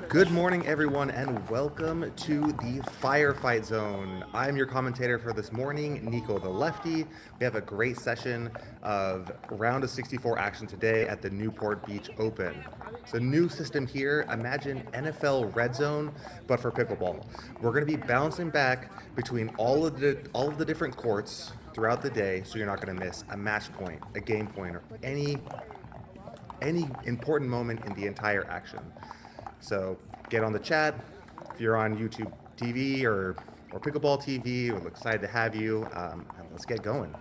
Good morning, everyone, and welcome to the Firefight Zone. I'm your commentator for this morning, Nico the Lefty. We have a great session of round of 64 action today at the Newport Beach Open. It's a new system here. Imagine NFL Red Zone, but for pickleball. We're going to be bouncing back between all of the different courts throughout the day, so you're not going to miss a match point, a game point, or any important moment in the entire action. So get on the chat. If you're on YouTube TV or Pickleball TV, we're excited to have you. And let's get going.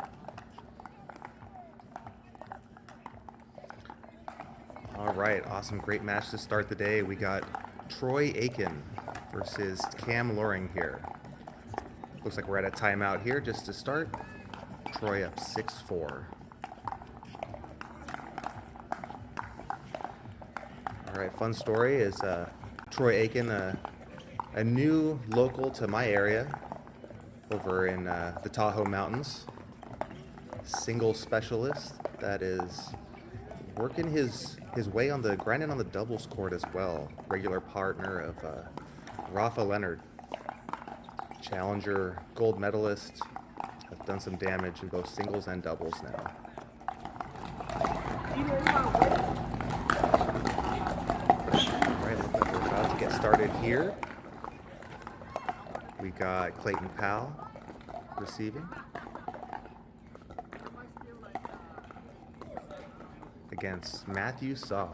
All right, awesome, great match to start the day. We got Troy Aiken versus Cam Loring here. Looks like we're at a timeout here just to start. Troy up 6-4. All right, fun story is Troy Aiken, a new local to my area over in the Tahoe Mountains. Single specialist that is working his way on grinding on the doubles court as well. Regular partner of Rafa Leonard, challenger gold medalist. Have done some damage in both singles and doubles now. Get started here. We got Clayton Powell receiving against Matthew Saw.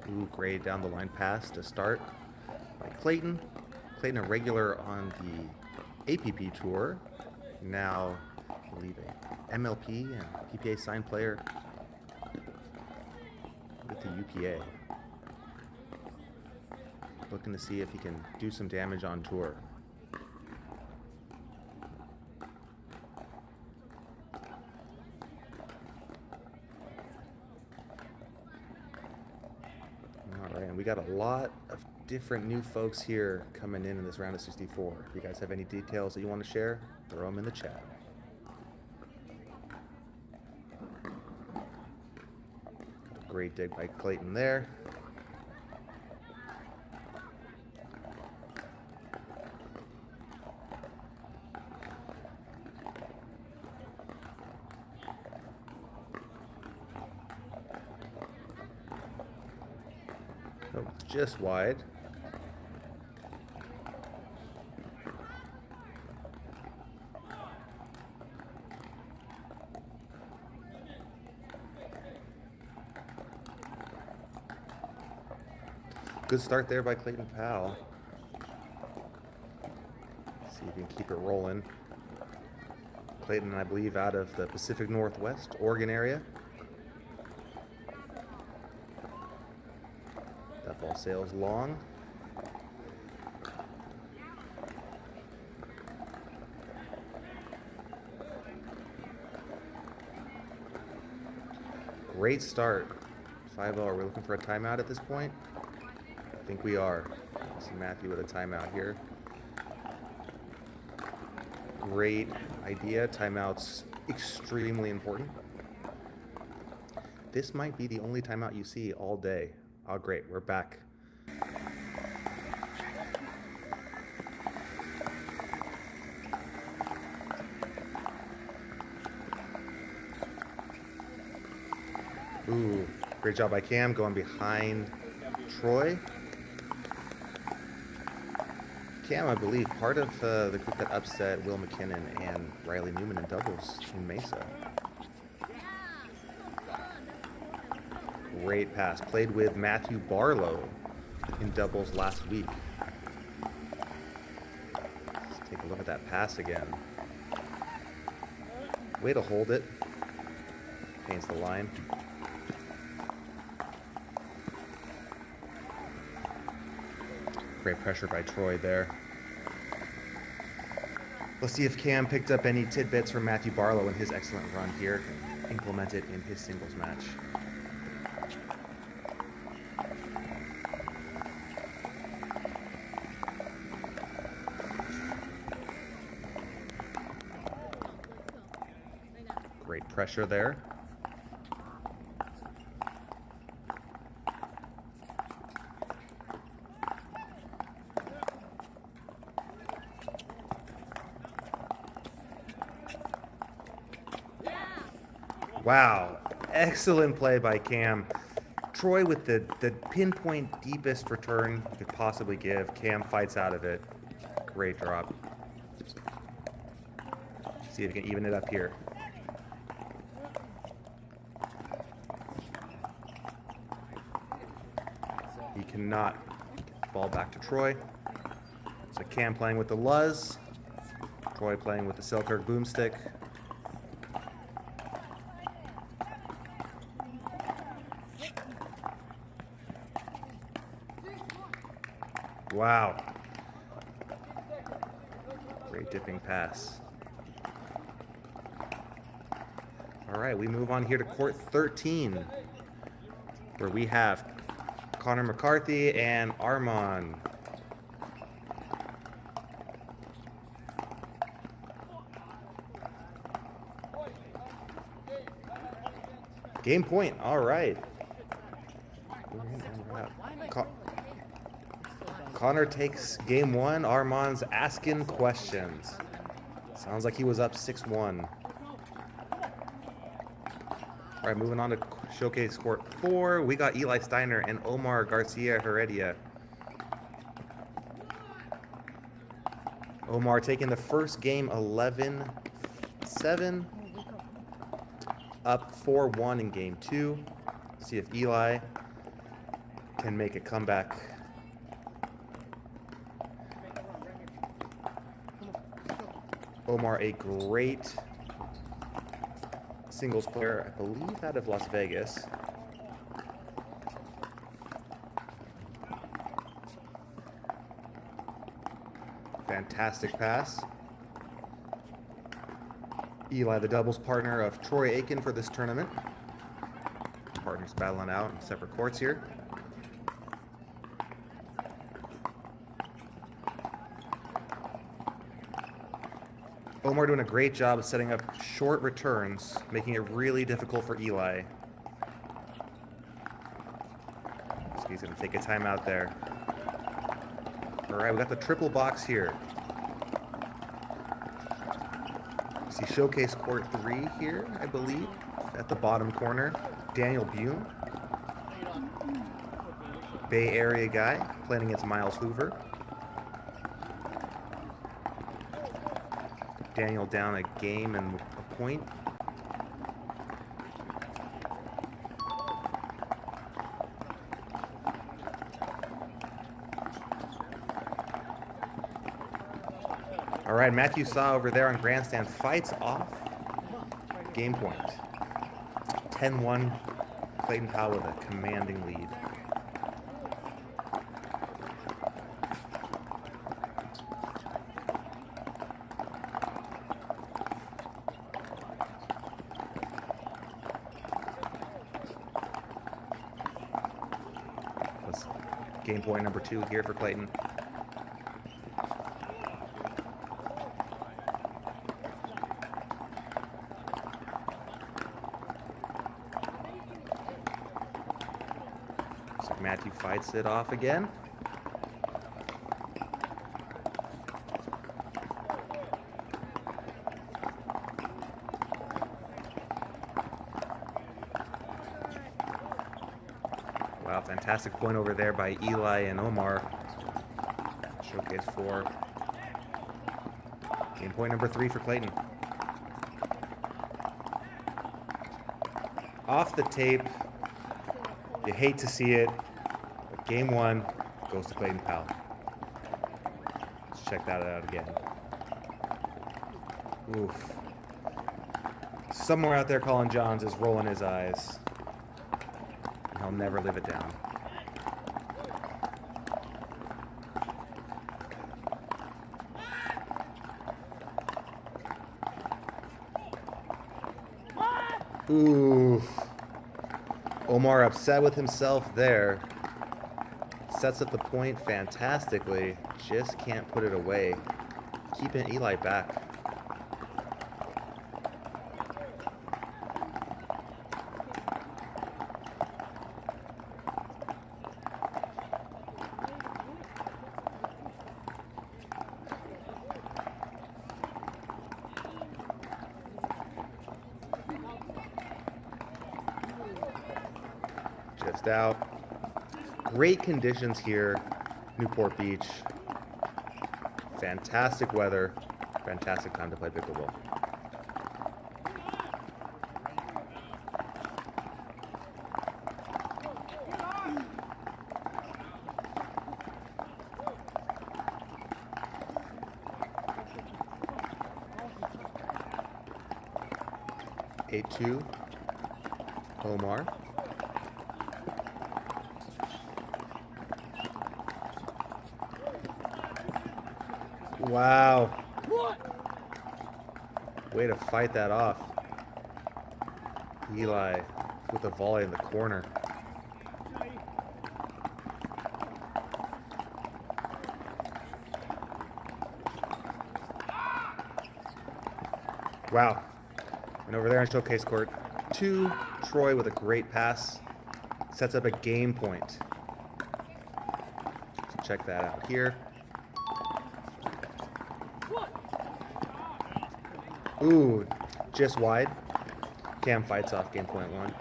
Ooh, great down the line pass to start by Clayton. Clayton, a regular on the APP tour, now I believe a MLP and PPA signed player with the UPA. Looking to see if he can do some damage on tour. All right, and we got a lot of different new folks here coming in this round of 64. If you guys have any details that you want to share, throw them in the chat. Great dig by Clayton there. Oh, just wide. Good start there by Clayton Powell. See if we can keep it rolling. Clayton, I believe, out of the Pacific Northwest, Oregon area. That ball sails long. Great start. 5-0. Are we looking for a timeout at this point? I think we are. See Matthew with a timeout here. Great idea. Timeout's extremely important. This might be the only timeout you see all day. Oh, great. We're back. Ooh, great job by Cam going behind Troy. Cam, I believe, part of the group that upset Will McKinnon and Riley Newman in doubles in Mesa. Great pass. Played with Matthew Barlow in doubles last week. Let's take a look at that pass again. Way to hold it. Paints the line. Great pressure by Troy there. Let's see if Cam picked up any tidbits from Matthew Barlow in his excellent run here and implement it in his singles match. pressure there. Wow, excellent play by Cam. Troy with the pinpoint deepest return you could possibly give. Cam fights out of it. Great drop. See if he can even it up here. He cannot. Ball back to Troy. So Cam playing with the Luz. Troy playing with the Selkirk boomstick. Wow. Great dipping pass. All right, we move on here to court 13, where we have Connor McCarthy and Armand. Game point, all right. Connor takes game one. Armand's asking questions. Sounds like he was up 6-1. All right, moving on to showcase court 4. We got Eli Steiner and Omar Garcia Heredia. Omar taking the first game 11-7. Up 4-1 in game 2. See if Eli can make a comeback. Omar, a great singles player, I believe out of Las Vegas. Fantastic pass. Eli, the doubles partner of Troy Aiken for this tournament. Partners battling out in separate courts here. Omar doing a great job of setting up short returns, making it really difficult for Eli. So he's going to take a timeout there. All right, we got the triple box here. See showcase court 3 here, I believe, at the bottom corner. Daniel Bume, Bay Area guy, playing against Miles Hoover. Daniel down a game and a point. All right, Matthew Saw over there on grandstand fights off. Game point. 10-1, Clayton Powell with a commanding lead. Game point number 2 here for Clayton. So Matthew fights it off again. Wow, fantastic point over there by Eli and Omar. Showcase 4. Game point number 3 for Clayton. Off the tape. You hate to see it, but game 1 goes to Clayton Powell. Let's check that out again. Oof. Somewhere out there, Colin Johns is rolling his eyes. I'll never live it down. Ooh. Omar upset with himself there. Sets up the point fantastically. Just can't put it away. Keeping Eli back. maxed out. Great conditions here, Newport Beach. Fantastic weather. Fantastic time to play pickleball. A2, Omar. Wow. Way to fight that off. Eli with the volley in the corner. Wow. And over there on showcase court 2, Troy with a great pass. Sets up a game point. So check that out here. Ooh, just wide. Cam fights off game point 1.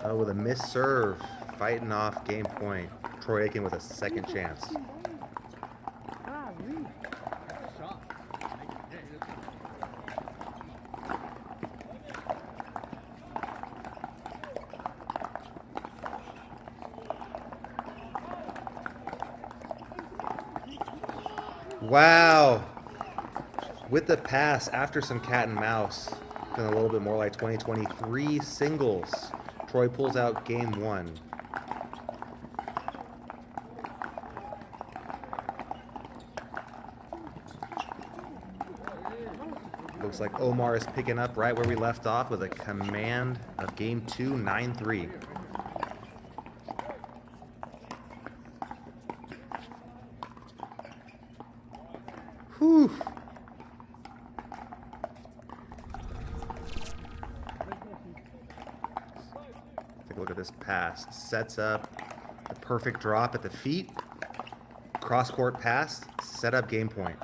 Oh, with a missed serve, fighting off game point. Troy Aiken with a second chance. Wow. With the pass after some cat and mouse, feeling a little bit more like 2023 singles. Troy pulls out game 1. Looks like Omar is picking up right where we left off with a command of game 2, 9-3. Whew. Take a look at this pass. Sets up the perfect drop at the feet. Cross court pass. Set up game point.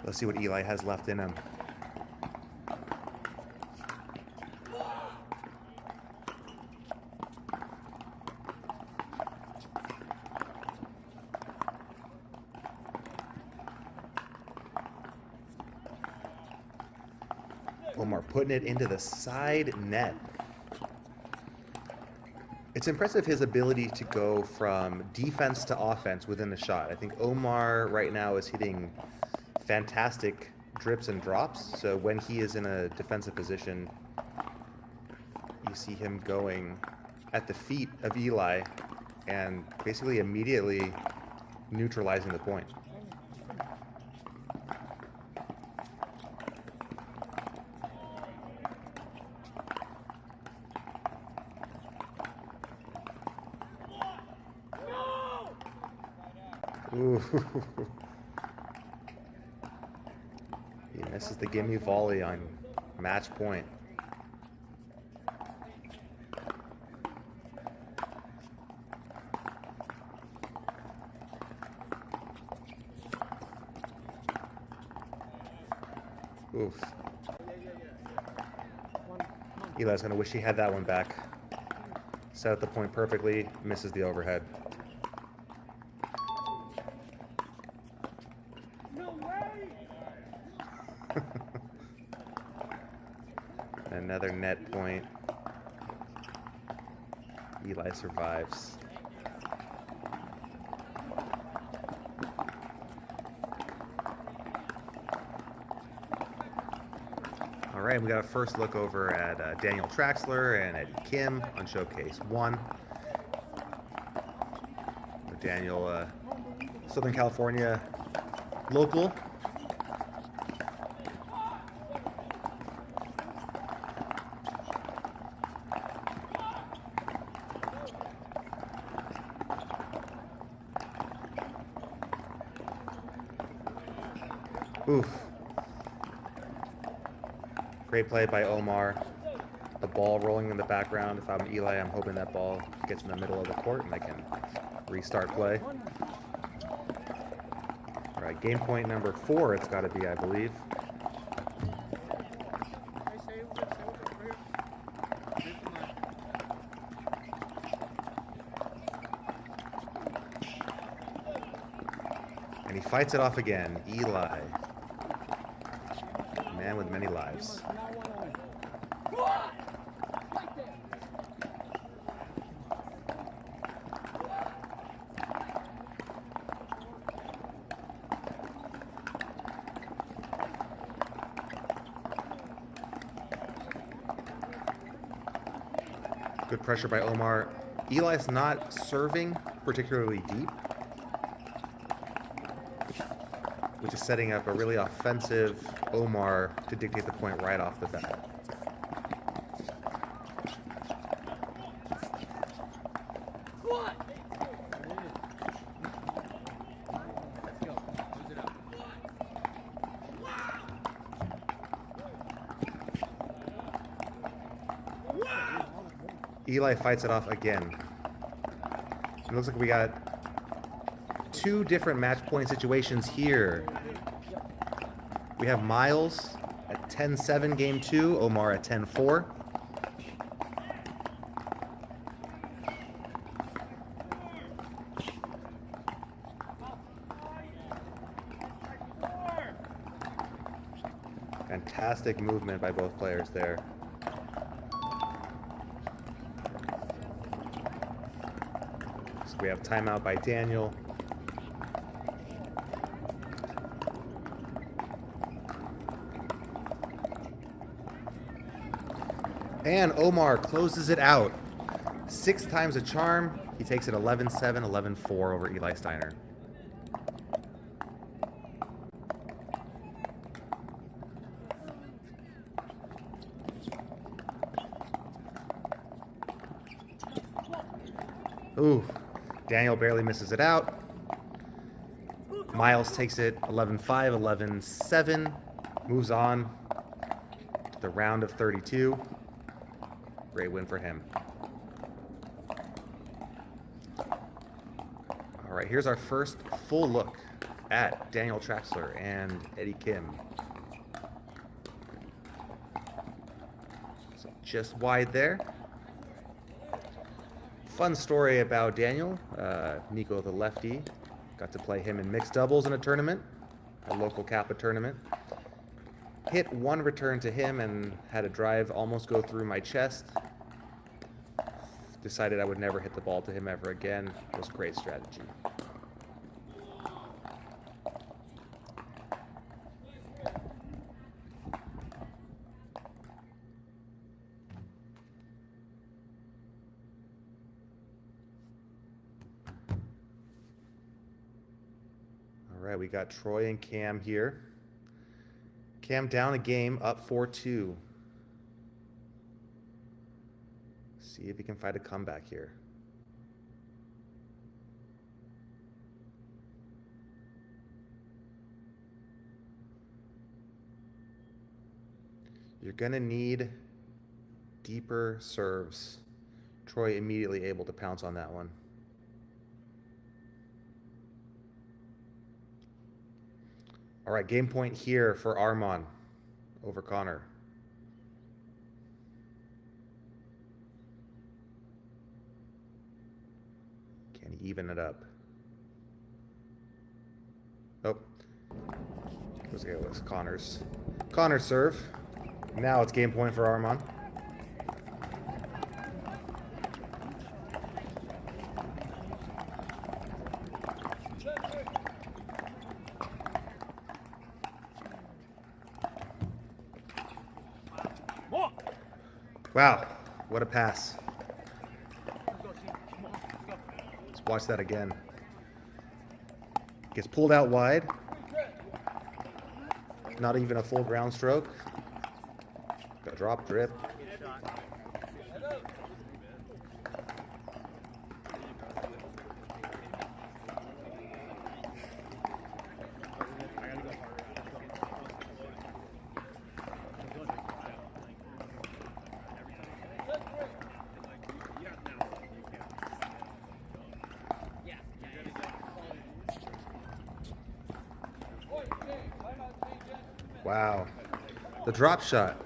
Let's see what Eli has left in him. Omar putting it into the side net. It's impressive his ability to go from defense to offense within the shot. I think Omar right now is hitting fantastic drips and drops. So when he is in a defensive position, you see him going at the feet of Eli and basically immediately neutralizing the point. Ooh. He misses the gimme volley on match point. Oof. Eli's gonna wish he had that one back. Set up the point perfectly, misses the overhead. Another net point. Eli survives. All right, we got a first look over at Daniel Traxler and Eddie Kim on Showcase 1. Daniel, Southern California local. Oof. Great play by Omar. The ball rolling in the background. If I'm Eli, I'm hoping that ball gets in the middle of the court and I can restart play. All right, game point number 4 it's got to be, I believe. And he fights it off again. Eli. Man with many lives. Good pressure by Omar. Eli's not serving particularly deep, which is setting up a really offensive Omar to dictate the point right off the bat. Eli fights it off again. It looks like we got 2 different match point situations here. We have Miles at 10-7 game 2, Omar at 10-4. Fantastic movement by both players there. So we have timeout by Daniel. And Omar closes it out. 6 times a charm. He takes it 11-7, 11-4 over Eli Steiner. Ooh, Daniel barely misses it out. Miles takes it 11-5, 11-7. Moves on to the round of 32. Great win for him. All right, here's our first full look at Daniel Traxler and Eddie Kim. So just wide there. Fun story about Daniel. Nico the Lefty. Got to play him in mixed doubles in a tournament, a local Kappa tournament. Hit 1 return to him and had a drive almost go through my chest. Decided I would never hit the ball to him ever again. It was great strategy. All right, we got Troy and Cam here. Cam down a game, up 4-2. See if he can find a comeback here. You're going to need deeper serves. Troy immediately able to pounce on that one. All right, game point here for Armand over Connor. Can he even it up? Oh, it was Connor's serve. Now it's game point for Armand. Wow, what a pass. Let's watch that again. Gets pulled out wide. Not even a full ground stroke. Got drop, drip. Wow. The drop shot.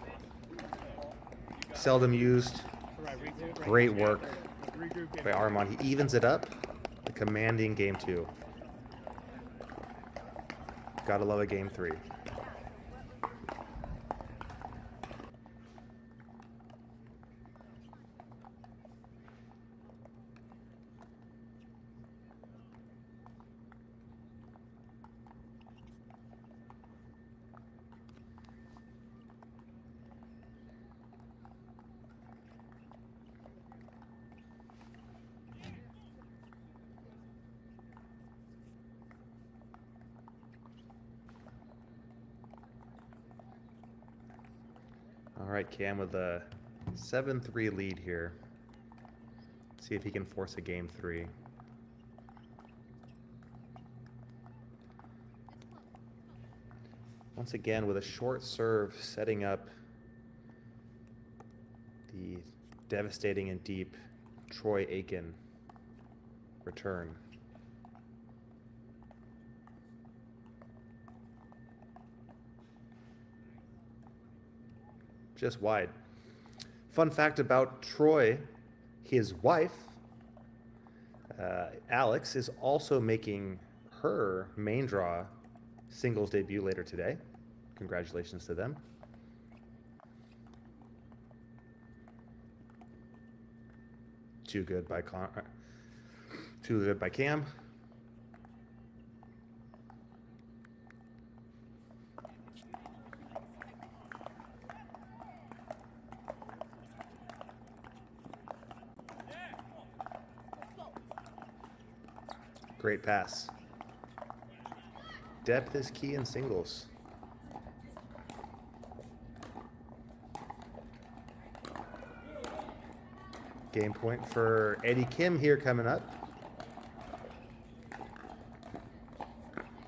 Seldom used. Great work by Armand. He evens it up. The commanding game 2. Gotta love a game 3. All right, Cam with a 7-3 lead here. See if he can force a game 3. Once again with a short serve, setting up the devastating and deep Troy Aiken return. Just wide. Fun fact about Troy, his wife, Alex, is also making her main draw singles debut later today. Congratulations to them. Too good by Cam. Great pass. Depth is key in singles. Game point for Eddie Kim here coming up.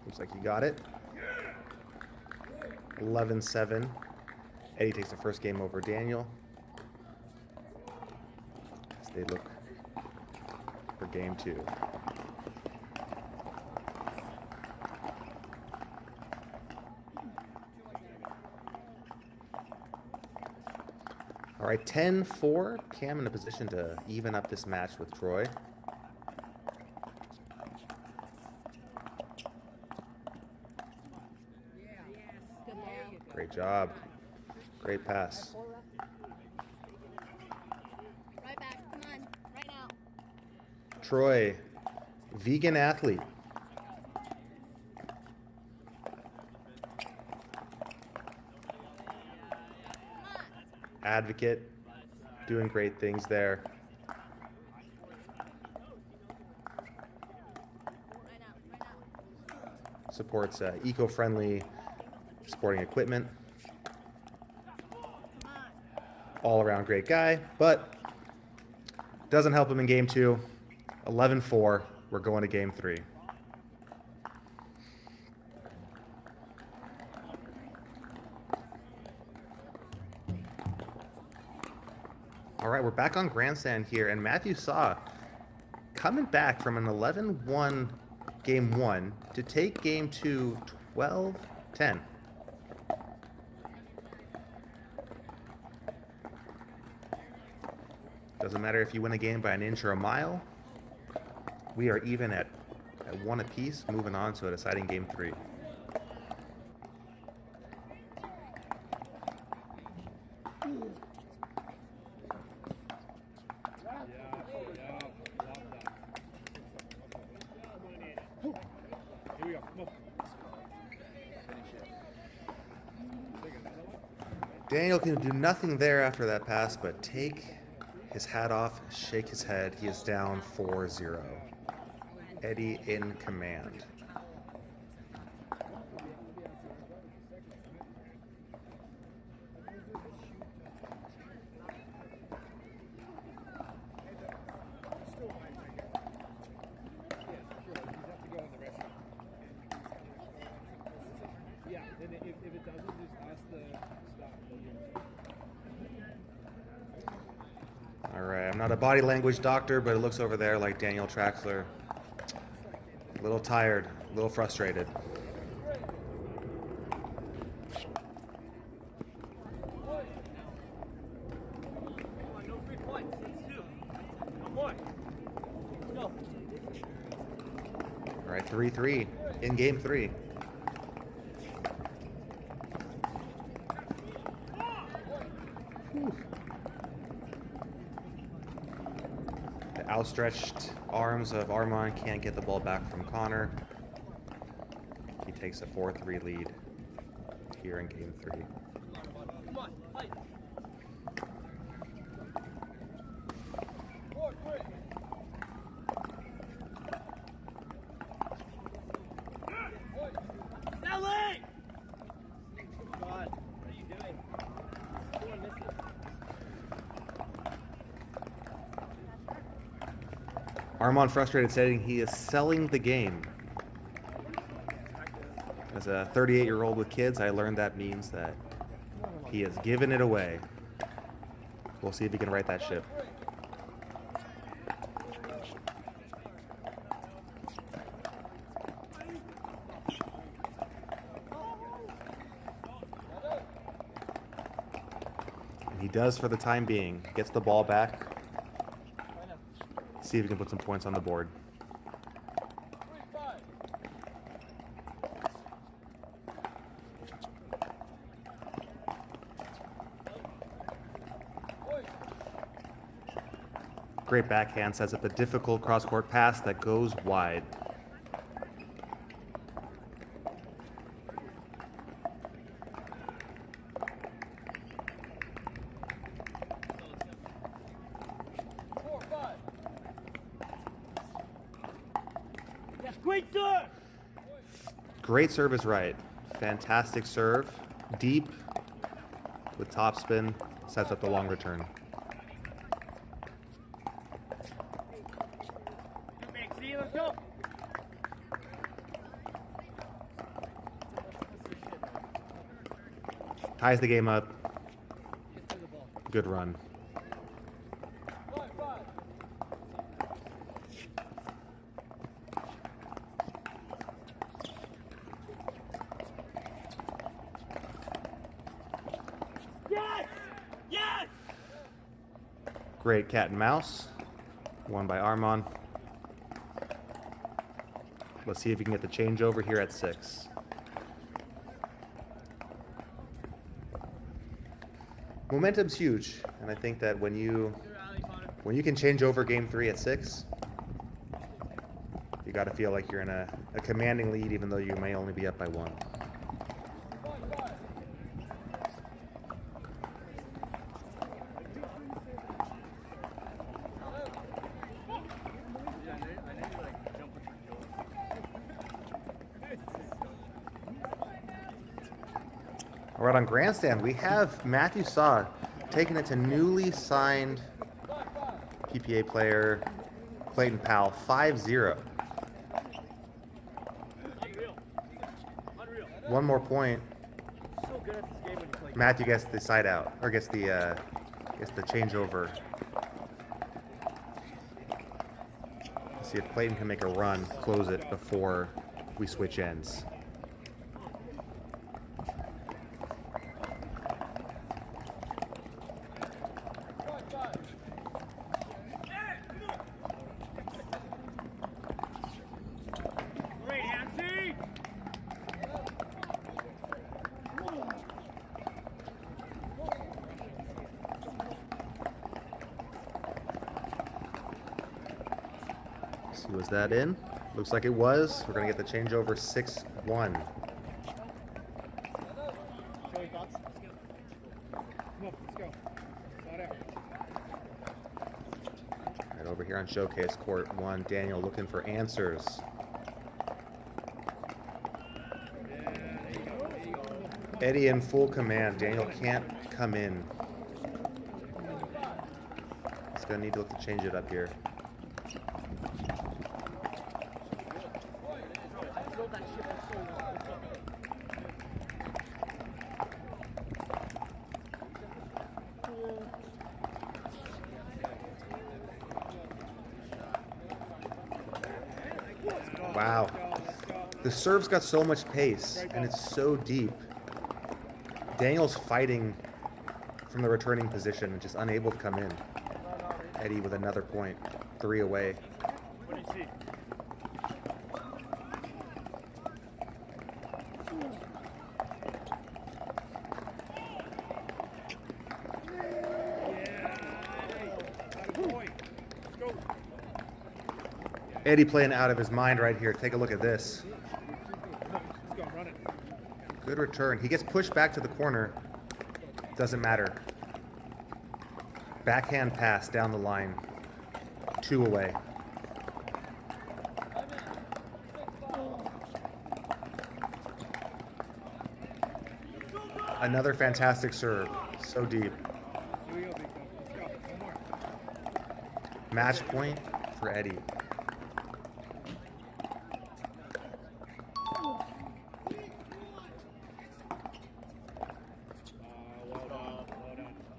Looks like he got it. 11-7. Eddie takes the first game over Daniel as they look for game 2. All right, 10-4. Cam in a position to even up this match with Troy. Great job. Great pass. Right back. Come on. Right now. Troy, vegan athlete. Advocate, doing great things there. Supports eco-friendly sporting equipment. All around great guy, but doesn't help him in game 2. 11-4, we're going to game 3. All right, we're back on grandstand here, and Matthew Saw coming back from an 11-1 game 1 to take game 2 12-10. Doesn't matter if you win a game by an inch or a mile. We are even at 1 apiece, moving on to a deciding game 3. Daniel can do nothing there after that pass, but take his hat off, shake his head. He is down 4-0. Eddie in command. All right, I'm not a body language doctor, but it looks over there like Daniel Traxler. A little tired, a little frustrated. 3-3 in game 3. The outstretched arms of Armand can't get the ball back from Connor. He takes a 4-3 lead here in game 3. Armand frustrated, saying he is selling the game. As a 38-year-old with kids, I learned that means that he has given it away. We'll see if he can right that ship. And he does for the time being. Gets the ball back. See if he can put some points on the board. Great backhand, sets up a difficult cross-court pass that goes wide. Great service right. Fantastic serve. Deep with topspin. Sets up the long return. Ties the game up. Good run. Great cat and mouse. Won by Armand. Let's see if he can get the changeover here at 6. Momentum's huge, and I think that when you can change over game 3 at 6, you got to feel like you're in a commanding lead, even though you may only be up by 1. All right, on grandstand, we have Matthew Saw taking it to newly signed PPA player Clayton Powell, 5-0. One more point. Matthew gets the side out, or gets the changeover. Let's see if Clayton can make a run, close it before we switch ends. Was that in? Looks like it was. We're going to get the changeover 6-1. Right over here on Showcase Court 1, Daniel looking for answers. Eddie in full command. Daniel can't come in. He's going to need to look to change it up here. Wow. The serve's got so much pace, and it's so deep. Daniel's fighting from the returning position and just unable to come in. Eddie with another point, 3 away. Eddie playing out of his mind right here. Take a look at this. Good return. He gets pushed back to the corner. Doesn't matter. Backhand pass down the line. 2 away. Another fantastic serve. So deep. Match point for Eddie.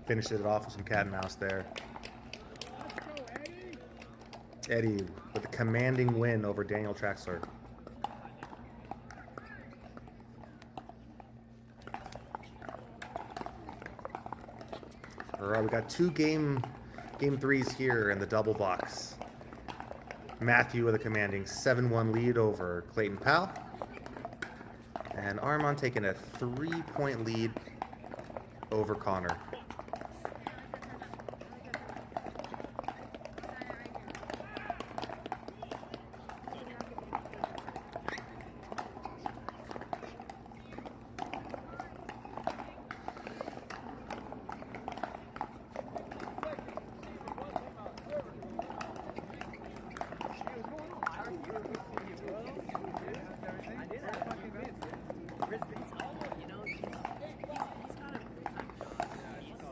Finished it off with some cat and mouse there. Eddie with a commanding win over Daniel Traxler. All right, we got 2 game 3s here in the double box. Matthew with a commanding 7-1 lead over Clayton Powell. And Armand taking a 3-point lead over Connor.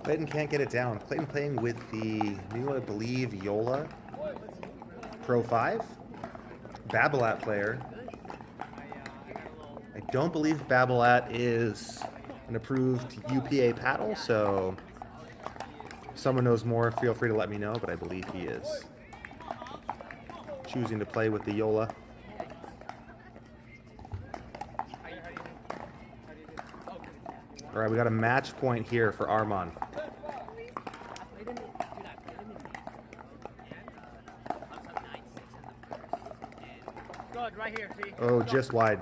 Clayton can't get it down. Clayton playing with the new, I believe, Yola Pro 5. Babolat player. I don't believe Babolat is an approved UPA paddle, so if someone knows more, feel free to let me know, but I believe he is. Choosing to play with the Yola. All right, we got a match point here for Armand. Oh, just wide.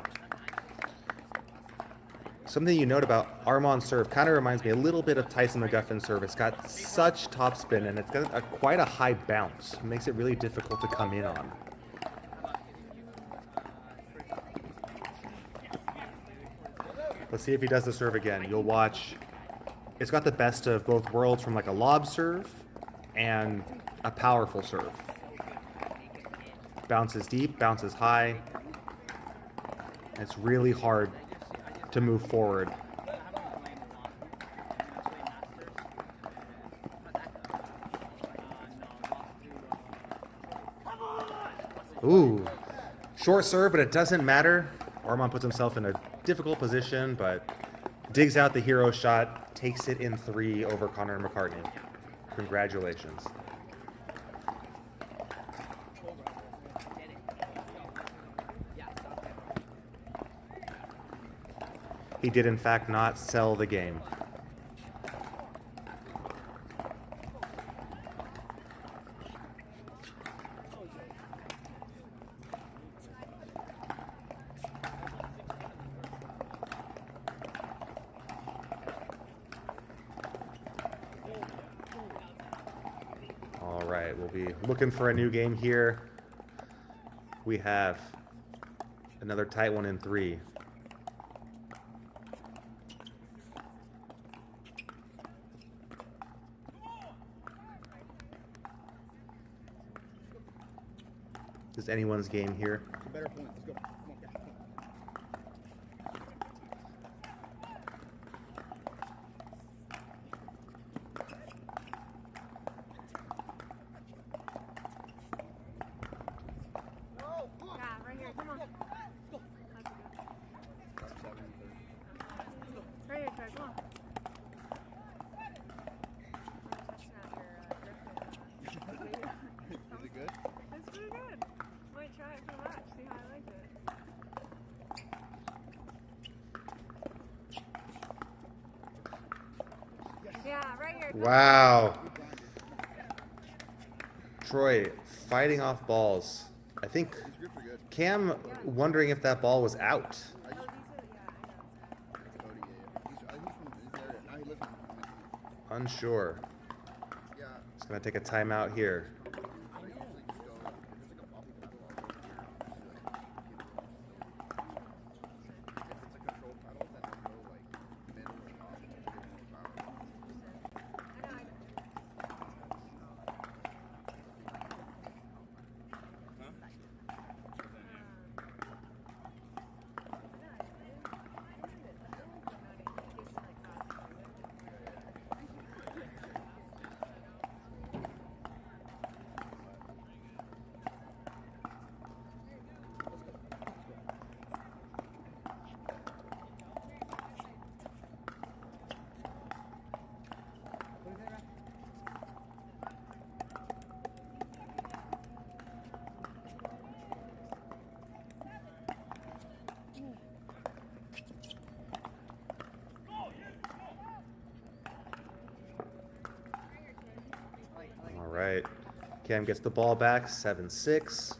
Something you note about Armand's serve kind of reminds me a little bit of Tyson McGuffin's serve. It's got such topspin and it's got quite a high bounce. It makes it really difficult to come in on. Let's see if he does the serve again. You'll watch. It's got the best of both worlds from like a lob serve and a powerful serve. Bounces deep, bounces high. It's really hard to move forward. Ooh, short serve, but it doesn't matter. Armand puts himself in a difficult position, but digs out the hero shot, takes it in 3 over Connor McCartney. Congratulations. He did, in fact, not sell the game. All right, we'll be looking for a new game here. We have another tight one in 3. Is anyone's game here? Better point. Let's go. Come on. Yeah, right here. Come on. Right here, Troy. Come on. Is it good? It's pretty good. Might try it for the match. See how I like it. Yeah, right here. Wow. Troy fighting off balls. I think These grips are good. Cam wondering if that ball was out. Oh, these are, yeah, I know. Unsure. Yeah. It's going to take a timeout here. I usually just go, if it's like a bubble paddle, I'll go here. If it's a control paddle, then I'll go like middle or top. All right. Cam gets the ball back, 7-6.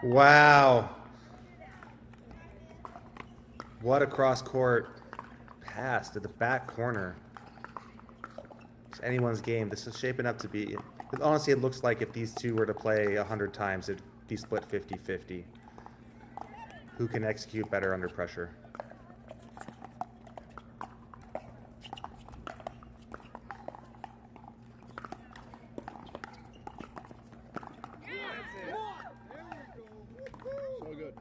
Wow. What a cross-court pass to the back corner. It's anyone's game. This is shaping up to be... Honestly, it looks like if these two were to play 100 times, it'd be split 50-50. Who can execute better under pressure? So good.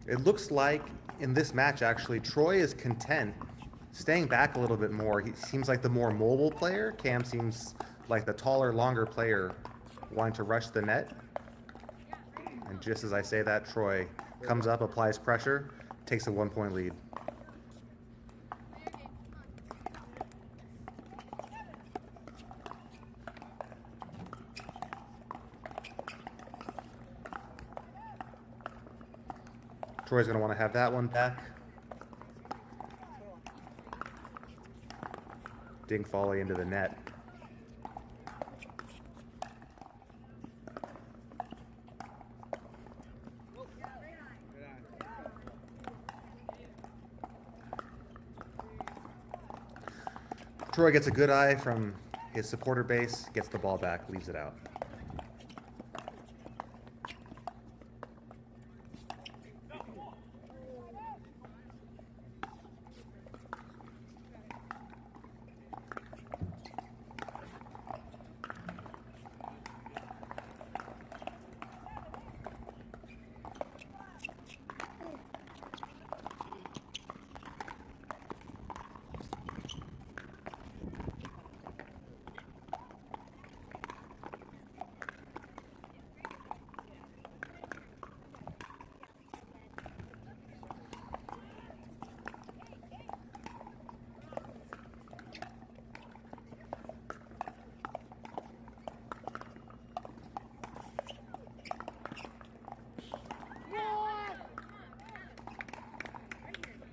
It looks like in this match, actually, Troy is content staying back a little bit more. He seems like the more mobile player. Cam seems like the taller, longer player wanting to rush the net. And just as I say that, Troy comes up, applies pressure, takes a 1-point lead. Troy's going to want to have that one back. Dink volley into the net. Troy gets a good eye from his supporter base, gets the ball back, leaves it out.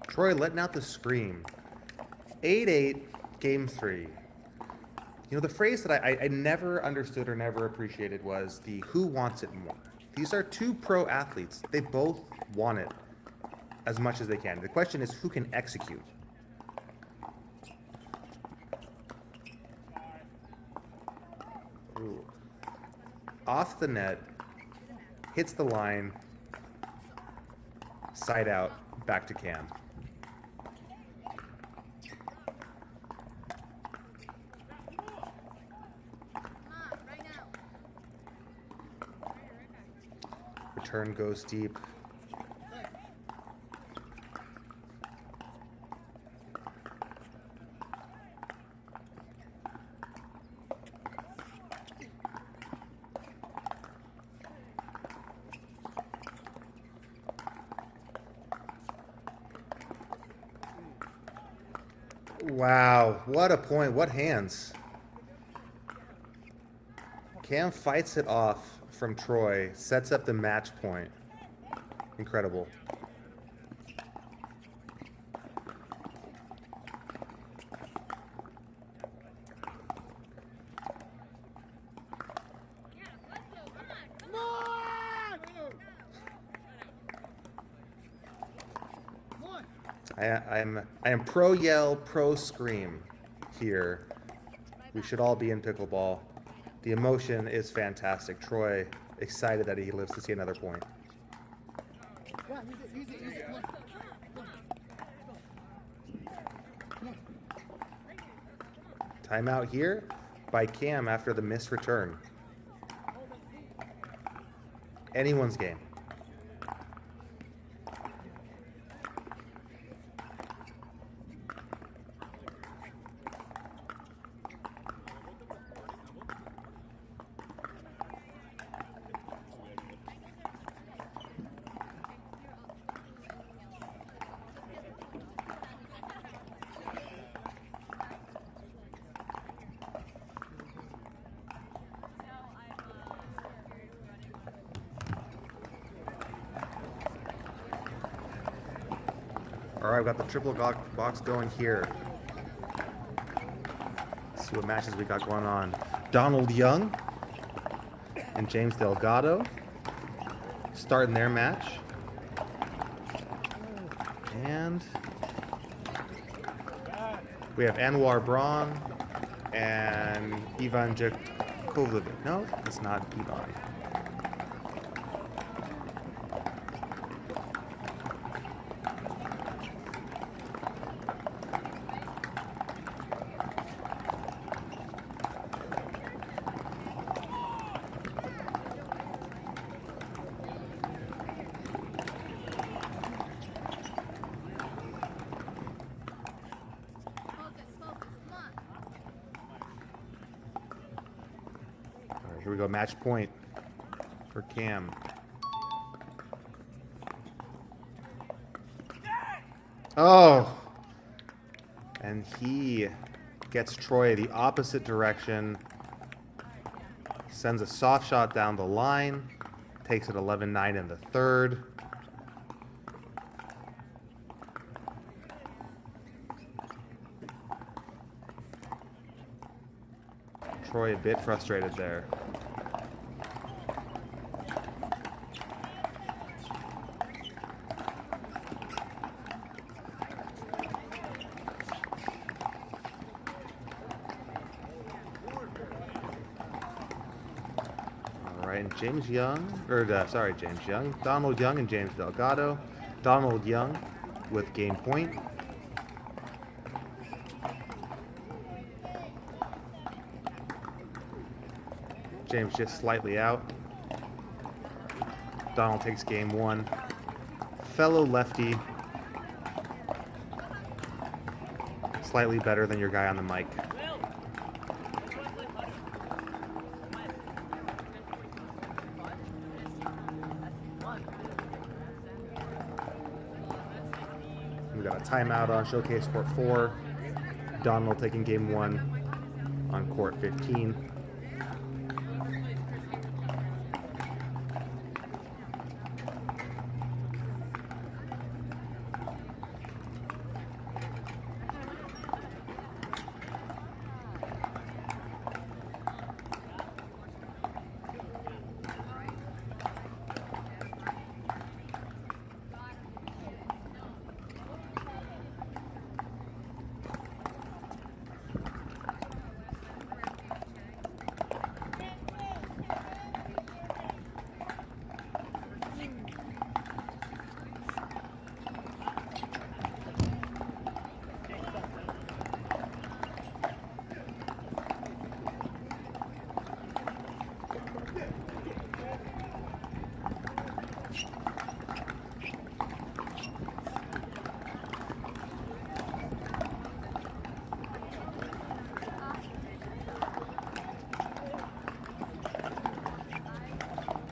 Troy letting out the scream. 8-8, game 3. You know, the phrase that I never understood or never appreciated was the who wants it more. These are two pro athletes. They both want it as much as they can. The question is who can execute. Ooh. Off the net, hits the line, side out, back to Cam. Return goes deep. Wow, what a point, what hands. Cam fights it off from Troy, sets up the match point. Incredible. I am pro yell, pro scream here. We should all be in pickleball. The emotion is fantastic. Troy excited that he lives to see another point. Timeout here by Cam after the missed return. Anyone's game. All right, we've got the triple box going here. Let's see what matches we got going on. Donald Young and James Delgado starting their match. And we have Anwar Braun and Ivan Jakovic. No, it's not Ivan. Here we go, match point for Cam. Oh! And he gets Troy the opposite direction. Sends a soft shot down the line. Takes it 11-9 in the third. Troy a bit frustrated there. And James Young, Donald Young and James Delgado. Donald Young with game point. James just slightly out. Donald takes game one. Fellow lefty. Slightly better than your guy on the mic. We got a timeout on Showcase Court 4. Donald taking game one on Court 15.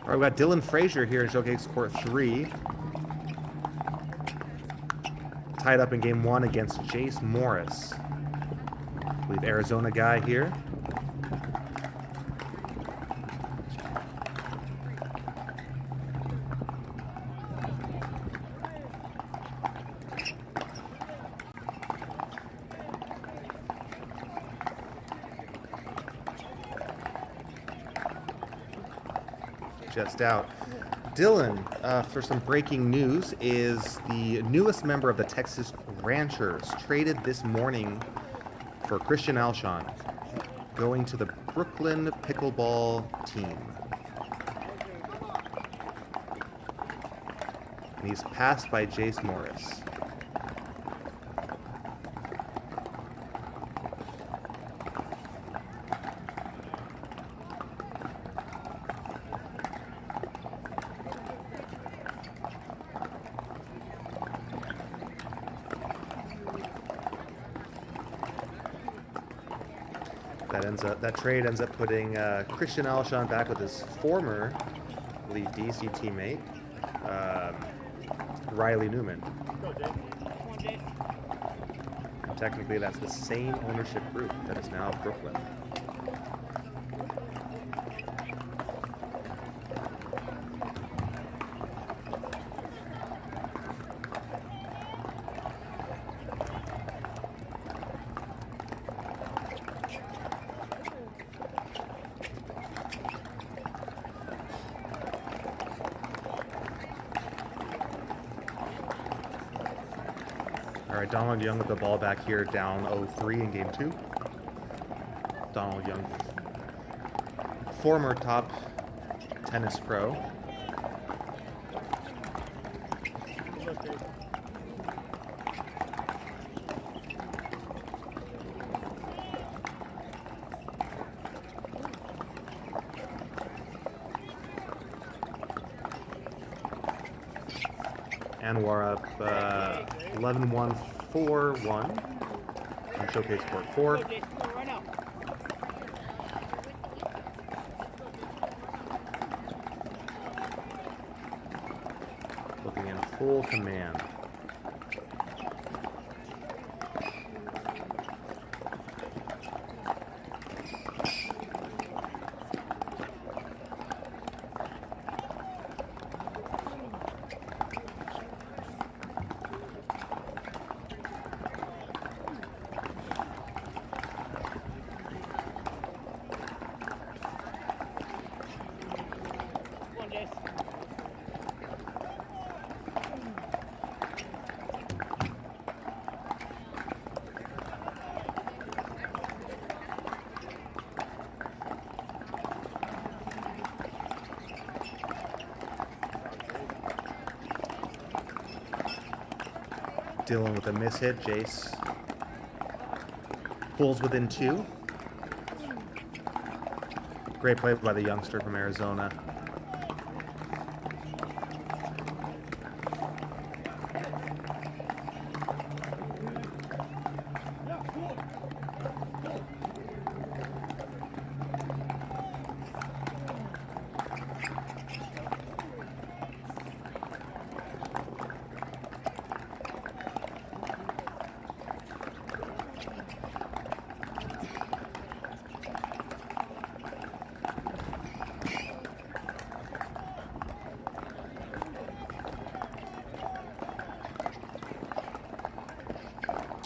All right, we got Dylan Frazier here in Showcase Court 3. Tied up in game one against Jace Morris. I believe Arizona guy here. Just out. Dylan, for some breaking news, is the newest member of the Texas Ranchers, traded this morning for Christian Alshon, going to the Brooklyn Pickleball team. And he's passed by Jace Morris. That trade ends up putting Christian Alshon back with his former Elite DC teammate, Riley Newman. And technically, that's the same ownership group that is now Brooklyn. All right, Donald Young with the ball back here, down 0-3 in game 2. Donald Young, former top tennis pro. And we're up 11-1, 4-1 on Showcase Court 4. Looking in full command. Dylan with a miss hit. Jace pulls within 2. Great play by the youngster from Arizona.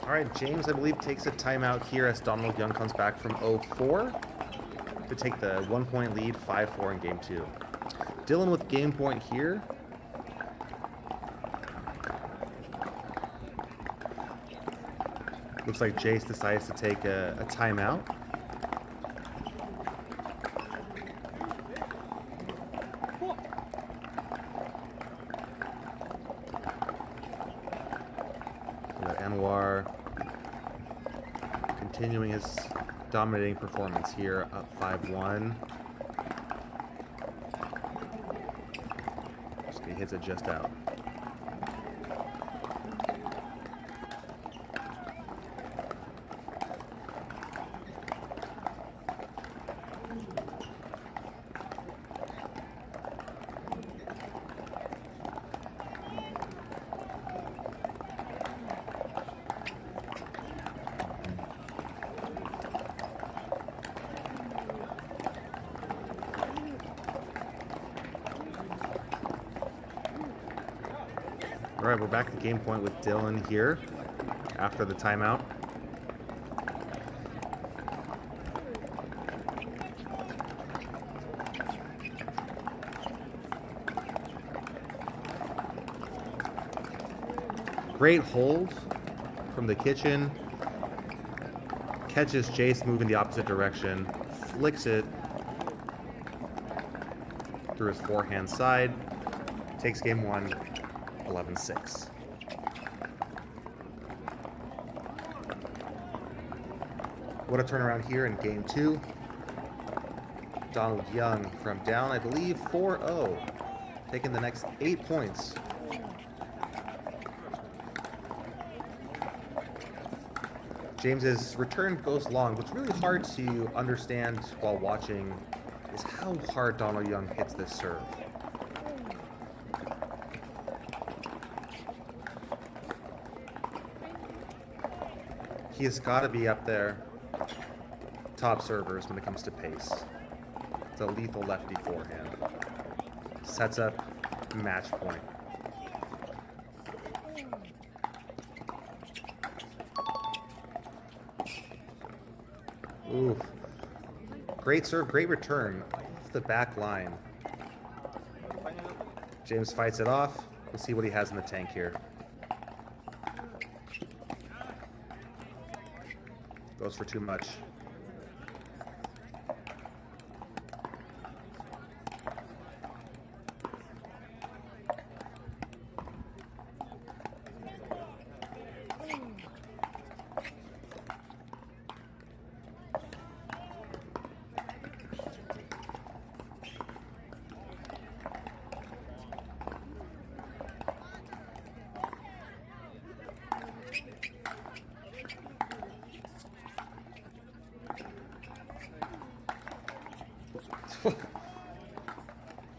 All right, James, I believe, takes a timeout here as Donald Young comes back from 0-4 to take the 1-point lead, 5-4 in game 2. Dylan with game point here. Looks like Jace decides to take a timeout. Anwar continuing his dominating performance here, up 5-1. He hits it just out. All right, we're back at game point with Dylan here after the timeout. Great hold from the kitchen. Catches Jace moving the opposite direction. Flicks it through his forehand side. Takes game 1, 11-6. What a turnaround here in game 2. Donald Young from down, I believe, 4-0. Taking the next 8 points. James's return goes long. What's really hard to understand while watching is how hard Donald Young hits this serve. He has got to be up there, top servers when it comes to pace. It's a lethal lefty forehand. Sets up match point. Ooh. Great serve, great return off the back line. James fights it off. We'll see what he has in the tank here. Goes for too much.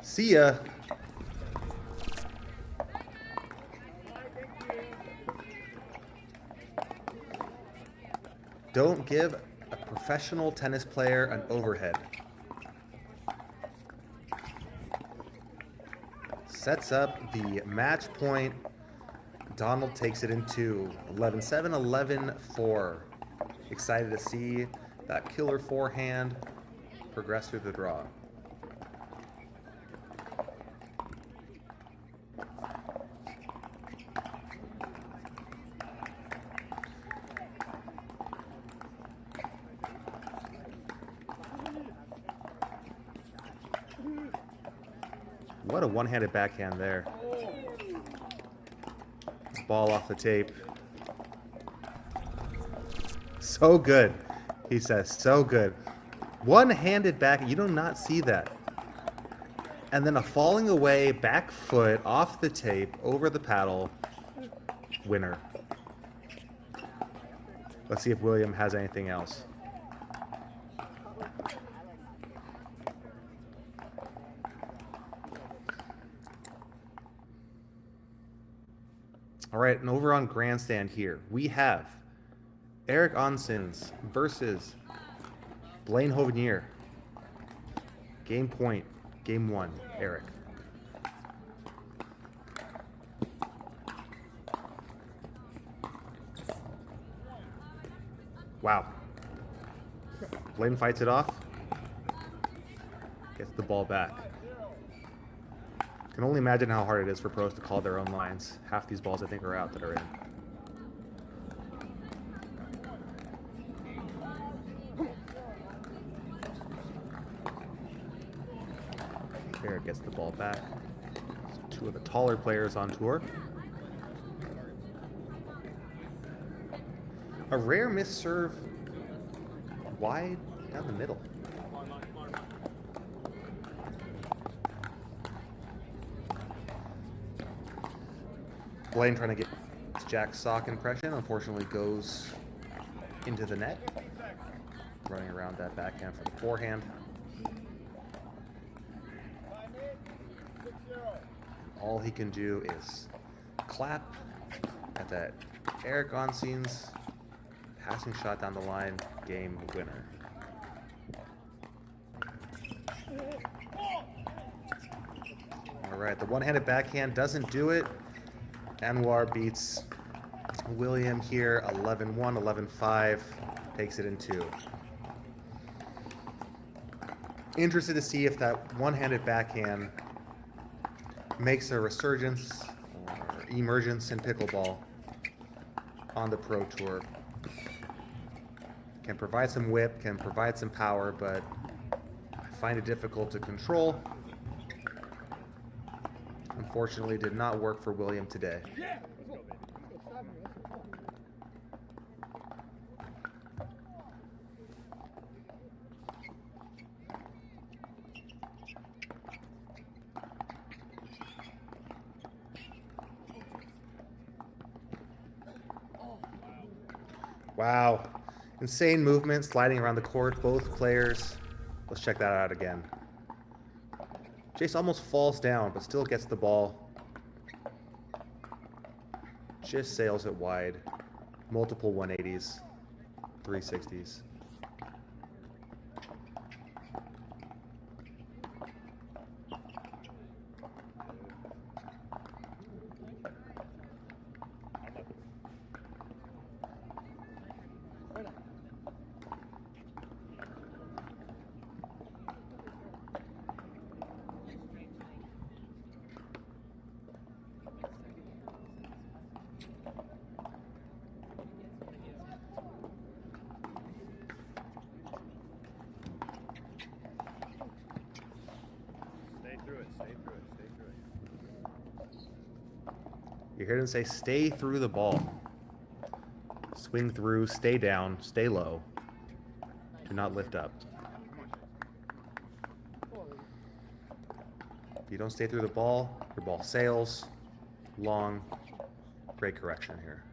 See ya. Don't give a professional tennis player an overhead. Sets up the match point. Donald takes it into 11-7, 11-4. Excited to see that killer forehand progress through the draw. What a one-handed backhand there. Ball off the tape. So good, he says, so good. One-handed back, you do not see that. And then a falling away back foot off the tape, over the paddle, winner. Let's see if William has anything else. All right, and over on grandstand here, we have Eric Onsens versus Blaine Hovenier. Game point, game 1, Eric. Wow. Blaine fights it off. Gets the ball back. Can only imagine how hard it is for pros to call their own lines. Half these balls I think are out that are in. Eric gets the ball back. So 2 of the taller players on tour. A rare missed serve wide down the middle. Blaine trying to get Jack's sock impression, unfortunately goes into the net. Running around that backhand for the forehand. All he can do is clap at that Eric Onsens passing shot down the line, game winner. All right, the one-handed backhand doesn't do it. Anwar beats William here, 11-1, 11-5, takes it in 2. Interested to see if that one-handed backhand makes a resurgence or emergence in pickleball. on the Pro Tour. Can provide some whip, can provide some power, but I find it difficult to control. Unfortunately, did not work for William today. Wow. Insane movement, sliding around the court, both players. Let's check that out again. Jace almost falls down, but still gets the ball. Just sails it wide. Multiple 180s, 360s. You heard him say, stay through the ball. Swing through, stay down, stay low. Do not lift up. If you don't stay through the ball, your ball sails. Long. Great correction here.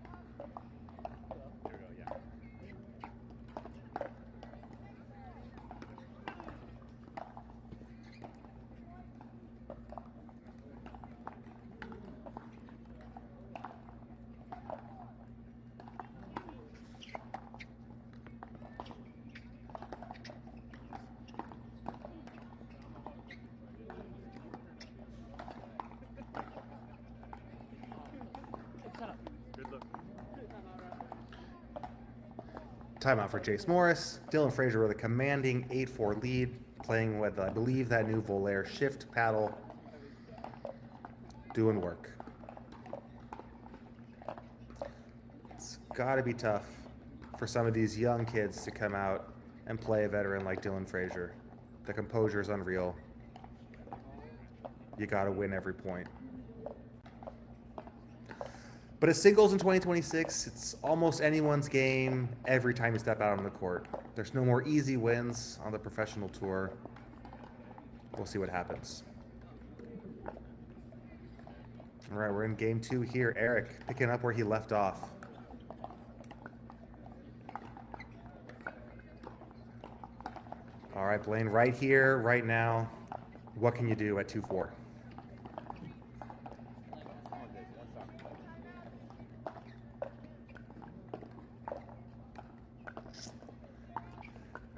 Timeout for Jace Morris. Dylan Frazier with a commanding 8-4 lead, playing with, I believe, that new Volair shift paddle. Doing work. It's got to be tough for some of these young kids to come out and play a veteran like Dylan Frazier. The composure is unreal. You got to win every point. But as singles in 2026, it's almost anyone's game every time you step out on the court. There's no more easy wins on the professional tour. We'll see what happens. All right, we're in game 2 here. Eric picking up where he left off. All right, Blaine, right here, right now. What can you do at 2-4?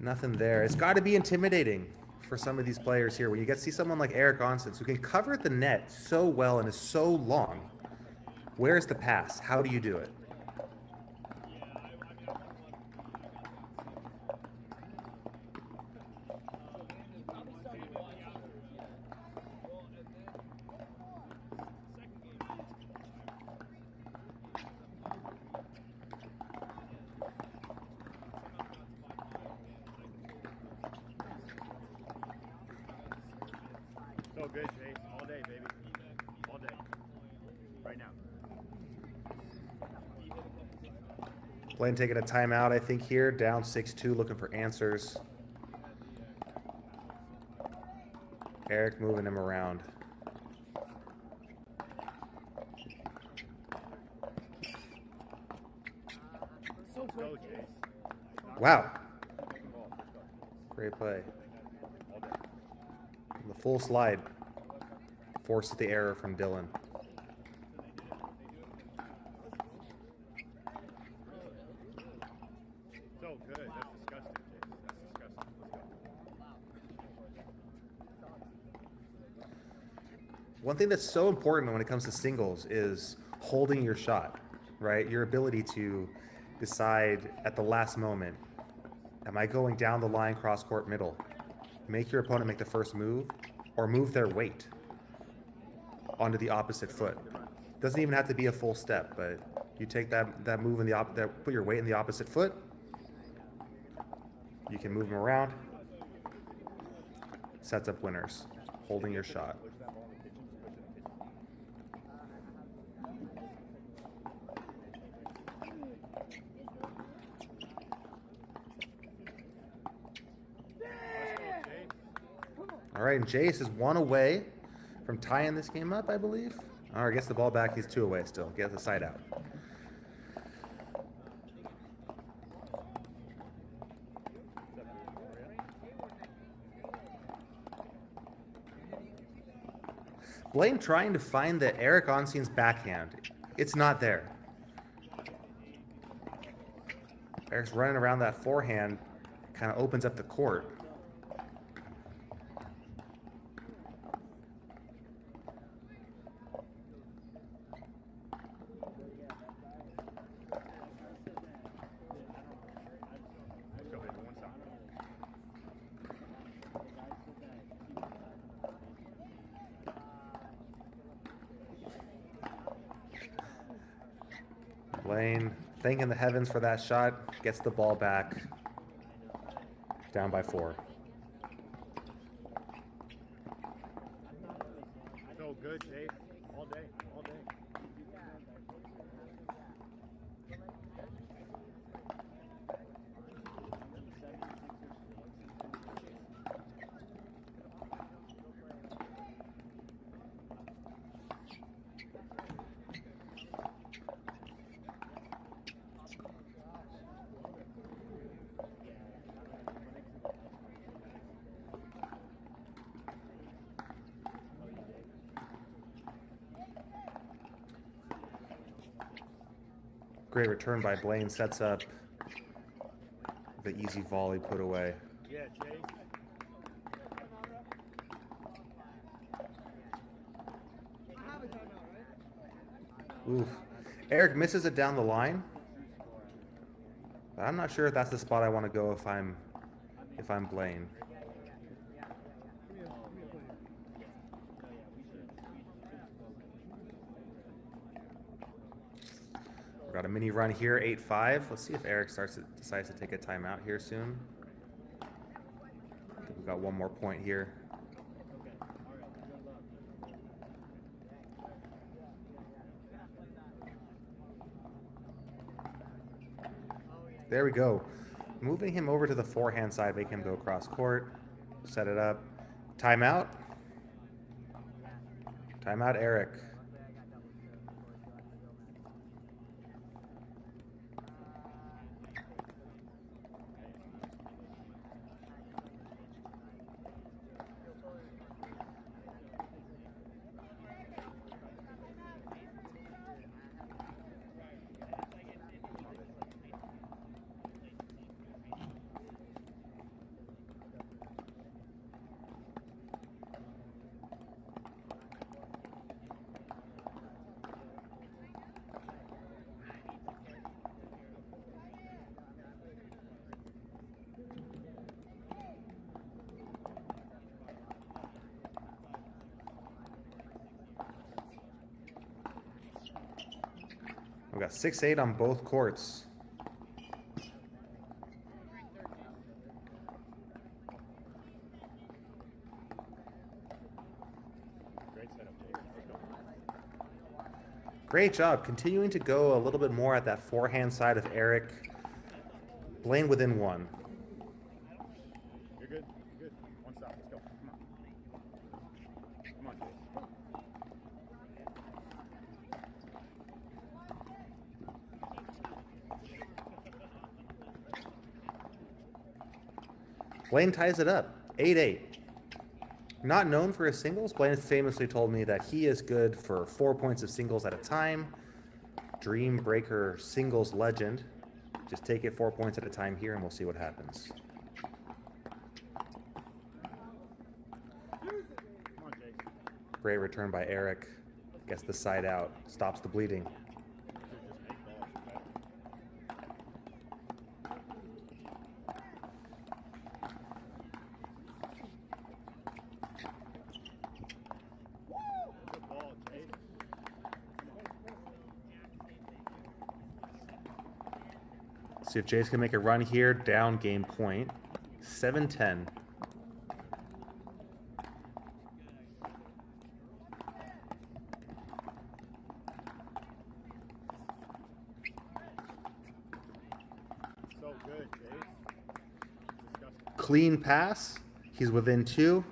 Nothing there. It's got to be intimidating for some of these players here when you get to see someone like Eric Onsens who can cover the net so well and is so long. Where's the pass? How do you do it? So good, Jay. All day, baby. All day. Right now. Blaine taking a timeout, I think, here. Down 6-2, looking for answers. Eric moving him around. Go, Jay. Wow. Great play. The full slide forces the error from Dylan. So good. That's disgusting, Jay. That's disgusting. Let's go. One thing that's so important when it comes to singles is holding your shot, right? Your ability to decide at the last moment, am I going down the line cross court middle? Make your opponent make the first move or move their weight onto the opposite foot. Doesn't even have to be a full step, but You take that move in the put your weight in the opposite foot. You can move them around. Sets up winners. Holding your shot. Push that ball in the kitchen, just push it in the kitchen. All right, and Jace is 1 away from tying this game up, I believe. All right, gets the ball back. He's 2 away still. Gets the side out. Blaine trying to find the Eric Onstein's backhand. It's not there. Eric's running around that forehand, kind of opens up the court. Blaine thanking the heavens for that shot, gets the ball back, down by 4. So good, Dave. All day, all day. Great return by Blaine, sets up the easy volley put away. Yeah, Chase. Oof. Eric misses it down the line. But I'm not sure if that's the spot I want to go if I'm Blaine. We've got a mini run here, 8-5. Let's see if Eric decides to take a timeout here soon. I think we've got one more point here. There we go. Moving him over to the forehand side, make him go cross court. Set it up. Timeout. Timeout, Eric. We've got 6-8 on both courts. Great setup, Dave. Let's go. Great job. Continuing to go a little bit more at that forehand side of Eric. Blaine within 1. You're good. You're good. One stop. Let's go. Come on. Come on, Chase. Blaine ties it up, 8-8. Not known for his singles, Blaine has famously told me that he is good for 4 points of singles at a time. Dream breaker singles legend. Just take it 4 points at a time here and we'll see what happens. Come on, Chase. Great return by Eric. Gets the side out, stops the bleeding. Just make balls. Good ball, Chase. See if Jace can make a run here. Down game point. 7-10. So good, Jace. Disgusting. Clean pass. He's within 2.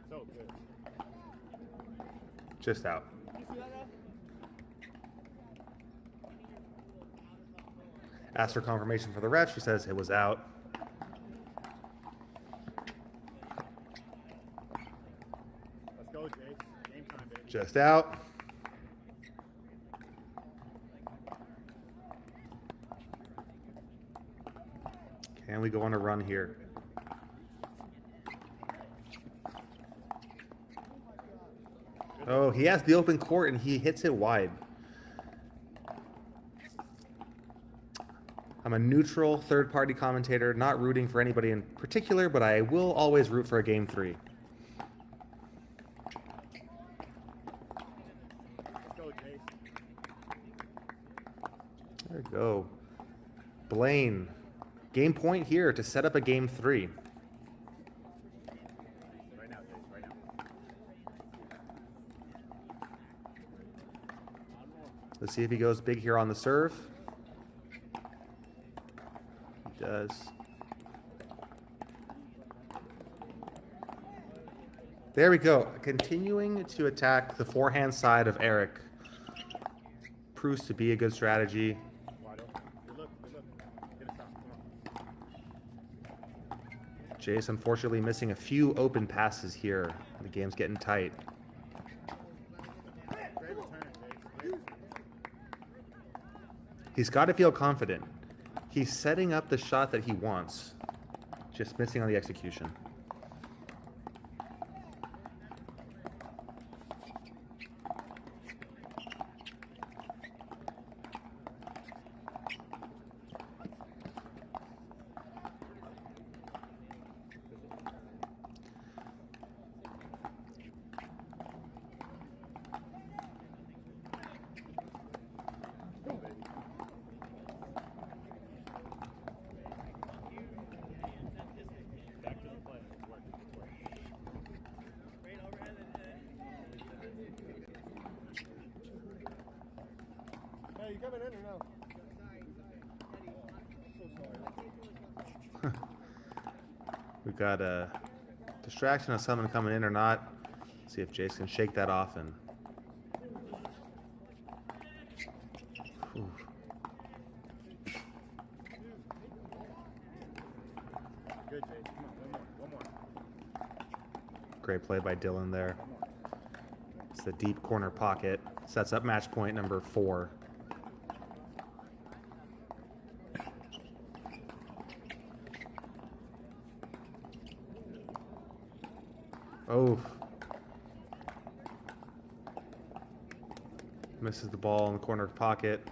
So good. Just out. Asked for confirmation for the ref. She says it was out. Let's go, Jace. Game time, baby. Just out. Can we go on a run here? Oh, he has the open court and he hits it wide. I'm a neutral third-party commentator, not rooting for anybody in particular, but I will always root for a game 3. Let's go, Jace. There we go. Blaine. Game point here to set up a game 3. Right now, Jace. Right now. Let's see if he goes big here on the serve. He does. There we go. Continuing to attack the forehand side of Eric. Proves to be a good strategy. Wide open. Good look. Good look. Get a stop. Come on. Jace unfortunately missing a few open passes here. The game's getting tight. Great return, Jace. Great return. He's got to feel confident. He's setting up the shot that he wants. Just missing on the execution. Go, baby. Back to the play. It's working. It's working. Hey, you coming in or no? We've got a distraction of someone coming in or not. See if Jace can shake that off and. Ooh. Good, Jace. Come on. One more. Great play by Dylan there. One more. It's the deep corner pocket. Sets up match point number 4. Oh. Misses the ball in the corner pocket.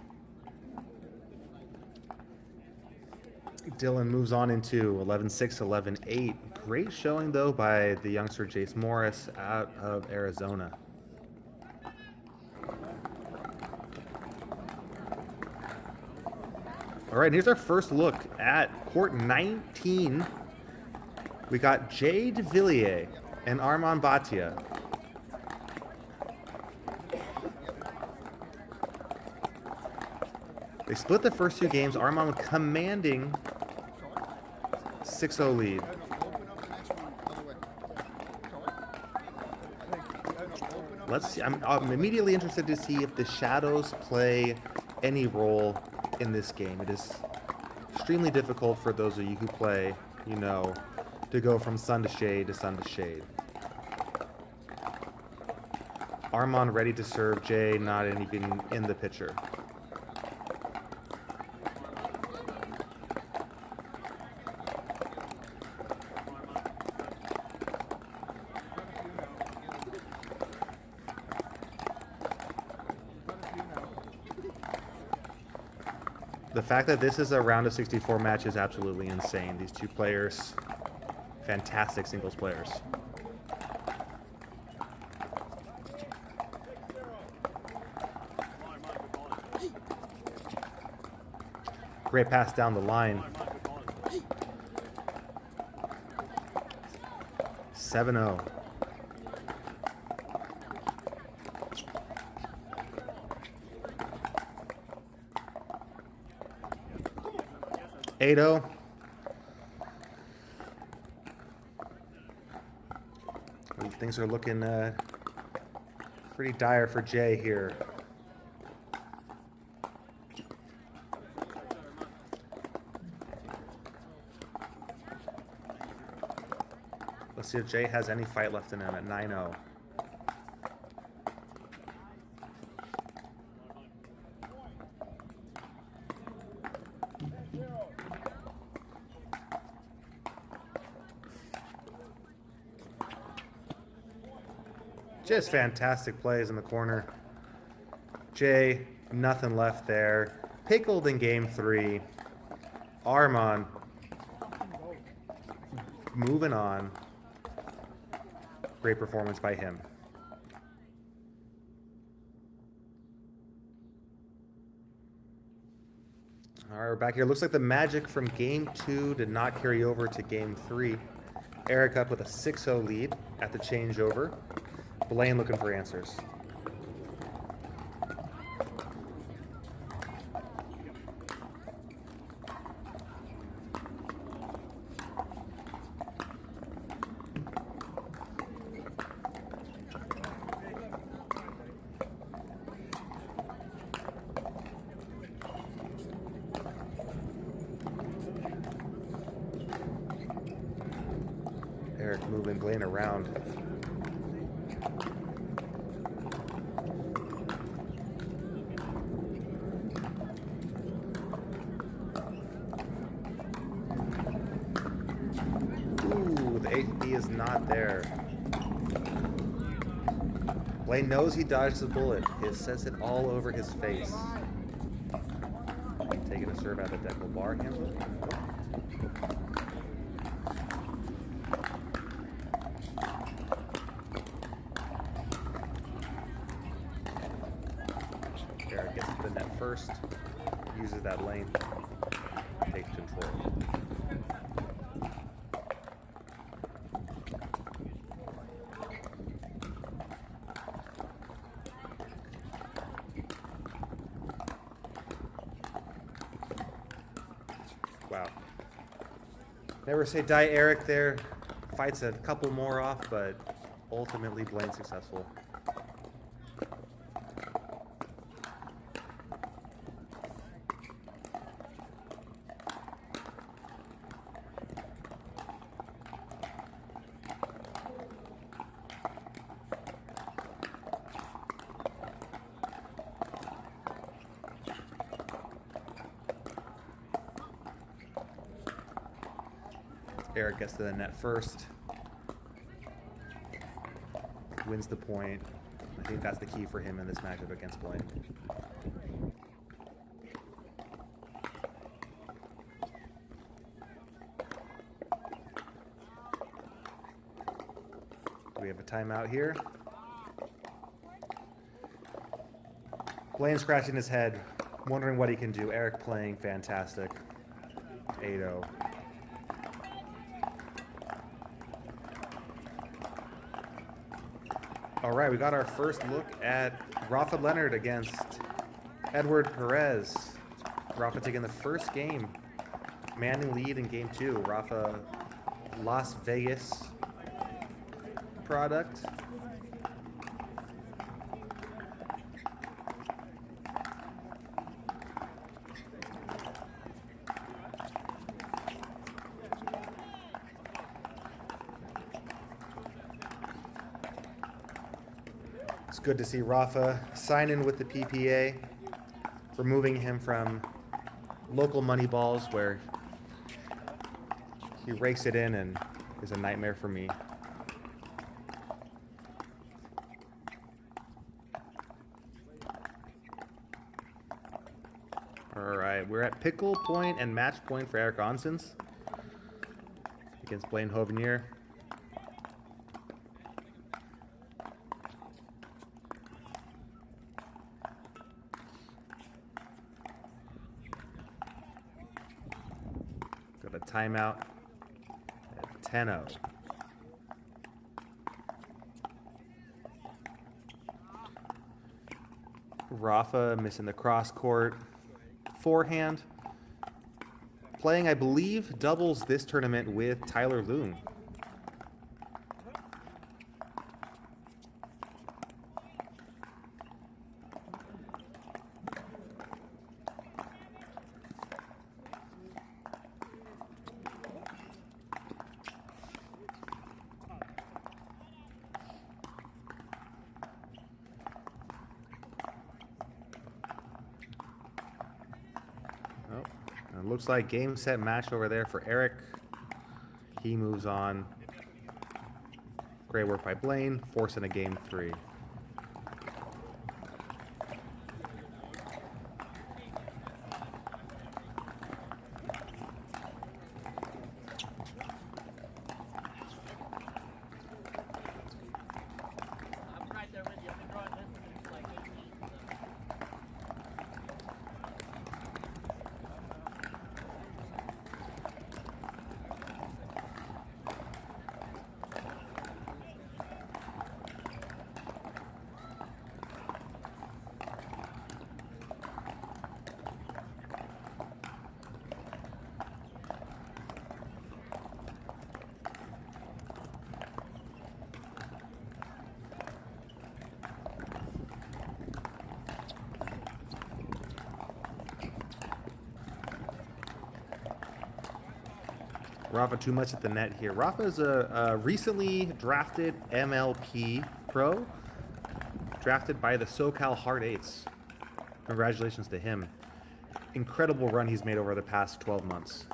Dylan moves on into 11-6, 11-8. Great showing, though, by the youngster Jace Morris out of Arizona. All right, here's our first look at court 19. We got Jay DeVilliers and Armand Bhatia. They split the first 2 games. Armand commanding 6-0 lead. Let's see. I'm immediately interested to see if the shadows play any role in this game. It is extremely difficult for those of you who play, you know, to go from sun to shade to sun to shade. Armand ready to serve. Jay not even in the picture. The fact that this is a round of 64 match is absolutely insane. These two players, fantastic singles players. Great pass down the line. 7-0. Things are looking pretty dire for Jay here. Let's see if Jay has any fight left in him at 9-0. Just fantastic plays in the corner. Jay, nothing left there. Pickled in game 3. Armon moving on. Great performance by him. All right, we're back here. Looks like the magic from game 2 did not carry over to game 3. Eric up with a 6-0 lead at the changeover. Blaine looking for answers. Eric moving Blaine around. Is not there. Blaine knows he dodged the bullet. It says it all over his face. Taking a serve out of Deckle bar handle. Garrett gets to the net first. Uses that lane. Takes control. Wow. Never say die Eric there. Fights a couple more off, but ultimately Blaine successful. Eric gets to the net first. Wins the point. I think that's the key for him in this matchup against Blaine. Do we have a timeout here? Blaine scratching his head, wondering what he can do. Eric playing fantastic. 8-0. All right, we got our first look at Rafa Leonard against Edward Perez. Rafa taking the first game, manning lead in game 2. Rafa, Las Vegas product. It's good to see Rafa sign in with the PPA, removing him from local money balls where he rakes it in and is a nightmare for me. All right, we're at pickle point and match point for Eric Onsens against Blaine Hovenier. Got a timeout at 10-0. Rafa missing the cross court forehand. Playing, I believe, doubles this tournament with Tyler Loon. Looks like game, set, match over there for Eric. He moves on. Great work by Blaine, forcing a game 3. Rafa too much at the net here. Rafa is a recently drafted MLP pro, drafted by the SoCal Hard Eights. Congratulations to him. Incredible run he's made over the past 12 months.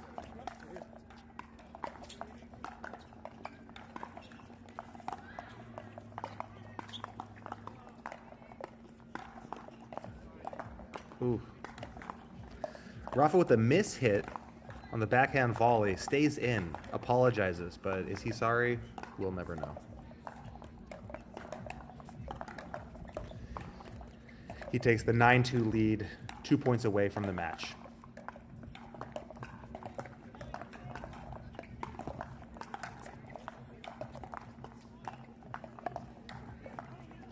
Ooh. Rafa with a miss hit on the backhand volley, stays in, apologizes, but is he sorry? We'll never know. He takes the 9-2 lead, 2 points away from the match.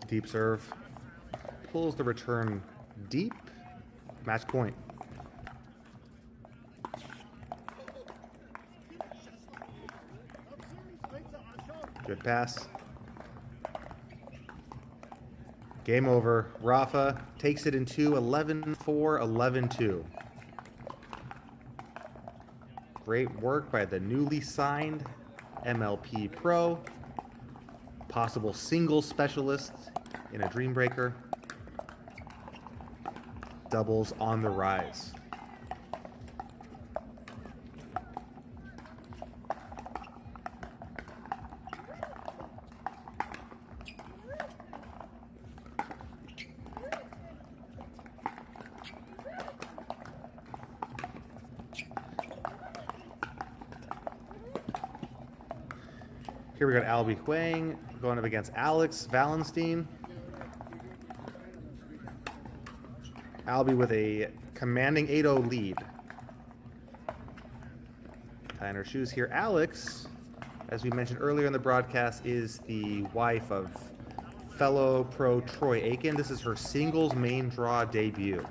Deep serve, pulls the return deep, match point. Good pass. Game over. Rafa takes it in 2, 11-4, 11-2. Great work by the newly signed MLP Pro. Possible single specialist in a Dream Breaker. Doubles on the rise. Here we got Albie Huang going up against Alex Valenstein. Albie with a commanding 8-0 lead. Tying her shoes here. Alex, as we mentioned earlier in the broadcast, is the wife of fellow pro Troy Aiken. This is her singles main draw debut.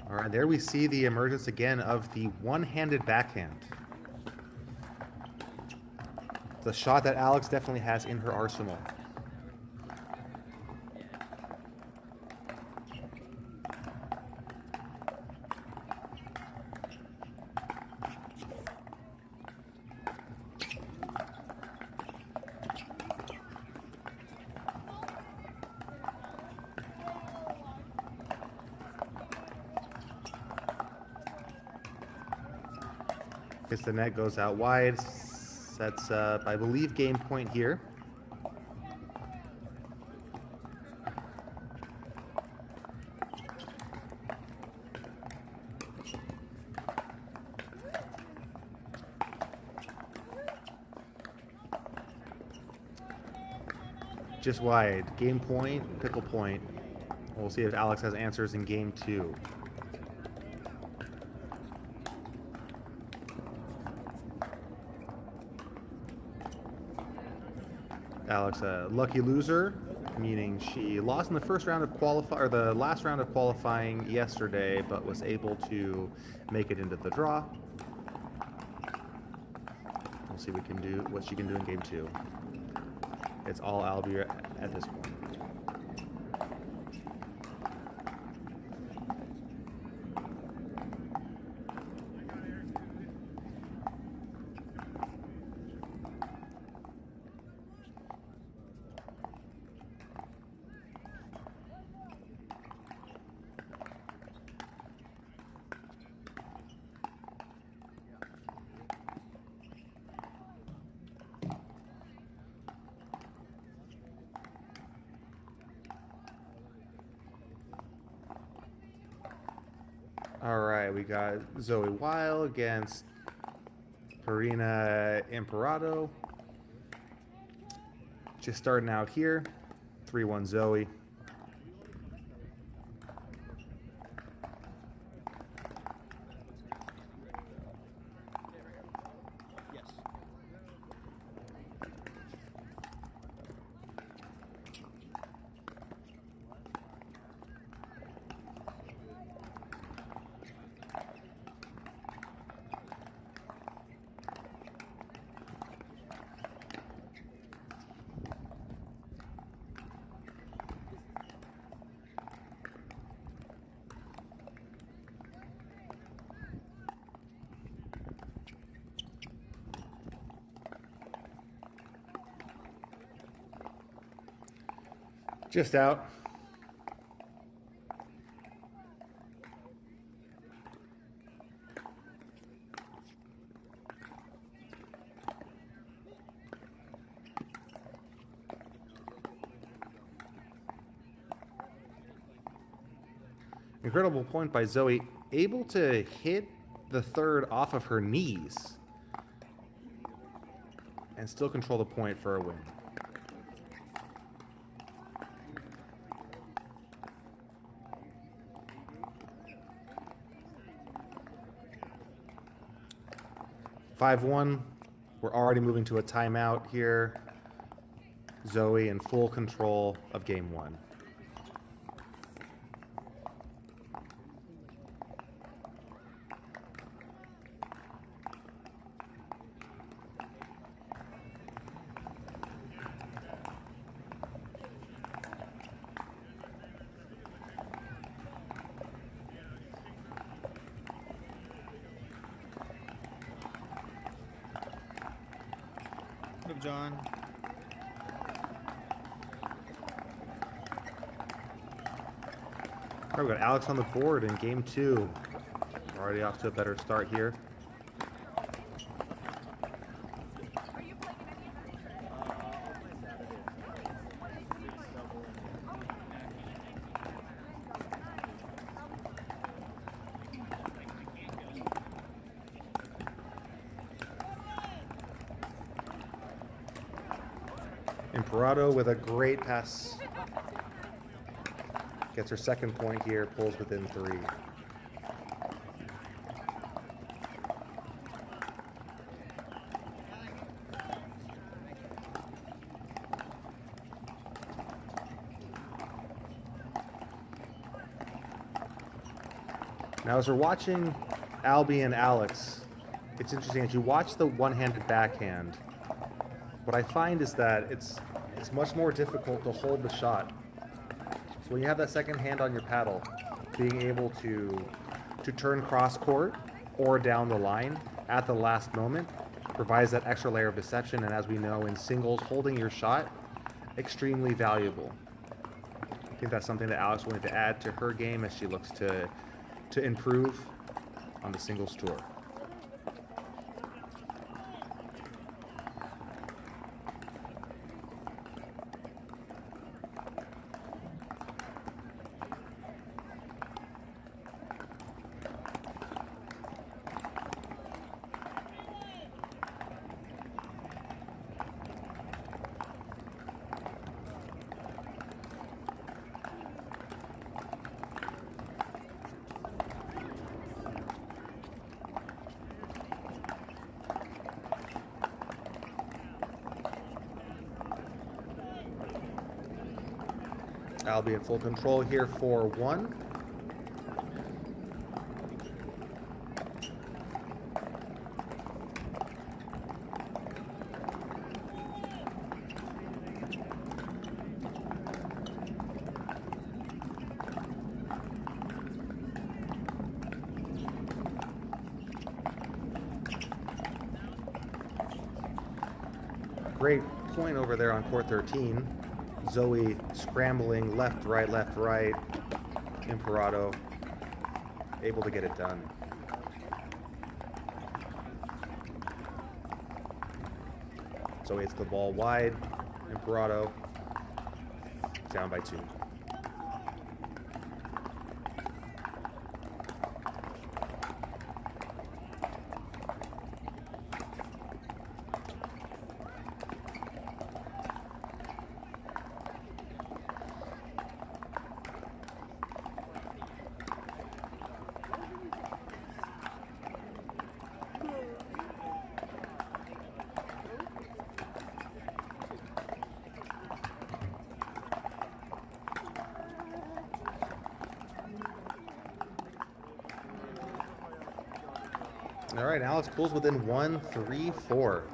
All right, there we see the emergence again of the one-handed backhand. The shot that Alex definitely has in her arsenal. hits the net, goes out wide, sets up, I believe, game point here. Just wide. Game point, pickle point. We'll see if Alex has answers in game 2. Alex, a lucky loser, meaning she lost in the first round of the last round of qualifying yesterday, but was able to make it into the draw. We'll see what she can do in game 2. It's all Albie at this point. All right, we got Zoe Weil against Karina Imperato. Just starting out here, 3-1 Zoe. Just out. Incredible point by Zoe, able to hit the third off of her knees and still control the point for a win. We're already moving to a timeout here. Zoe in full control of game 1. What up, John? All right, we got Alex on the board in game 2. Already off to a better start here. Imperato with a great pass. Gets her second point here, pulls within 3. Now as we're watching Albie and Alex, it's interesting as you watch the one-handed backhand, what I find is that it's much more difficult to hold the shot. So when you have that second hand on your paddle, being able to turn cross court or down the line at the last moment provides that extra layer of deception, and as we know in singles, holding your shot, extremely valuable. I think that's something that Alex wanted to add to her game as she looks to improve on the singles tour. Albie in full control here for 1. Great point over there on court 13. Zoe scrambling left, right, Imperato able to get it done. Zoe hits the ball wide. Imperato down by 2. All right, Alex pulls within 1, 3, 4.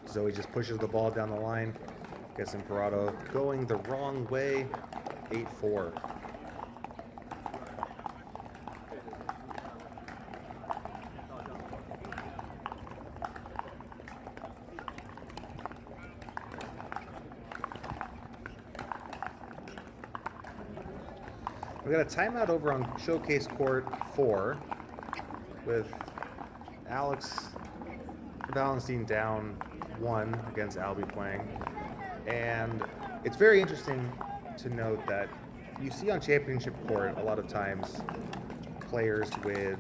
Zoe just pushes the ball down the line. Gets Imperato going the wrong way. 8-4. We got a timeout over on Showcase Court 4 with Alex Valenstein down 1 against Albie playing. And it's very interesting to note that you see on Championship Court a lot of times players with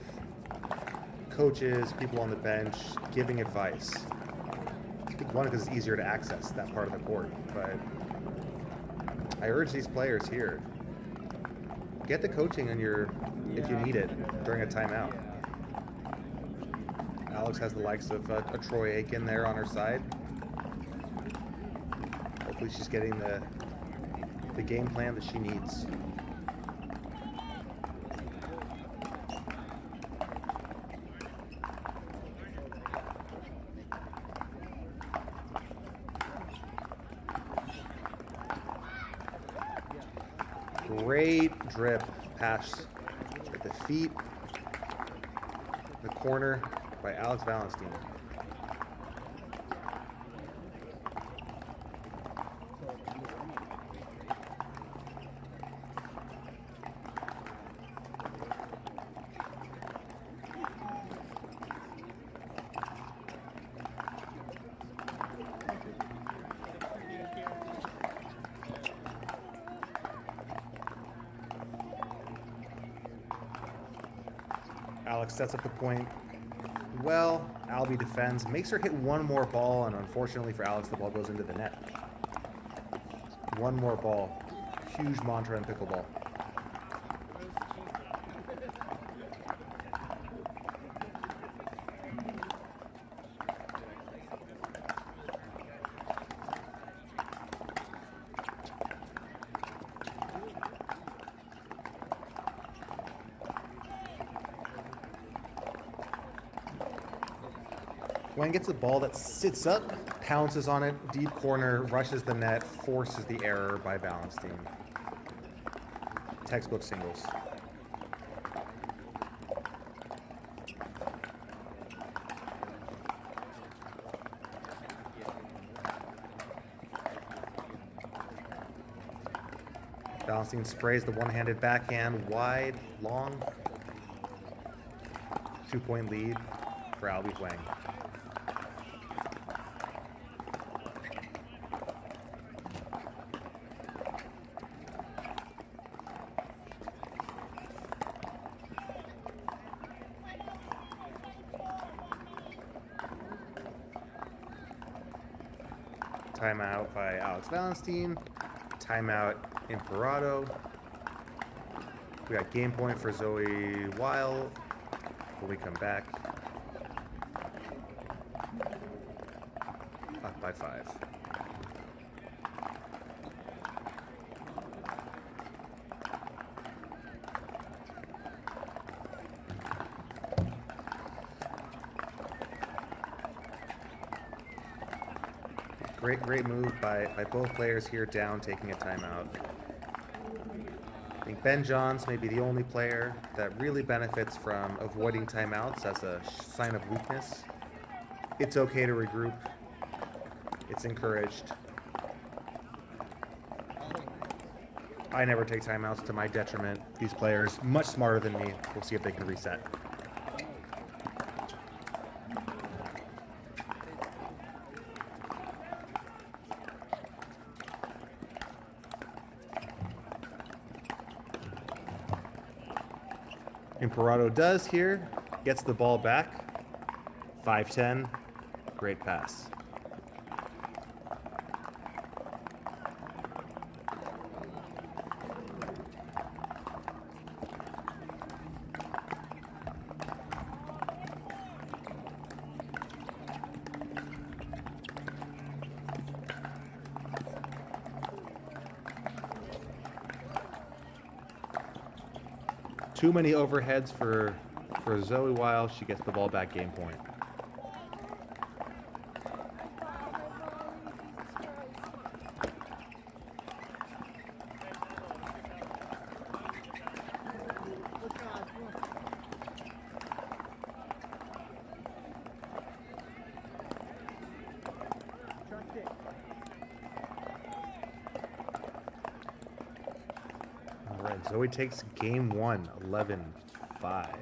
coaches, people on the bench giving advice. I think one, because it's easier to access that part of the court, but I urge these players here, get the coaching on your, if you need it during a timeout. Alex has the likes of a Troy Aiken there on her side. Hopefully she's getting the game plan that she needs. Great drip pass at the feet, the corner by Alex Valenstein. Alex sets up the point well. Albie defends, makes her hit one more ball, and unfortunately for Alex, the ball goes into the net. One more ball. Huge mantra in pickleball. Wayne gets the ball that sits up, pounces on it, deep corner, rushes the net, forces the error by Valenstein. Textbook singles. Valenstein sprays the one-handed backhand wide, long. 2-point lead for Albie Wang. Timeout by Alex Valenstein. Timeout Imperato. We got game point for Zoe Weil when we come back. Up by 5. Great move by both players here down, taking a timeout. I think Ben Johns may be the only player that really benefits from avoiding timeouts as a sign of weakness. It's okay to regroup. It's encouraged. I never take timeouts to my detriment. These players, much smarter than me. We'll see if they can reset. Imperato does here, gets the ball back. 5-10, great pass. Too many overheads for Zoe Weil. She gets the ball back, game point. All right, Zoe takes game 1, 11-5.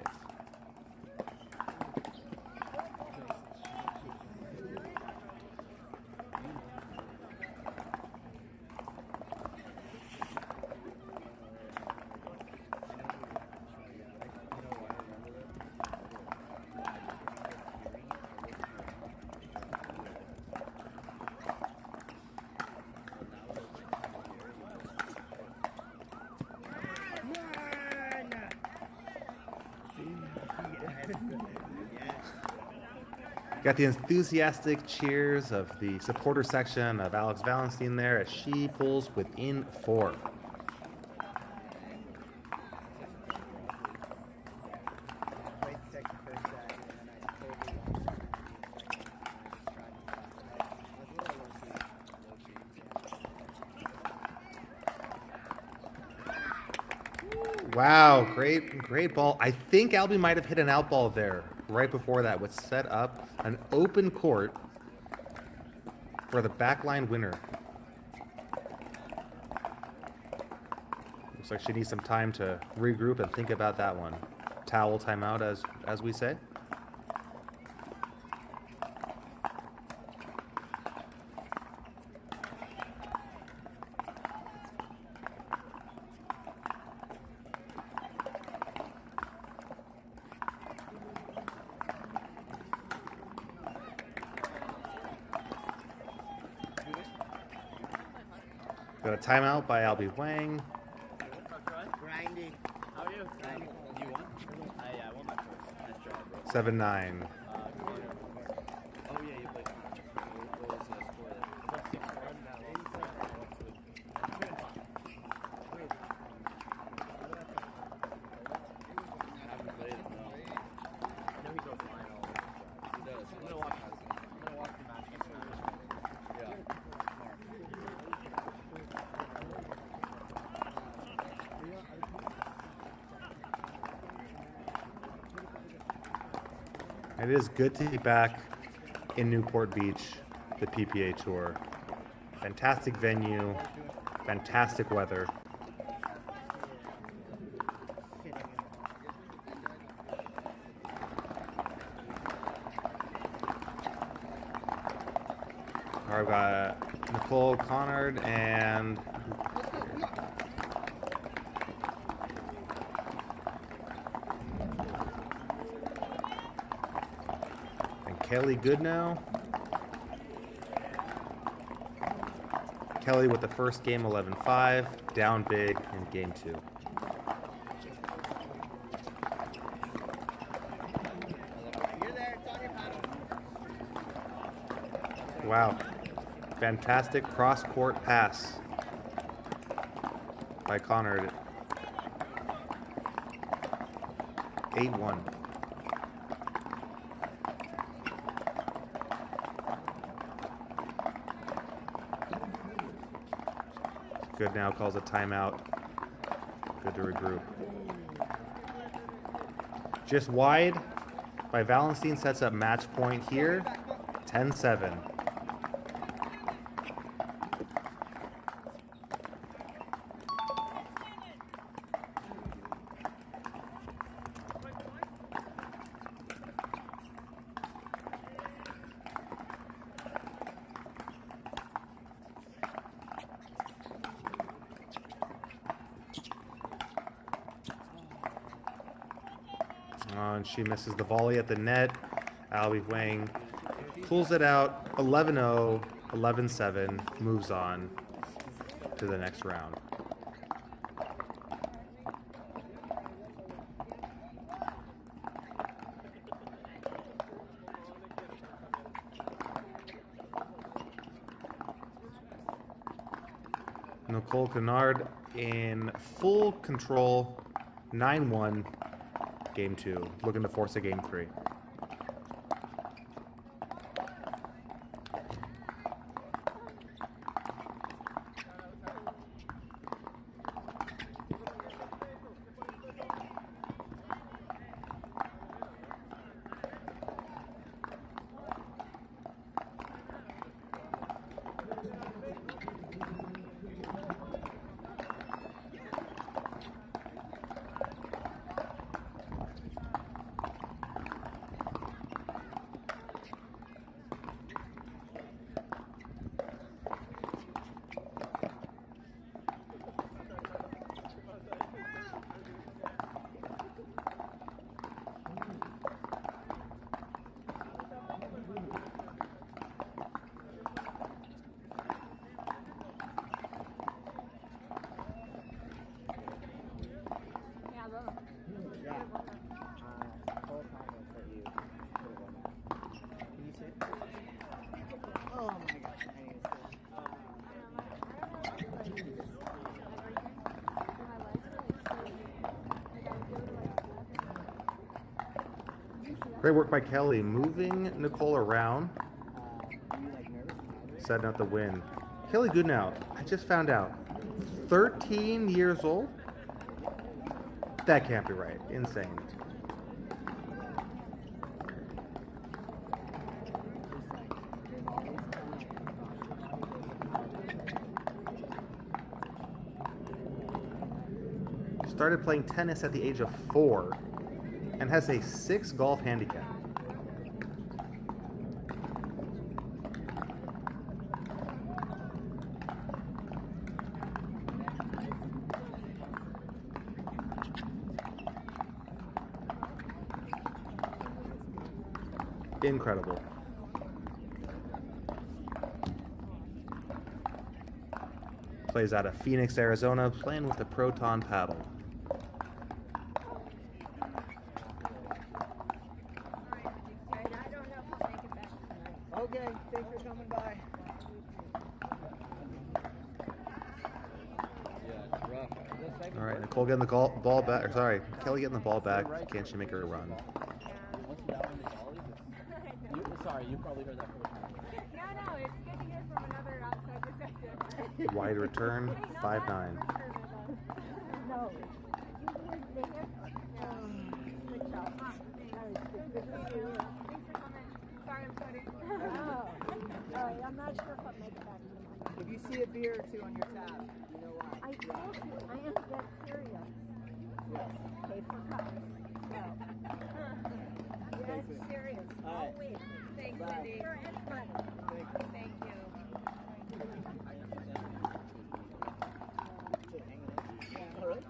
Got the enthusiastic cheers of the supporter section of Alex Valenstein there as she pulls within 4. Wow, great ball. I think Albie might have hit an out ball there right before that, which set up an open court for the backline winner. Looks like she needs some time to regroup and think about that one. Towel timeout, as we say. Got a timeout by Albie Wang. Grinding. How are you? Grinding. You won? I won my first. Nice job, bro. 7-9. Oh, yeah, you played. What was the score there? It's like 6-1 now. I haven't played it, no. I know he goes flying all over. He does. I'm gonna watch the match next time. Yeah. It is good to be back in Newport Beach, the PPA Tour. Fantastic venue, fantastic weather. All right, we've got Nicole Connard and Kelly Goodnow. Kelly with the first game, 11-5, down big in game 2. Wow. Fantastic cross-court pass by Connor. 8-1. Good now calls a timeout. Good to regroup. Just wide by Valenstein, sets up match point here. 10-7. And she misses the volley at the net. Albie Wang pulls it out. 11-0, 11-7, moves on to the next round. Nicole Kennard in full control, 9-1. Game 2, looking to force a game 3. Great work by Kelly, moving Nicole around, setting up the win. Kelly Goodnow, I just found out, 13 years old? That can't be right. Insane. Started playing tennis at the age of 4 and has a 6 golf handicap. Incredible. Plays out of Phoenix, Arizona, playing with a Proton paddle. Okay, thanks for coming by. Yeah, it's rough. All right, Nicole getting the ball back. Or sorry, Kelly getting the ball back. Can she make her run? Sorry, you probably heard that first time. No, it's good to hear from another outside perspective. Wide return, 5-9. No. Good job. Thanks for coming. Sorry, I'm sweating. Oh, all right. I'm not sure if I'll make it back tonight. If you see a beer or two on your tab, you know why. I told you, I am that serious. Yes, pay for cups. So, that's serious. All right. Oh, wait. Thanks, Bye. Cindy. For anybody. Thank you. All right.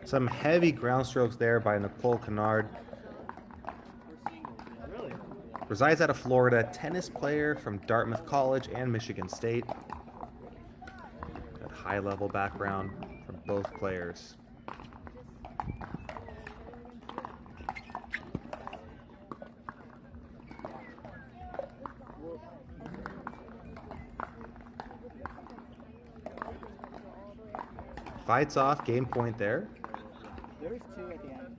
Some heavy ground strokes there by Nicole Kennard. Resides out of Florida, tennis player from Dartmouth College and Michigan State. That high-level background from both players. Fights off, game point there. There was two at the end.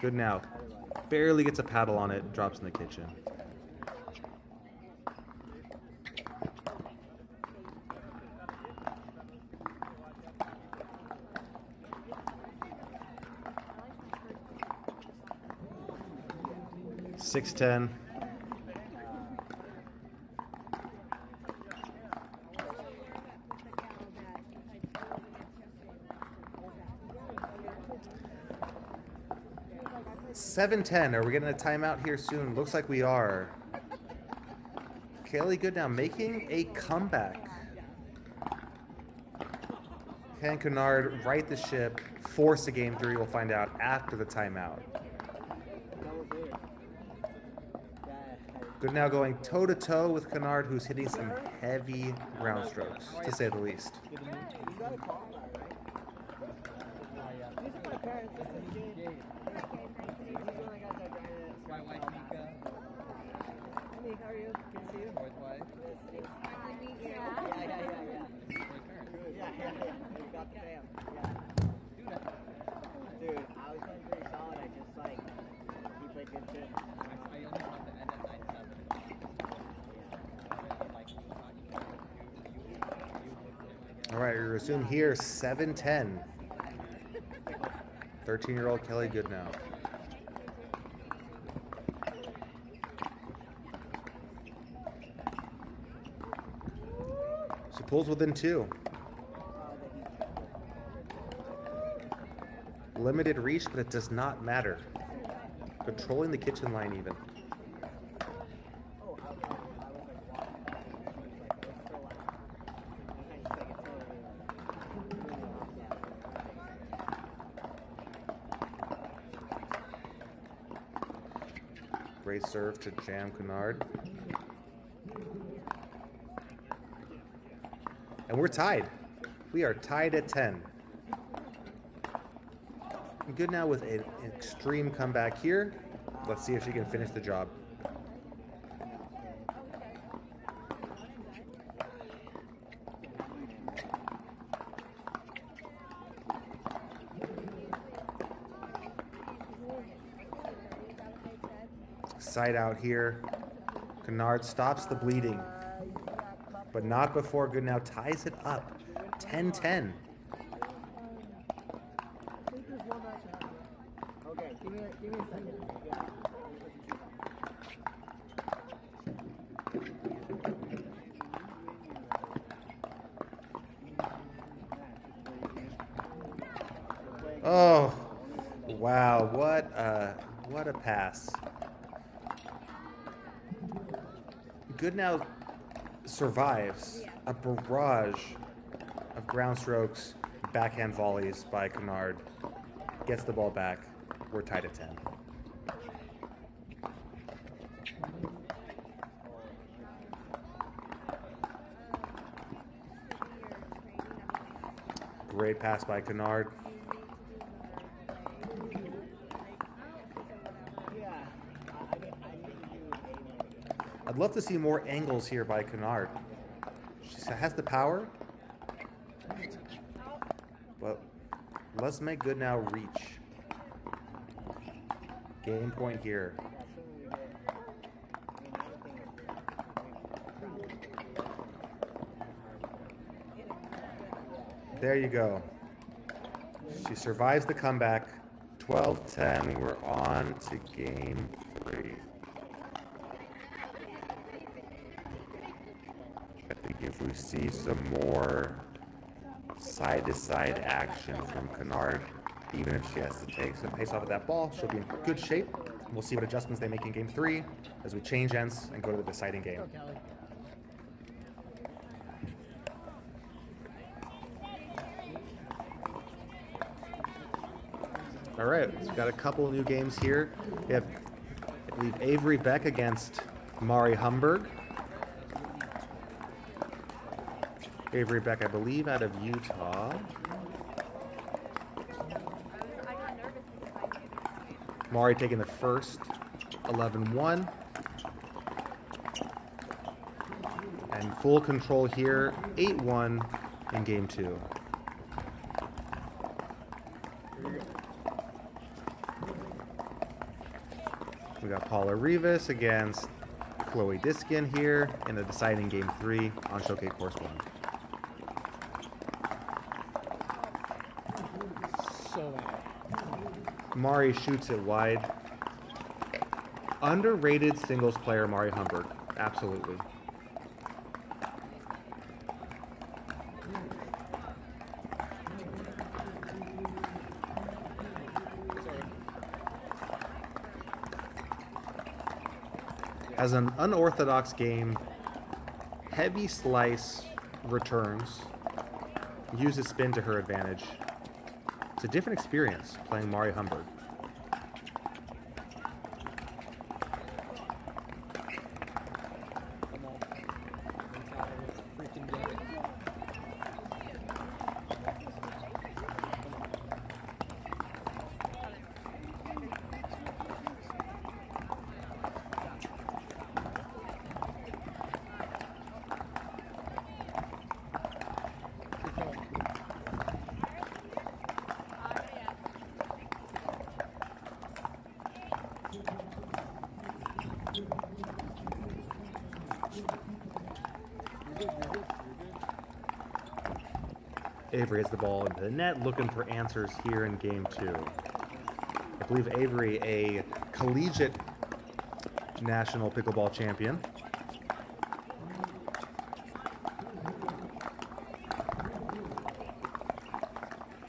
Good now. Barely gets a paddle on it, drops in the kitchen. Six 10. Seven 10. Are we getting a timeout here soon? Looks like we are. Cali good now, making a comeback. Can Kennard right the ship, force a game 3? We'll find out after the timeout. Good now going toe-to-toe with Kennard, who's hitting some heavy ground strokes, to say the least. You got a call, right? These are my parents. This is Zane. These are my guys that ran it. My wife, Nico. Hey, how are you? Good to see you. Boy's wife. Yeah. You got the fam. Yeah. Dude, I was playing pretty solid. I just like, he played good too. I only caught the end at 9-7. All right, we resume here, 7-10. 13-year-old Cali good now. She pulls within 2. Limited reach, but it does not matter. Controlling the kitchen line even. Great serve to jam Kennard. And we're tied. We are tied at 10. Good now with an extreme comeback here. Let's see if she can finish the job. Side out here. Kennard stops the bleeding, but not before Good now ties it up. 10-10. Okay, give me a second. Oh, wow! What a pass. Good now survives a barrage of ground strokes, backhand volleys by Kennard. Gets the ball back. We're tied at 10. Great pass by Kennard. I'd love to see more angles here by Kennard. She has the power, but let's make Good now reach. Game point here. There you go. She survives the comeback. 12-10. We're on to game 3. I think if we see some more side-to-side action from Kennard, even if she has to take some pace off of that ball, she'll be in good shape. We'll see what adjustments they make in game 3 as we change ends and go to the deciding game. All right, we've got a couple new games here. We have, I believe, Avery Beck against Mari Humberg. Avery Beck, I believe, out of Utah. Mari taking the first, 11-1. And full control here, 8-1 in game 2. We got Paula Rivas against Chloe Diskin here in the deciding game 3 on Showcase Course 1. So bad. Mari shoots it wide. Underrated singles player, Mari Humberg. Absolutely. Has an unorthodox game, heavy slice returns, uses spin to her advantage. It's a different experience playing Mari Humberg. Come on. Mentality. Freaking get it. Avery has the ball into the net, looking for answers here in game 2. I believe Avery, a collegiate national pickleball champion.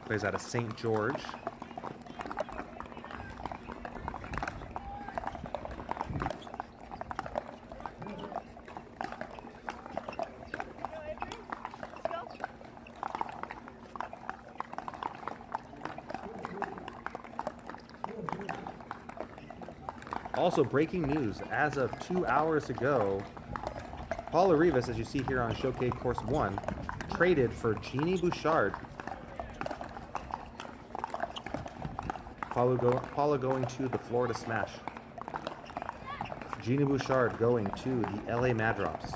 Plays out of St. George. Also, breaking news, as of 2 hours ago, Paula Rivas, as you see here on Showcase Course 1, traded for Jeannie Bouchard. Paula going to the Florida Smash. Jeannie Bouchard going to the LA Mad Drops.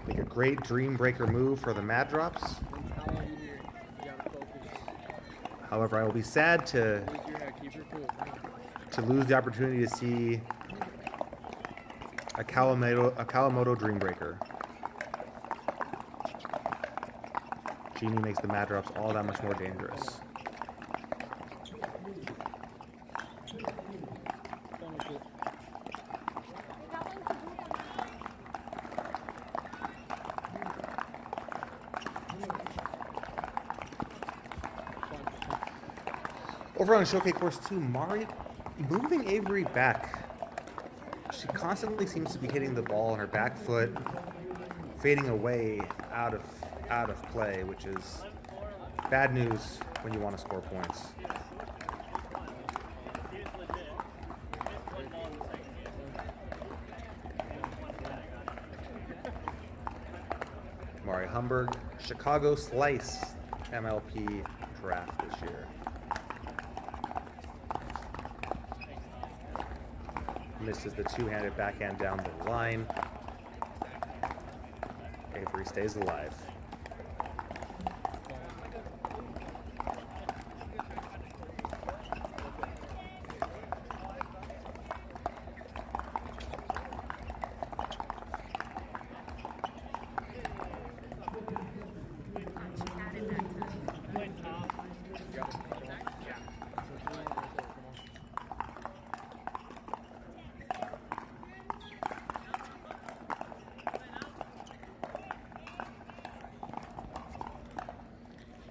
Make a great dream breaker move for the Mad Drops. Mentality here. You gotta focus. However, I will be sad to Use your head. Keep your cool. lose the opportunity to see a Kawamoto Dream Breaker. Jeannie makes the Mad Drops all that much more dangerous. Finish it. Over on Showcase Course 2, Mari moving Avery back. She constantly seems to be hitting the ball on her back foot, fading away out of play, which is bad news when you want to score points. Mari Humberg, Chicago Slice MLP draft this year. Misses the two-handed backhand down the line. Avery stays alive.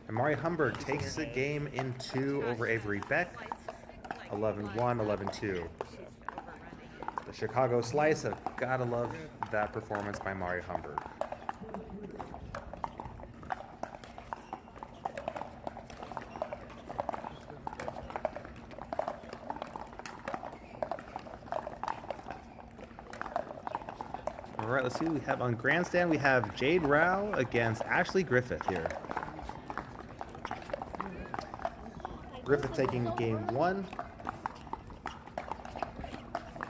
And Mari Humberg takes the game in 2 over Avery Beck, 11-1, 11-2. The Chicago Slice, I've gotta love that performance by Mari Humberg. All right, let's see what we have on Grandstand. We have Jade Rao against Ashley Griffith here. Griffith taking game 1.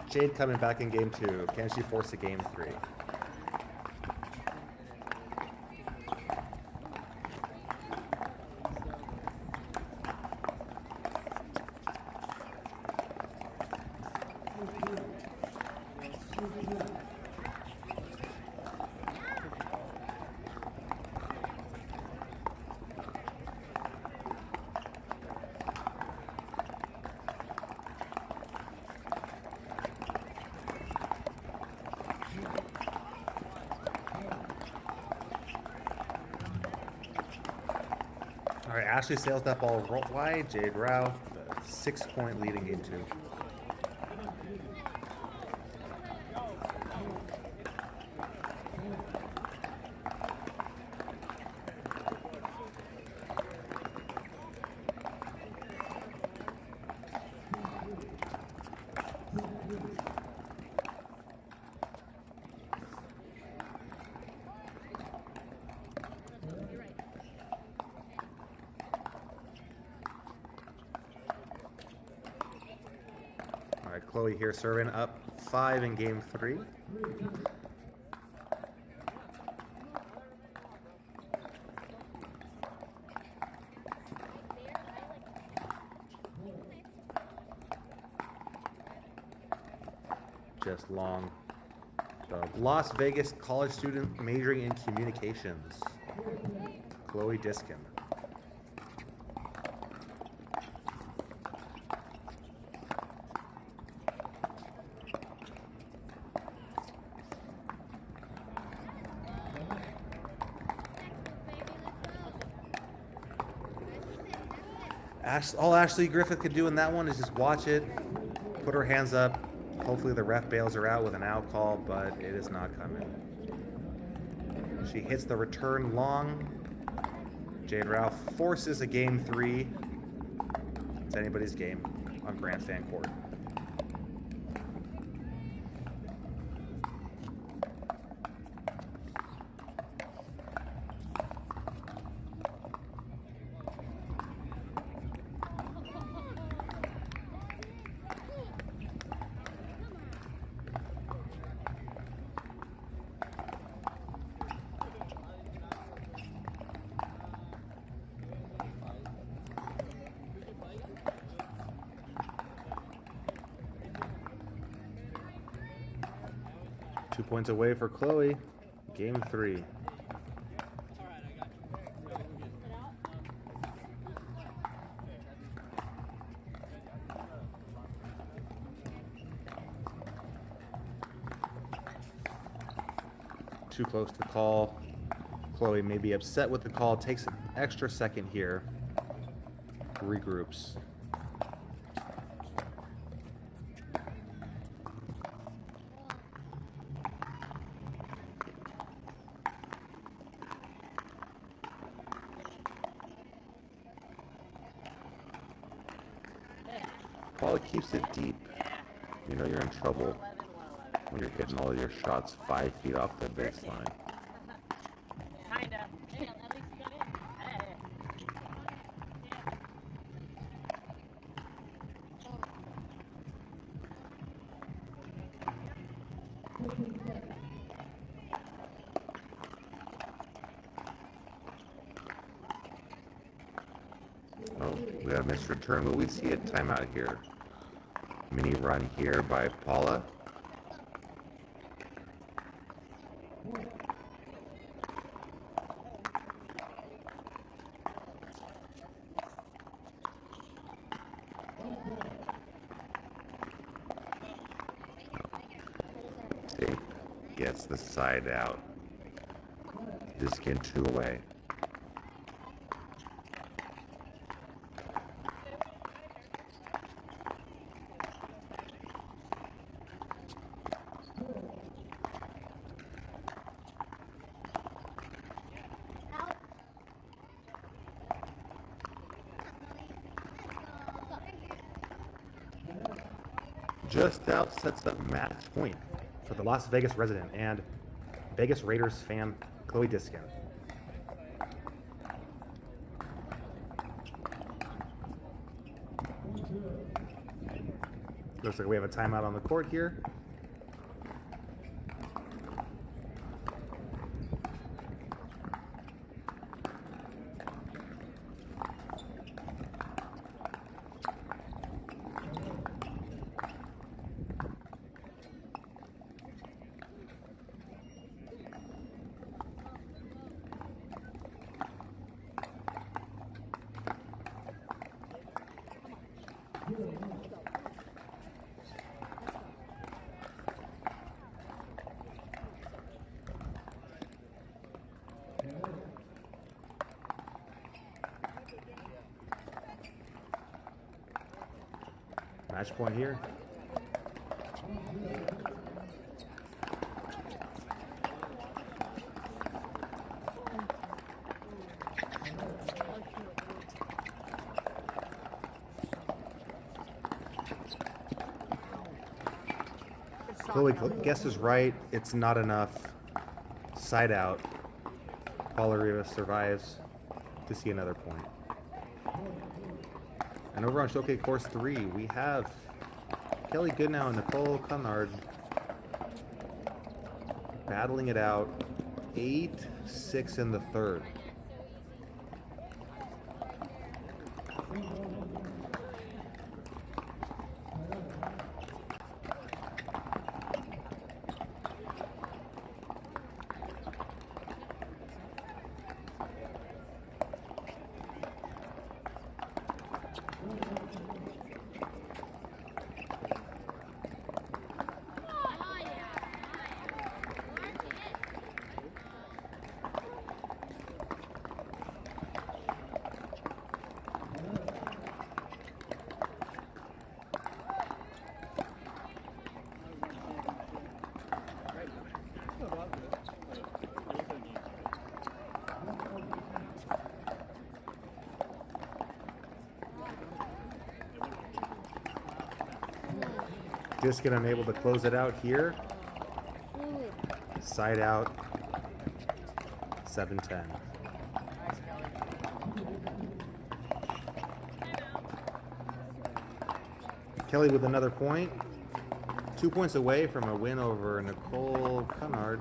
Jade coming back in game 2. Can she force a game 3? All right, Ashley sails that ball wide. Jade Rao, 6-point lead in game 2. All right, Chloe here serving up 5 in game 3. Just long. The Las Vegas college student majoring in communications, Chloe Diskin. All Ashley Griffith could do in that one is just watch it, put her hands up. Hopefully the ref bails her out with an out call, but it is not coming. She hits the return long. Jade Ralph forces a game 3. It's anybody's game on grandstand court. Two points away for Chloe. Game 3. Too close to call. Chloe may be upset with the call. Takes an extra second here. Regroups. Ball keeps it deep. You know you're in trouble when you're hitting all your shots 5 feet off the baseline. Kinda. Hey, at least you got in. Hey. Oh, we got a missed return, but we see a timeout here. Mini run here by Paula. State gets the side out. Diskin 2 away. Just out sets up match point for the Las Vegas resident and Vegas Raiders fan, Chloe Diskin. Looks like we have a timeout on the court here. Match point here. Chloe guesses right. It's not enough. Side out. Paula Rivas survives to see another point. And over on Showcase Course 3, we have Kelly Goodnow and Nicole Cunard battling it out. 8-6 in the third. Diskin unable to close it out here. Side out. 7-10. Kelly with another point. 2 points away from a win over Nicole Cunard.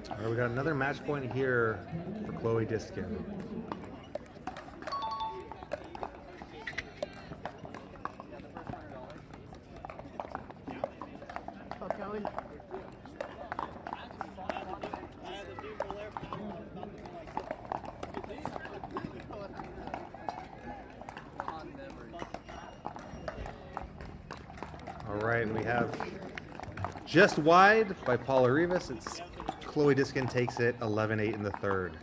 All right, we got another match point here for Chloe Diskin. Oh, Kelly. All right, and we have just wide by Paula Rivas. It's Chloe Diskin takes it 11-8 in the third.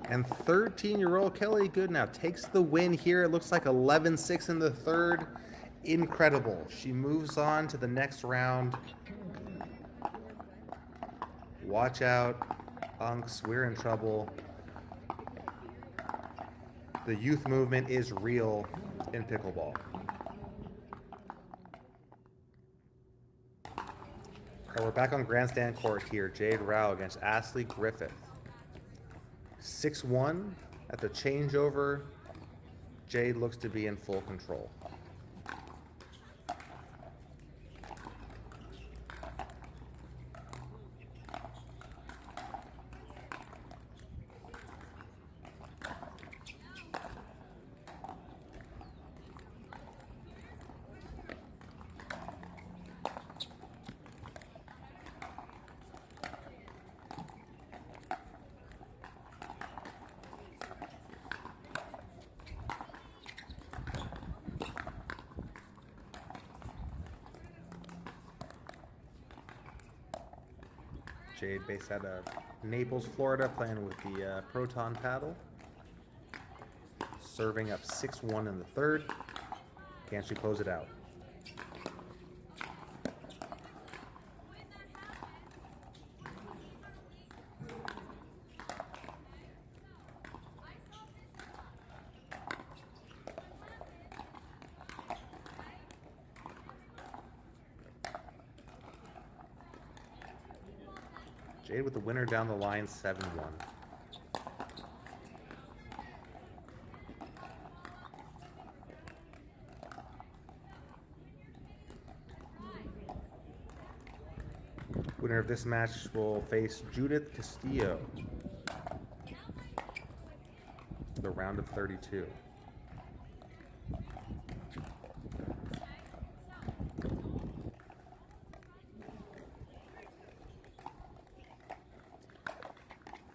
And 13-year-old Kelly Goodnow takes the win here. It looks like 11-6 in the third. Incredible. She moves on to the next round. Watch out, Unks. We're in trouble. The youth movement is real in pickleball. All right, we're back on grandstand court here. Jade Rao against Ashley Griffith. 6-1 at the changeover. Jade looks to be in full control. Jade based out of Naples, Florida, playing with the Proton paddle. Serving up 6-1 in the third. Can she close it out? Jade with the winner down the line, 7-1. Winner of this match will face Judith Castillo. The round of 32.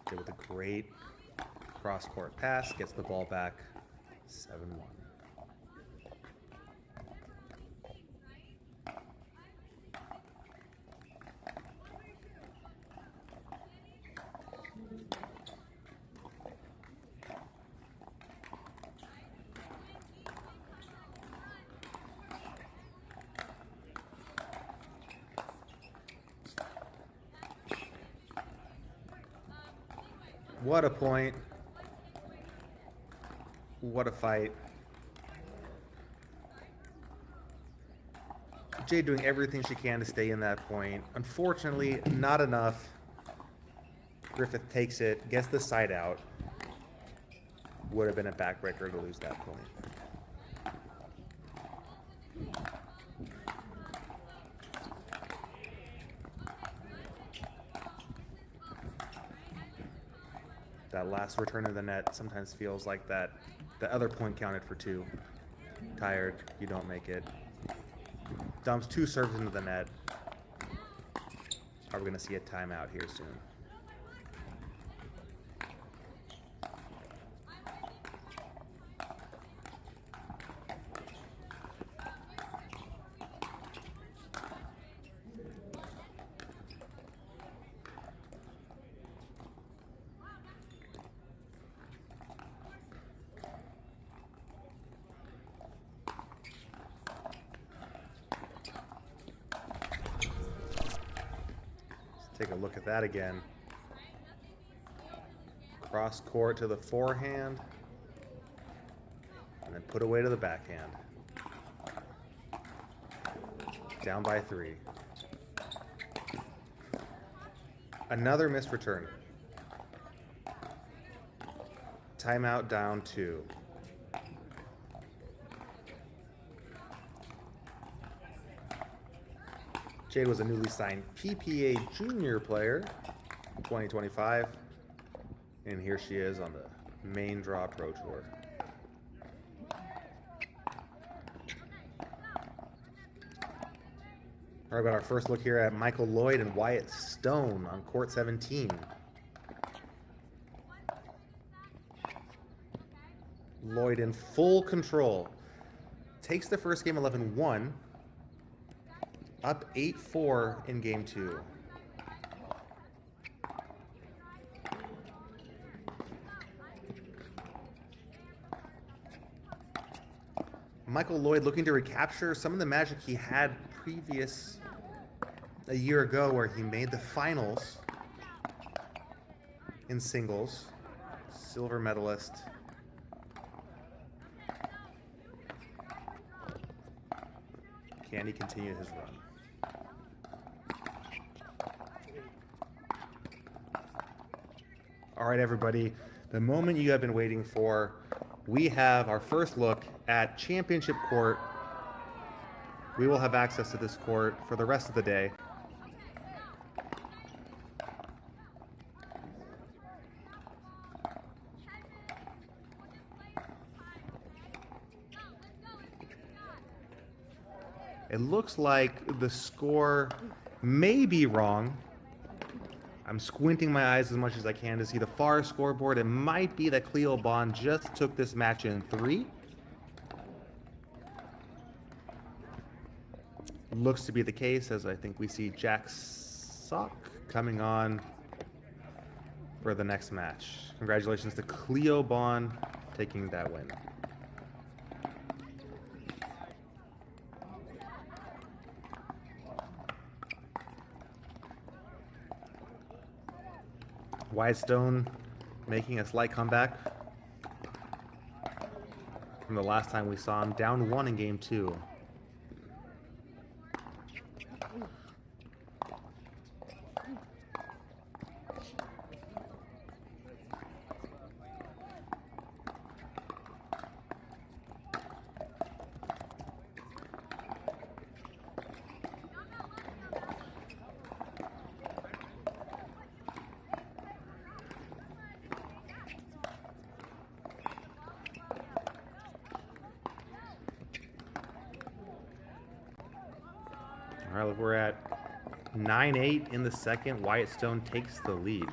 Okay, with a great cross-court pass, gets the ball back, 7-1. What a point. What a fight. Jade doing everything she can to stay in that point. Unfortunately, not enough. Griffith takes it, gets the side out. Would have been a backbreaker to lose that point. That last return of the net sometimes feels like that the other point counted for 2. Tired, you don't make it. Dumps 2 serves into the net. Are we going to see a timeout here soon? Take a look at that again. Cross court to the forehand. And then put away to the backhand. Down by 3. Another missed return. Timeout down 2. Jade was a newly signed PPA junior player, 2025, and here she is on the main draw pro tour. All right, got our first look here at Michael Lloyd and Wyatt Stone on court 17. Lloyd in full control. Takes the first game 11-1. Up 8-4 in game 2. Michael Lloyd looking to recapture some of the magic he had a year ago where he made the finals in singles. Silver medalist. Can he continue his run? All right, everybody, the moment you have been waiting for. We have our first look at Championship Court. We will have access to this court for the rest of the day. It looks like the score may be wrong. I'm squinting my eyes as much as I can to see the far scoreboard. It might be that Cleo Bond just took this match in 3. Looks to be the case, as I think we see Jack Sock coming on for the next match. Congratulations to Cleo Bond taking that win. Wyatt Stone making a slight comeback from the last time we saw him, down 1 in game 2. All right, look, we're at 9-8 in the second. Wyatt Stone takes the lead.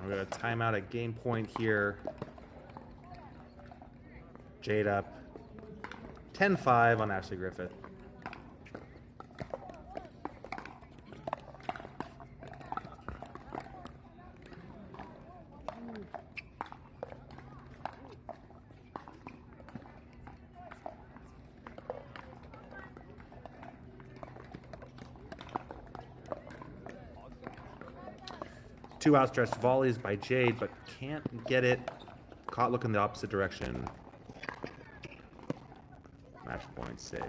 We're going to time out at game point here. Jade up 10-5 on Ashley Griffith. Two outstretched volleys by Jade, but can't get it. Caught looking the opposite direction. Match point save.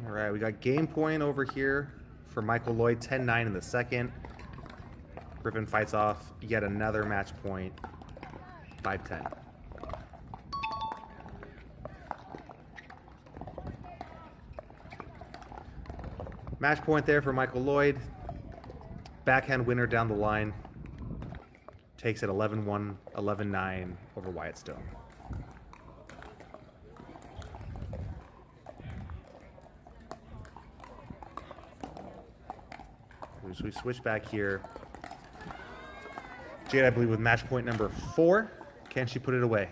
All right, we got game point over here for Michael Lloyd, 10-9 in the second. Griffin fights off yet another match point, 5-10. Match point there for Michael Lloyd. Backhand winner down the line. Takes it 11-1, 11-9 over Wyatt Stone. So we switch back here. Jade, I believe, with match point number 4. Can she put it away?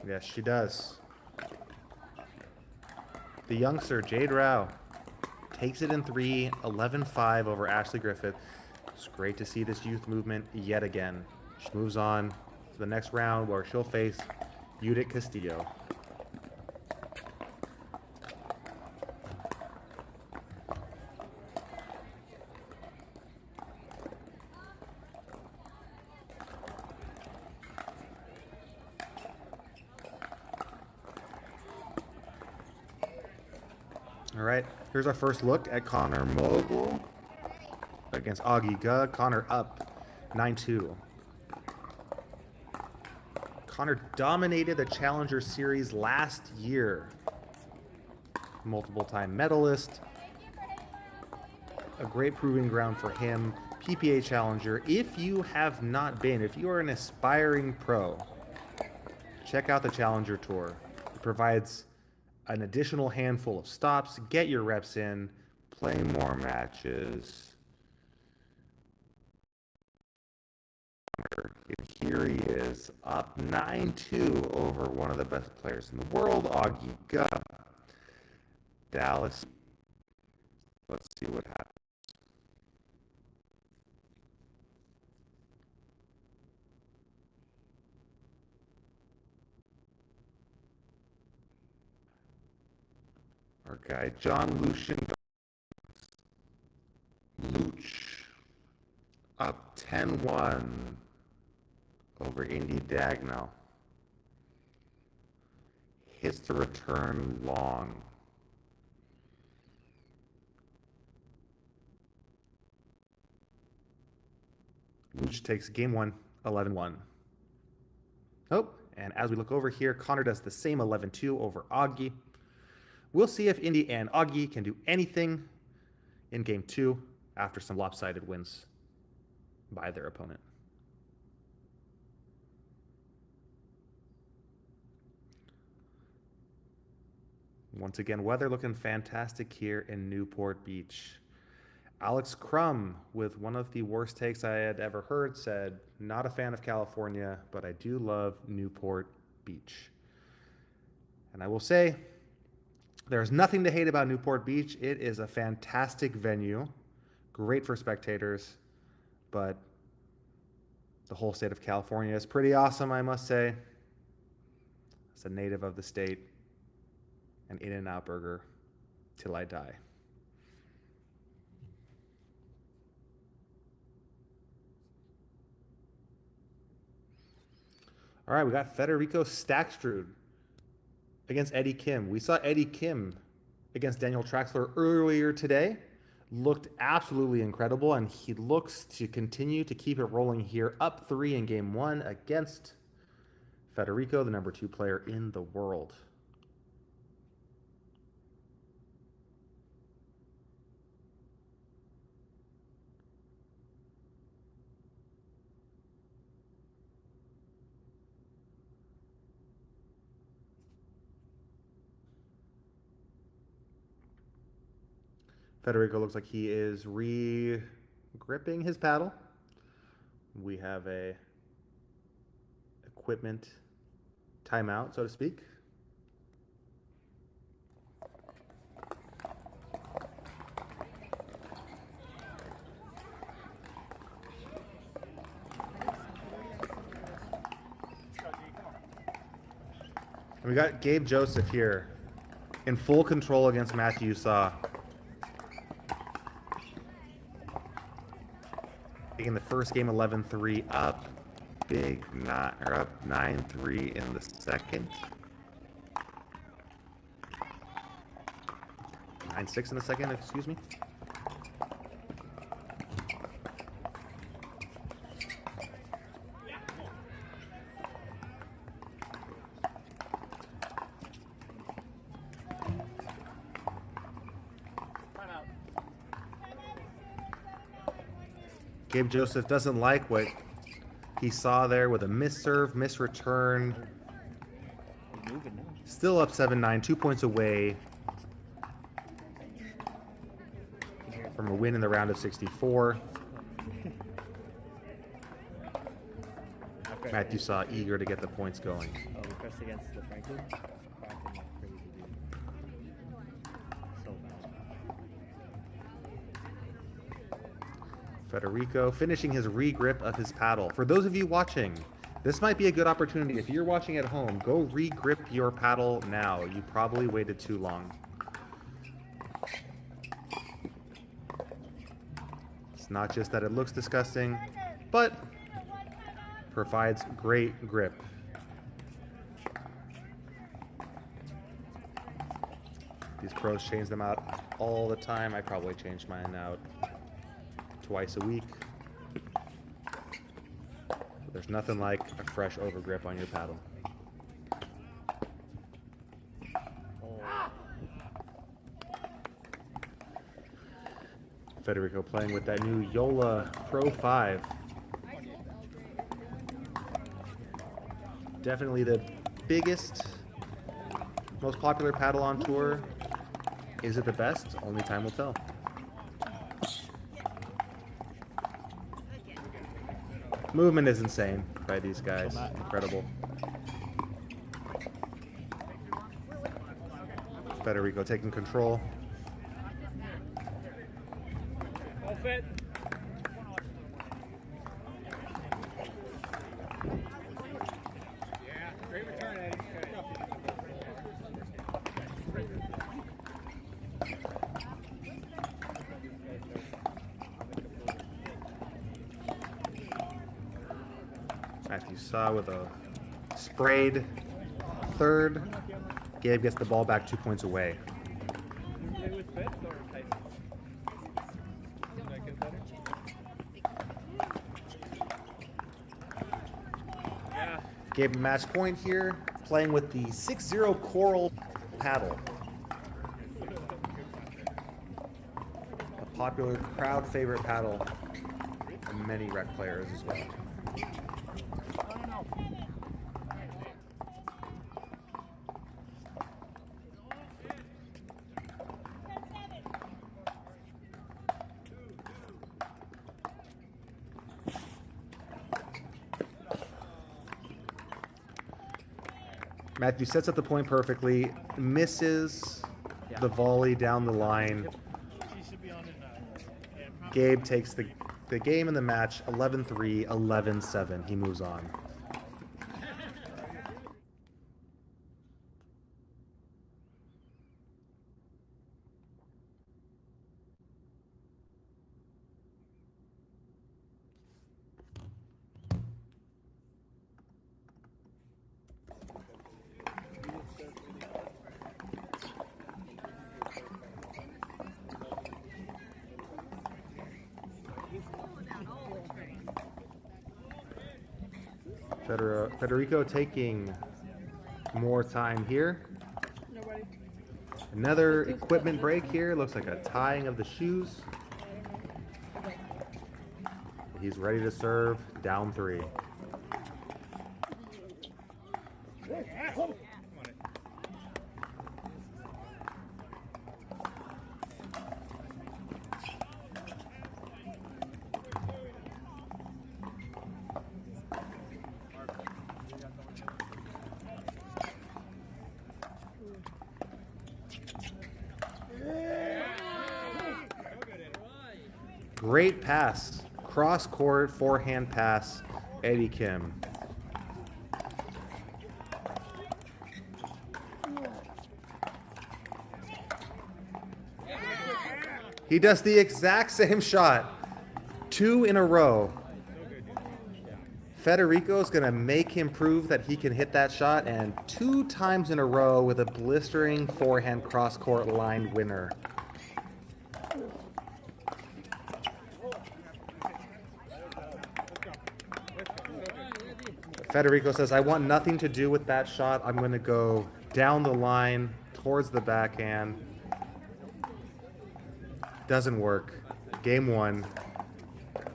Yes, she does. The youngster, Jade Rao, takes it in 3, 11-5 over Ashley Griffith. It's great to see this youth movement yet again. She moves on to the next round where she'll face Judith Castillo. All right, here's our first look at Connor Mogul against Augie Gug. Connor up 9-2. Connor dominated the Challenger Series last year. Multiple-time medalist. A great proving ground for him. PPA Challenger. If you have not been, if you are an aspiring pro, check out the Challenger Tour. It provides an additional handful of stops, get your reps in, play more matches. Here he is, up 9-2 over one of the best players in the world, Augie Gug. Dallas. Let's see what happens. Our guy, John Lucian. Luch. Up 10-1 over Indy Dagnall. Hits the return long. Luch takes game 1, 11-1. Oh, And as we look over here, Connor does the same 11-2 over Augie. We'll see if Indy and Augie can do anything in game 2 after some lopsided wins by their opponent. Once again, weather looking fantastic here in Newport Beach. Alex Crum, with one of the worst takes I had ever heard, said, not a fan of California, but I do love Newport Beach. And I will say, there's nothing to hate about Newport Beach. It is a fantastic venue, great for spectators, but the whole state of California is pretty awesome, I must say. As a native of the state, an In-N-Out burger till I die. All right, we got Federico Stackstrud against Eddie Kim. We saw Eddie Kim against Daniel Traxler earlier today. Looked absolutely incredible, and he looks to continue to keep it rolling here. Up 3 in game 1 against Federico, the number 2 player in the world. Federico looks like he is re-gripping his paddle. We have a equipment timeout, so to speak. And we got Gabe Joseph here in full control against Matthew Saw. In the first game, 11-3, up big, up 9-3 in the second. 9-6 in the second, excuse me. Gabe Joseph doesn't like what he saw there with a misserve, misreturn. Still up 7-9, 2 points away from a win in the round of 64. Matthew Saw eager to get the points going. Oh, we pressed against the Franklin. Cracking like crazy, dude. So bad. Federico finishing his re-grip of his paddle. For those of you watching, this might be a good opportunity. If you're watching at home, go re-grip your paddle now. You probably waited too long. It's not just that it looks disgusting, but provides great grip. These pros change them out all the time. I probably change mine out twice a week. But there's nothing like a fresh overgrip on your paddle. Federico playing with that new Yola Pro 5. Definitely the biggest, most popular paddle on tour. Is it the best? Only time will tell. Movement is insane by these guys. Incredible. Federico taking control. All fit. Yeah, great return, Eddie. Matthew Saw with a sprayed third. Gabe gets the ball back 2 points away. Gave him match point here, playing with the 6-0 coral paddle. A popular crowd favorite paddle and many rec players as well. Matthew sets up the point perfectly, misses the volley down the line. Gabe takes the game and the match 11-3, 11-7. He moves on. Federico taking more time here. Another equipment break here. Looks like a tying of the shoes. He's ready to serve. Down 3. Great pass. Cross court, forehand pass. Eddie Kim. He does the exact same shot. 2 in a row. Federico's going to make him prove that he can hit that shot, and 2 times in a row with a blistering forehand cross court line winner. Federico says, I want nothing to do with that shot. I'm going to go down the line towards the backhand. Doesn't work. Game 1.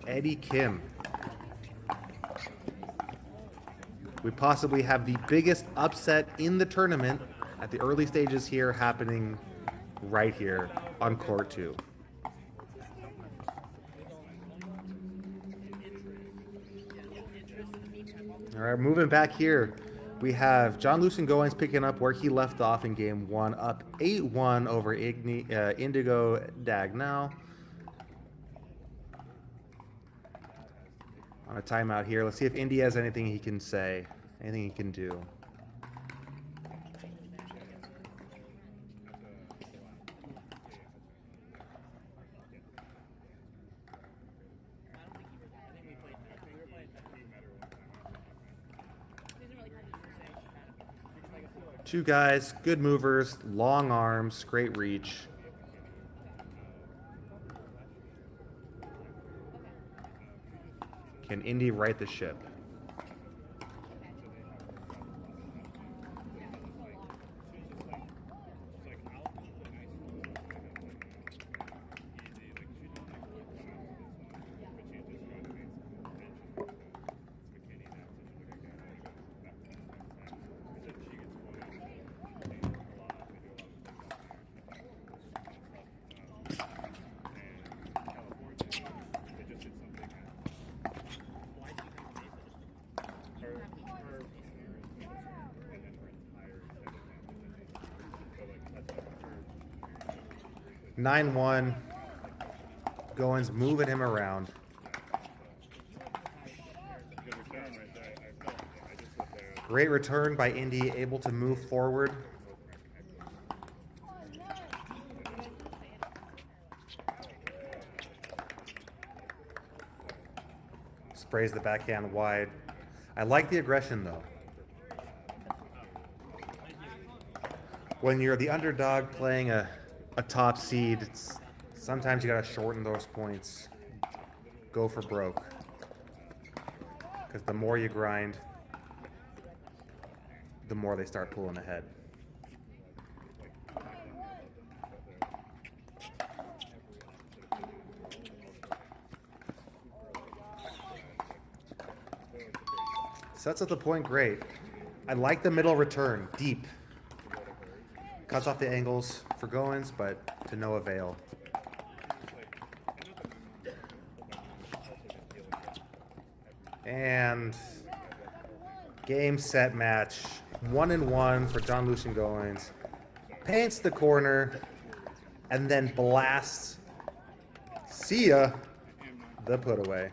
Eddie Kim. We possibly have the biggest upset in the tournament at the early stages here happening right here on court 2. All right, moving back here, we have John Lucien Goins picking up where he left off in game 1, up 8-1 over Indigo Dagnall. On a timeout here. Let's see if Indy has anything he can say, anything he can do. Two guys, good movers, long arms, great reach. Can Indy right the ship? Nine 1. Goins moving him around. Great return by Indy, able to move forward. Sprays the backhand wide. I like the aggression though. When you're the underdog playing a top seed, sometimes you gotta shorten those points. Go for broke. Because the more you grind, the more they start pulling ahead. Sets up the point great. I like the middle return, deep. Cuts off the angles for Goins, but to no avail. And game, set, match. 1-1 for John Lucian Goins. Paints the corner and then blasts. See ya. The put away.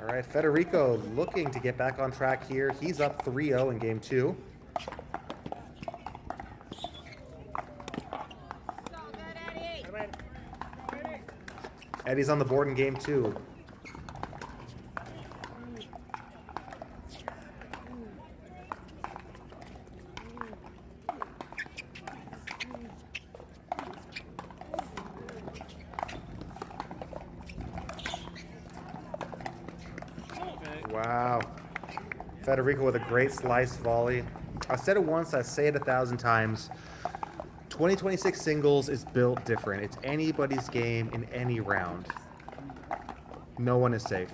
All right, Federico looking to get back on track here. He's up 3-0 in game 2. Eddie's on the board in game 2. Wow. Federico with a great slice volley. I said it once, I say it 1,000 times. 2026 singles is built different. It's anybody's game in any round. No one is safe.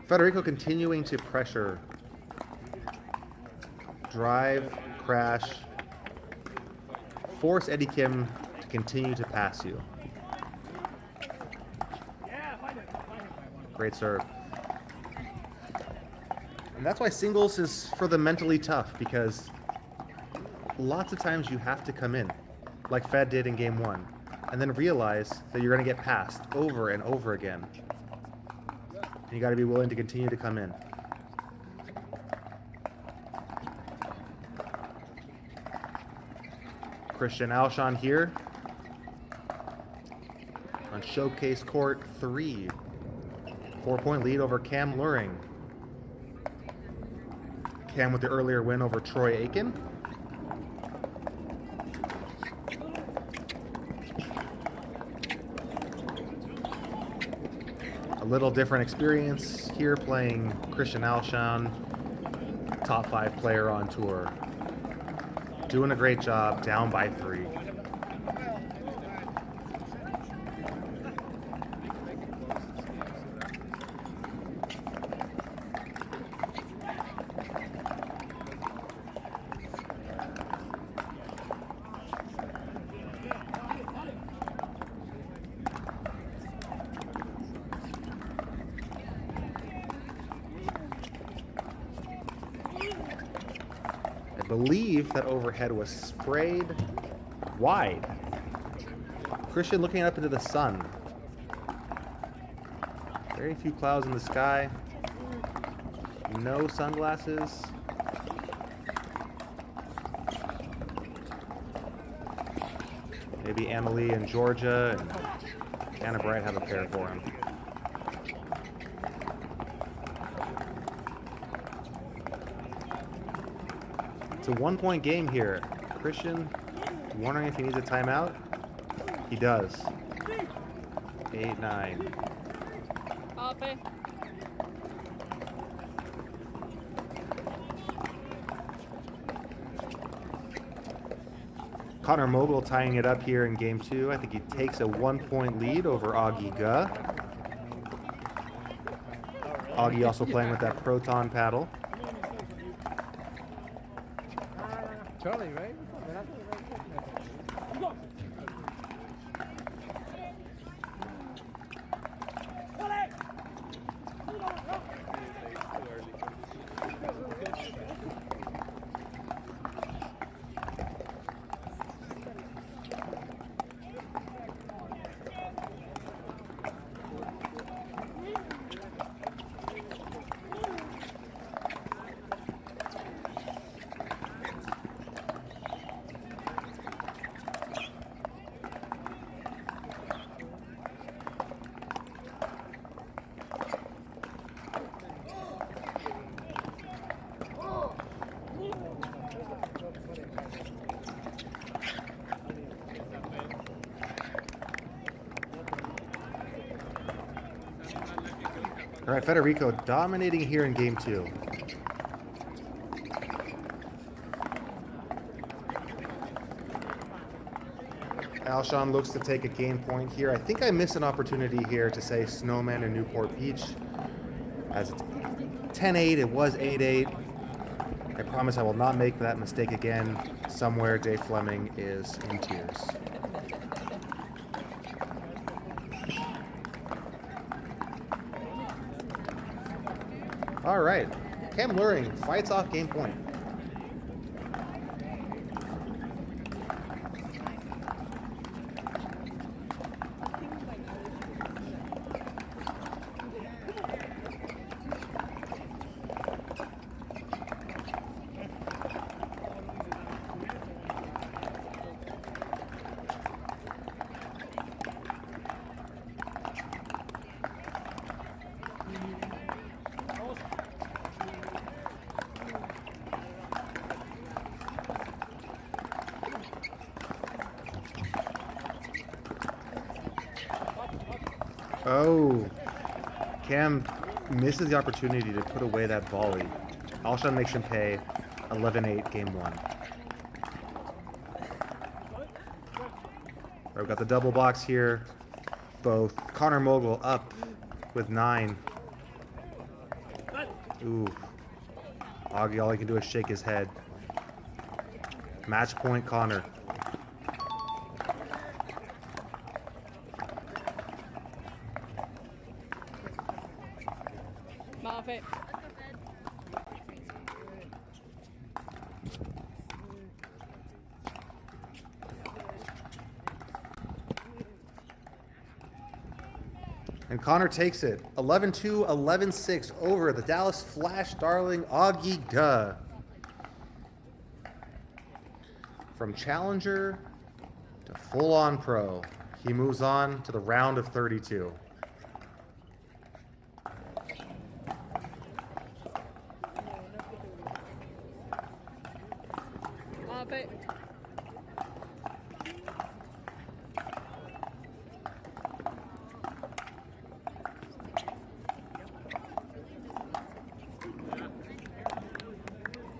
Federico continuing to pressure. Drive, crash. Force Eddie Kim to continue to pass you. Great serve. And that's why singles is for the mentally tough, because lots of times you have to come in, like Fed did in game 1, and then realize that you're going to get passed over and over again. And you got to be willing to continue to come in. Christian Alshon here on Showcase Court 3. 4-point lead over Cam Luring. Cam with the earlier win over Troy Aiken. A little different experience here playing Christian Alshon, top 5 player on tour. Doing a great job, down by 3. I believe that overhead was sprayed wide. Christian looking up into the sun. Very few clouds in the sky. No sunglasses. Maybe Annalie and Georgia and Anna Bright have a pair for him. It's a 1-point game here. Christian wondering if he needs a timeout. He does. 8-9. Connor Mogul tying it up here in game 2. I think he takes a 1-point lead over Augie Guh. Augie also playing with that proton paddle. Charlie, right? All right, Federico dominating here in game 2. Alshon looks to take a game point here. I think I missed an opportunity here to say Snowman and Newport Beach. As it's 10-8, it was 8-8. I promise I will not make that mistake again. Somewhere Dave Fleming is in tears. All right, Cam Luring fights off game point. Oh, Cam misses the opportunity to put away that volley. Alshon makes him pay 11-8 game 1. We've got the double box here. Both Connor Mogul up with 9. Ooh. Augie, all he can do is shake his head. Match point, Connor. Marvin. And Connor takes it. 11-2, 11-6 over the Dallas Flash darling Augie Guh. From challenger to full-on pro, he moves on to the round of 32. Marvin.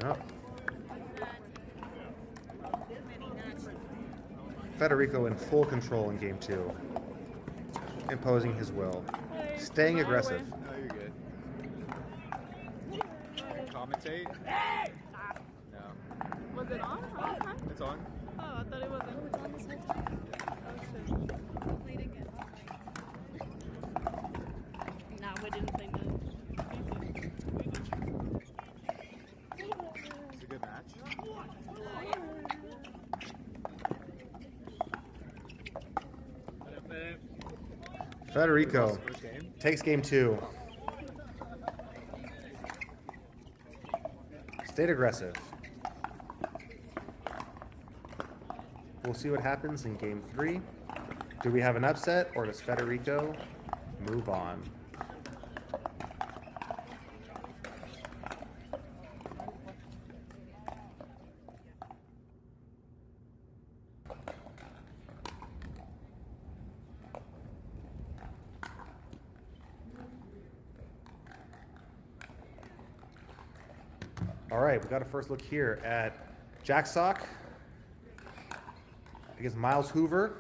Oh. Federico in full control in game 2, imposing his will, staying aggressive. No, you're good. Commentate? No. Was it on all the time? It's on. Oh, I thought it wasn't. It's on this whole time. Oh, shit. Nah, we didn't say no. It's a good match. Federico First game. takes game 2. Stayed aggressive. We'll see what happens in game 3. Do we have an upset, or does Federico move on? All right, we got a first look here at Jack Sock against Miles Hoover.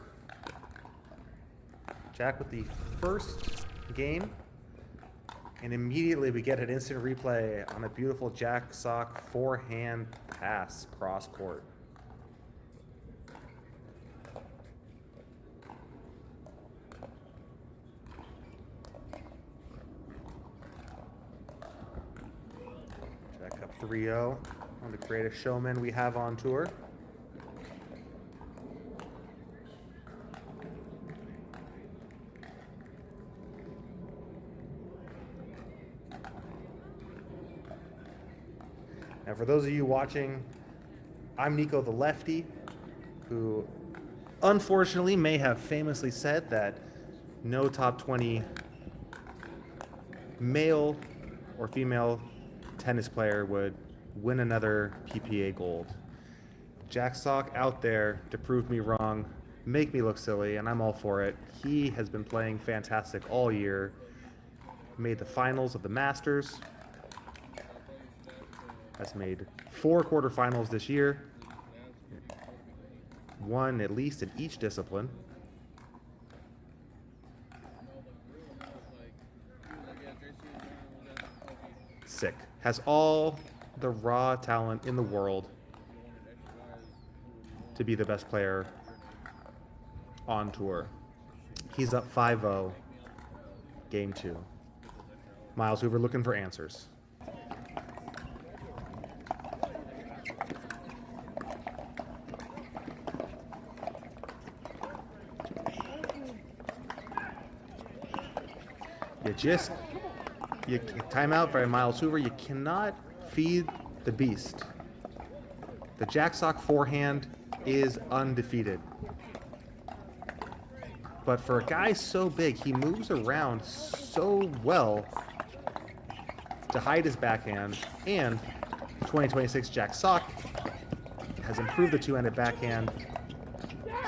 Jack with the first game, and immediately we get an instant replay on a beautiful Jack Sock forehand pass cross court. Jack up 3-0, one of the greatest showmen we have on tour. And for those of you watching, I'm Nico the Lefty, who unfortunately may have famously said that no top 20 male or female tennis player would win another PPA gold. Jack Sock out there to prove me wrong, make me look silly, and I'm all for it. He has been playing fantastic all year. made the finals of the Masters. Has made 4 quarterfinals this year. Won at least in each discipline. Sick. Has all the raw talent in the world to be the best player on tour. He's up 5-0, game 2. Miles Hoover looking for answers. Timeout by Miles Hoover. You cannot feed the beast. The jacksock forehand is undefeated. But for a guy so big, he moves around so well to hide his backhand, and 2026 Jack Sock has improved the two-handed backhand,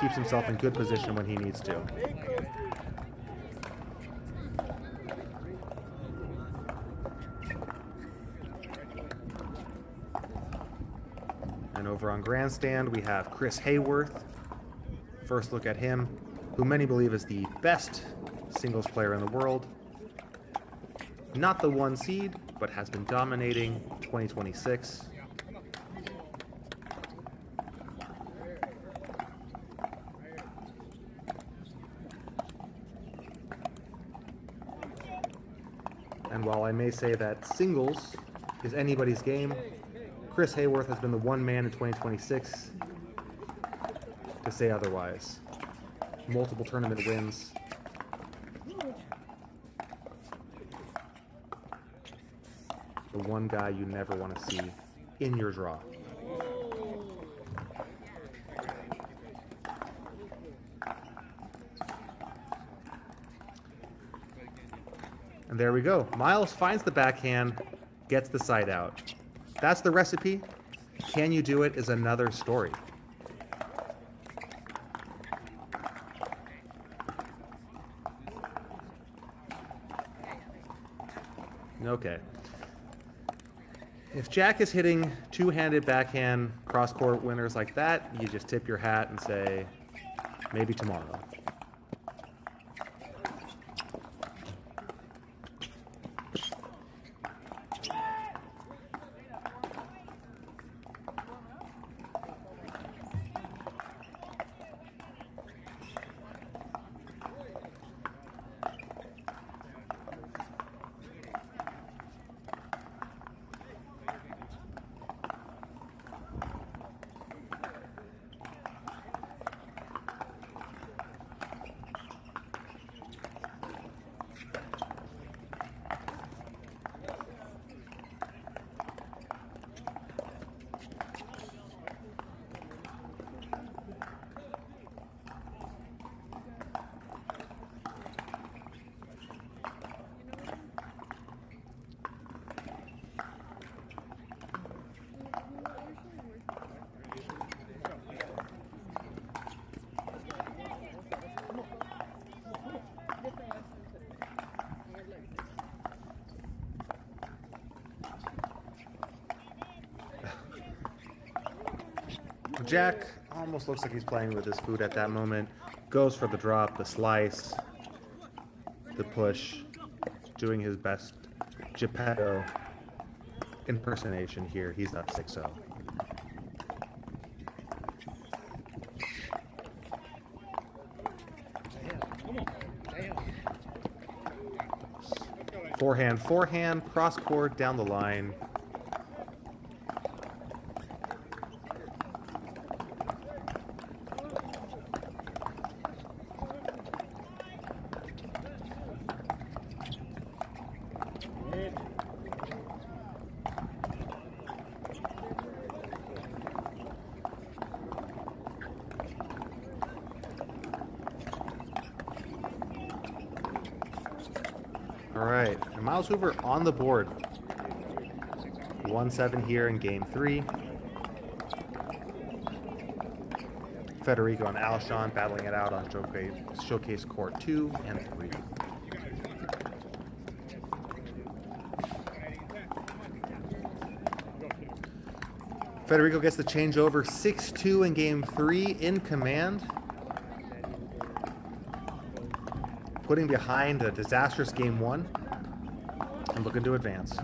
keeps himself in good position when he needs to. And over on grandstand, we have Chris Hayworth. First look at him, who many believe is the best singles player in the world. Not the 1 seed, but has been dominating 2026. And while I may say that singles is anybody's game, Chris Hayworth has been the one man in 2026 to say otherwise. Multiple tournament wins. The one guy you never want to see in your draw. And there we go. Miles finds the backhand, gets the side out. That's the recipe. Can you do it is another story. Okay. If Jack is hitting two-handed backhand cross-court winners like that, you just tip your hat and say, maybe tomorrow. Jack almost looks like he's playing with his food at that moment. Goes for the drop, the slice, the push, doing his best Geppetto impersonation here. He's up 6-0. Forehand, cross court down the line. All right, and Miles Hoover on the board. 1-7 here in game 3. Federico and Alshon battling it out on showcase court 2 and 3. Federico gets the changeover 6-2 in game 3 in command. Putting behind a disastrous game 1 and looking to advance.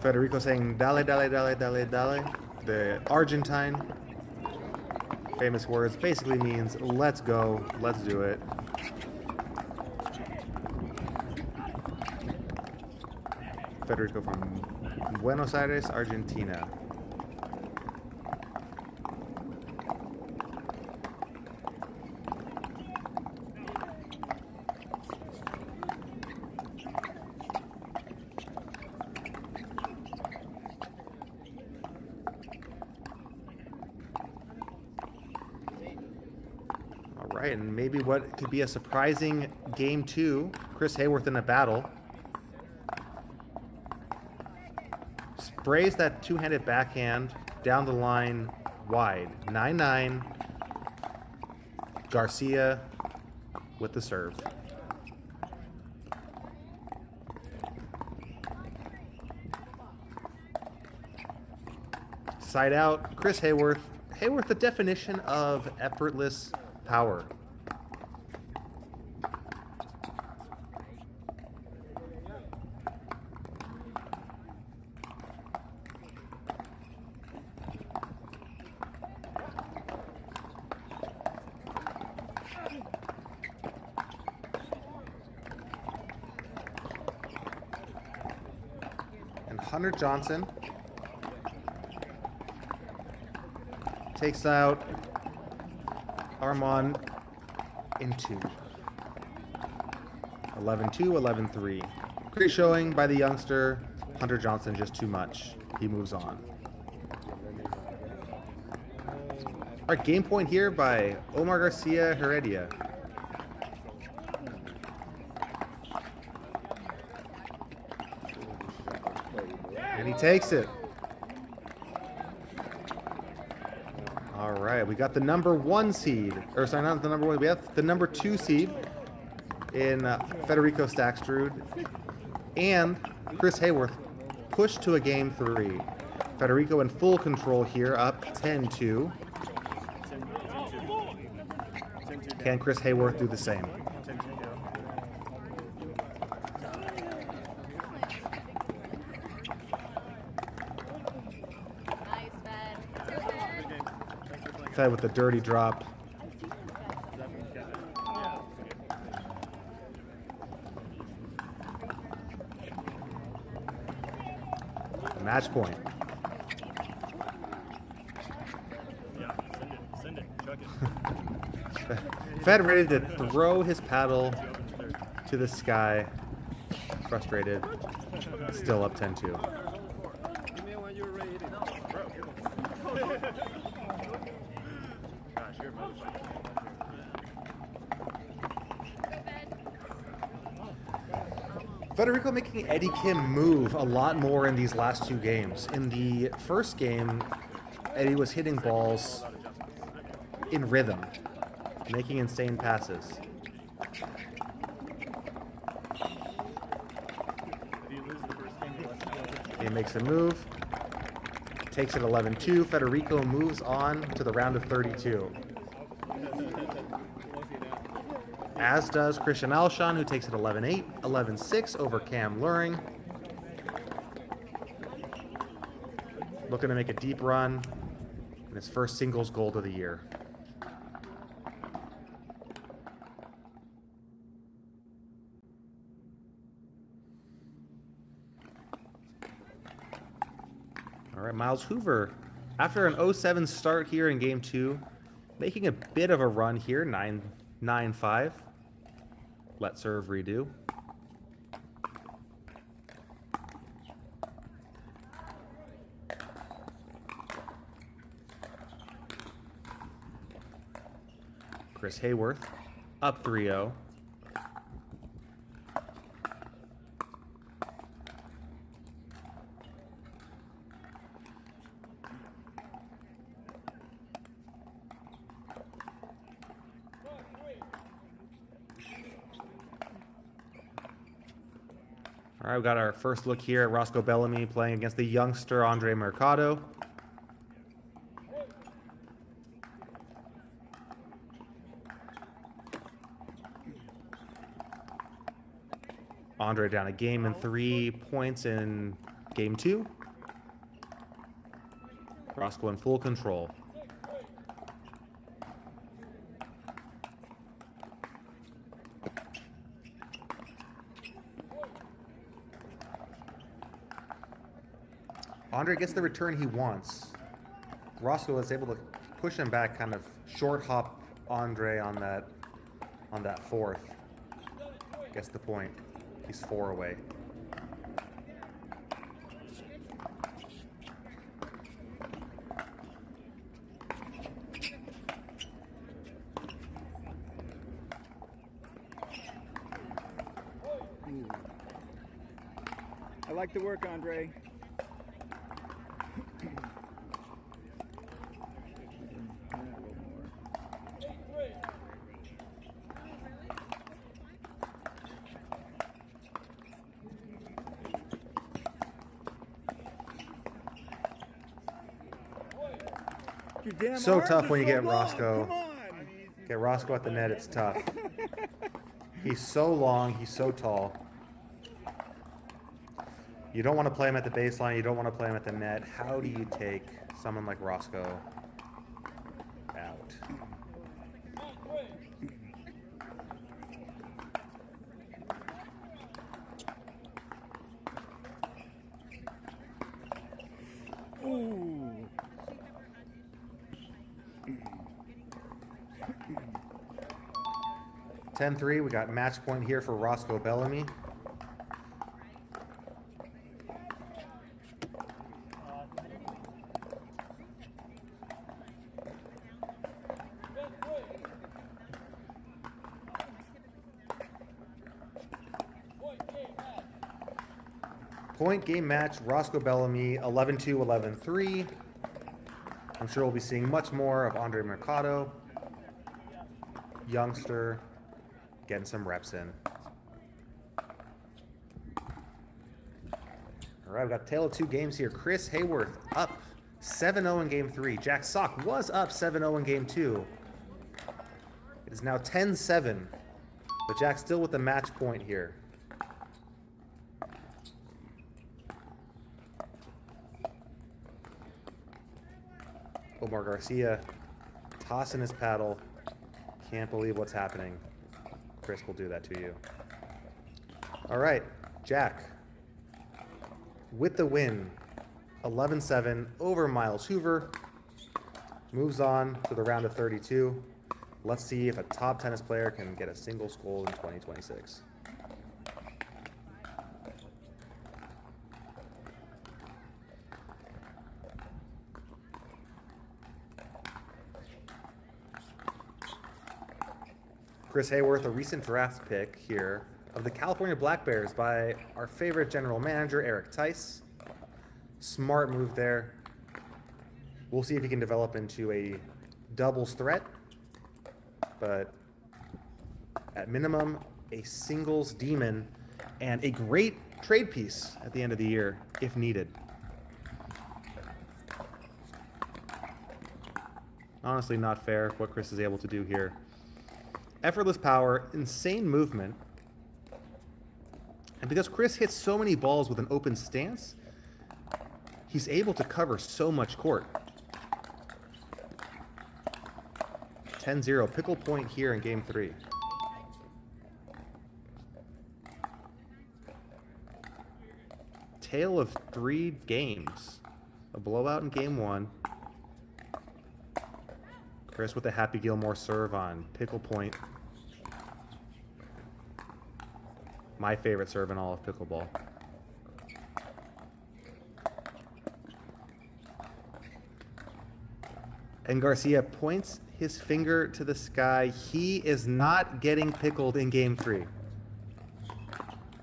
Federico saying dale, dale, dale, dale, dale. The Argentine famous words basically means let's go, let's do it. Federico from Buenos Aires, Argentina. Right, and maybe what could be a surprising game 2, Chris Hayworth in a battle. Sprays that two-handed backhand down the line wide. 9-9. Garcia with the serve. Side out, Chris Hayworth. Hayworth, the definition of effortless power. And Hunter Johnson takes out Armand in 2. 11-2, 11-3. Great showing by the youngster. Hunter Johnson just too much. He moves on. All right, game point here by Omar Garcia Heredia. And he takes it. All right, we got the number 1 seed, or sorry, not the number 1. We have the number 2 seed in Federico Stackstrud, and Chris Hayworth pushed to a game 3. Federico in full control here, up 10-2. Can Chris Hayworth do the same? Fed with the dirty drop. Match point. Yeah, send it, chuck it. Fed ready to throw his paddle to the sky. Frustrated. Still up 10-2. Give me when you're ready. Gosh, you're much. Federico making Eddie Kim move a lot more in these last 2 games. In the first game, Eddie was hitting balls in rhythm, making insane passes. He makes a move, takes it 11-2. Federico moves on to the round of 32. As does Christian Alshon, who takes it 11-8, 11-6 over Cam Luring. Looking to make a deep run in his first singles gold of the year. All right, Miles Hoover, after an 0-7 start here in game 2, making a bit of a run here, 9-5. Let serve redo. Chris Hayworth up 3-0. All right, we got our first look here at Roscoe Bellamy playing against the youngster Andre Mercado. Andre down a game in 3 points in game 2. Roscoe in full control. Andre gets the return he wants. Roscoe is able to push him back, kind of short hop Andre on that fourth. Gets the point. He's 4 away. I like the work, Andre. So tough when you get Roscoe. Get Roscoe at the net, it's tough. He's so long, he's so tall. You don't want to play him at the baseline, you don't want to play him at the net. How do you take someone like Roscoe out? Ooh. 10-3, we got match point here for Roscoe Bellamy. Point game match, Roscoe Bellamy, 11-2, 11-3. I'm sure we'll be seeing much more of Andre Mercado. Youngster, getting some reps in. All right, we've got a tale of 2 games here. Chris Hayworth up 7-0 in game 3. Jack Sock was up 7-0 in game 2. It is now 10-7, but Jack still with the match point here. Omar Garcia tossing his paddle. Can't believe what's happening. Chris will do that to you. All right, Jack with the win. 11-7 over Miles Hoover. Moves on to the round of 32. Let's see if a top tennis player can get a singles gold in 2026. Chris Hayworth, a recent draft pick here of the California Black Bears by our favorite general manager, Eric Tice. Smart move there. We'll see if he can develop into a doubles threat, but at minimum, a singles demon and a great trade piece at the end of the year, if needed. Honestly, not fair what Chris is able to do here. Effortless power, insane movement. And because Chris hits so many balls with an open stance, he's able to cover so much court. 10-0, pickle point here in game 3. Tale of 3 games. A blowout in game 1. Chris with a Happy Gilmore serve on pickle point. My favorite serve in all of pickleball. And Garcia points his finger to the sky. He is not getting pickled in game 3.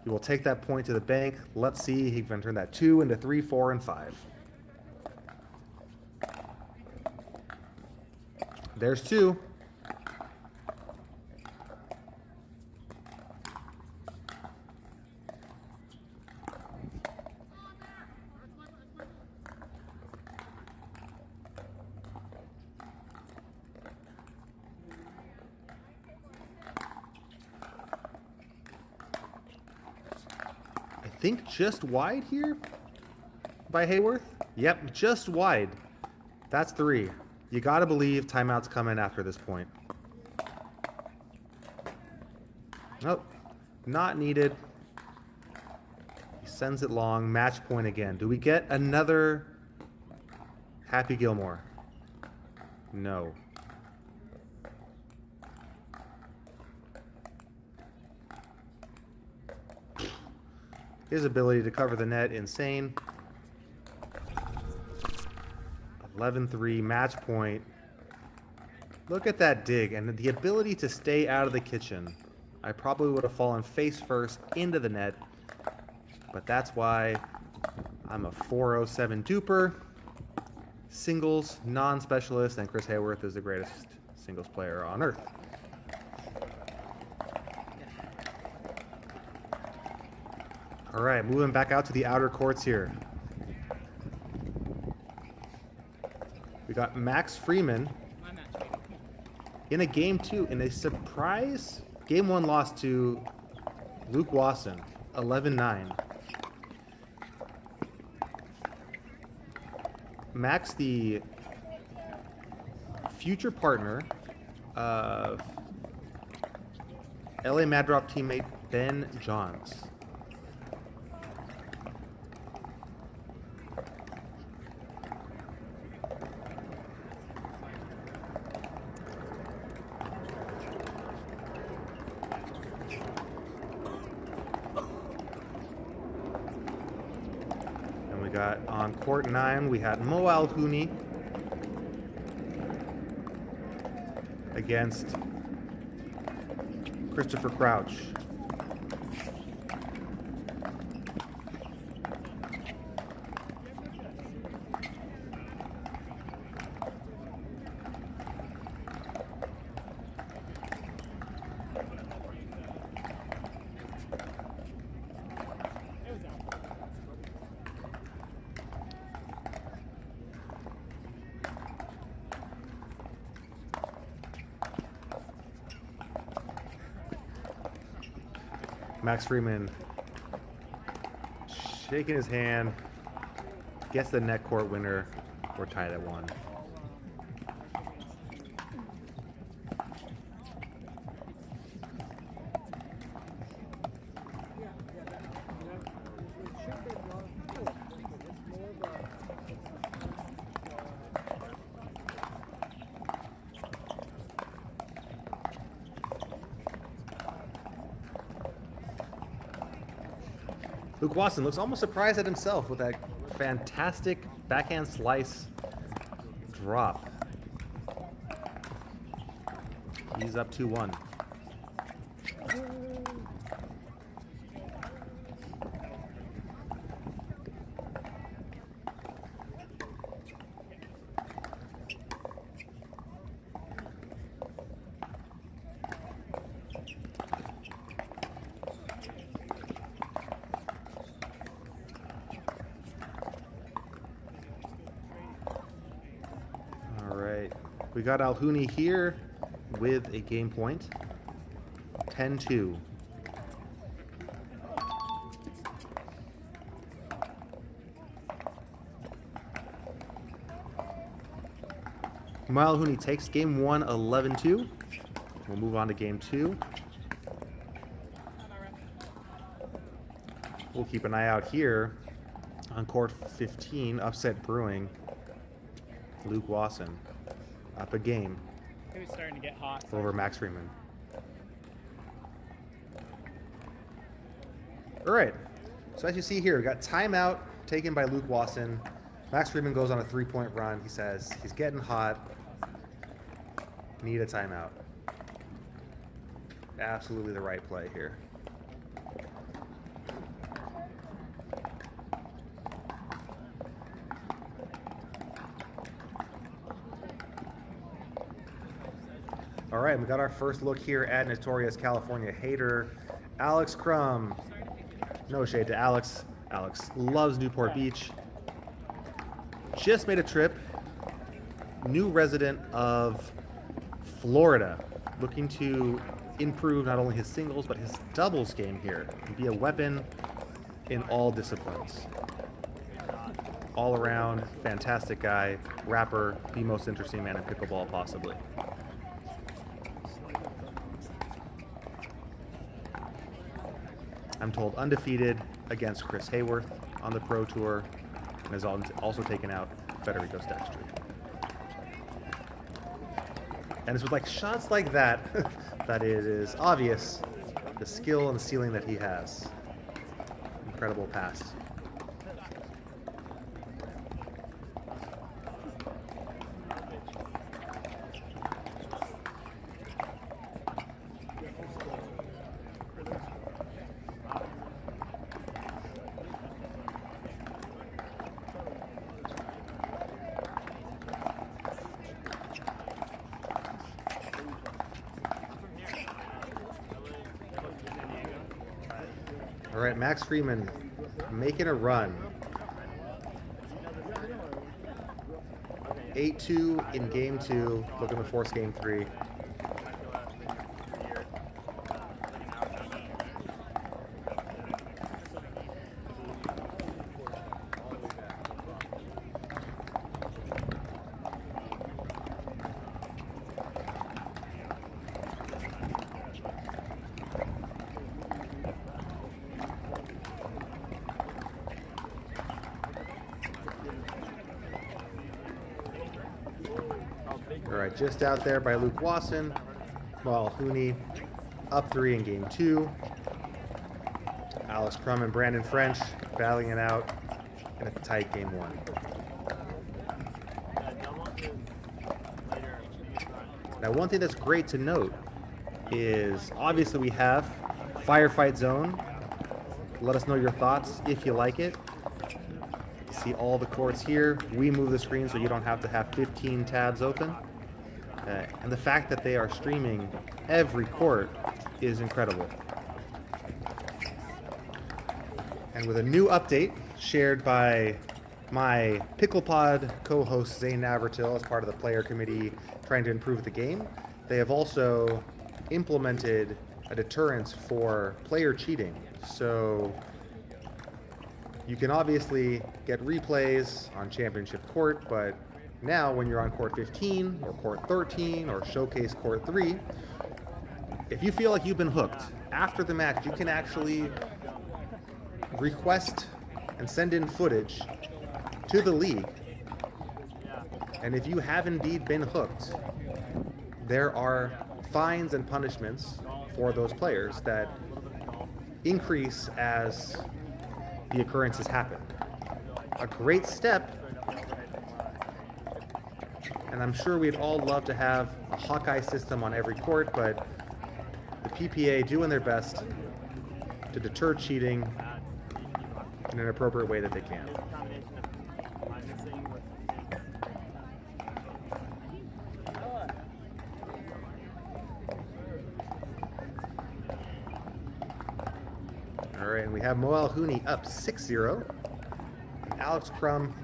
He will take that point to the bank. Let's see. He can turn that 2 into 3, 4, and 5. There's 2. I think just wide here by Hayworth. Yep, just wide. That's 3. You got to believe timeout's coming after this point. Nope, not needed. He sends it long. Match point again. Do we get another Happy Gilmore? No. His ability to cover the net, insane. 11-3, match point. Look at that dig and the ability to stay out of the kitchen. I probably would have fallen face first into the net, but that's why I'm a 407 duper. Singles, non-specialist, and Chris Hayworth is the greatest singles player on earth. All right, moving back out to the outer courts here. We got Max Freeman in a game 2 in a surprise game 1 loss to Luke Wasson, 11-9. Max, the future partner of LA Mad Drop teammate Ben Johns. On court 9, we had Mo Alhouni against Christopher Crouch. Max Freeman shaking his hand, gets the net court winner. We're tied at 1. Luke Wasson looks almost surprised at himself with that fantastic backhand slice drop. He's up 2-1. We got Alhouni here with a game point, 10-2. Alhouni takes game 1, 11-2. We'll move on to game 2. We'll keep an eye out here on court 15, upset brewing. Luke Wasson up a game. It was starting to get hot. Over Max Freeman. All right. So as you see here, we got timeout taken by Luke Wasson. Max Freeman goes on a 3-point run. He says he's getting hot. Need a timeout. Absolutely the right play here. All right, we got our first look here at Notorious California Hater, Alex Crum. No shade to Alex. Alex loves Newport Beach. Just made a trip. New resident of Florida, looking to improve not only his singles but his doubles game here and be a weapon in all disciplines. All around, fantastic guy, rapper, the most interesting man in pickleball possibly. I'm told undefeated against Chris Hayworth on the Pro Tour, and has also taken out Federico Stagstreet. And it's with like shots like that that it is obvious the skill and the ceiling that he has. Incredible pass. All right, Max Freeman making a run. 8-2 in game 2, looking to force game 3. All right, just out there by Luke Wasson. Well, Hooney up 3 in game 2. Alex Crum and Brandon French battling it out in a tight game 1. Now, one thing that's great to note is obviously we have Firefight Zone. Let us know your thoughts if you like it. See all the courts here. We move the screen so you don't have to have 15 tabs open. And the fact that they are streaming every court is incredible. And with a new update shared by my PicklePod co-host Zane Navratil as part of the player committee trying to improve the game, they have also implemented a deterrence for player cheating. So you can obviously get replays on championship court, but now when you're on court 15 or court 13 or showcase court 3, if you feel like you've been hooked after the match, you can actually request and send in footage to the league. And if you have indeed been hooked, there are fines and punishments for those players that increase as the occurrences happen. A great step, and I'm sure we'd all love to have a Hawkeye system on every court, but the PPA doing their best to deter cheating in an appropriate way that they can. All right, and we have Moel Hooney up 6-0. Alex Crum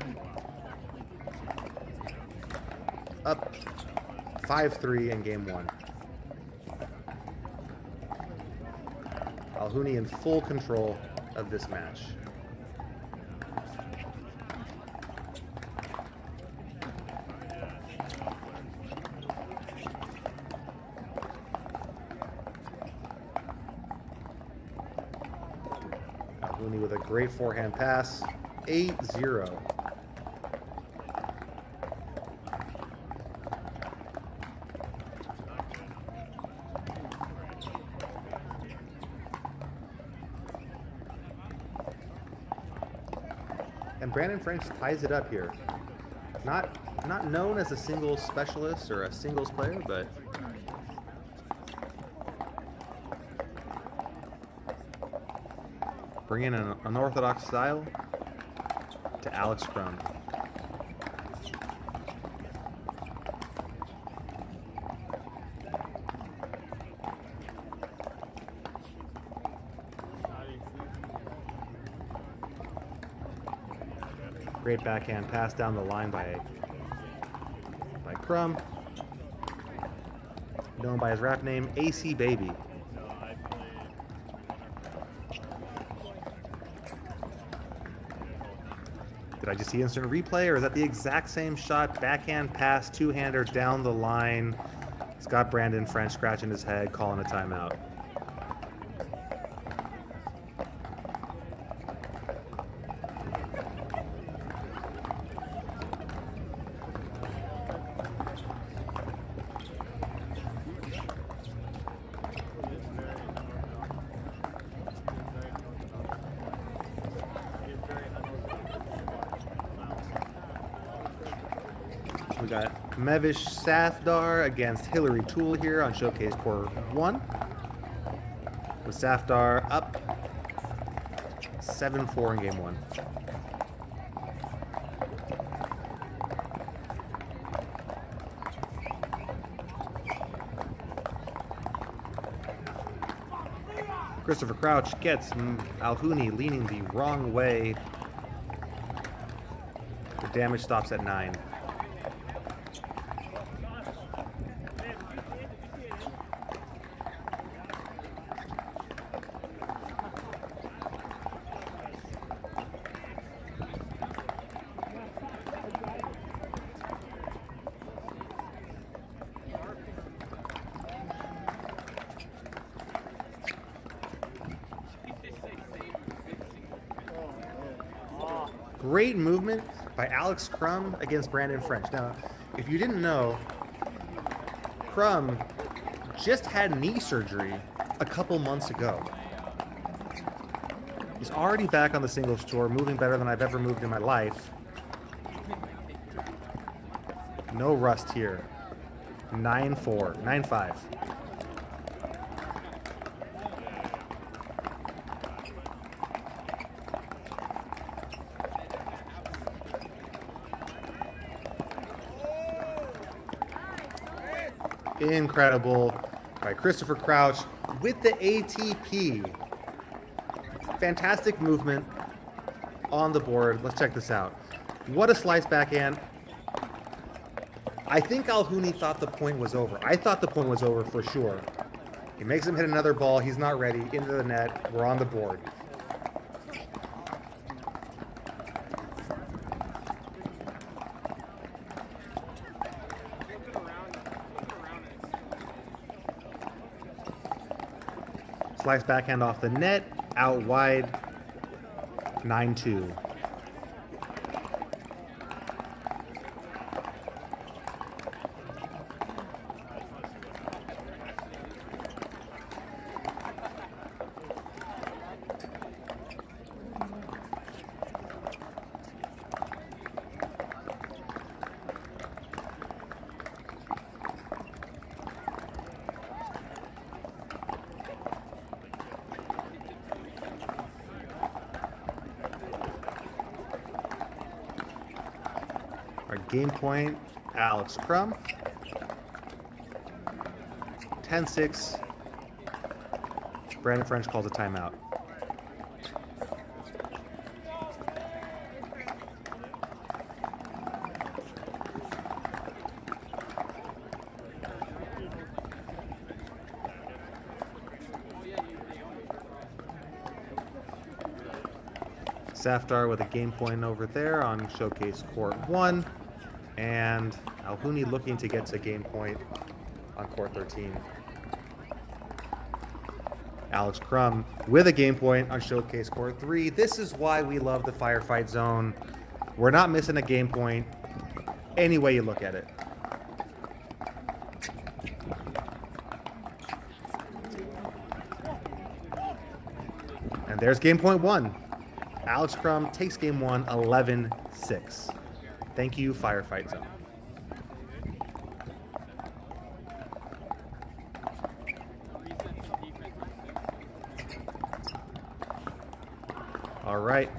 up 5-3 in game 1. Alhouni in full control of this match. Alhouni with a great forehand pass, 8-0. And Brandon French ties it up here. Not Not known as a singles specialist or a singles player, but bring in an unorthodox style to Alex Crum. Great backhand pass down the line by Crum. Known by his rap name, AC Baby. Did I just see instant replay, or is that the exact same shot? Backhand pass, two-hander down the line. It's got Brandon French scratching his head, calling a timeout. We got Mevish Safdar against Hillary Toole here on Showcase Court 1. With Safdar up 7-4 in game 1. Christopher Crouch gets Alhouni leaning the wrong way. The damage stops at 9. Great movement by Alex Crum against Brandon French. Now, if you didn't know, Crum just had knee surgery a couple months ago. He's already back on the singles tour, moving better than I've ever moved in my life. No rust here. 9-4, 9-5. Incredible by Christopher Crouch with the ATP. Fantastic movement on the board. Let's check this out. What a slice backhand. I think Alhouni thought the point was over. I thought the point was over for sure. He makes him hit another ball. He's not ready. Into the net. We're on the board. Slice backhand off the net, out wide, 9-2. Our game point, Alex Crum. 10-6. Brandon French calls a timeout. Safdar with a game point over there on Showcase Court 1. And Alhouni looking to get to game point on Court 13. Alex Crum with a game point on Showcase Court 3. This is why we love the Firefight Zone. We're not missing a game point any way you look at it. And there's game point 1. Alex Crum takes game 1, 11-6. Thank you, Firefight Zone. All right.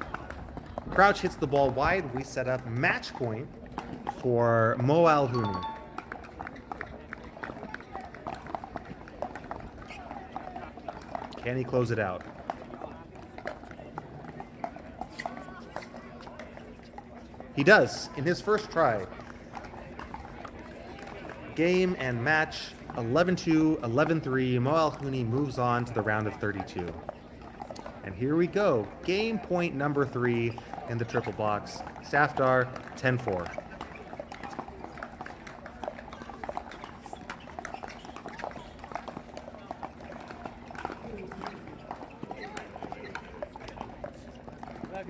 Crouch hits the ball wide. We set up match point for Mo Alhuni. Can he close it out? He does in his first try. Game and match 11-2, 11-3. Mo Alhuni moves on to the round of 32. And here we go. Game point number 3 in the triple box. Safdar 10-4.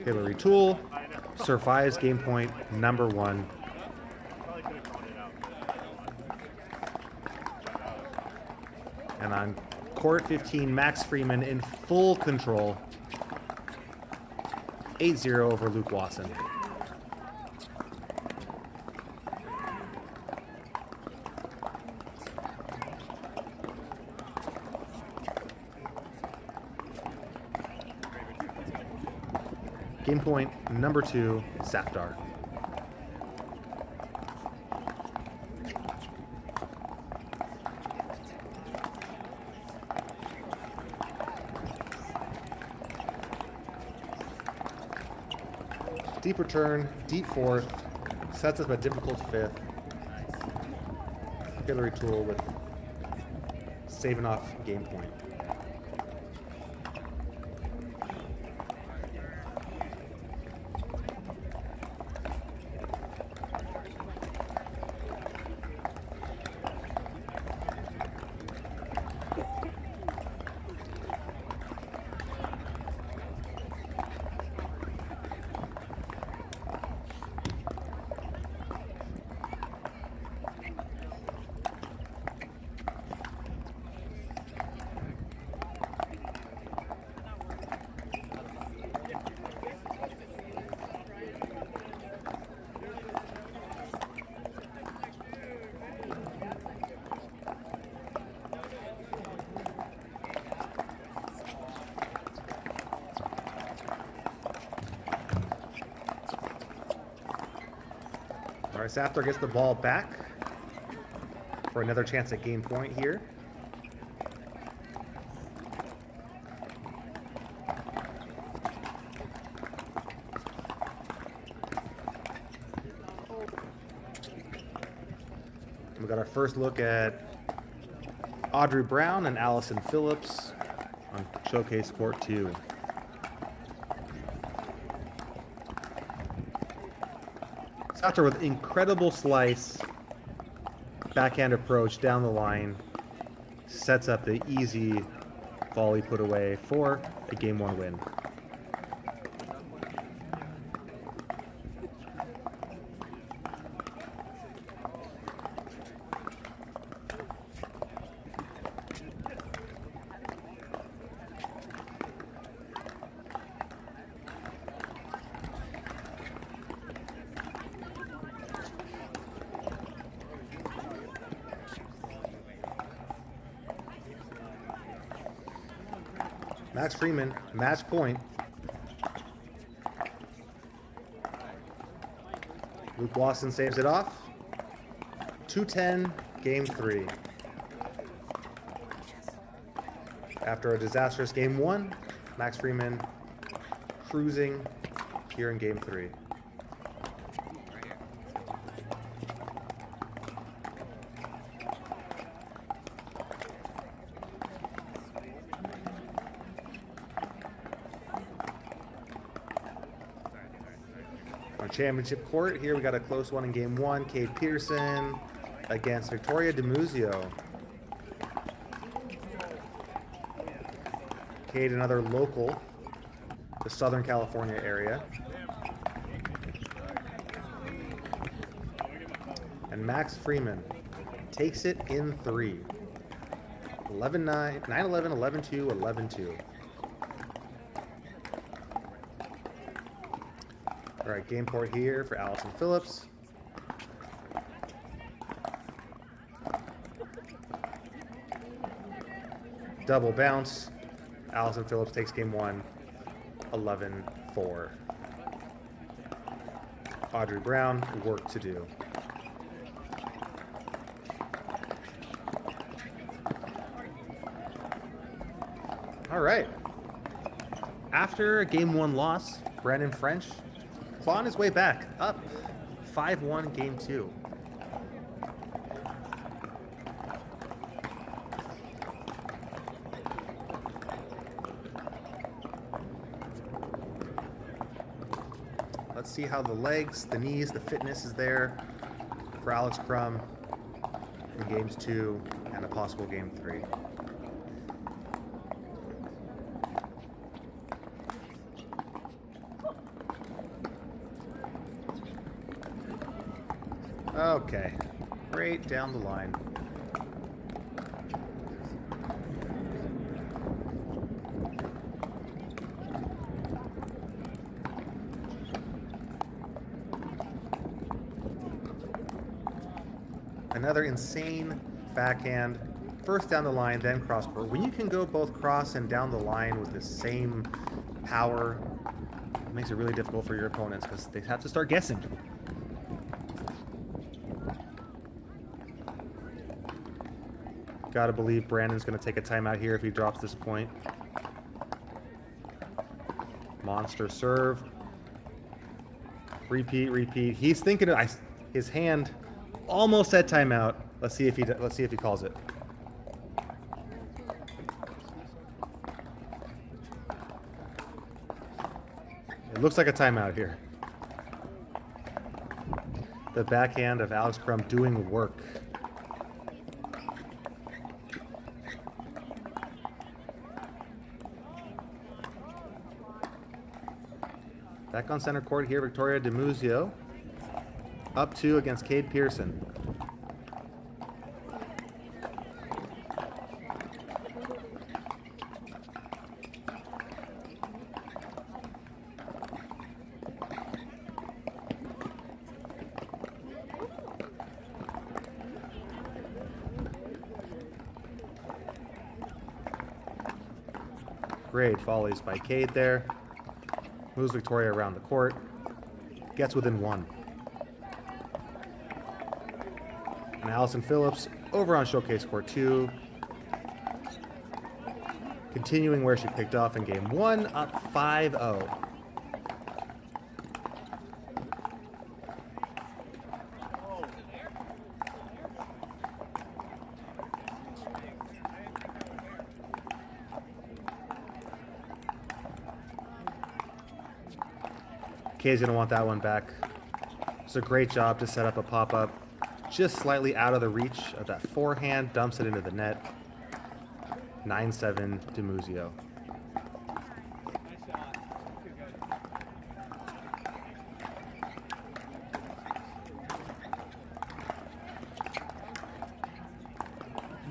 Hillary Tool survives game point number 1. Probably could have called it out. And on court 15, Max Freeman in full control. 8-0 over Luke Watson. Game point number 2, Safdar. Deep return, deep fourth, sets up a difficult fifth. Hillary Tool with saving off game point. All right, Safdar gets the ball back for another chance at game point here. We got our first look at Audrey Brown and Allison Phillips on Showcase Court 2. Safdar with incredible slice, backhand approach down the line, sets up the easy volley put away for a game 1 win. Max Freeman, match point. Luke Wasson saves it off. 2-10, game 3. After a disastrous game 1, Max Freeman cruising here in game 3. Championship court. Here we got a close one in game 1. Cade Peterson against Victoria DiMuzio. Cade, another local, the Southern California area. And Max Freeman takes it in 3. 11-9, 9-11, 11-2, 11-2. All right, game port here for Allison Phillips. Double bounce. Allison Phillips takes game 1, 11-3. 4. Audrey Brown, work to do. All right. After a game 1 loss, Brandon French clawing his way back, up 5-1 game 2. Let's see how the legs, the knees, the fitness is there for Alex Crum in games 2 and a possible game 3. Okay, right down the line. Another insane backhand, first down the line, then cross court. When you can go both cross and down the line with the same power, it makes it really difficult for your opponents because they have to start guessing. Gotta believe Brandon's gonna take a timeout here if he drops this point. Monster serve. Repeat, repeat. He's thinking of his hand almost at timeout. Let's see if he calls it. It looks like a timeout here. The backhand of Alex Crum doing work. Back on center court here, Victoria DiMuzio. Up 2 against Cade Pearson. Great volleys by Cade there. Moves Victoria around the court. Gets within 1. And Allison Phillips over on Showcase Court 2. Continuing where she picked off in game 1, up 5-0. Kay's gonna want that one back. It's a great job to set up a pop-up just slightly out of the reach of that forehand, dumps it into the net. 9-7 DiMuzio.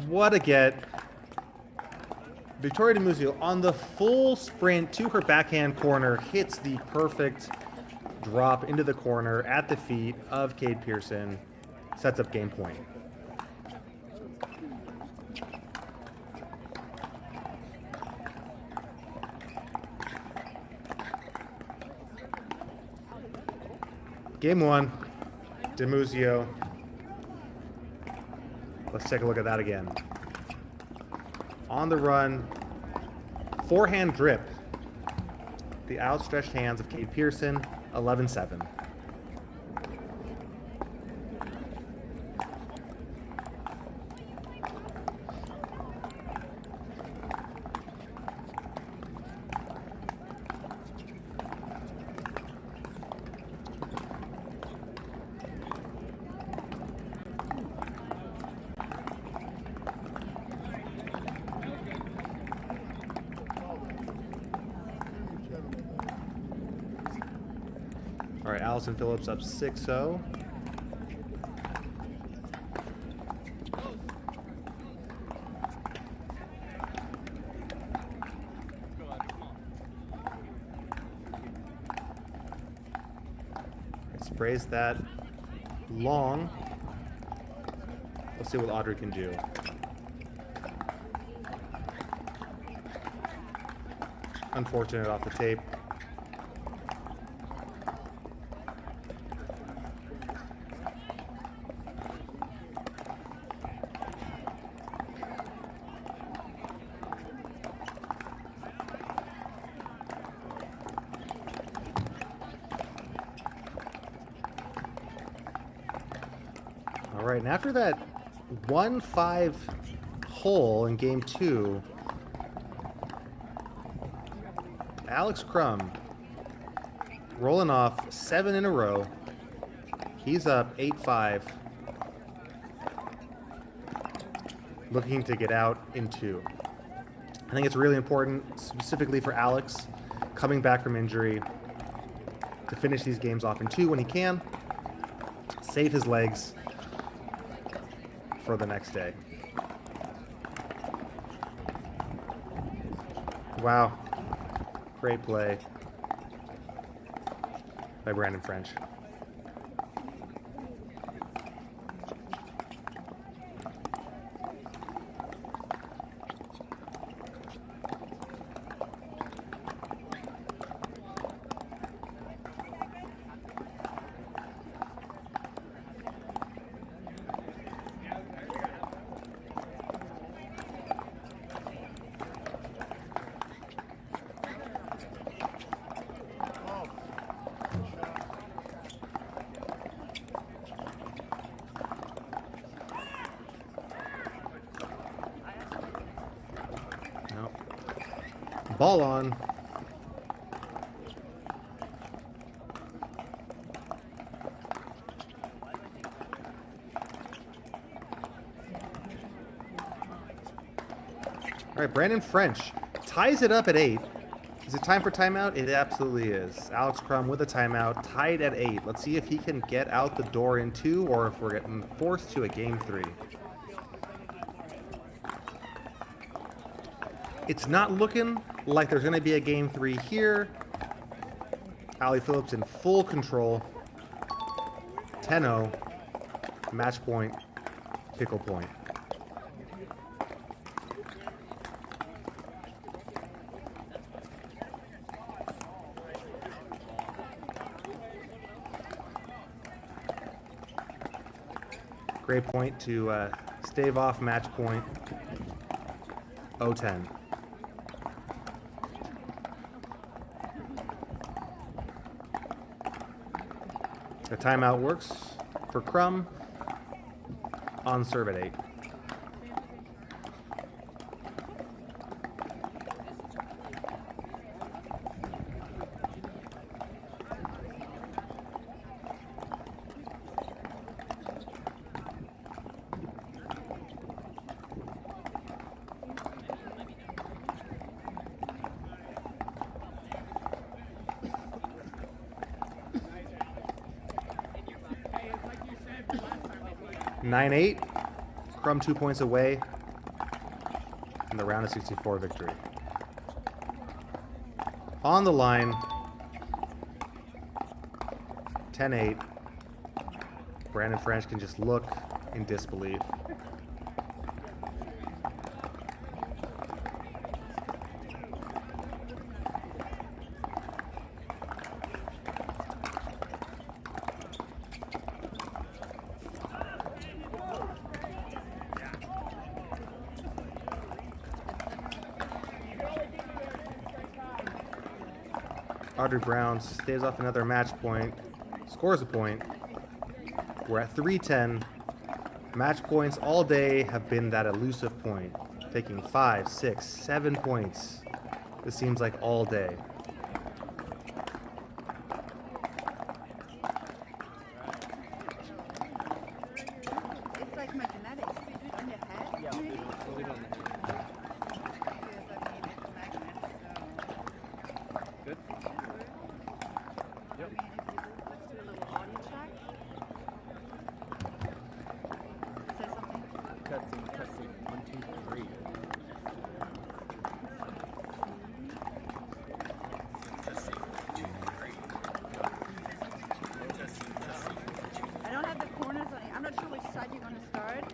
What a get. Victoria DiMuzio on the full sprint to her backhand corner hits the perfect drop into the corner at the feet of Cade Pearson. Sets up game point. Game 1, DiMuzio. Let's take a look at that again. On the run, forehand drip. The outstretched hands of Cade Pearson, 11-7. All right, Allison Phillips up 6-0. Sprays that long. Let's see what Audrey can do. Unfortunate off the tape. right, and after that 1-5 hole in game 2, Alex Crum rolling off 7 in a row. He's up 8-5. Looking to get out in 2. I think it's really important, specifically for Alex, coming back from injury, to finish these games off in 2 when he can. Save his legs for the next day. Wow. Great play by Brandon French. Ball on. All right, Brandon French ties it up at 8. Is it time for timeout? It absolutely is. Alex Crum with a timeout, tied at 8. Let's see if he can get out the door in 2 or if we're getting forced to a game 3. It's not looking like there's going to be a game 3 here. Ali Phillips in full control. 10-0. Match point. Pickle point. Great point to stave off match point. 0-10. The timeout works for Crum on serve at 8. Nine 8. Crum 2 points away in the round of 64 victory. On the line, 10-8. Brandon French can just look in disbelief. Audrey Brown stays off another match point, scores a point. We're at 3-10. Match points all day have been that elusive point, taking 5, 6, 7 points. This seems like all day. It's like mathematics. On your head. Yeah, we'll leave it on there. Good? Yep. Let's do a little audio check. Say something. Testing, testing. 1, 2, 3. I don't have the corners on it. I'm not sure which side you're going to start,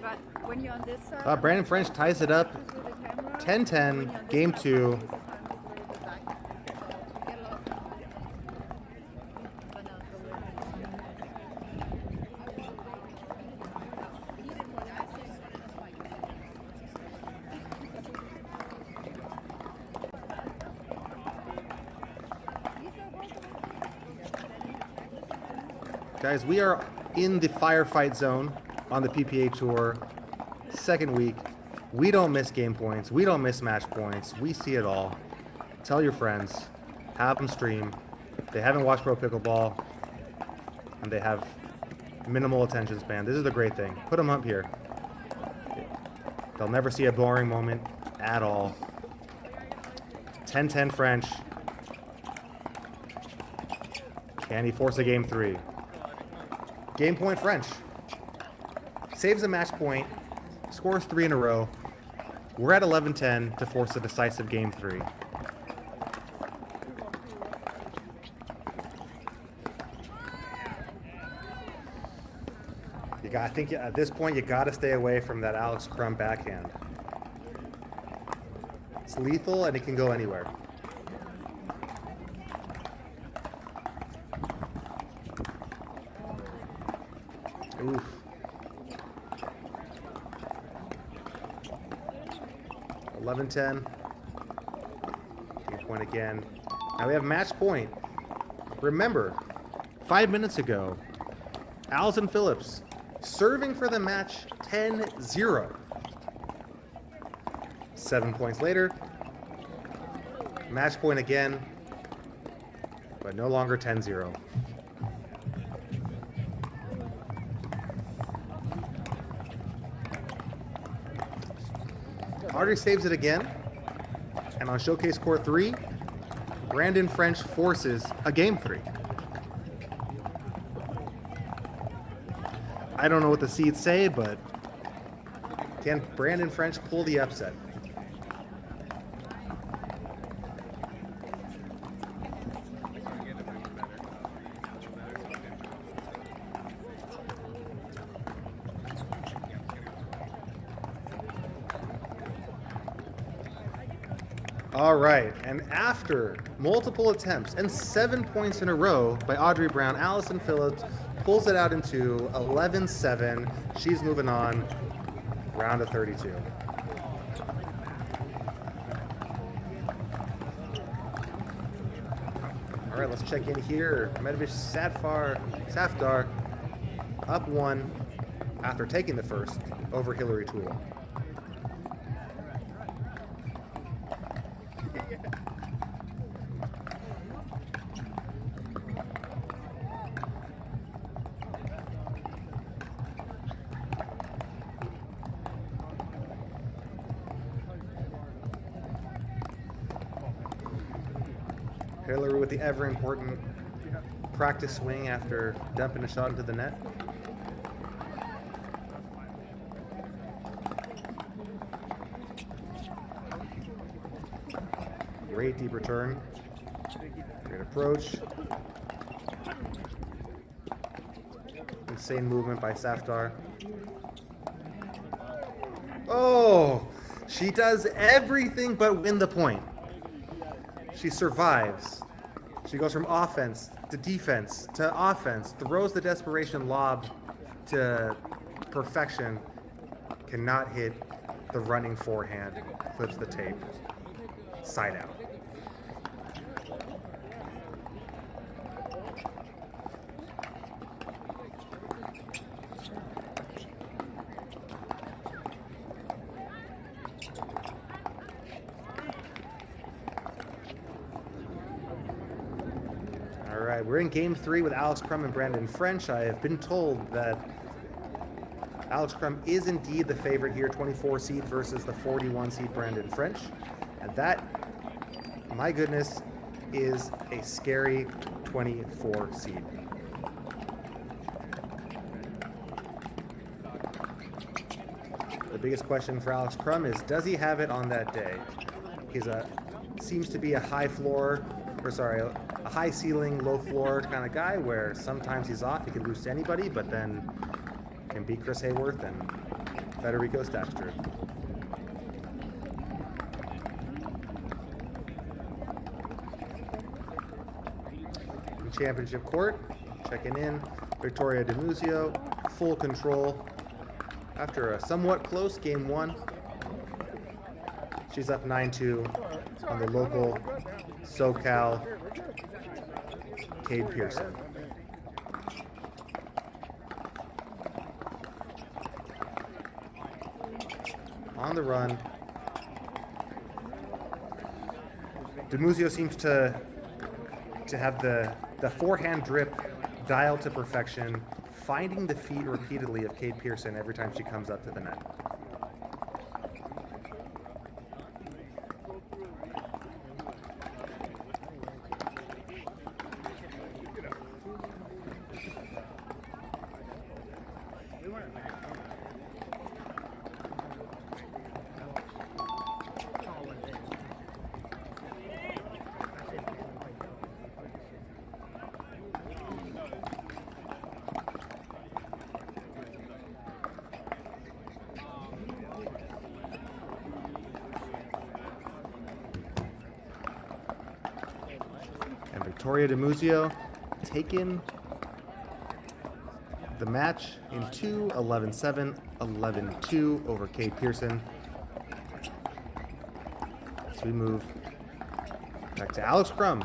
but when you're on this side, Brandon French ties it up. with the camera, 10-10, game 2. Guys, we are in the firefight zone on the PPA Tour, second week. We don't miss game points. We don't miss match points. We see it all. Tell your friends. Have them stream. They haven't watched Pro Pickleball, and they have minimal attention span. This is the great thing. Put them up here. They'll never see a boring moment at all. 10-10 French. Can he force a game 3? Game point French. Saves a match point. Scores 3 in a row. We're at 11-10 to force a decisive game 3. I think at this point you got to stay away from that Alex Crum backhand. It's lethal and it can go anywhere. Oof. $11-10. Game point again. Now we have match point. Remember, 5 minutes ago, Allison Phillips serving for the match 10-0. 7 points later, match point again, but no longer 10-0. Audrey saves it again, and on Showcase Court 3, Brandon French forces a game 3. I don't know what the seeds say, but can Brandon French pull the upset? All right, and after multiple attempts and 7 points in a row by Audrey Brown, Allison Phillips pulls it out into 11-7. She's moving on. Round of 32. All right, let's check in here. Medvedev Safdar up 1 after taking the first over Hillary Toole. Hillary with the ever important practice swing after dumping a shot into the net. Great deep return. Great approach. Insane movement by Safdar. Oh! She does everything but win the point. She survives. She goes from offense to defense to offense, throws the desperation lob to perfection, cannot hit the running forehand, flips the tape, side out. All right, we're in game 3 with Alex Crum and Brandon French. I have been told that Alex Crum is indeed the favorite here, 24 seed versus the 41 seed Brandon French. And that, my goodness, is a scary 24 seed. The biggest question for Alex Crum is, does he have it on that day? He's seems to be a high ceiling, low floor kind of guy where sometimes he's off, he can lose to anybody, but then can beat Chris Hayworth and Federico Stakstra. Championship court, checking in, Victoria DiMuzio, full control. After a somewhat close game 1, she's up 9-2 on the local SoCal Cade Pearson. on the run. DiMuzio seems to have the forehand drip dialed to perfection, finding the feet repeatedly of Kate Pearson every time she comes up to the net. And Victoria DiMuzio taking the match in 2, 11-7, 11-2 over Kate Pearson. So we move back to Alex Crum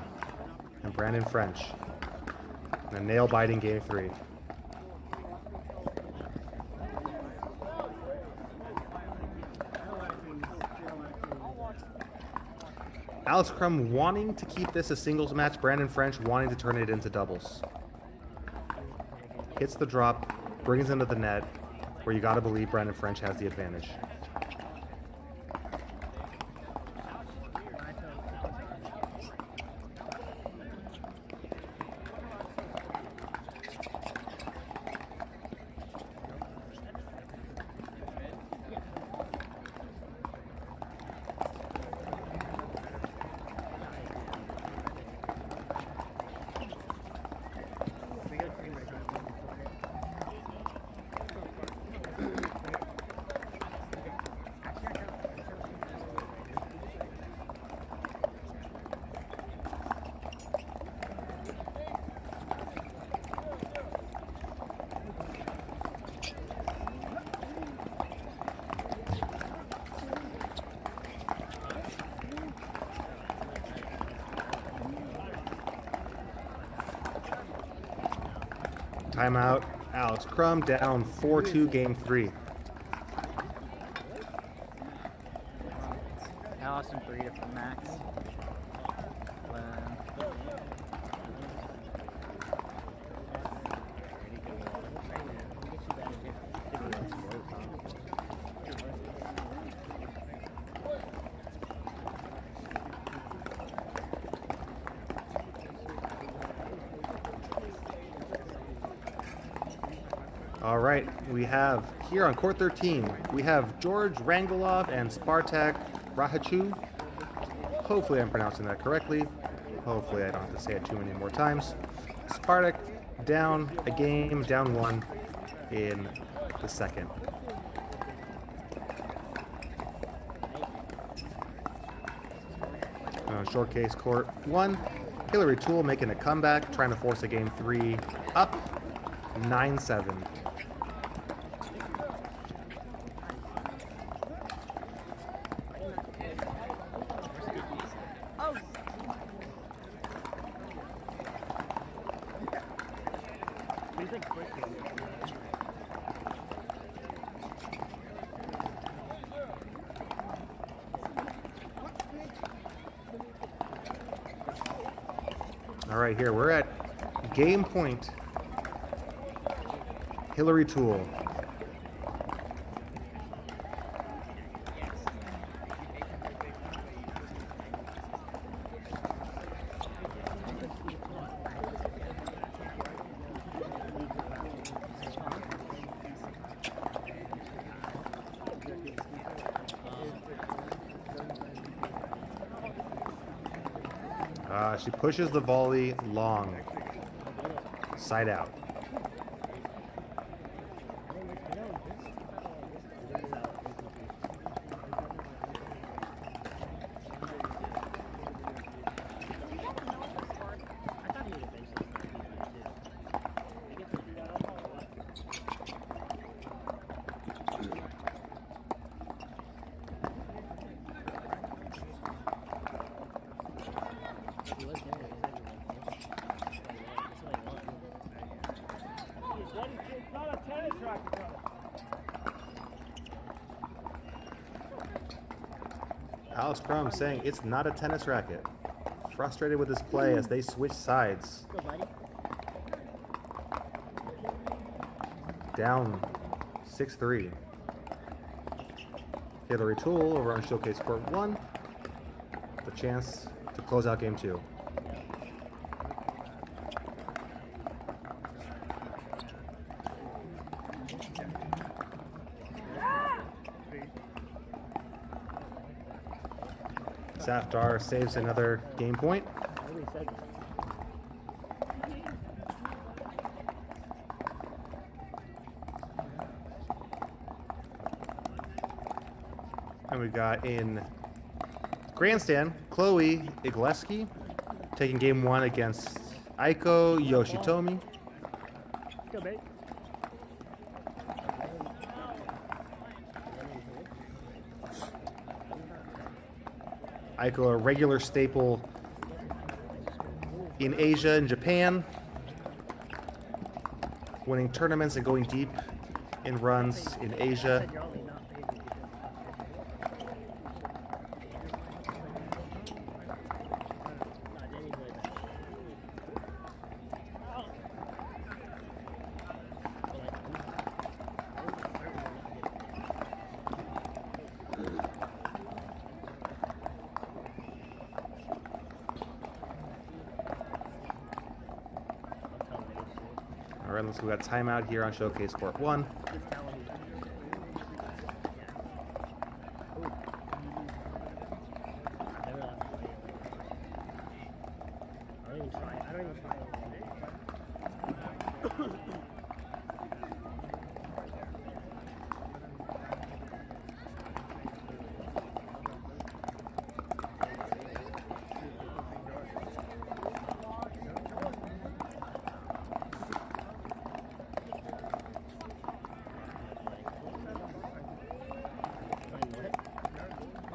and Brandon French in a nail-biting game 3. Alex Crum wanting to keep this a singles match, Brandon French wanting to turn it into doubles. Hits the drop, brings into the net, where you gotta believe Brandon French has the advantage. Timeout. Alex Crum down 4-2 game 3. Allison Burrito from Max. All right, we have here on court 13, we have George Rangelov and Spartak Rahachu. Hopefully I'm pronouncing that correctly. Hopefully I don't have to say it too many more times. Spartak down a game, down 1 in the second. Short case court 1. Hillary Toole making a comeback, trying to force a game 3 up 9-7. All right, here we're at game point. Hillary Toole. She pushes the volley long, side out. Alex Crum saying it's not a tennis racket. Frustrated with his play as they switch sides. Go, buddy. Down 6-3. Hillary Toole over on Showcase Court 1. The chance to close out game 2. Safdar saves another game point. Nobody said And we got in grandstand, Chloe Igleski taking game 1 against Aiko Yoshitomi. Go, babe. Aiko, a regular staple in Asia and Japan, winning tournaments and going deep in runs in Asia. You're only not baby. All right, let's go. We got timeout here on Showcase Court 1.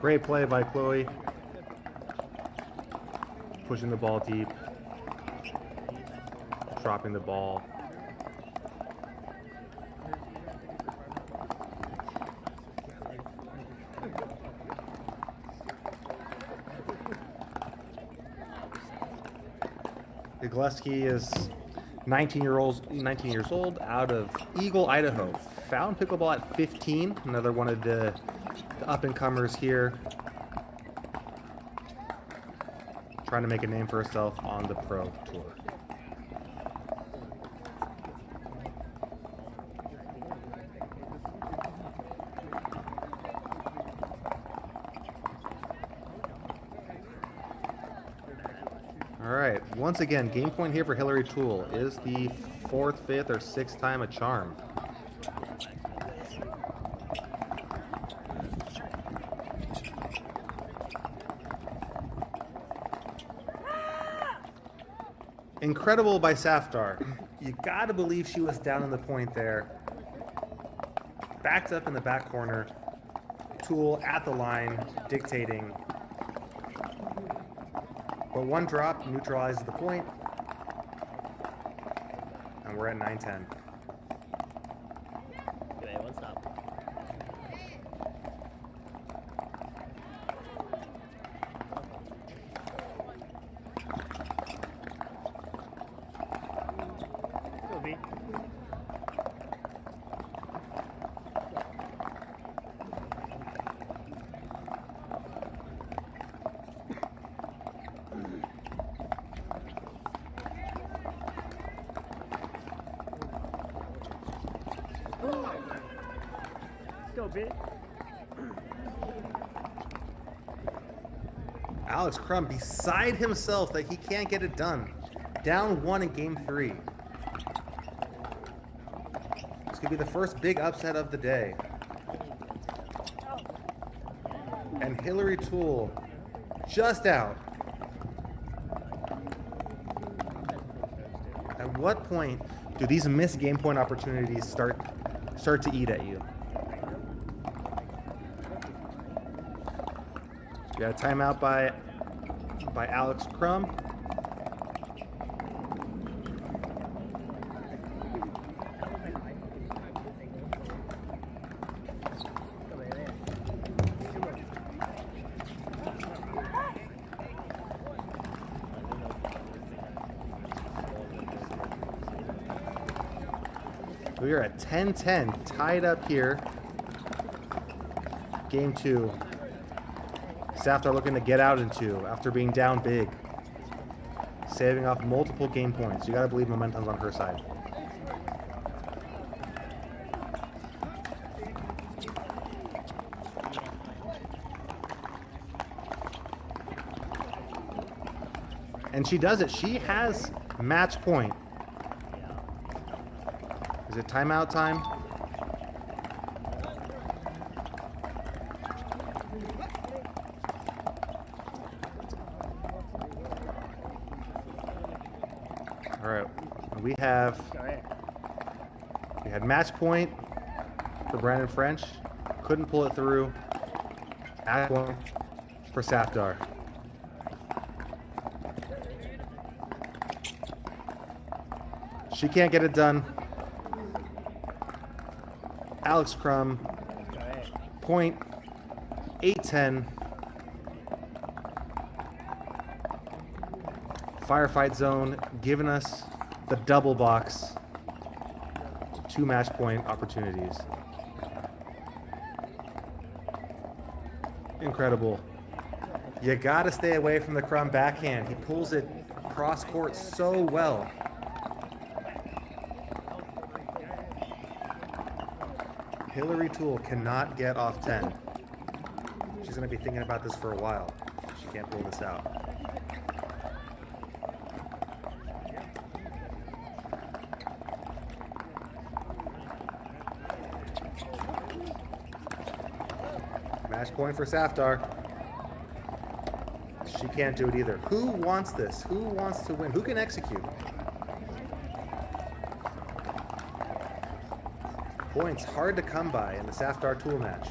Great play by Chloe. Pushing the ball deep. Dropping the ball. Igleski is 19 years old out of Eagle, Idaho. Found pickleball at 15. Another one of the up-and-comers here. Trying to make a name for herself on the pro tour. All right, once again, game point here for Hillary Toole. Is the 4th, 5th, or 6th time a charm? Incredible by Safdar. You gotta believe she was down in the point there. Backed up in the back corner. Toole at the line, dictating. But one drop neutralizes the point. And we're at 9-10. Okay, one stop. Go, B. Go, B. Alex Crum beside himself that he can't get it done. Down 1 in game 3. This could be the first big upset of the day. And Hillary Toole just out. At what point do these missed game point opportunities start to eat at you? We got a timeout by Alex Crum. We are at 10-10, tied up here. Game 2. Safdar looking to get out in 2 after being down big. Saving off multiple game points. You gotta believe momentum's on her side. And she does it. She has match point. Is it timeout time? All right, we had match point for Brandon French, couldn't pull it through. At point for Safdar. She can't get it done. Alex Crum, point 8-10. Firefight zone giving us the double box. 2 match point opportunities. Incredible. You gotta stay away from the Crum backhand. He pulls it cross court so well. Hillary Toole cannot get off 10. She's gonna be thinking about this for a while. She can't pull this out. Match point for Safdar. She can't do it either. Who wants this? Who wants to win? Who can execute? Points hard to come by in the Safdar Toole match.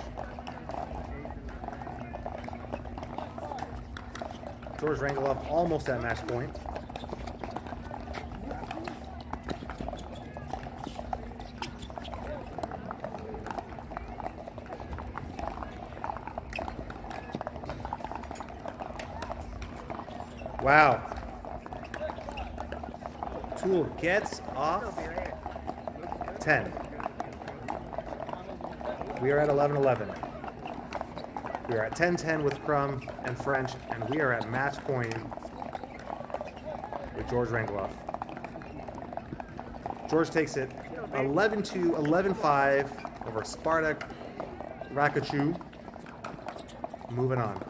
George Rangelov almost at match point. Wow. Toole gets off 10. We are at 11-11. We are at 10-10 with Crum and French, and we are at match point with George Rangelov. George takes it 11-2, 11-5 over Spartak Rakachu. Moving on.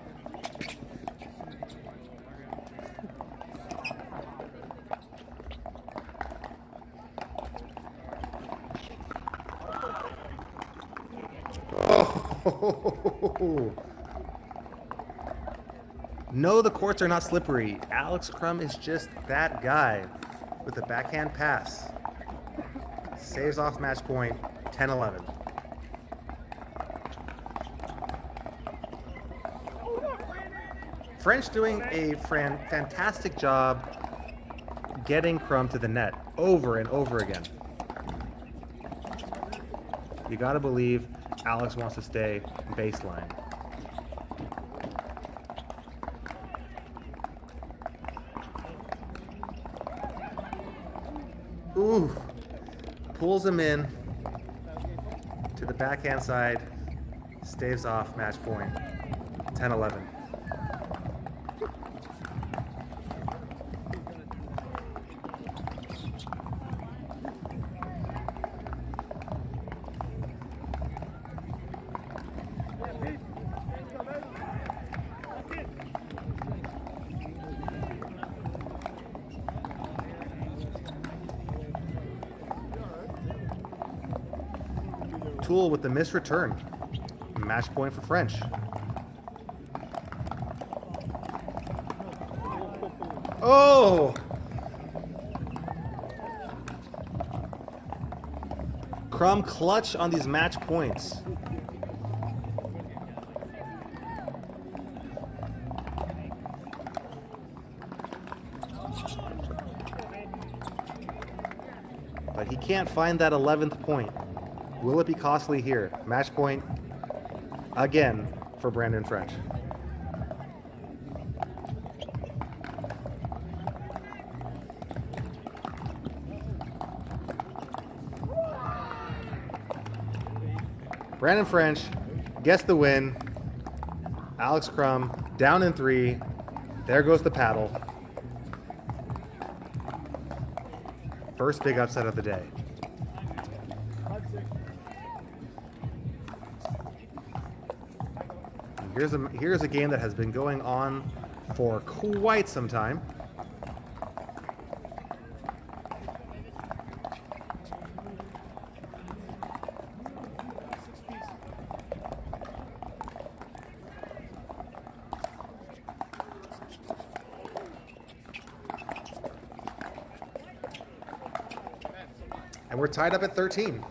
No, the courts are not slippery. Alex Crum is just that guy with a backhand pass. Saves off match point, 10-11. French doing a fantastic job getting Crum to the net over and over again. You gotta believe Alex wants to stay baseline. Ooh, pulls him in to the backhand side, staves off match point, 10-11. Toole with the missed return. Match point for French. Oh! Crum clutch on these match points. But he can't find that 11th point. Will it be costly here? Match point again for Brandon French. Brandon French gets the win. Alex Crum down in 3. There goes the paddle. First big upset of the day. And here's a game that has been going on for quite some time. And we're tied up at 13.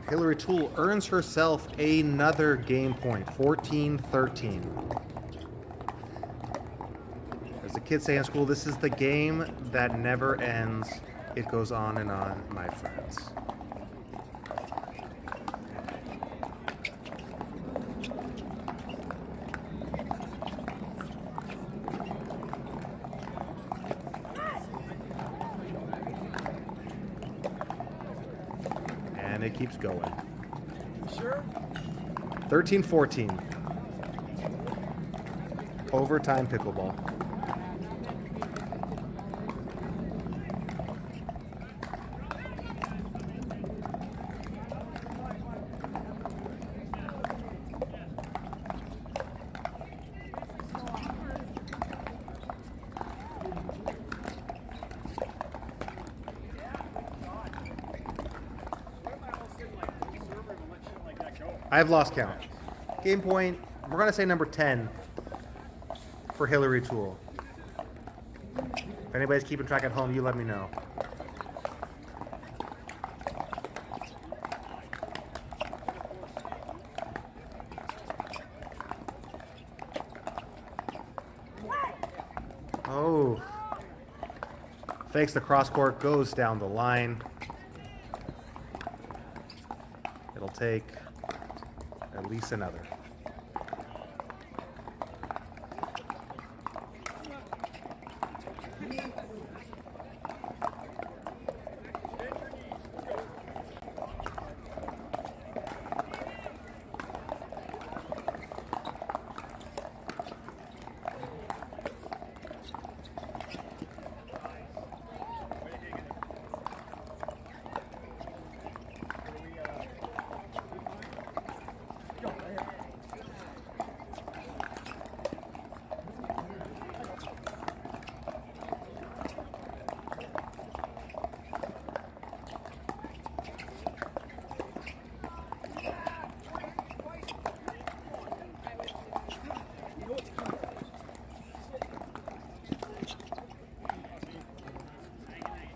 Hillary Toole earns herself another game point, 14-13. As the kids say in school, this is the game that never ends. It goes on and on, my friends. And it keeps going. Sure. 13-14. Overtime pickleball. I've lost count. Game point, we're going to say number 10 for Hillary Toole. If anybody's keeping track at home, you let me know. Oh. Fakes the cross court, goes down the line. It'll take at least another.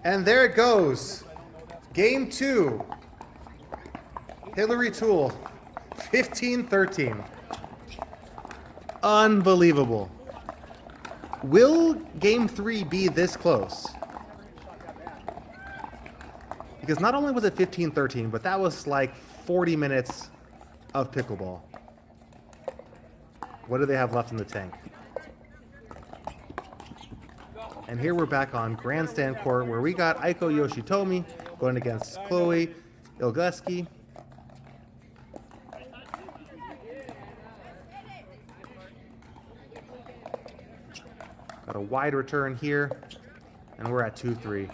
And there it goes. Game 2. Hillary Toole, 15-13. Unbelievable. Will Game 3 be this close? Because not only was it 15-13, but that was like 40 minutes of pickleball. What do they have left in the tank? And here we're back on grandstand court where we got Aiko Yoshitomi going against Chloe Ilgeski. Got a wide return here, and we're at 2-3.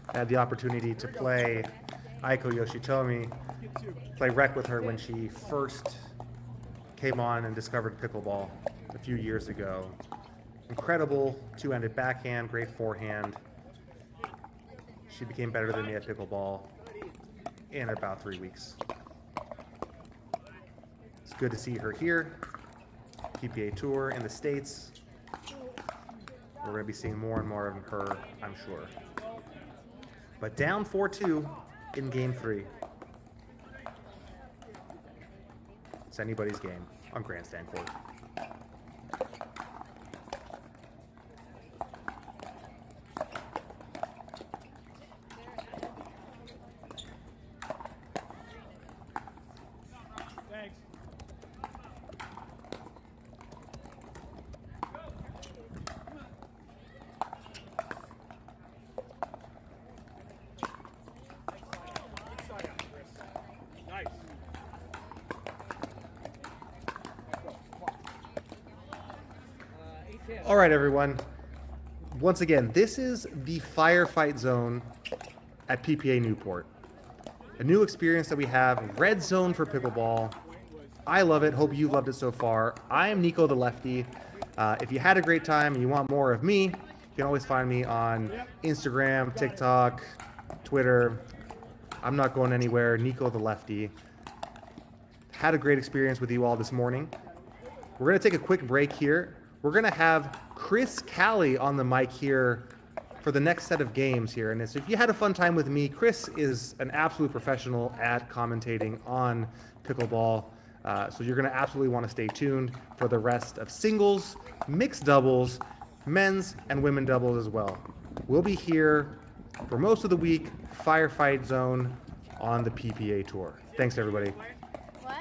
I had the opportunity to play Aiko Yoshitomi, play rec with her when she first came on and discovered pickleball a few years ago. Incredible two-handed backhand, great forehand. She became better than me at pickleball in about 3 weeks. It's good to see her here. PPA Tour in the States. We're going to be seeing more and more of her, I'm sure. But down 4-2 in game 3. It's anybody's game on grandstand court. Thanks. Nice. All right, everyone. Once again, this is the Firefight Zone at PPA Newport. A new experience that we have, red zone for pickleball. I love it. Hope you've loved it so far. I am Nico the Lefty. If you had a great time and you want more of me, you can always find me on Instagram, TikTok, Twitter. I'm not going anywhere. Nico the Lefty. Had a great experience with you all this morning. We're going to take a quick break here. We're going to have Chris Cali on the mic here for the next set of games here. And if you had a fun time with me, Chris is an absolute professional at commentating on pickleball. So you're going to absolutely want to stay tuned for the rest of singles, mixed doubles, men's and women doubles as well. We'll be here for most of the week, Firefight Zone on the PPA Tour. Thanks, everybody. What?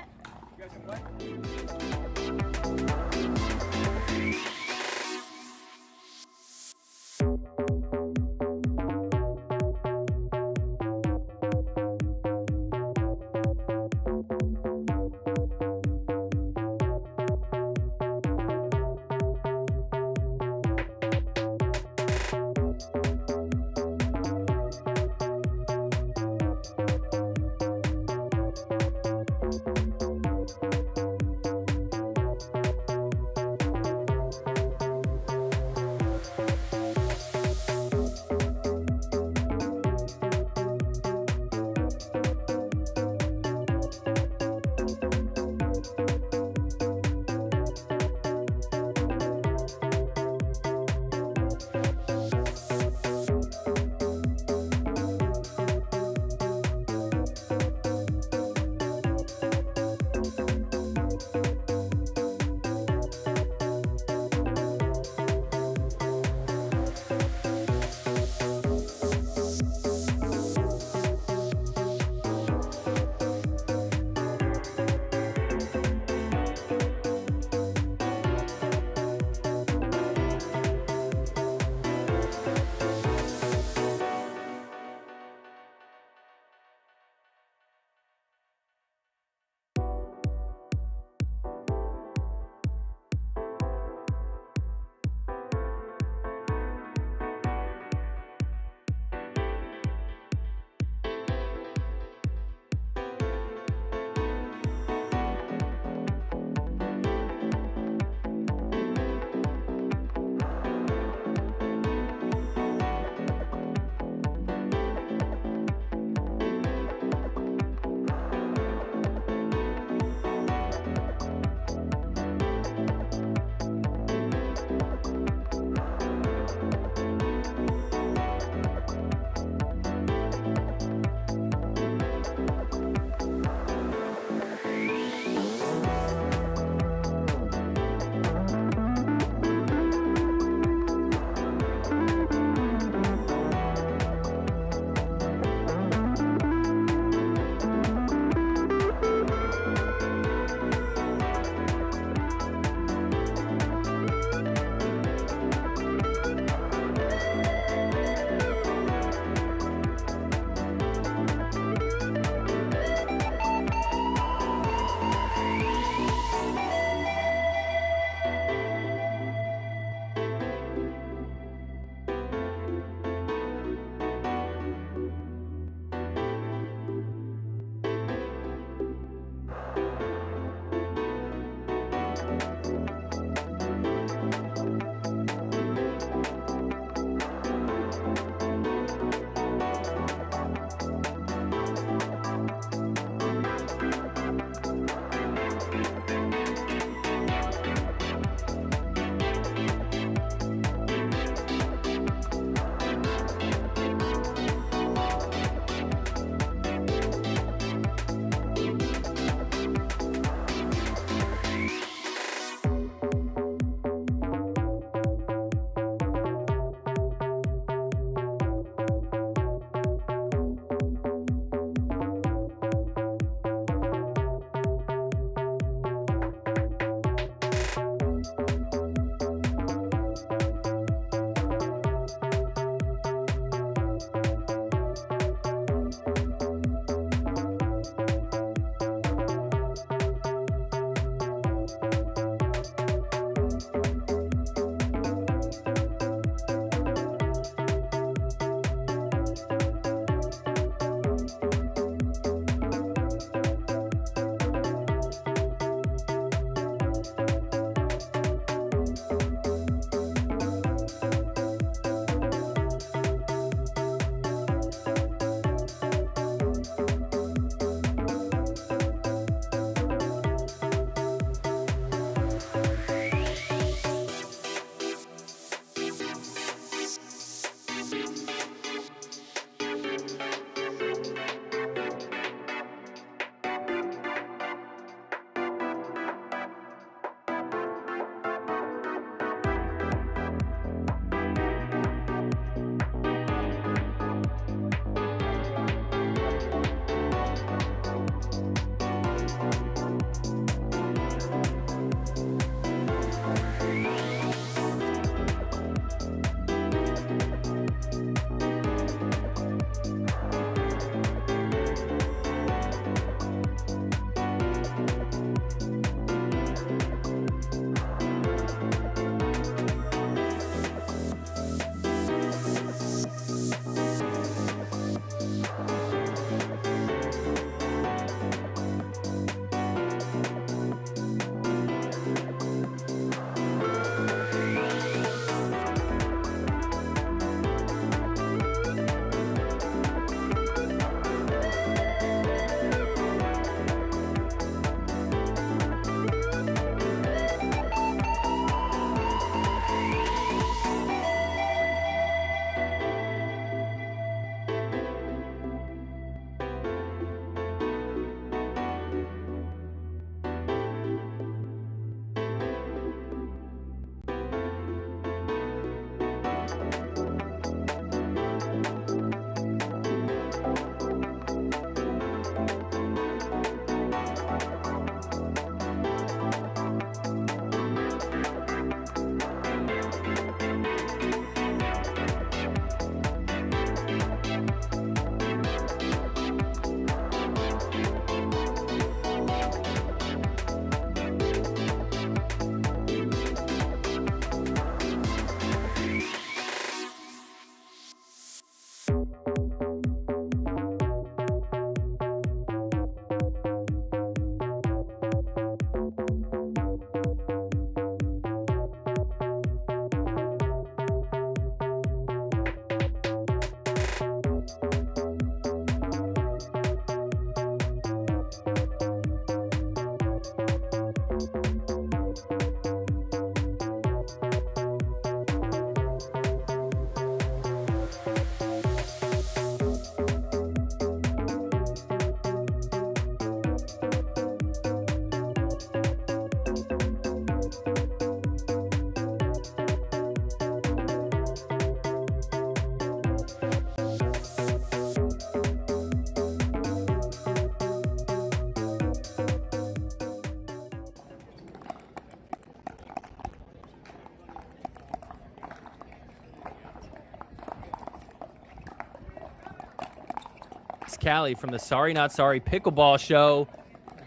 Cali from the Sorry Not Sorry Pickleball Show.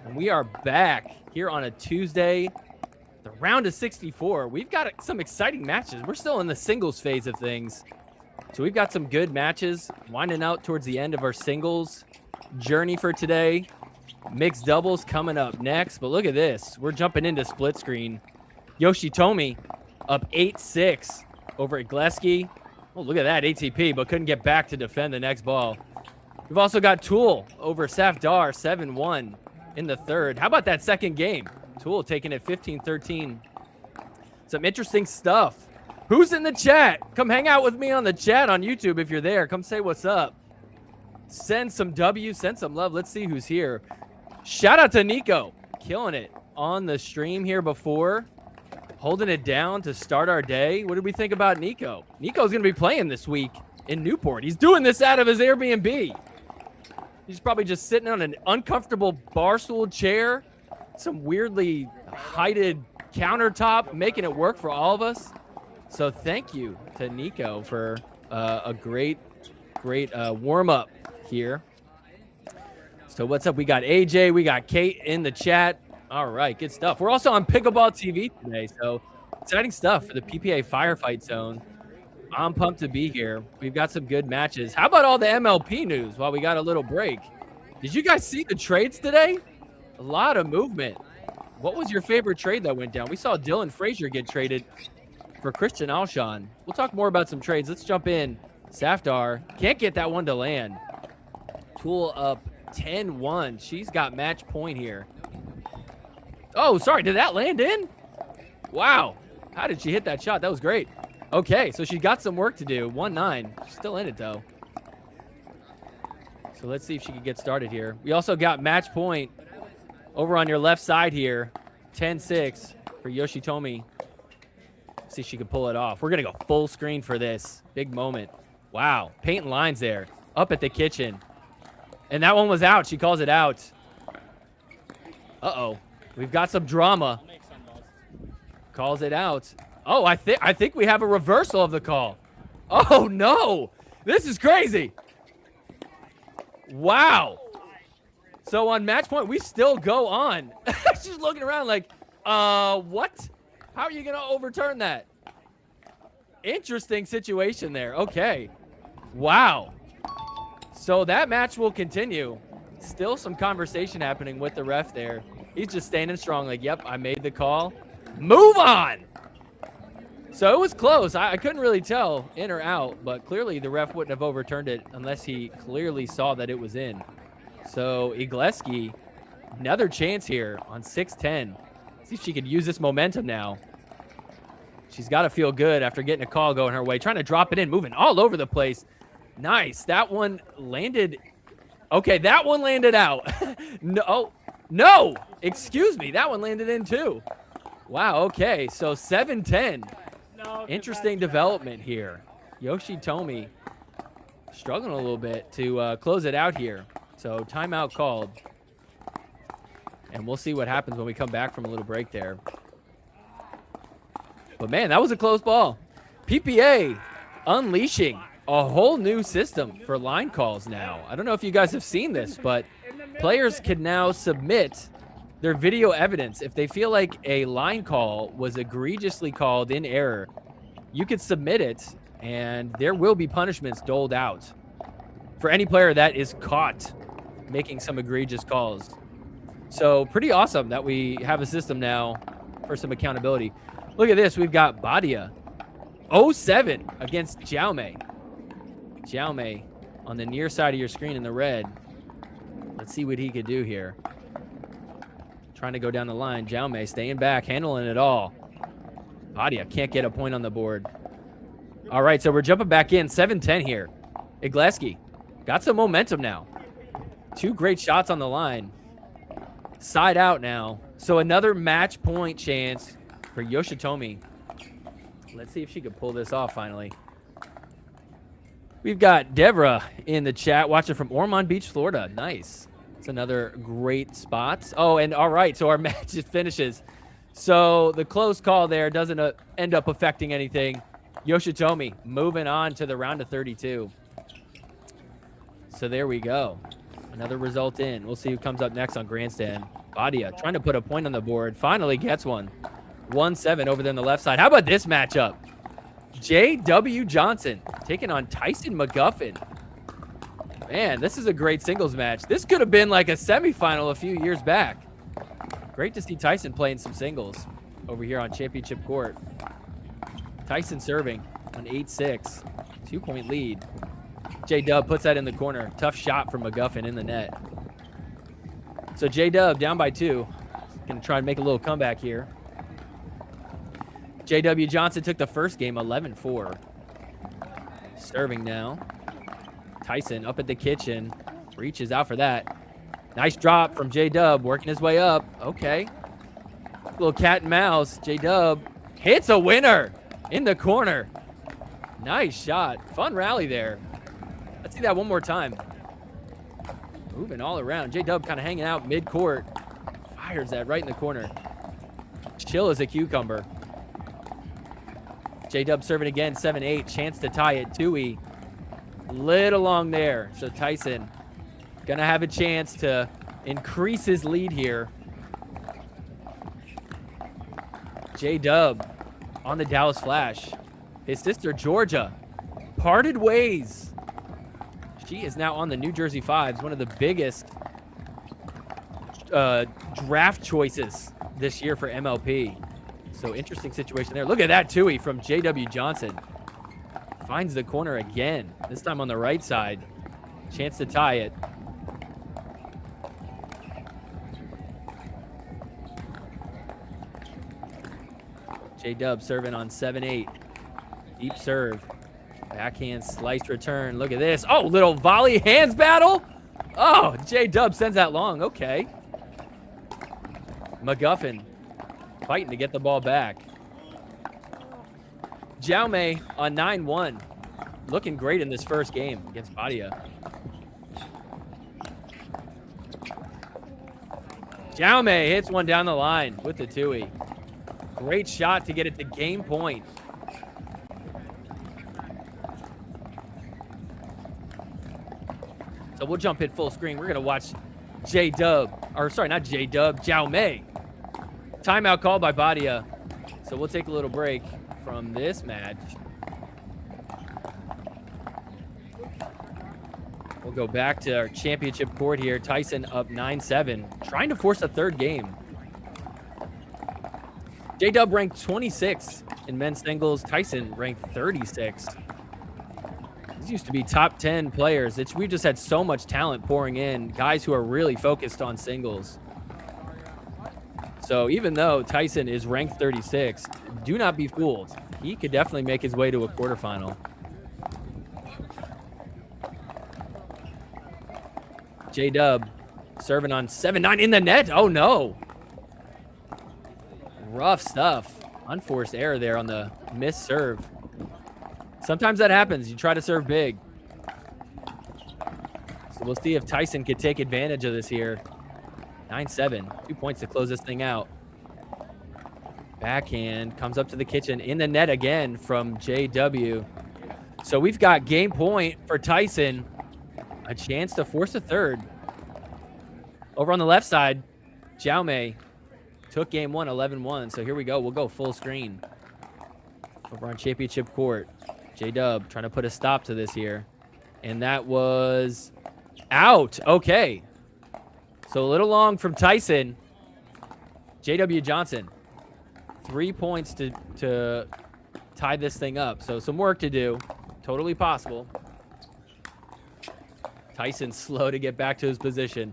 And we are back here on a Tuesday, the round of 64. We've got some exciting matches. We're still in the singles phase of things. So we've got some good matches winding out towards the end of our singles journey for today. Mixed doubles coming up next. But look at this. We're jumping into split screen. Yoshitomi up 8-6 over Igleski. Oh, look at that, ATP, but couldn't get back to defend the next ball. We've also got Tool over Safdar, 7-1 in the third. How about that second game? Tool taking it 15-13. Some interesting stuff. Who's in the chat? Come hang out with me on the chat on YouTube if you're there. Come say what's up. Send some W, send some love. Let's see who's here. Shout out to Nico, killing it on the stream here before. Holding it down to start our day. What did we think about Nico? Nico's going to be playing this week in Newport. He's doing this out of his Airbnb. He's probably just sitting on an uncomfortable barstool chair, some weirdly heighted countertop, making it work for all of us. So thank you to Nico for a great warm-up here. So what's up? We got AJ, we got Kate in the chat. All right, good stuff. We're also on Pickleball TV today, so exciting stuff for the PPA Firefight Zone. I'm pumped to be here. We've got some good matches. How about all the MLP news while we got a little break? Did you guys see the trades today? A lot of movement. What was your favorite trade that went down? We saw Dylan Frazier get traded for Christian Alshon. We'll talk more about some trades. Let's jump in. Safdar can't get that one to land. Tool up 10-1. She's got match point here. Oh, sorry. Did that land in? Wow. How did she hit that shot? That was great. Okay, so she got some work to do. 1-9. She's still in it, though. So let's see if she can get started here. We also got match point over on your left side here. 10-6 for Yoshitomi. Let's see if she can pull it off. We're going to go full screen for this. Big moment. Wow. Painting lines there. Up at the kitchen. And that one was out. She calls it out. Uh-oh. We've got some drama. Calls it out. Oh, I think we have a reversal of the call. Oh, no. This is crazy. Wow. So on match point, we still go on. She's looking around like, what? How are you going to overturn that? Interesting situation there. Okay. Wow. So that match will continue. Still some conversation happening with the ref there. He's just standing strong like, yep, I made the call. Move on. So it was close. I couldn't really tell in or out, but clearly the ref wouldn't have overturned it unless he clearly saw that it was in. So Igleski, another chance here on 6-10. See if she could use this momentum now. She's got to feel good after getting a call going her way. Trying to drop it in, moving all over the place. Nice. That one landed. Okay, that one landed out. No. Excuse me. That one landed in too. Wow. Okay. So 7-10. Interesting development here. Yoshitomi struggling a little bit to close it out here. So timeout called. And we'll see what happens when we come back from a little break there. But man, that was a close ball. PPA unleashing a whole new system for line calls now. I don't know if you guys have seen this, but players can now submit their video evidence. If they feel like a line call was egregiously called in error, you could submit it, and there will be punishments doled out for any player that is caught making some egregious calls. So pretty awesome that we have a system now for some accountability. Look at this. We've got Badia 0-7 against Jaume. Jaume on the near side of your screen in the red. Let's see what he could do here. Trying to go down the line. Jaume staying back, handling it all. Badia can't get a point on the board. All right, so we're jumping back in. 7-10 here. Igleski got some momentum now. Two great shots on the line. Side out now. So another match point chance for Yoshitomi. Let's see if she can pull this off finally. We've got Devra in the chat watching from Ormond Beach, Florida. Nice. It's another great spot. Oh, and all right, so our match just finishes. So the close call there doesn't end up affecting anything. Yoshitomi moving on to the round of 32. So there we go. Another result in. We'll see who comes up next on Grandstand. Badia trying to put a point on the board. Finally gets one. 1-7 over there on the left side. How about this matchup? J.W. Johnson taking on Tyson McGuffin. Man, this is a great singles match. This could have been like a semifinal a few years back. Great to see Tyson playing some singles over here on championship court. Tyson serving on 8-6. 2-point lead. J-Dub puts that in the corner. Tough shot from McGuffin in the net. So J-Dub down by 2. Gonna try and make a little comeback here. J.W. Johnson took the first game 11-4. Serving now. Tyson up at the kitchen. Reaches out for that. Nice drop from J-Dub, working his way up. Okay. Little cat and mouse. J-Dub hits a winner in the corner. Nice shot. Fun rally there. Let's see that one more time. Moving all around. J-Dub kind of hanging out mid-court. Fires that right in the corner. Chill as a cucumber. J-Dub serving again, 7-8. Chance to tie it. Tui. Little long there. So Tyson gonna have a chance to increase his lead here. J-Dub on the Dallas Flash. His sister Georgia parted ways. She is now on the New Jersey Fives, one of the biggest draft choices this year for MLP. So interesting situation there. Look at that Tui from J.W. Johnson. Finds the corner again, this time on the right side. Chance to tie it. J-Dub serving on 7-8. Deep serve. Backhand slice return. Look at this. Oh, little volley hands battle. Oh, J-Dub sends that long. Okay. McGuffin fighting to get the ball back. Jaume on 9-1. Looking great in this first game against Badia. Jaume hits one down the line with the Tui. Great shot to get it to game point. So we'll jump in full screen. We're going to watch J-Dub, or sorry, not J-Dub, Jaume. Timeout called by Badia. So we'll take a little break from this match. We'll go back to our championship court here. Tyson up 9-7, trying to force a third game. J-Dub ranked 26th in men's singles. Tyson ranked 36th. These used to be top 10 players. We've just had so much talent pouring in, guys who are really focused on singles. So even though Tyson is ranked 36, do not be fooled. He could definitely make his way to a quarterfinal. J-Dub serving on 7-9 in the net. Oh no. Rough stuff. Unforced error there on the missed serve. Sometimes that happens. You try to serve big. So we'll see if Tyson could take advantage of this here. 9-7. 2 points to close this thing out. Backhand comes up to the kitchen in the net again from JW. So we've got game point for Tyson. A chance to force a third. Over on the left side, Jaume took game one, 11-1. So here we go. We'll go full screen. Over on championship court. J-Dub trying to put a stop to this here. And that was out. Okay. So a little long from Tyson. J.W. Johnson. 3 points to tie this thing up. So some work to do. Totally possible. Tyson slow to get back to his position.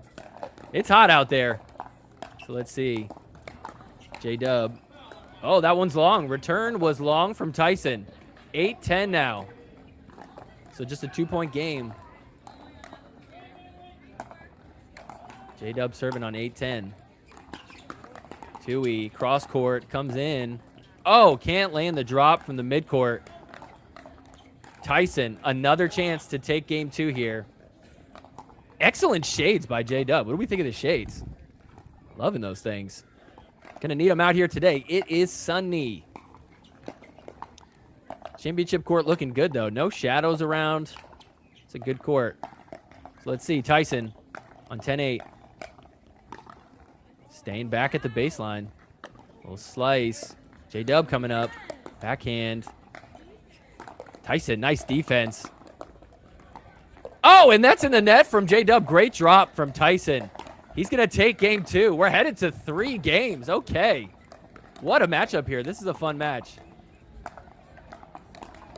It's hot out there. So let's see. J-Dub. Oh, that one's long. Return was long from Tyson. 8-10 now. So just a 2-point game. J-Dub serving on 8-10. Tui, cross court, comes in. Oh, can't land the drop from the midcourt. Tyson, another chance to take game two here. Excellent shades by J-Dub. What do we think of the shades? Loving those things. Gonna need them out here today. It is sunny. Championship court looking good, though. No shadows around. It's a good court. So let's see. Tyson on 10-8. Staying back at the baseline. Little slice. J-Dub coming up. Backhand. Tyson, nice defense. Oh, and that's in the net from J-Dub. Great drop from Tyson. He's going to take game 2. We're headed to 3 games. Okay. What a matchup here. This is a fun match.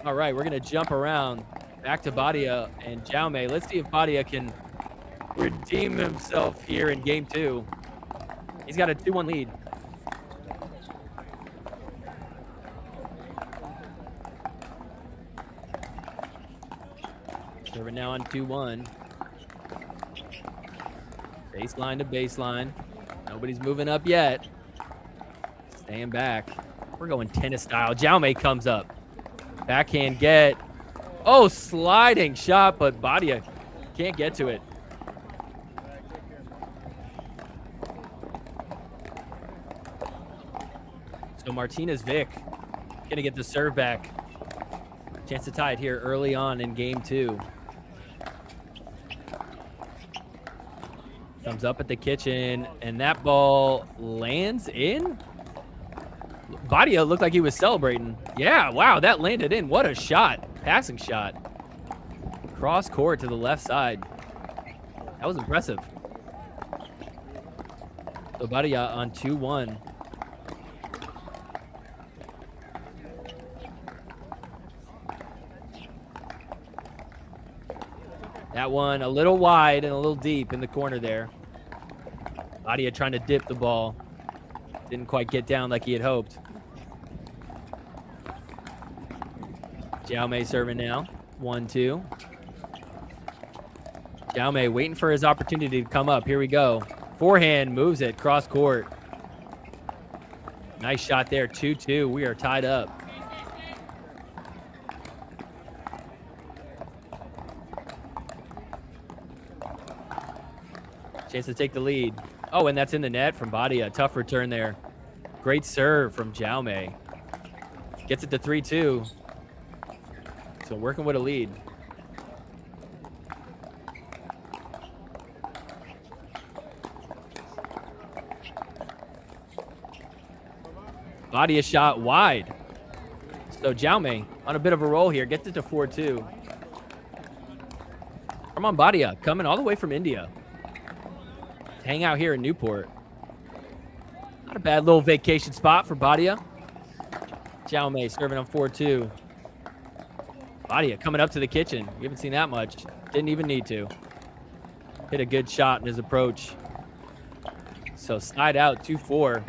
All right, we're going to jump around back to Badia and Jaume. Let's see if Badia can redeem himself here in game 2. He's got a 2-1 lead. Serving now on 2-1. Baseline to baseline. Nobody's moving up yet. Staying back. We're going tennis style. Jaume comes up. Backhand get. Oh, sliding shot, but Badia can't get to it. So Martinez Vic gonna get the serve back. Chance to tie it here early on in game 2. Comes up at the kitchen, and that ball lands in. Badia looked like he was celebrating. Yeah, wow, that landed in. What a shot. Passing shot. Cross court to the left side. That was impressive. So Badia on 2-1. That one a little wide and a little deep in the corner there. Badia trying to dip the ball. Didn't quite get down like he had hoped. Jaume serving now. 1-2. Jaume waiting for his opportunity to come up. Here we go. Forehand moves it cross court. Nice shot there. 2-2. We are tied up. Chance to take the lead. Oh, and that's in the net from Badia. Tough return there. Great serve from Jaume. Gets it to 3-2. So working with a lead. Badia shot wide. So Jaume on a bit of a roll here. Gets it to 4-2. Arman Badia coming all the way from India. Hang out here in Newport. Not a bad little vacation spot for Badia. Jaume serving on 4-2. Badia coming up to the kitchen. You haven't seen that much. Didn't even need to. Hit a good shot in his approach. So slide out 2-4.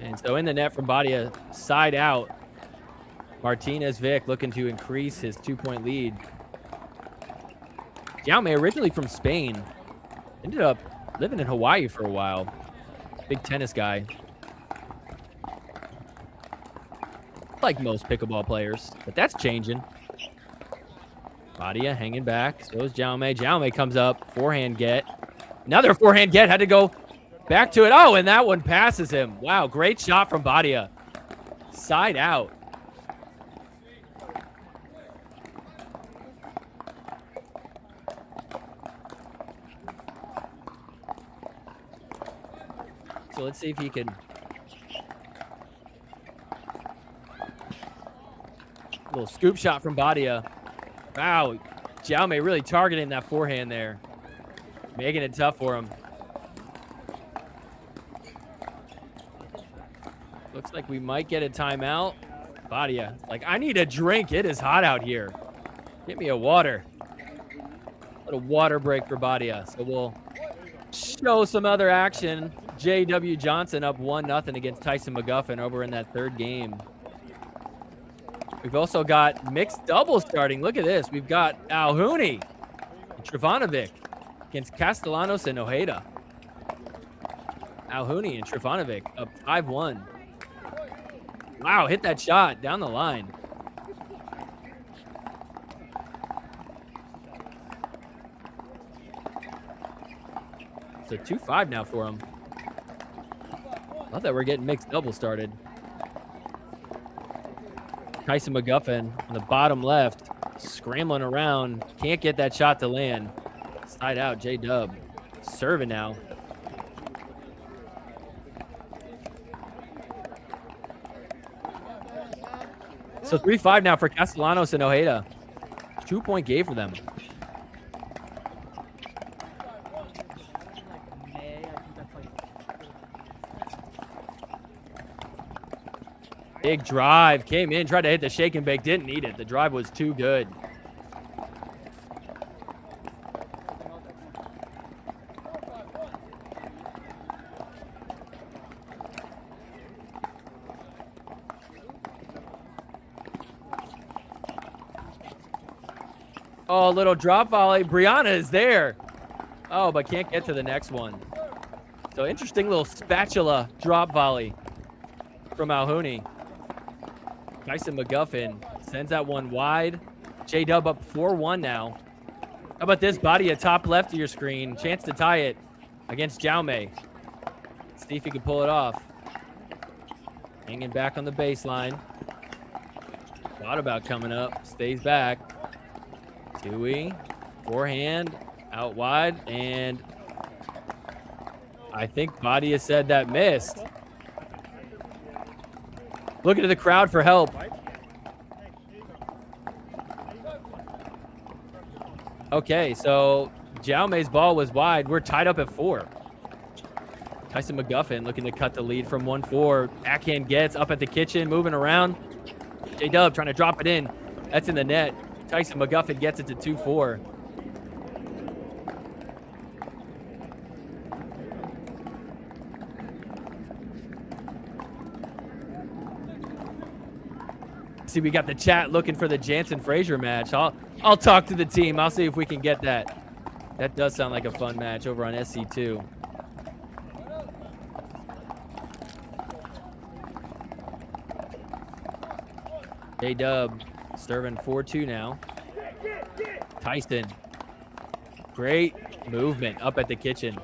And so in the net from Badia, side out. Martinez Vic looking to increase his 2-point lead. Jaume, originally from Spain, ended up living in Hawaii for a while. Big tennis guy. Like most pickleball players, but that's changing. Badia hanging back. So is Jaume. Jaume comes up. Forehand get. Another forehand get. Had to go back to it. Oh, and that one passes him. Wow, great shot from Badia. Side out. So let's see if he can. Little scoop shot from Badia. Wow, Jaume really targeting that forehand there. Making it tough for him. Looks like we might get a timeout. Badia, like, I need a drink. It is hot out here. Get me a water. Little water break for Badia. So we'll show some other action. J.W. Johnson up 1-0 against Tyson McGuffin over in that third game. We've also got mixed doubles starting. Look at this. We've got Alhouni and Trivanovic against Castellanos and Ojeda. Alhouni and Trivanovic up 5-1. Wow, hit that shot down the line. So 2-5 now for him. Love that we're getting mixed double started. Tyson McGuffin on the bottom left, scrambling around. Can't get that shot to land. Side out, J-Dub. Serving now. So 3-5 now for Castellanos and Ojeda. 2-point game for them. Big drive, came in, tried to hit the shake and bake, didn't need it. The drive was too good. Oh, little drop volley. Brianna is there. Oh, but can't get to the next one. So interesting little spatula drop volley from Alhouni. Tyson McGuffin sends that one wide. J-Dub up 4-1 now. How about this body at top left of your screen? Chance to tie it against Jaume. See if he can pull it off. Hanging back on the baseline. Thought about coming up. Stays back. Dewey, forehand, out wide, and I think Badia said that missed. Looking to the crowd for help. Okay, so Jaume's ball was wide. We're tied up at 4. Tyson McGuffin looking to cut the lead from 1-4. Backhand gets up at the kitchen, moving around. J-Dub trying to drop it in. That's in the net. Tyson McGuffin gets it to 2-4. See, we got the chat looking for the Jansen-Frazier match. I'll talk to the team. I'll see if we can get that. That does sound like a fun match over on SC2. J-Dub serving 4-2 now. Tyson. Great movement up at the kitchen.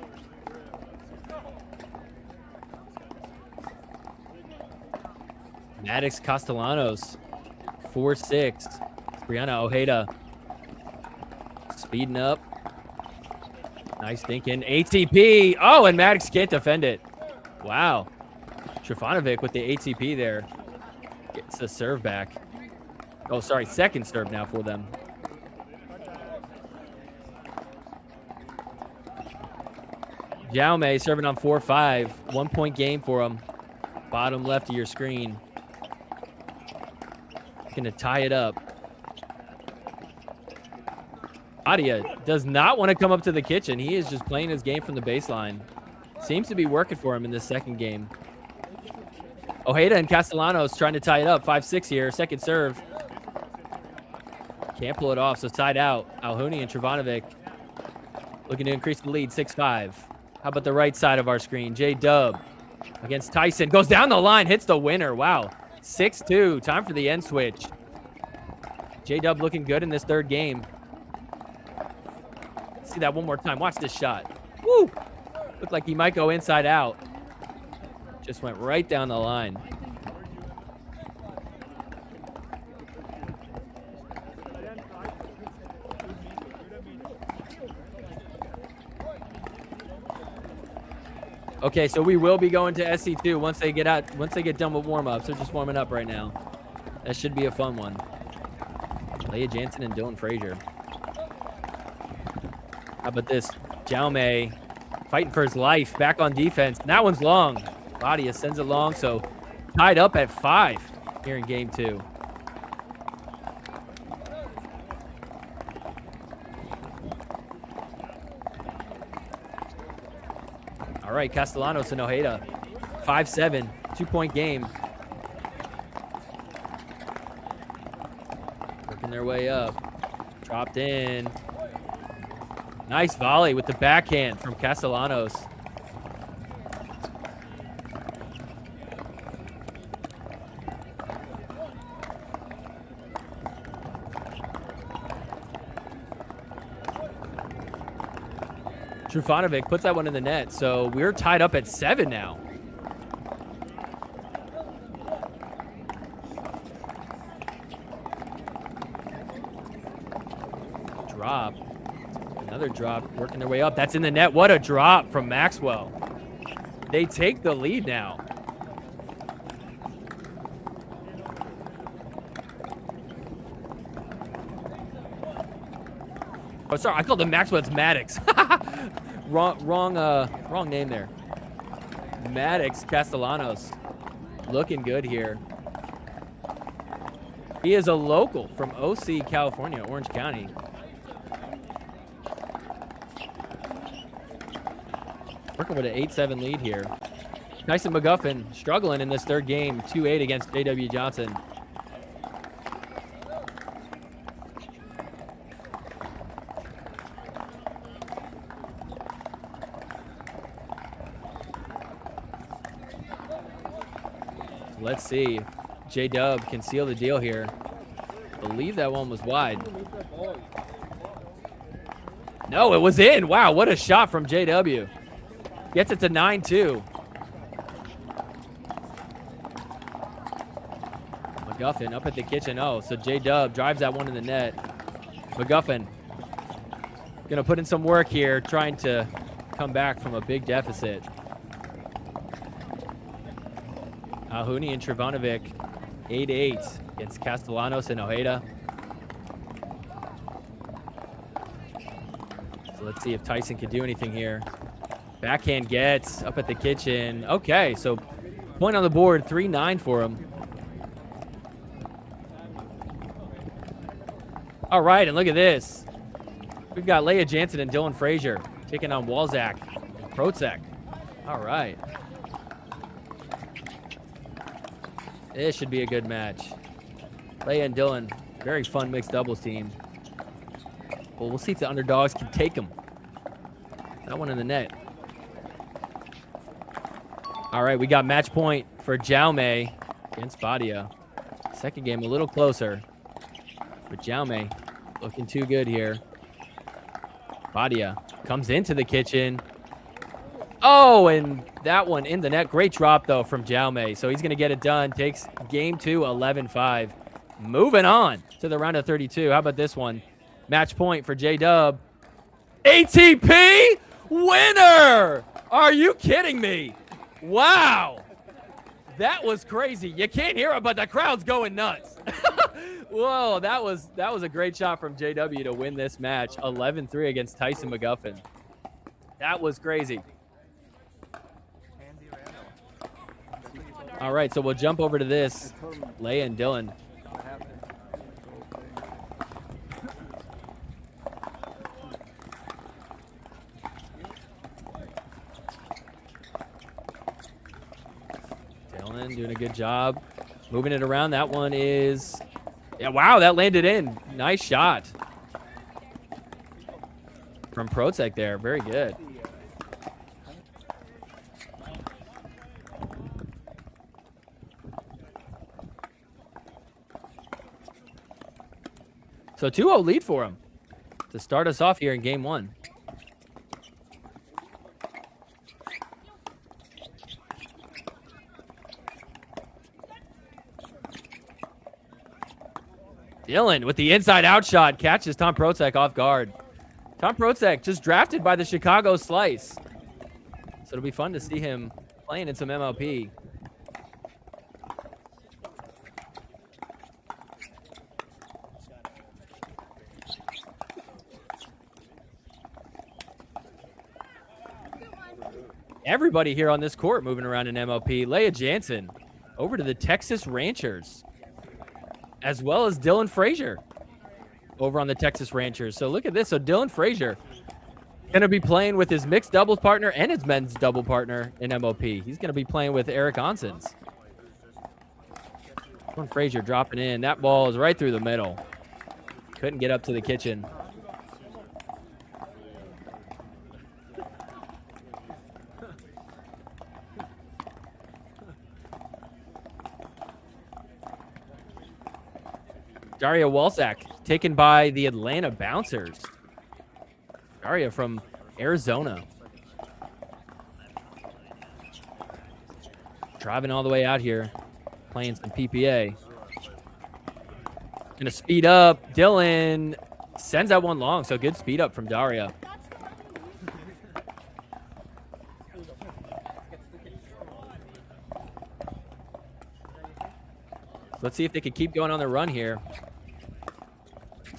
Maddox Castellanos. 4-6. Brianna Ojeda. Speeding up. Nice thinking. ATP. Oh, and Maddox can't defend it. Wow. Trifanovic with the ATP there. Gets the serve back. Oh, sorry. Second serve now for them. Jaume serving on 4-5. 1 point game for him. Bottom left of your screen. Gonna tie it up. Adia does not want to come up to the kitchen. He is just playing his game from the baseline. Seems to be working for him in this second game. Ojeda and Castellanos trying to tie it up. 5-6 here. Second serve. Can't pull it off, so side out. Alhouni and Trivanovic looking to increase the lead. 6-5. How about the right side of our screen? J-Dub against Tyson. Goes down the line. Hits the winner. Wow. 6-2. Time for the end switch. J-Dub looking good in this third game. Let's see that one more time. Watch this shot. Woo! Looked like DiMico inside out. Just went right down the line. Okay, so we will be going to SC2 once they get done with warm-ups. They're just warming up right now. That should be a fun one. Leia Jansen and Dylan Frazier. How about this? Jaume fighting for his life, back on defense. And that one's long. Badia sends it long, so tied up at 5 here in game 2. All right, Castellanos and Ojeda. 5-7, 2 point game. Working their way up. Dropped in. Nice volley with the backhand from Castellanos. Trufanovic puts that one in the net, so we're tied up at 7 now. drop. Another drop, working their way up. That's in the net. What a drop from Maxwell. They take the lead now. Oh, sorry, I called him Maxwell. It's Maddox. wrong name there. Maddox Castellanos, looking good here. He is a local from OC, California, Orange County. Working with an 8-7 lead here. Tyson McGuffin struggling in this third game, 2-8 against J.W. Johnson. Let's see if J-Dub can seal the deal here. I believe that one was wide. No, it was in. Wow, what a shot from J.W. Gets it to 9-2. McGuffin up at the kitchen. Oh, so J-Dub drives that one in the net. McGuffin gonna put in some work here, trying to come back from a big deficit. Ahuni and Trivanovic, 8-8 against Castellanos and Ojeda. So let's see if Tyson can do anything here. Backhand gets up at the kitchen. Okay, so point on the board, 3-9 for him. All right, and look at this. We've got Leah Jansen and Dylan Frazier taking on Walzak and Protzek. All right. This should be a good match. Leia and Dylan, very fun mixed doubles team. Well, we'll see if the underdogs can take them. That one in the net. All right, we got match point for Jaume against Badia. Second game a little closer, but Jaume looking too good here. Badia comes into the kitchen. Oh, and that one in the net. Great drop, though, from Jaume. So he's going to get it done. Takes game 2, 11-5. Moving on to the round of 32. How about this one? Match point for J-Dub. ATP winner! Are you kidding me? Wow. That was crazy. You can't hear it, but the crowd's going nuts. Whoa, that was a great shot from JW to win this match. 11-3 against Tyson McGuffin. That was crazy. All right, so we'll jump over to this. Leia and Dylan. Dylan doing a good job. Moving it around. That one is... Yeah, wow, that landed in. Nice shot. From Protek there. Very good. So 2-0 lead for him to start us off here in game 1. Dylan with the inside out shot catches Tom Protek off guard. Tom Protek just drafted by the Chicago Slice. So it'll be fun to see him playing in some MLP. Everybody here on this court moving around in MLP. Leia Jansen over to the Texas Ranchers, as well as Dylan Frazier over on the Texas Ranchers. So look at this. So Dylan Frazier going to be playing with his mixed doubles partner and his men's double partner in MLP. He's going to be playing with Eric Onsens. Dylan Frazier dropping in. That ball is right through the middle. Couldn't get up to the kitchen. Daria Walczak taken by the Atlanta Bouncers. Daria from Arizona. Driving all the way out here, playing some PPA. Gonna speed up. Dylan Sends that one long, so good speed up from Daria. Let's see if they can keep going on the run here.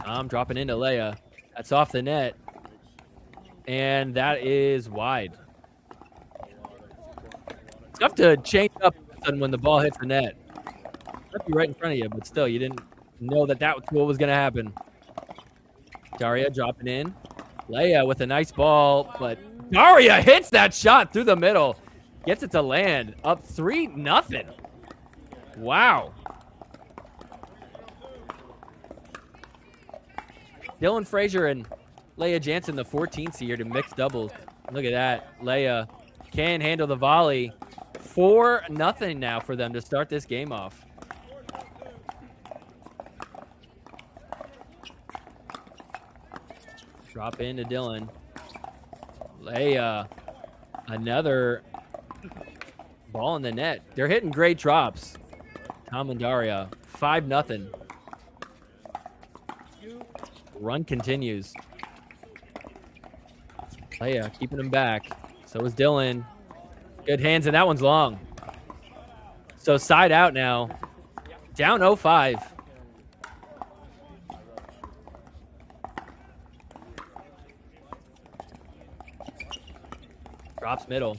Tom dropping into Leia. That's off the net. And that is wide. It's tough to change up when the ball hits the net. Might be right in front of you, but still, you didn't know that that's what was going to happen. Daria dropping in. Leia with a nice ball, but Daria hits that shot through the middle. Gets it to land. Up 3-0. Wow. Dylan Frazier and Leia Jansen, the 14th seed to mixed doubles. Look at that. Leia can handle the volley. 4-0 now for them to start this game off. Drop into Dylan. Leia, another ball in the net. They're hitting great drops. Tom and Daria, 5-0. Run continues. Leia keeping him back. So is Dylan. Good hands, and that one's long. So side out now. Down 0-5. Drops middle.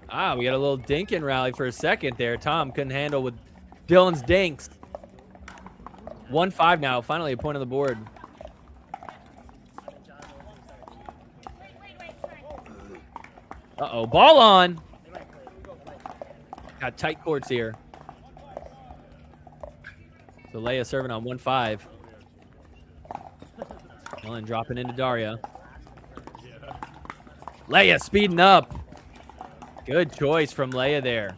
We got a little dinking rally for a second there. Tom couldn't handle with Dylan's dinks. 1-5 now. Finally a point on the board. Uh-oh. Ball on. Got tight courts here. So Leia serving on 1-5. Dylan dropping into Daria. Leia speeding up. Good choice from Leia there.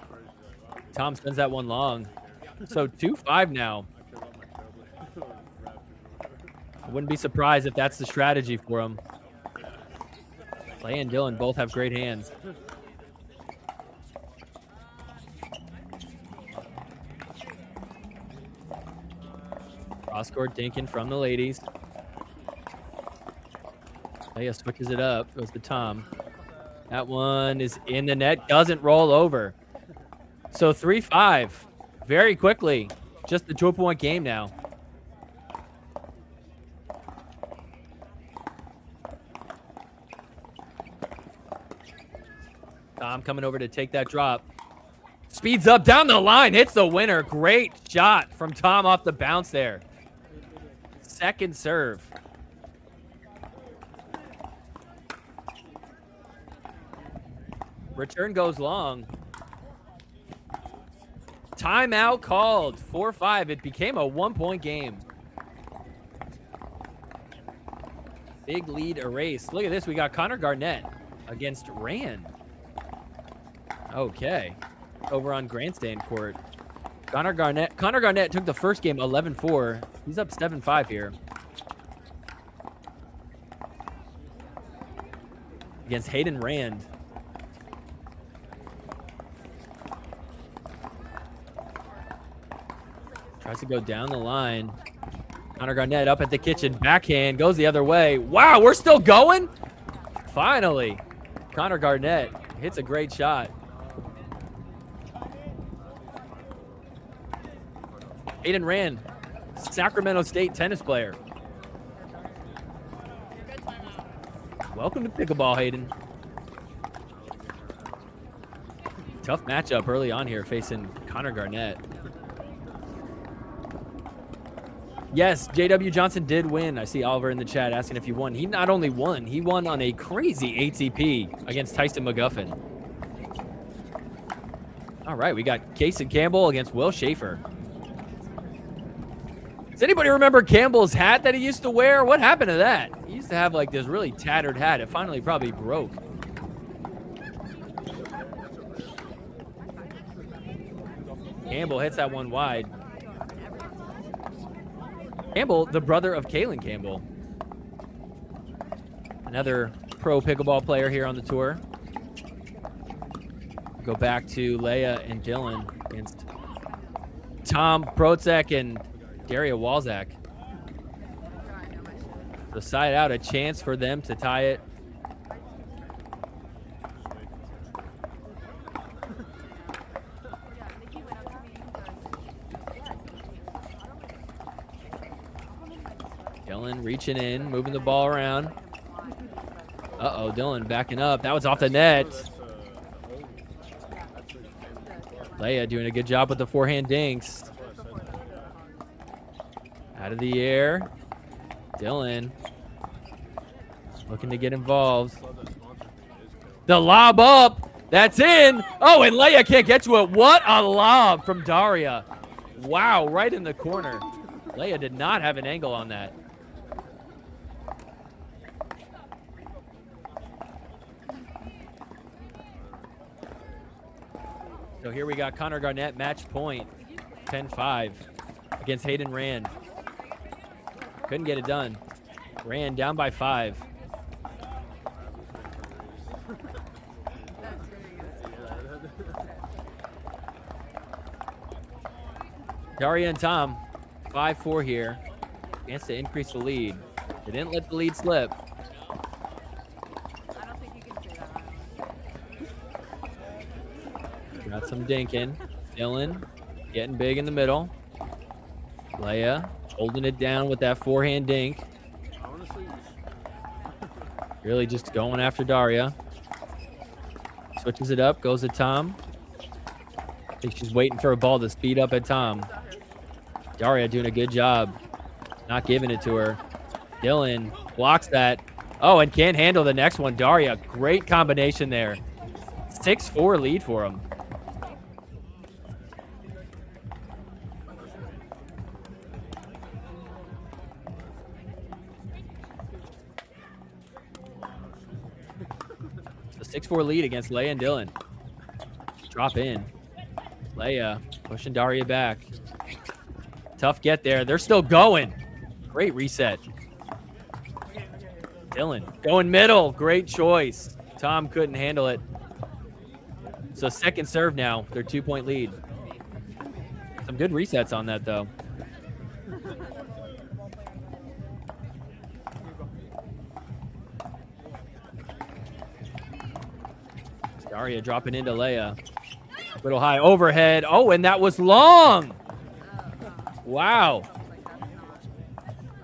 Tom spins that one long. So 2-5 now. I wouldn't be surprised if that's the strategy for him. Leia and Dylan both have great hands. Cross-court dinking from the ladies. Leia switches it up. Goes to Tom. That one is in the net. Doesn't roll over. So 3-5. Very quickly. Just a 2-point game now. Tom coming over to take that drop. Speeds up down the line. Hits the winner. Great shot from Tom off the bounce there. Second serve. Return goes long. Timeout called. 4-5. It became a 1-point game. Big lead erased. Look at this. We got Connor Garnett against Rand. Okay. Over on grandstand court. Connor Garnett took the first game 11-4. He's up 7-5 here. Against Hayden Rand. Tries to go down the line. Connor Garnett up at the kitchen. Backhand. Goes the other way. Wow, we're still going? Finally. Connor Garnett hits a great shot. Hayden Rand, Sacramento State tennis player. Welcome to pickleball, Hayden. Tough matchup early on here facing Connor Garnett. Yes, J.W. Johnson did win. I see Oliver in the chat asking if he won. He not only won, he won on a crazy ATP against Tyson McGuffin. All right, we got Kason Campbell against Will Schaefer. Does anybody remember Campbell's hat that he used to wear? What happened to that? He used to have like this really tattered hat. It finally probably broke. Campbell hits that one wide. Campbell, the brother of Kaylin Campbell. Another pro pickleball player here on the tour. Go back to Leia and Dylan against Tom Protzek and Daria Walzak. The side out, a chance for them to tie it. Dylan reaching in, moving the ball around. Uh-oh, Dylan backing up. That was off the net. Leia doing a good job with the forehand dinks. Out of the air. Dylan looking to get involved. The lob up. That's in. Oh, and Leia can't get to it. What a lob from Daria. Wow, right in the corner. Leia did not have an angle on that. So here we got Connor Garnett, match point, 10-5 against Hayden Rand. Couldn't get it done. Rand down by 5. Daria and Tom, 5-4 here. Chance to increase the lead. They didn't let the lead slip. I don't think you can say that. Got some dinking. Dylan getting big in the middle. Leia holding it down with that forehand dink. Really just going after Daria. Switches it up, goes to Tom. I think she's waiting for a ball to speed up at Tom. Daria doing a good job. Not giving it to her. Dylan blocks that. Oh, and can't handle the next one. Daria, great combination there. 6-4 lead for him. So 6-4 lead against Leia and Dylan. Drop in. Leia pushing Daria back. Tough get there. They're still going. Great reset. Dylan going middle. Great choice. Tom couldn't handle it. So second serve now. Their 2-point lead. Some good resets on that, though. Daria dropping into Leia. Little high overhead. Oh, and that was long. Wow.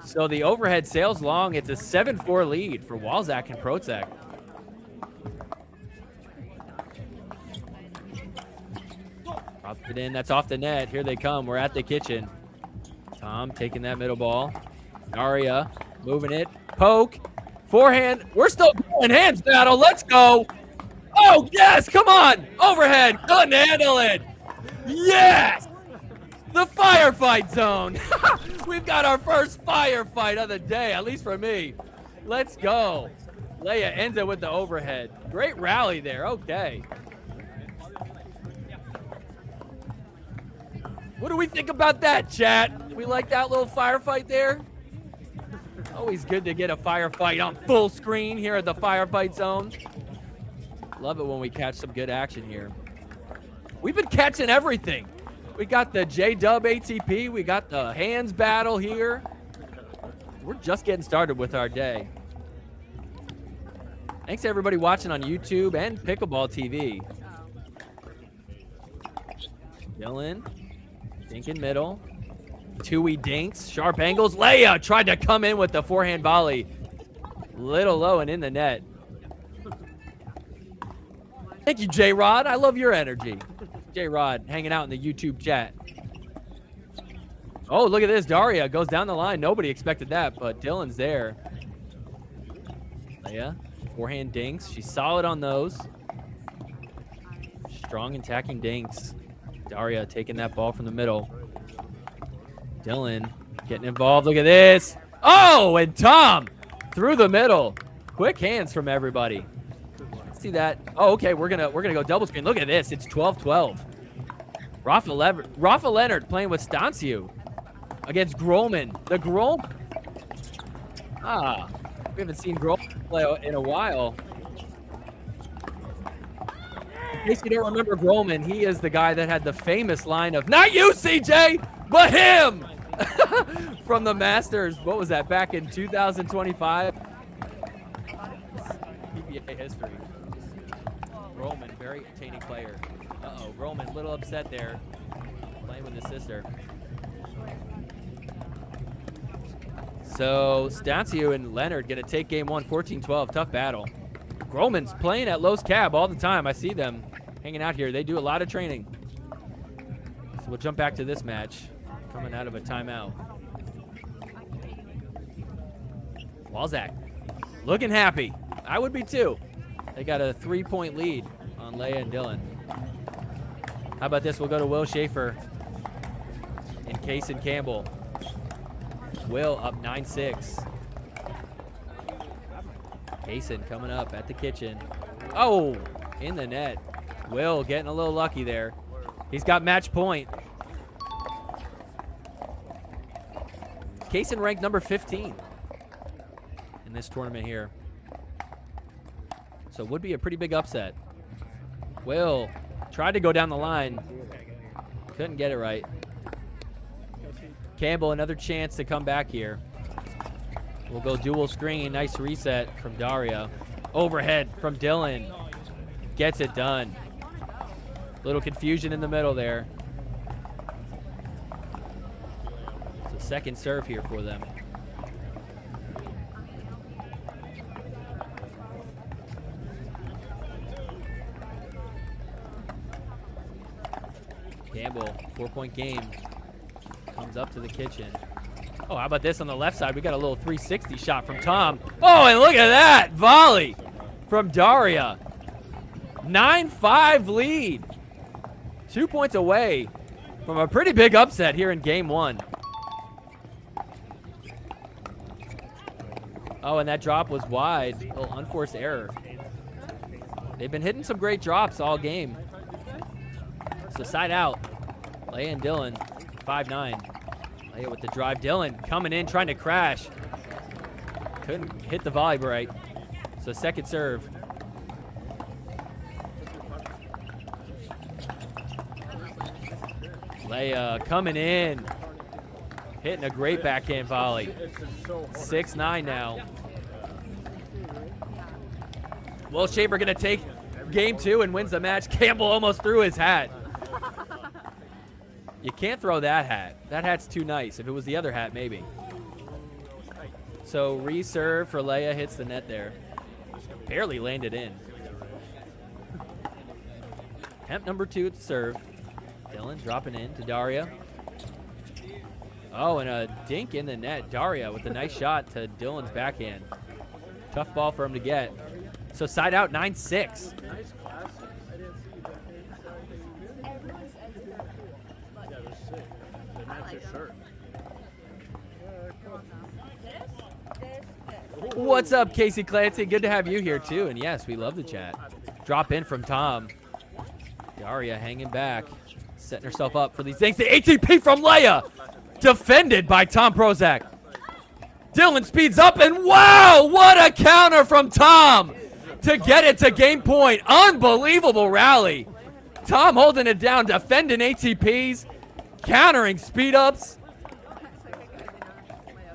So the overhead sails long. It's a 7-4 lead for Walzak and Protek. Drops it in. That's off the net. Here they come. We're at the kitchen. Tom taking that middle ball. Daria moving it. Poke. Forehand. We're still going hands battle. Let's go. Oh, yes. Come on. Overhead. Couldn't handle it. Yes. The firefight zone. We've got our first firefight of the day, at least for me. Let's go. Leia ends it with the overhead. Great rally there. Okay. What do we think about that, chat? We like that little firefight there? Always good to get a firefight on full screen here at the firefight zone. Love it when we catch some good action here. We've been catching everything. We got the J-Dub ATP. We got the hands battle here. We're just getting started with our day. Thanks to everybody watching on YouTube and Pickleball TV. Dylan, dink in middle. Tui dinks, sharp angles. Leia tried to come in with the forehand volley. Little low and in the net. Thank you, J-Rod. I love your energy. J-Rod hanging out in the YouTube chat. Oh, look at this. Daria goes down the line. Nobody expected that, but Dylan's there. Leia, forehand dinks. She's solid on those. Strong attacking dinks. Daria taking that ball from the middle. Dylan getting involved. Look at this. Oh, and Tom through the middle. Quick hands from everybody. See that? Oh, okay. We're gonna go double screen. Look at this. It's 12-12. Rafa Leonard playing with Stanciu against Grolman. The Grolman. We haven't seen Grolman play in a while. In case you don't remember Grolman, he is the guy that had the famous line of "Not you, CJ, but him." from the Masters. What was that, back in 2025? PPA history. Roman, very entertaining player. Uh-oh, Roman, a little upset there, playing with his sister. So Stanciu and Leonard gonna take game one, 14-12, tough battle. Roman's playing at Los Cab all the time. I see them hanging out here. They do a lot of training. So we'll jump back to this match, coming out of a timeout. Walzak, looking happy. I would be too. They got a 3-point lead on Leia and Dylan. How about this? We'll go to Will Schaefer and Kaysen Campbell. Will up 9-6. Kaysen coming up at the kitchen. Oh, in the net. Will getting a little lucky there. He's got match point. Kaysen ranked number 15 in this tournament here. So it would be a pretty big upset. Will tried to go down the line. Couldn't get it right. Campbell, another chance to come back here. We'll go dual screen. Nice reset from Daria. Overhead from Dylan. Gets it done. Little confusion in the middle there. It's a second serve here for them. Campbell, 4-point game. Comes up to the kitchen. Oh, how about this on the left side? We got a little 360 shot from Tom. Oh, and look at that volley from Daria. 9-5 lead. 2 points away from a pretty big upset here in game one. Oh, and that drop was wide. A little unforced error. They've been hitting some great drops all game. So side out. Leia and Dylan, 5-9. Leia with the drive. Dylan coming in, trying to crash. Couldn't hit the volley right. So second serve. Leia coming in. Hitting a great backhand volley. 6-9 now. Will Schaefer gonna take game two and wins the match. Campbell almost threw his hat. You can't throw that hat. That hat's too nice. If it was the other hat, maybe. So reserve for Leia, hits the net there. Barely landed in. Attempt number 2 at the serve. Dylan dropping in to Daria. Oh, and a dink in the net. Daria with a nice shot to Dylan's backhand. Tough ball for him to get. So side out, 9-6. What's up, Casey Clancy? Good to have you here, too. And yes, we love the chat. Drop in from Tom. Daria hanging back, setting herself up for these things. The ATP from Leia, defended by Tom Prozac. Dylan speeds up, and wow, what a counter from Tom to get it to game point. Unbelievable rally. Tom holding it down, defending ATPs, countering speed ups.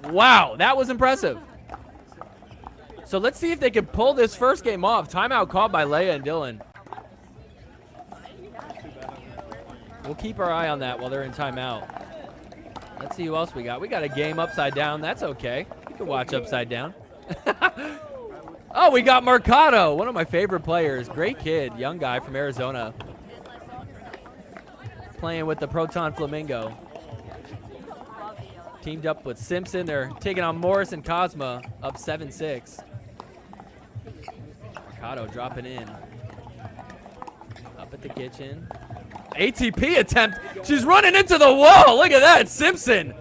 Wow, that was impressive. So let's see if they can pull this first game off. Timeout called by Leia and Dylan. We'll keep our eye on that while they're in timeout. Let's see who else we got. We got a game upside down. That's okay. You can watch upside down. Oh, we got Mercado, one of my favorite players. Great kid, young guy from Arizona. Playing with the Proton Flamingo. Teamed up with Simpson. They're taking on Morris and Cosma, up 7-6. Mercado dropping in. Up at the kitchen. ATP attempt. She's running into the wall. Look at that, Simpson.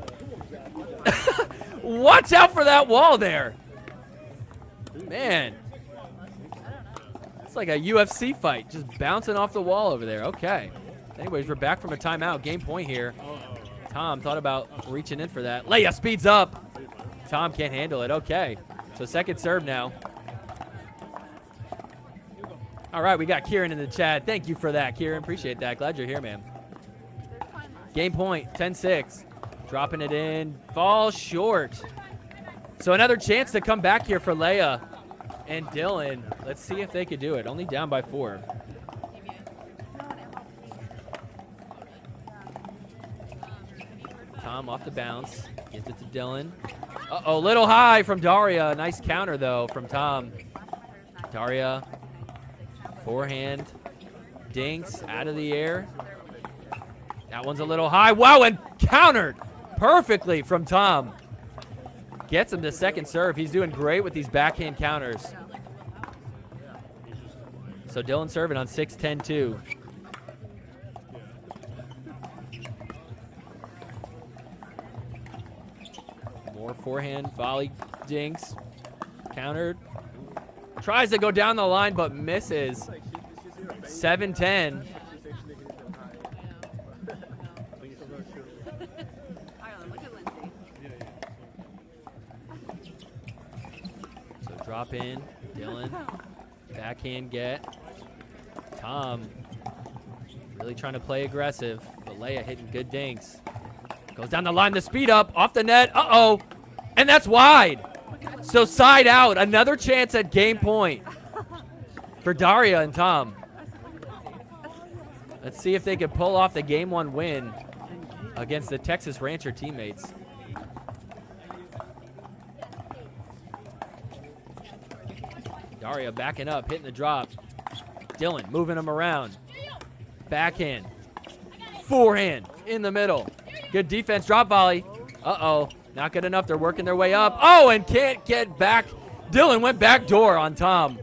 Watch out for that wall there. Man. It's like a UFC fight, just bouncing off the wall over there. Okay. Anyways, we're back from a timeout. Game point here. Tom thought about reaching in for that. Leia speeds up. Tom can't handle it. Okay. So second serve now. All right, we got Kieran in the chat. Thank you for that, Kieran. Appreciate that. Glad you're here, man. Game point, 10-6. Dropping it in. Falls short. So another chance to come back here for Leia and Dylan. Let's see if they could do it. Only down by 4. Tom off the bounce. Gets it to Dylan. Uh-oh, little high from Daria. Nice counter, though, from Tom. Daria. Forehand. Dinks out of the air. That one's a little high. Wow, and countered perfectly from Tom. Gets him to second serve. He's doing great with these backhand counters. So Dylan serving on 6-10-2. More forehand volley dinks. Countered. Tries to go down the line, but misses. 7-10. So drop in. Dylan. Backhand get. Tom really trying to play aggressive, but Leia hitting good dinks. Goes down the line, the speed up, off the net. Uh-oh. And that's wide. So side out. Another chance at game point for Daria and Tom. Let's see if they can pull off the game 1 win against the Texas Rancher teammates. Daria backing up, hitting the drop. Dylan moving him around. Backhand. Forehand in the middle. Good defense, drop volley. Uh-oh, not good enough. They're working their way up. Oh, and can't get back. Dylan went back door on Tom.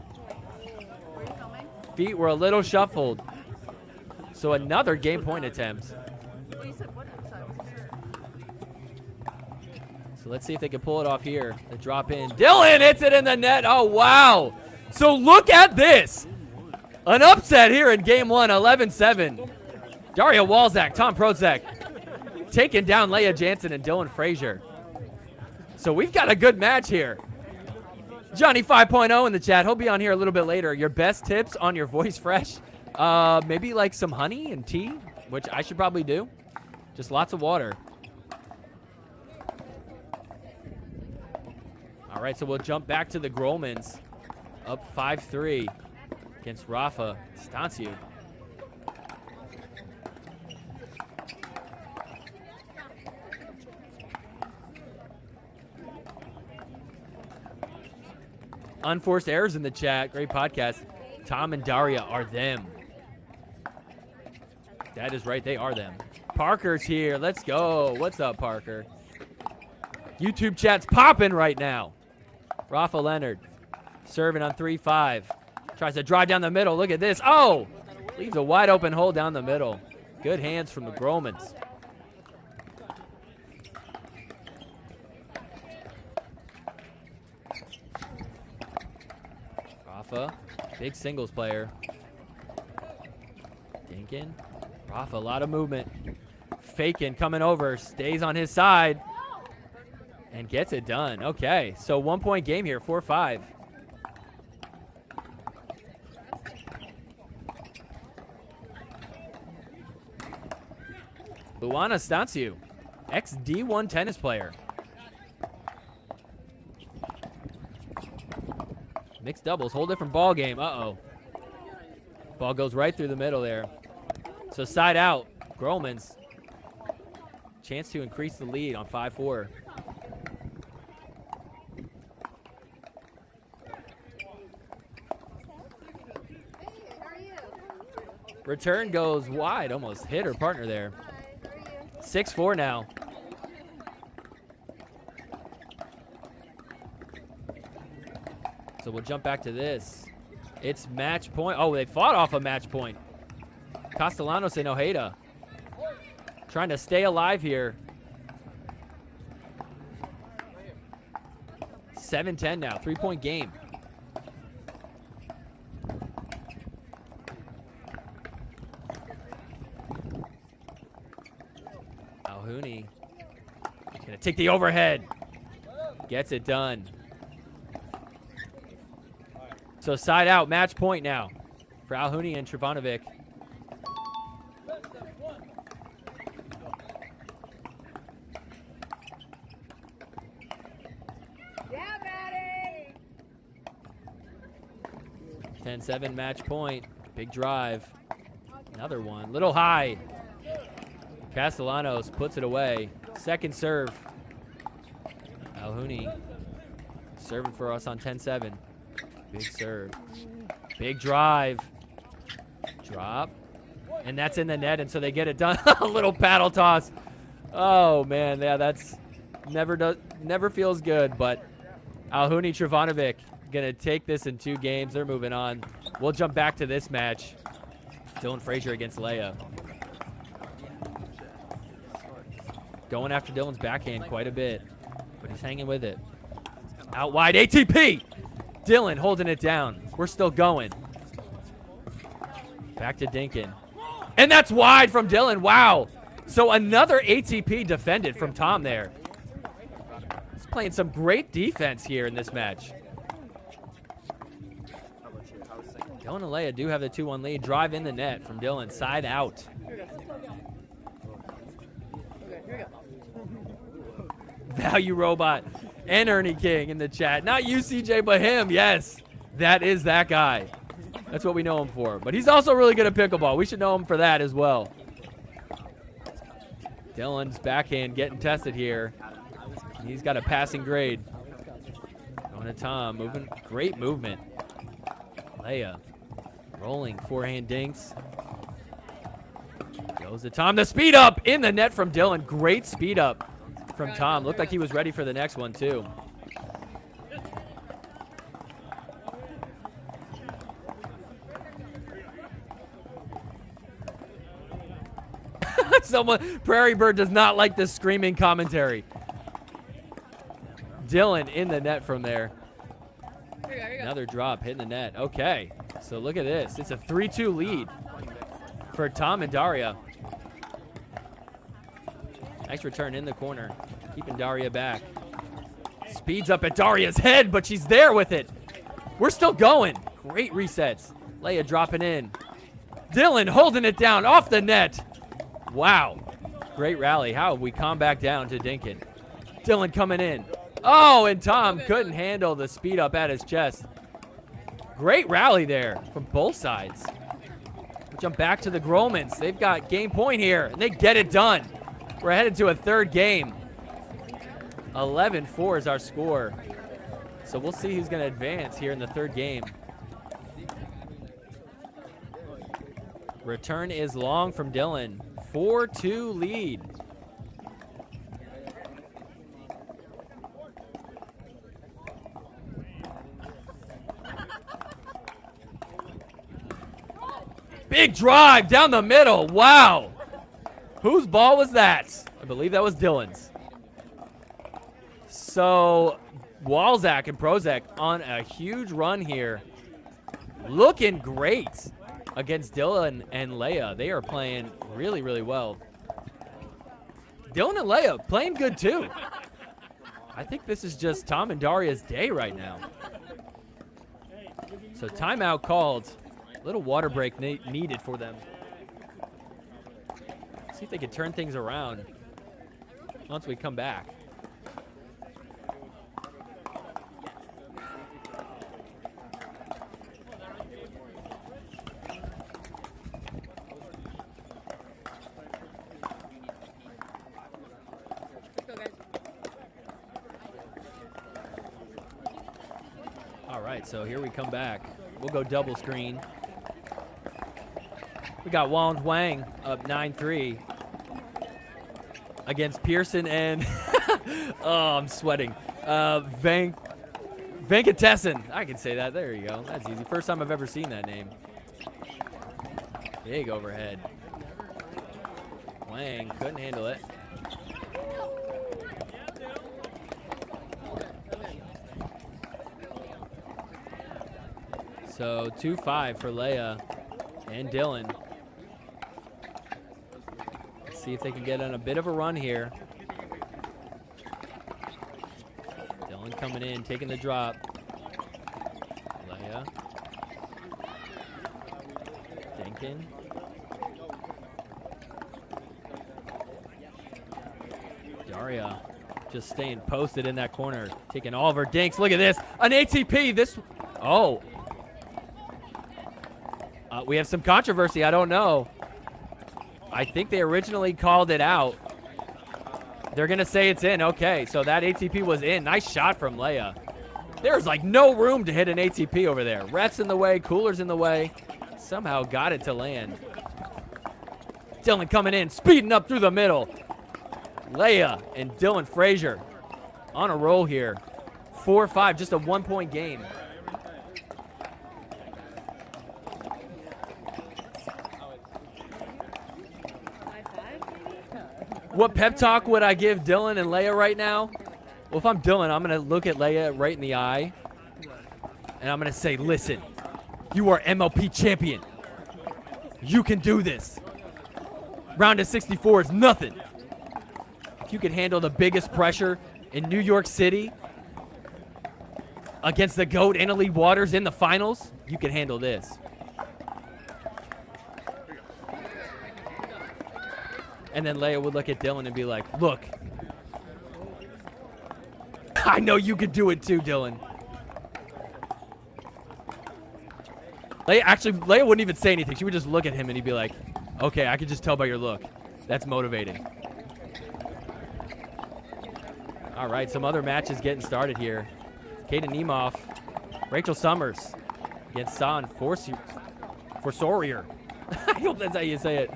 Feet were a little shuffled. So another game point attempt. So let's see if they can pull it off here. The drop in. Dylan hits it in the net. Oh, wow. So look at this. An upset here in game 1, 11-7. Daria Walzak, Tom Prozek taking down Leia Jansen and Dylan Frazier. So we've got a good match here. Johnny 5.0 in the chat. He'll be on here a little bit later. Your best tips on your voice fresh? Maybe like some honey and tea, which I should probably do. Just lots of water. All right, so we'll jump back to the Grolmans. Up 5-3 against Rafa Stanciu. Unforced errors in the chat. Great podcast. Tom and Daria are them. That is right. They are them. Parker's here. Let's go. What's up, Parker? YouTube chat's popping right now. Rafa Leonard serving on 3-5. Tries to drive down the middle. Look at this. Oh! Leaves a wide open hole down the middle. Good hands from the Grolmans. Rafa, big singles player. Dinkin. Rafa, a lot of movement. Fakin coming over, stays on his side, and gets it done. Okay, so 1 point game here, 4-5. Luana Stanciu, ex-D1 tennis player. Mixed doubles, whole different ball game. Uh-oh. Ball goes right through the middle there. So side out, Grolmans. Chance to increase the lead on 5-4. Return goes wide, almost hit her partner there. 6-4 now. So we'll jump back to this. It's match point. Oh, they fought off a match point. Castellanos and Ojeda trying to stay alive here. 7-10 now, 3-point game. Alhouni gonna take the overhead. Gets it done. So side out, match point now for Alhouni and Trivanovic. 10-7 match point. Big drive. Another one. Little high. Castellanos puts it away. Second serve. Alhouni serving for us on 10-7. Big serve. Big drive. Drop. And that's in the net, and so they get it done. A little paddle toss. Oh, man. Yeah, that's never feels good, but Alhouni Trivanovic going to take this in 2 games. They're moving on. We'll jump back to this match. Dylan Frazier against Leia. Going after Dylan's backhand quite a bit, but he's hanging with it. Out wide, ATP! Dylan holding it down. We're still going. Back to Dinkin. And that's wide from Dylan. Wow. So another ATP defended from Tom there. He's playing some great defense here in this match. Dylan and Leia do have the 2-1 lead. Drive in the net from Dylan. Side out. Value Robot and Ernie King in the chat. Not you, CJ, but him. Yes, that is that guy. That's what we know him for. But he's also really good at pickleball. We should know him for that as well. Dylan's backhand getting tested here. He's got a passing grade. Going to Tom. Moving. Great movement. Leia rolling. Forehand dinks. Goes to Tom. The speed up in the net from Dylan. Great speed up from Tom. Looked like he was ready for the next one, too. Prairie Bird does not like this screaming commentary. Dylan in the net from there. Another drop hitting the net. Okay, so look at this. It's a 3-2 lead for Tom and Daria. Nice return in the corner, keeping Daria back. Speeds up at Daria's head, but she's there with it. We're still going. Great resets. Leia dropping in. Dylan holding it down off the net. Wow. Great rally. How have we come back down to Dinkin? Dylan coming in. Oh, and Tom couldn't handle the speed up at his chest. Great rally there from both sides. We jump back to the Gromans. They've got game point here, and they get it done. We're headed to a 3rd game. 11-4 is our score. So we'll see who's going to advance here in the 3rd game. Return is long from Dylan. 4-2 lead. Big drive down the middle. Wow. Whose ball was that? I believe that was Dylan's. So Walzak and Prozak on a huge run here. Looking great against Dylan and Leia. They are playing really, really well. Dylan and Leia playing good too. I think this is just Tom and Daria's day right now. So timeout called. Little water break needed for them. See if they can turn things around once we come back. All right, so here we come back. We'll go double screen. We got Wang Wang up 9-3 against Pearson and oh, I'm sweating. Venkatesan. I can say that. There you go. That's easy. First time I've ever seen that name. Big overhead. Wang couldn't handle it. So 2-5 for Leia and Dylan. Let's see if they can get on a bit of a run here. Dylan coming in, taking the drop. Leia. Dinkin. Daria just staying posted in that corner, taking all of her dinks. Look at this, an ATP. Oh. We have some controversy. I don't know. I think they originally called it out. They're going to say it's in. Okay, so that ATP was in. Nice shot from Leia. There's like no room to hit an ATP over there. Ref's in the way. Cooler's in the way. Somehow got it to land. Dylan coming in, speeding up through the middle. Leia and Dylan Frazier on a roll here. 4-5, just a 1-point game. What pep talk would I give Dylan and Leia right now? Well, if I'm Dylan, I'm going to look at Leia right in the eye. And I'm going to say, listen, you are MLP champion. You can do this. Round of 64 is nothing. If you can handle the biggest pressure in New York City against the GOAT Annalie Waters in the finals, you can handle this. And then Leia would look at Dylan and be like, look, I know you could do it too, Dylan. Leia wouldn't even say anything. She would just look at him and he'd be like, okay, I could just tell by your look. That's motivating. All right, some other matches getting started here. Kaden Nemeth, Rachel Summers against San Forsorier. I hope that's how you say it.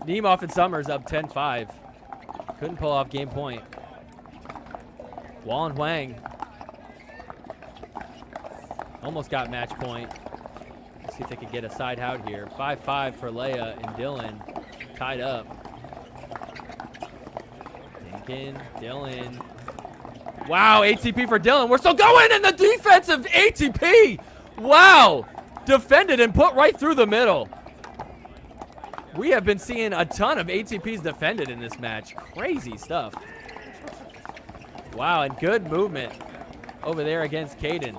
Nemeth and Summers up 10-5. Couldn't pull off game point. Wall and Huang almost got match point. Let's see if they can get a side out here. 5-5 for Leia and Dylan. Tied up. Thinking Dylan. Wow, ATP for Dylan. We're still going in the defensive ATP. Wow. Defended and put right through the middle. We have been seeing a ton of ATPs defended in this match. Crazy stuff. Wow, and good movement over there against Kaden.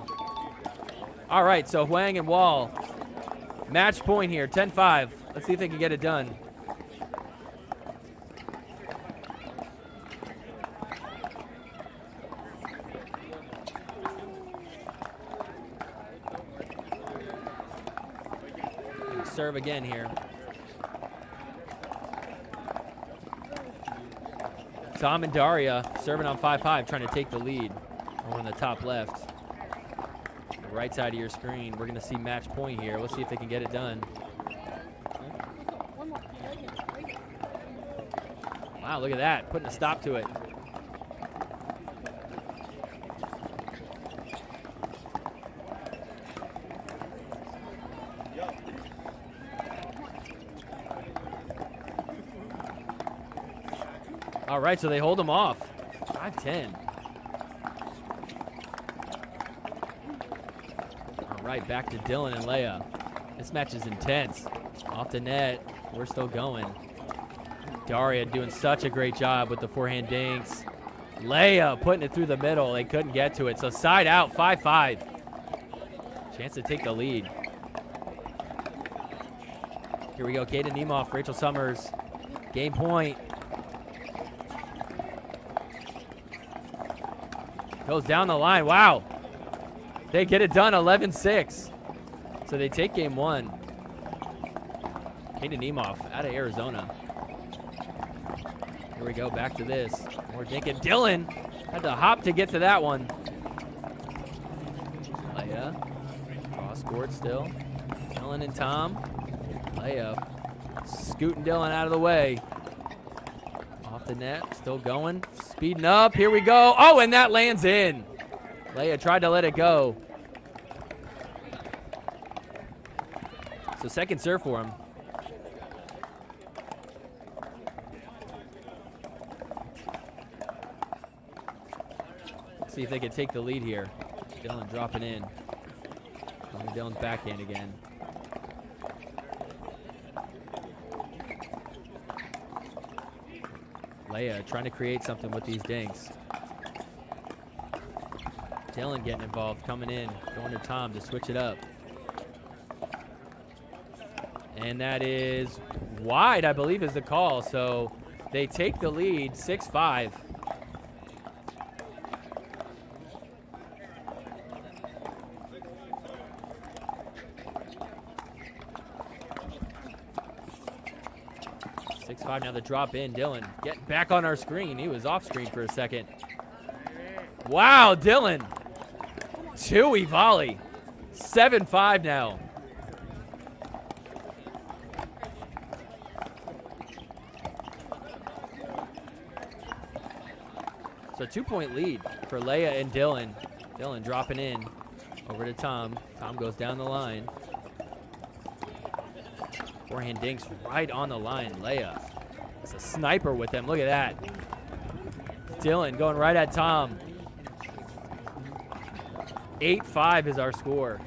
All right, so Huang and Wall. Match point here, 10-5. Let's see if they can get it done. Serve again here. Tom and Daria serving on 5-5, trying to take the lead. Over in the top left. The right side of your screen. We're going to see match point here. Let's see if they can get it done. Wow, look at that. Putting a stop to it. All right, so they hold them off. 5-10. All right, back to Dylan and Leia. This match is intense. Off the net, we're still going. Daria doing such a great job with the forehand dinks. Leia putting it through the middle. They couldn't get to it, so side out, 5-5. Chance to take the lead. Here we go, Kaden Nemeth, Rachel Summers. Game point. Goes down the line. Wow. They get it done 11-6. So they take game one. Kaden Nemeth out of Arizona. Here we go. Back to this. More dinking. Dylan had to hop to get to that one. Leia. Cross court still. Dylan and Tom. Leia scooting Dylan out of the way. Off the net. Still going. Speeding up. Here we go. Oh, and that lands in. Leia tried to let it go. So second serve for him. Let's see if they can take the lead here. Dylan dropping in. Dylan's backhand again. Leia trying to create something with these dinks. Dylan getting involved, coming in, going to Tom to switch it up. And that is wide, I believe, is the call. So they take the lead, 6-5. 6-5 now the drop in. Dylan getting back on our screen. He was off screen for a second. Wow, Dylan. 2-y volley. 7-5 now. So 2-point lead for Leia and Dylan. Dylan dropping in over to Tom. Tom goes down the line. Forehand dinks right on the line. Leia is a sniper with him. Look at that. Dylan going right at Tom. 8-5 is our score.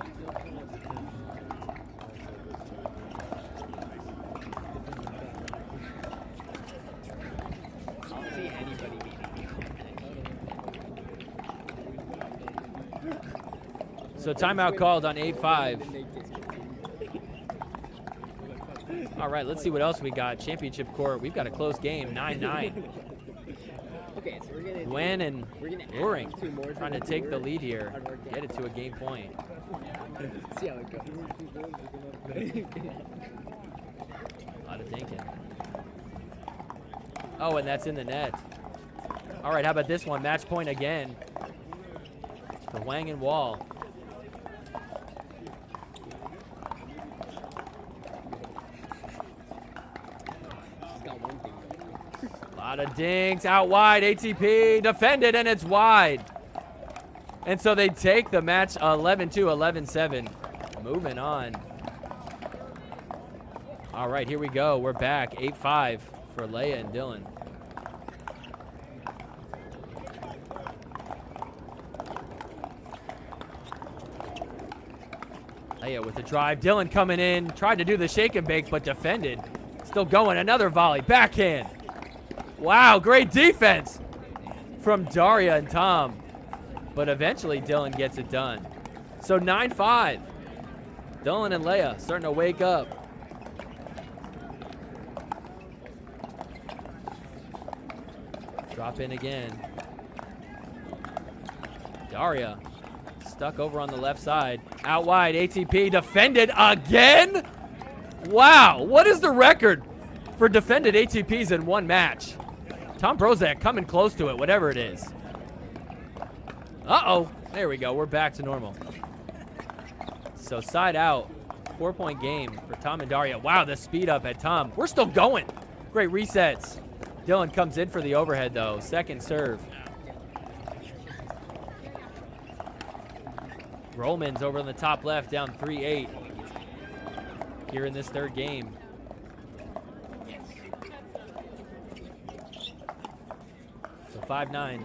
So timeout called on 8-5. All right, let's see what else we got. Championship court. We've got a close game, 9-9. Okay, so we're gonna Gwen and Luring two more trying to take the lead here. Get it to a game point. see how it goes. A lot of dinking. Oh, and that's in the net. All right, how about this one? Match point again for Wang and Wall. Lot of dinks out wide. ATP defended, and it's wide. And so they take the match 11-2, 11-7. Moving on. All right, here we go. We're back. 8-5 for Leia and Dylan. Leia with the drive. Dylan coming in. Tried to do the shake and bake, but defended. Still going. Another volley. Backhand. Wow, great defense from Daria and Tom. But eventually Dylan gets it done. So 9-5. Dylan and Leia starting to wake up. Drop in again. Daria stuck over on the left side. Out wide, ATP defended again? Wow, what is the record for defended ATPs in one match? Tom Brozak coming close to it, whatever it is. Uh-oh. There we go. We're back to normal. So side out. 4-point game for Tom and Daria. Wow, the speed up at Tom. We're still going. Great resets. Dylan comes in for the overhead, though. Second serve. Rollman's over on the top left, down 3-8 here in this third game. So 5-9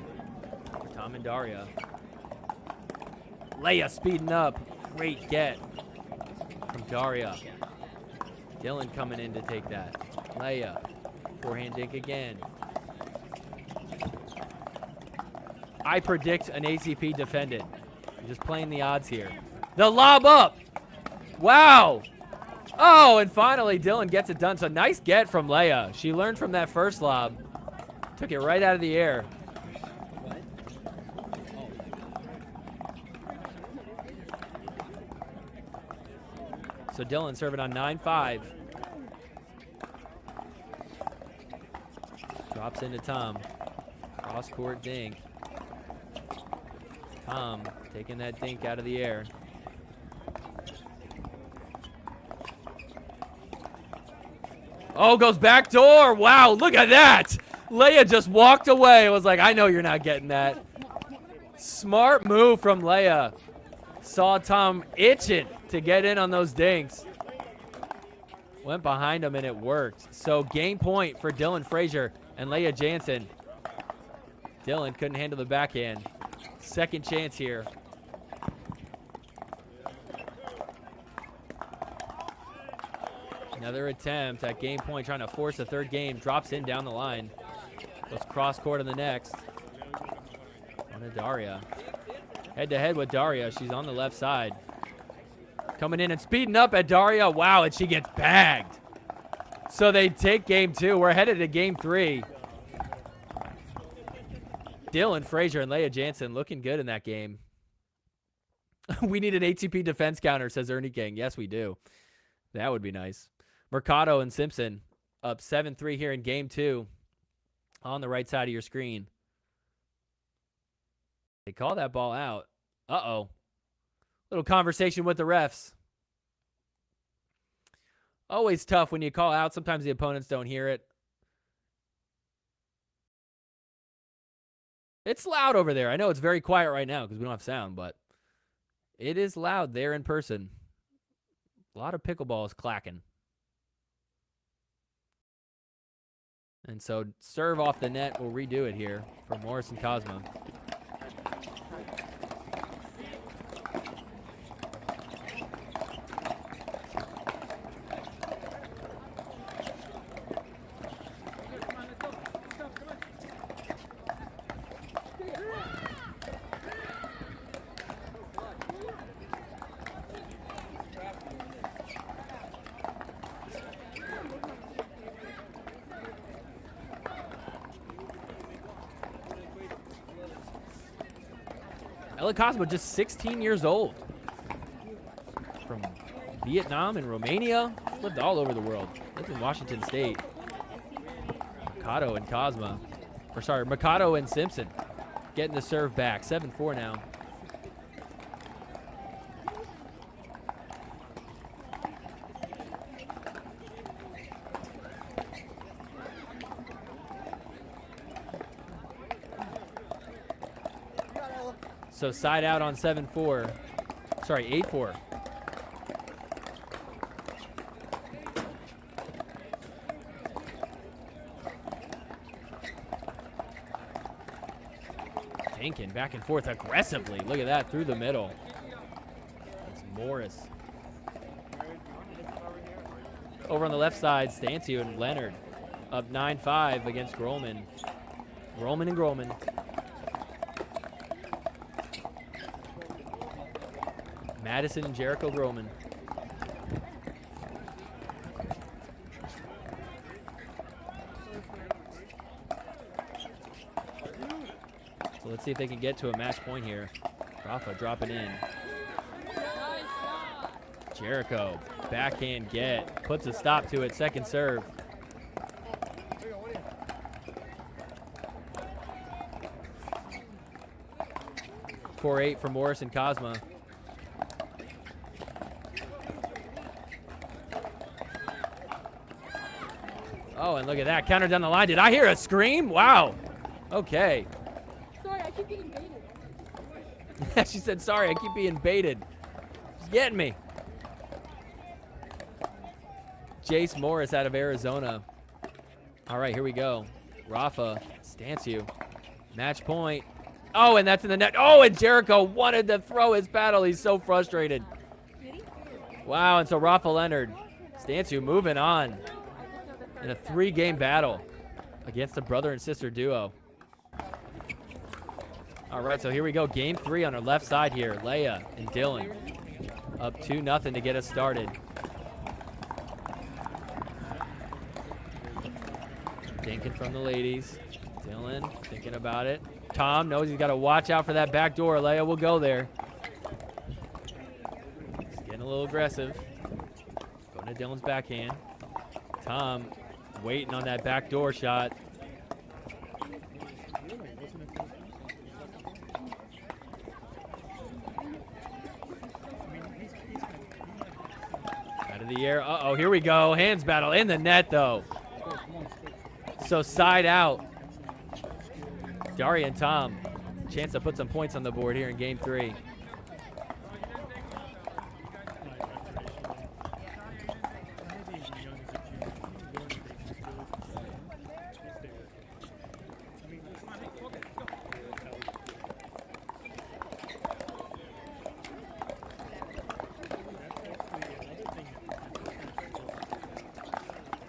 for Tom and Daria. Leia speeding up. Great get from Daria. Dylan coming in to take that. Leia. Forehand dink again. I predict an ACP defended. I'm just playing the odds here. The lob up. Wow. Oh, and finally Dylan gets it done. So nice get from Leia. She learned from that first lob. Took it right out of the air. So Dylan serving on 9-5. Drops into Tom. Cross court dink. Tom taking that dink out of the air. Oh, goes back door. Wow, look at that. Leia just walked away. Was like, I know you're not getting that. Smart move from Leia. Saw Tom itching to get in on those dinks. Went behind him and it worked. So game point for Dylan Frazier and Leia Jansen. Dylan couldn't handle the backhand. Second chance here. Another attempt at game point, trying to force a third game. Drops in down the line. Goes cross court in the next. On to Daria. Head to head with Daria. She's on the left side. Coming in and speeding up at Daria. Wow, and she gets bagged. So they take game two. We're headed to game three. Dylan Frazier and Leia Jansen looking good in that game. We need an ATP defense counter, says Ernie King. Yes, we do. That would be nice. Mercado and Simpson Up 7-3 here in game 2 on the right side of your screen. They call that ball out. Uh-oh. Little conversation with the refs. Always tough when you call out. Sometimes the opponents don't hear it. It's loud over there. I know it's very quiet right now because we don't have sound, but it is loud there in person. A lot of pickleballs clacking. And so serve off the net. We'll redo it here for Morris and Cosmo. Ella Cosmo, just 16 years old. From Vietnam and Romania. Lived all over the world. Lived in Washington State. Mikado and Cosmo. Or sorry, Mikado and Simpson. Getting the serve back. 7-4 now. So side out on 7-4. Sorry, 8-4. Dinkin back and forth aggressively. Look at that, through the middle. That's Morris. Over on the left side, Stancio and Leonard. Up 9-5 against Grohlman. Grohlman and Grohlman. Madison and Jericho Grohlman. So let's see if they can get to a match point here. Rafa dropping in. Jericho, backhand get. Puts a stop to it, second serve. Four 8 for Morris and Cosmo. Oh, and look at that. Counter down the line. Did I hear a scream? Wow. Okay. Sorry, I keep getting baited. She said, sorry, I keep being baited. She's getting me. Jace Morris out of Arizona. All right, here we go. Rafa, Stancio. Match point. Oh, and that's in the net. Oh, and Jericho wanted to throw his paddle. He's so frustrated. Wow, and so Rafa Leonard. Stancio moving on in a 3-game battle against the brother and sister duo. All right, so here we go. Game 3 on our left side here. Leia and Dylan up 2-0 to get us started. Thinking from the ladies. Dylan thinking about it. Tom knows he's got to watch out for that back door. Leia will go there. He's getting a little aggressive. Going to Dylan's backhand. Tom waiting on that back door shot. Out of the air. Uh-oh, here we go. Hands battle in the net, though. So side out. Daria and Tom. Chance to put some points on the board here in game 3.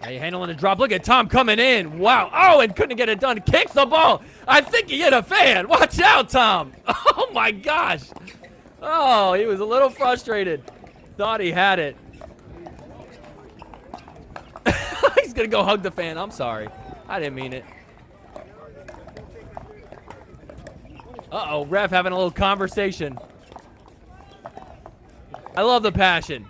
Hey, handling the drop. Look at Tom coming in. Wow. Oh, and couldn't get it done. Kicks the ball. I think he hit a fan. Watch out, Tom. Oh, my gosh. Oh, he was a little frustrated. Thought he had it. He's going to go hug the fan. I'm sorry. I didn't mean it. Uh-oh, ref having a little conversation. I love the passion.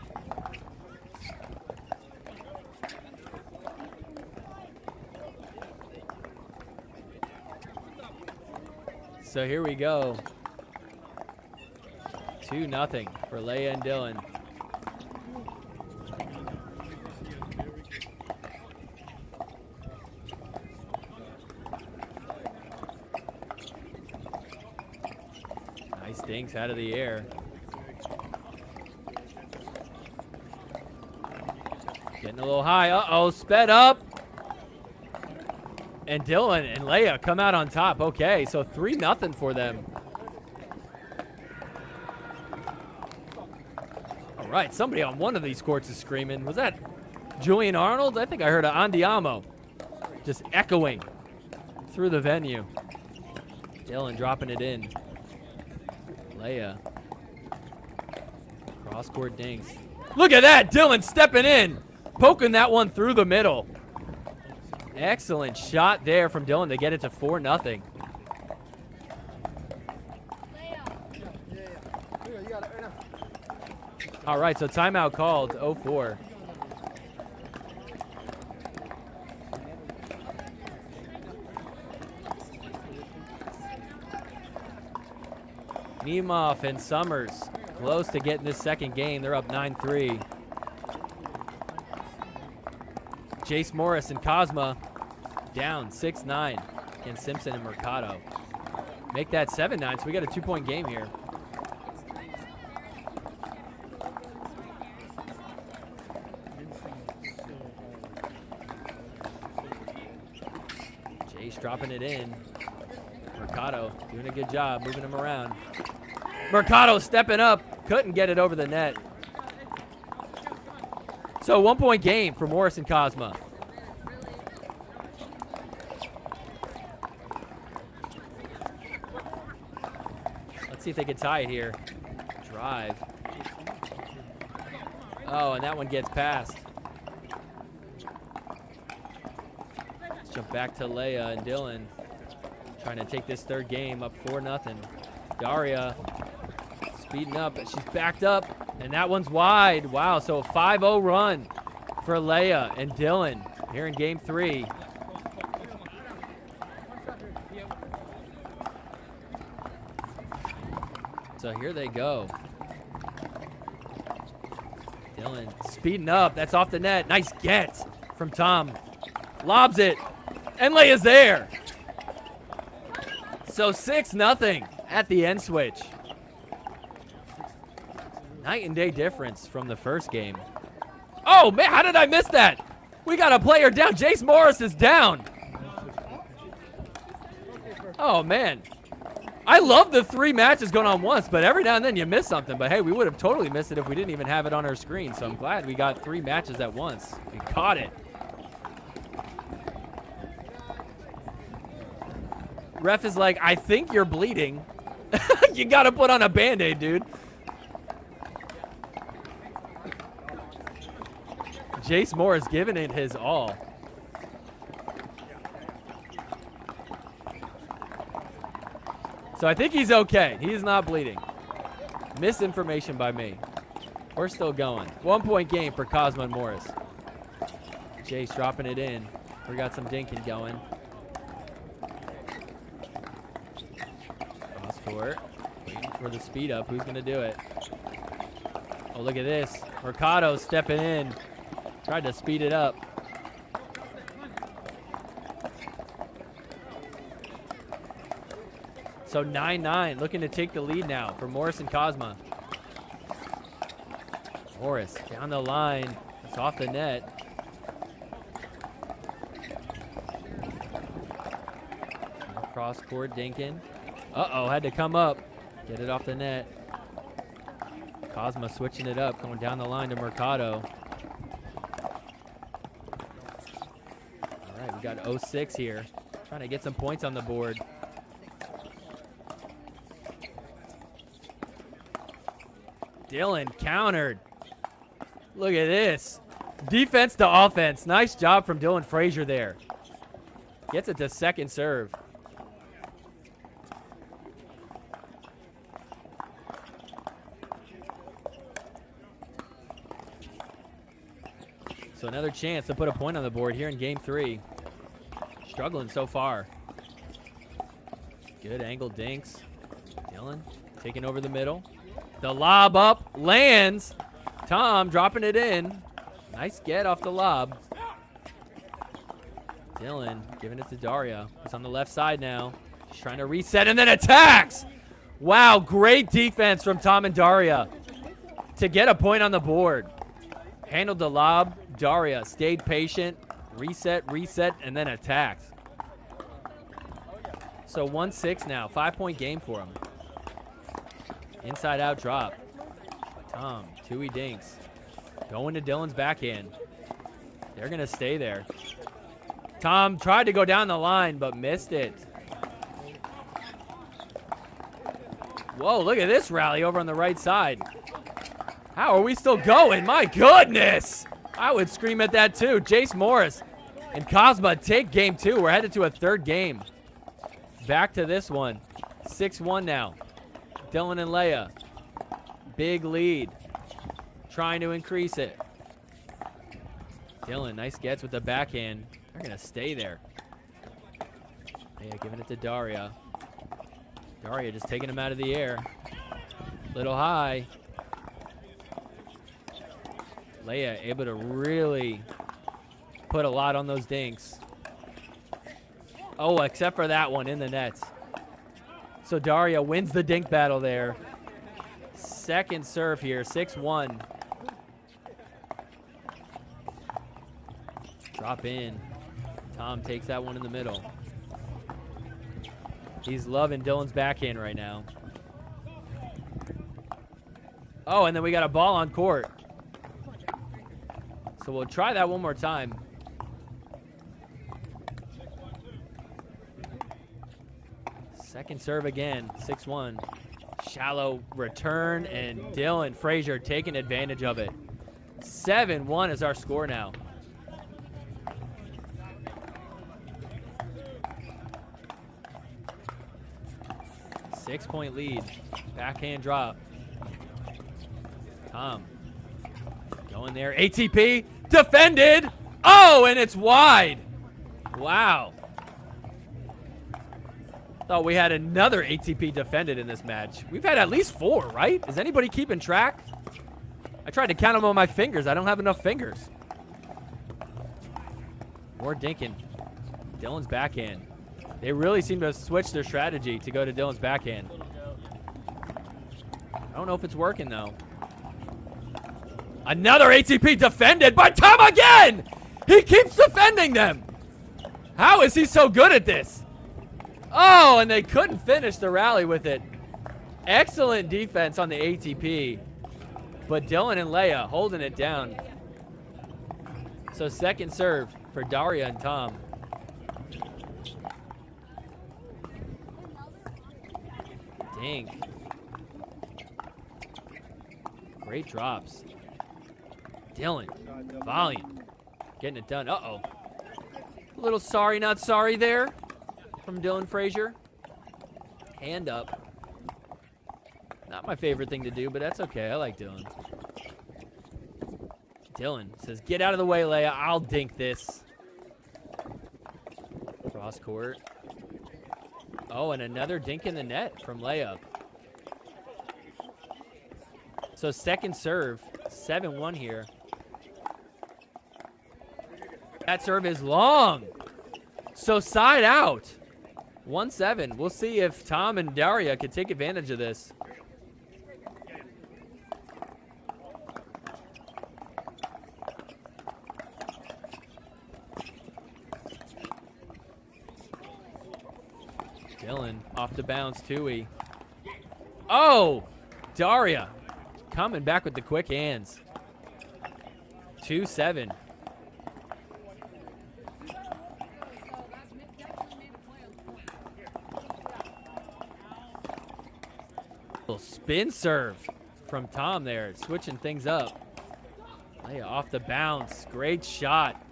so here we go. 2-0 for Leia and Dylan. Nice dinks out of the air. Getting a little high. Uh-oh, sped up. And Dylan and Leia come out on top. Okay, so 3-0 for them. All right, somebody on one of these courts is screaming. Was that Julian Arnold? I think I heard an Andiamo just echoing through the venue. Dylan dropping it in. Leia. Cross-court dinks. Look at that, Dylan stepping in. Poking that one through the middle. Excellent shot there from Dylan to get it to 4-0. All right, so timeout called, 0-4. Nemeth and Summers close to getting this second game. They're up 9-3. Jace Morris and Cosma down 6-9 against Simpson and Mercado. Make that 7-9, so we got a 2-point game here. Jace dropping it in. Mercado doing a good job moving him around. Mercado stepping up, couldn't get it over the net. So 1-point game for Morris and Cosma. Let's see if they can tie it here. Drive. Oh, and that one gets past. Let's jump back to Leia and Dylan. Trying to take this third game up 4-0. Daria speeding up, but she's backed up. And that one's wide. Wow, so a 5-0 run for Leia and Dylan here in game 3. So here they go. Dylan speeding up. That's off the net. Nice get from Tom. Lobs it. And Leia's there. So 6-0 at the end switch. Night and day difference from the first game. Oh, man, how did I miss that? We got a player down. Jace Morris is down. Oh, man. I love the 3 matches going on once, but every now and then you miss something. But, hey, we would have totally missed it if we didn't even have it on our screen. So I'm glad we got 3 matches at once. We caught it. Ref is like, I think you're bleeding. You got to put on a Band-Aid, dude. Jace Morris giving it his all. So I think he's okay. He's not bleeding. Misinformation by me. We're still going. 1-point game for Cosma and Morris. Jace dropping it in. We got some dinking going. Cross court. Waiting for the speed up. Who's going to do it? Oh, look at this. Mercado stepping in. Tried to speed it up. So 9-9, looking to take the lead now for Morris and Cosma. Morris down the line. It's off the net. Cross court dinking. Uh-oh, had to come up. Get it off the net. Cosma switching it up, going down the line to Mercado. We got 06 here. Trying to get some points on the board. Dylan countered. Look at this. Defense to offense. Nice job from Dylan Frazier there. Gets it to second serve. So another chance to put a point on the board here in game 3. Struggling so far. Good angle dinks. Dylan taking over the middle. The lob up, lands. Tom dropping it in. Nice get off the lob. Dylan giving it to Daria. It's on the left side now. She's trying to reset and then attacks. Wow, great defense from Tom and Daria to get a point on the board. Handled the lob. Daria stayed patient. Reset, and then attacks. So 1-6 now. 5-point game for him. Inside out drop. Tom, Tui dinks. Going to Dylan's backhand. They're going to stay there. Tom tried to go down the line, but missed it. Whoa, look at this rally over on the right side. How are we still going? My goodness! I would scream at that too. Jace Morris and Cosma take game 2. We're headed to a third game. Back to this one. 6-1 now. Dylan and Leia. Big lead. Trying to increase it. Dylan, nice gets with the backhand. They're going to stay there. Leia giving it to Daria. Daria just taking him out of the air. Little high. Leia able to really put a lot on those dinks. Oh, except for that one in the nets. So Daria wins the dink battle there. Second serve here, 6-1. Drop in. Tom takes that one in the middle. He's loving Dylan's backhand right now. Oh, and then we got a ball on court. So we'll try that one more time. Second serve again, 6-1. Shallow return, and Dylan Frazier taking advantage of it. 7-1 is our score now. Six-point lead. Backhand drop. Tom going there. ATP defended. Oh, and it's wide. Wow. Thought we had another ATP defended in this match. We've had at least 4, right? Is anybody keeping track? I tried to count them on my fingers. I don't have enough fingers. More dinking. Dylan's backhand. They really seem to have switched their strategy to go to Dylan's backhand. I don't know if it's working, though. Another ATP defended by Tom again! He keeps defending them! How is he so good at this? Oh, and they couldn't finish the rally with it. Excellent defense on the ATP. But Dylan and Leia holding it down. So second serve for Daria and Tom. Dink. Great drops. Dylan, volume. Getting it done. Uh-oh. A little sorry, not sorry there from Dylan Frazier. Hand up. Not my favorite thing to do, but that's okay. I like Dylan. Dylan says, get out of the way, Leia. I'll dink this. Cross court. Oh, and another dink in the net from Leia. So second serve, 7-1 here. That serve is long. So side out. 1-7. We'll see if Tom and Daria can take advantage of this. Dylan off the bounce, Tui. Oh, Daria coming back with the quick hands. 2-7. Little spin serve from Tom there, switching things up. Leia off the bounce, great shot.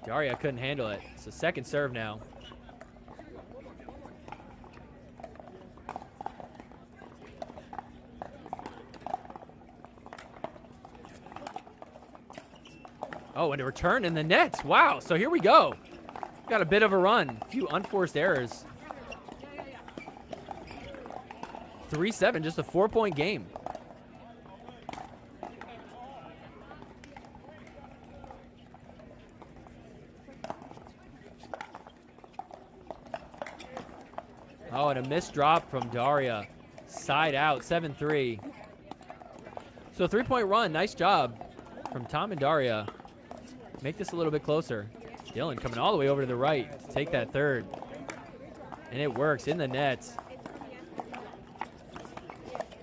Daria couldn't handle it. So second serve now. Oh, and a return in the nets. Wow, so here we go. Got a bit of a run. A few unforced errors. 3-7, just a 4-point game. Oh, and a missed drop from Daria. Side out, 7-3. So 3-point run, nice job from Tom and Daria. Make this a little bit closer. Dylan coming all the way over to the right to take that third. And it works in the net.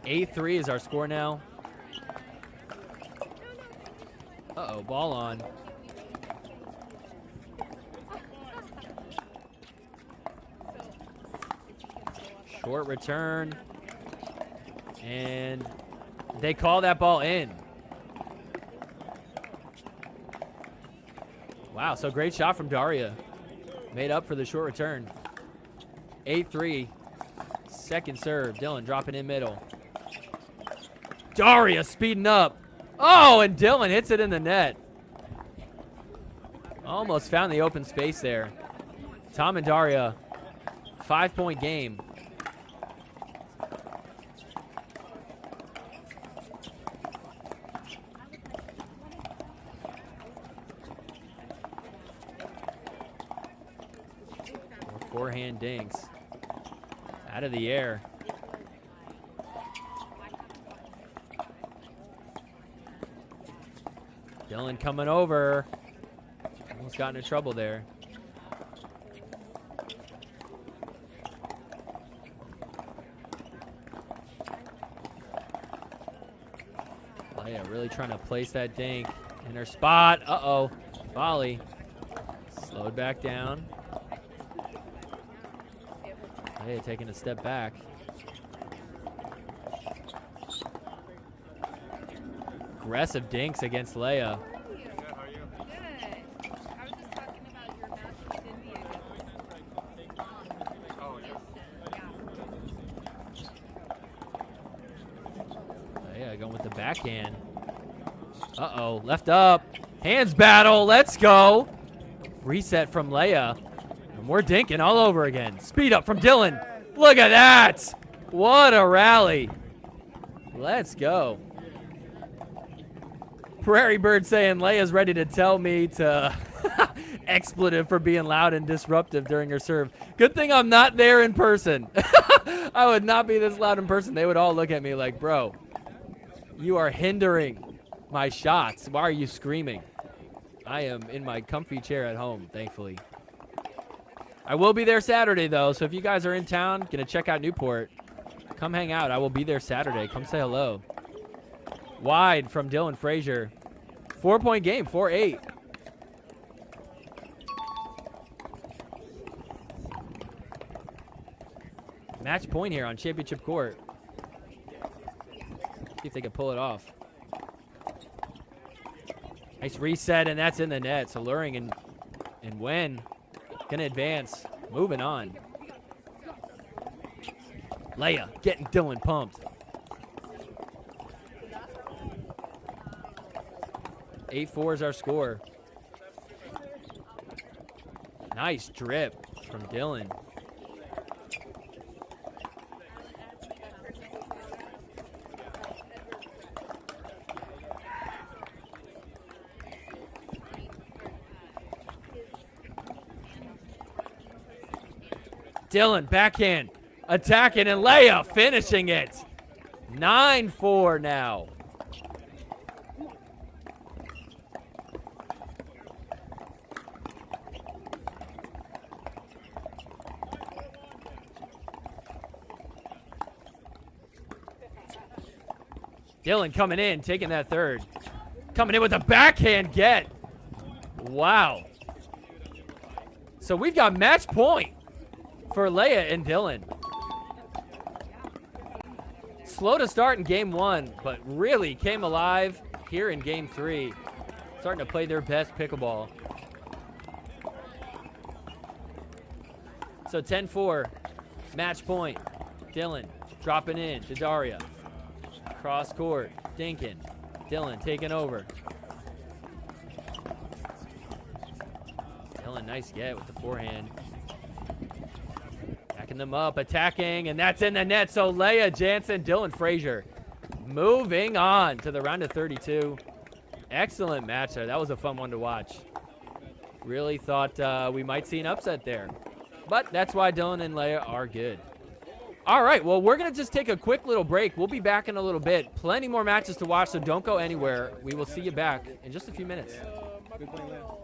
8-3 is our score now. Uh-oh, ball on. Short return. And they call that ball in. Wow, so great shot from Daria. Made up for the short return. 8-3. Second serve. Dylan dropping in middle. Daria speeding up. Oh, and Dylan hits it in the net. Almost found the open space there. Tom and Daria, 5-point game. Forehand dinks out of the air. Dylan coming over. Almost got into trouble there. Leia really trying to place that dink in her spot. Uh-oh. Volley. Slowed back down. Leia taking a step back. Aggressive dinks against Leia. Good. I was just talking about your match with Cindy against. Oh, yeah. Leia going with the backhand. Uh-oh, left up. Hands battle, let's go. Reset from Leia. And we're dinking all over again. Speed up from Dylan. Look at that. What a rally. Let's go. Prairie Bird saying Leia's ready to tell me to expletive for being loud and disruptive during her serve. Good thing I'm not there in person. I would not be this loud in person. They would all look at me like, bro, you are hindering my shots. Why are you screaming? I am in my comfy chair at home, thankfully. I will be there Saturday, though, so if you guys are in town, gonna check out Newport, come hang out. I will be there Saturday. Come say hello. Wide from Dylan Frazier. 4-point game, 4-8. Match point here on championship court. See if they can pull it off. Nice reset, and that's in the net. So Luring and Wen gonna advance. Moving on. Leia getting Dylan pumped. 8-4 is our score. Nice drip from Dylan. Dylan backhand attacking, and Leia finishing it. 9-4 now. Dylan coming in, taking that third. Coming in with a backhand get. Wow. So we've got match point for Leia and Dylan. Slow to start in game one, but really came alive here in game three. Starting to play their best pickleball. So 10-4, match point. Dylan dropping in to Daria. Cross court, Dinkin. Dylan taking over. Dylan, nice get with the forehand. Stacking them up, attacking, and that's in the net. So Leia, Jansen, Dylan Frazier moving on to the round of 32. Excellent match there. That was a fun one to watch. Really thought we might see an upset there. But that's why Dylan and Leia are good. All right, well, we're going to just take a quick little break. We'll be back in a little bit. Plenty more matches to watch, so don't go anywhere. We will see you back in just a few minutes. Good play, Leia.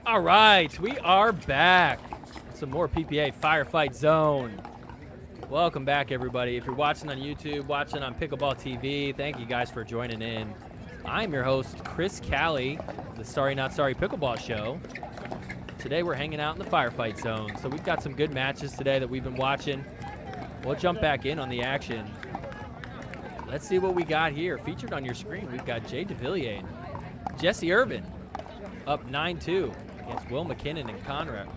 All right, we are back. Some more PPA Firefight Zone. Welcome back, everybody. If you're watching on YouTube, watching on Pickleball TV, thank you guys for joining in. I'm your host, Chris Cali, the Sorry Not Sorry Pickleball Show. Today we're hanging out in the Firefight Zone. So we've got some good matches today that we've been watching. We'll jump back in on the action. Let's see what we got here. Featured on your screen, we've got Jay DeVilliers and Jesse Irvin up 9-2 against Will McKinnon and Kennard.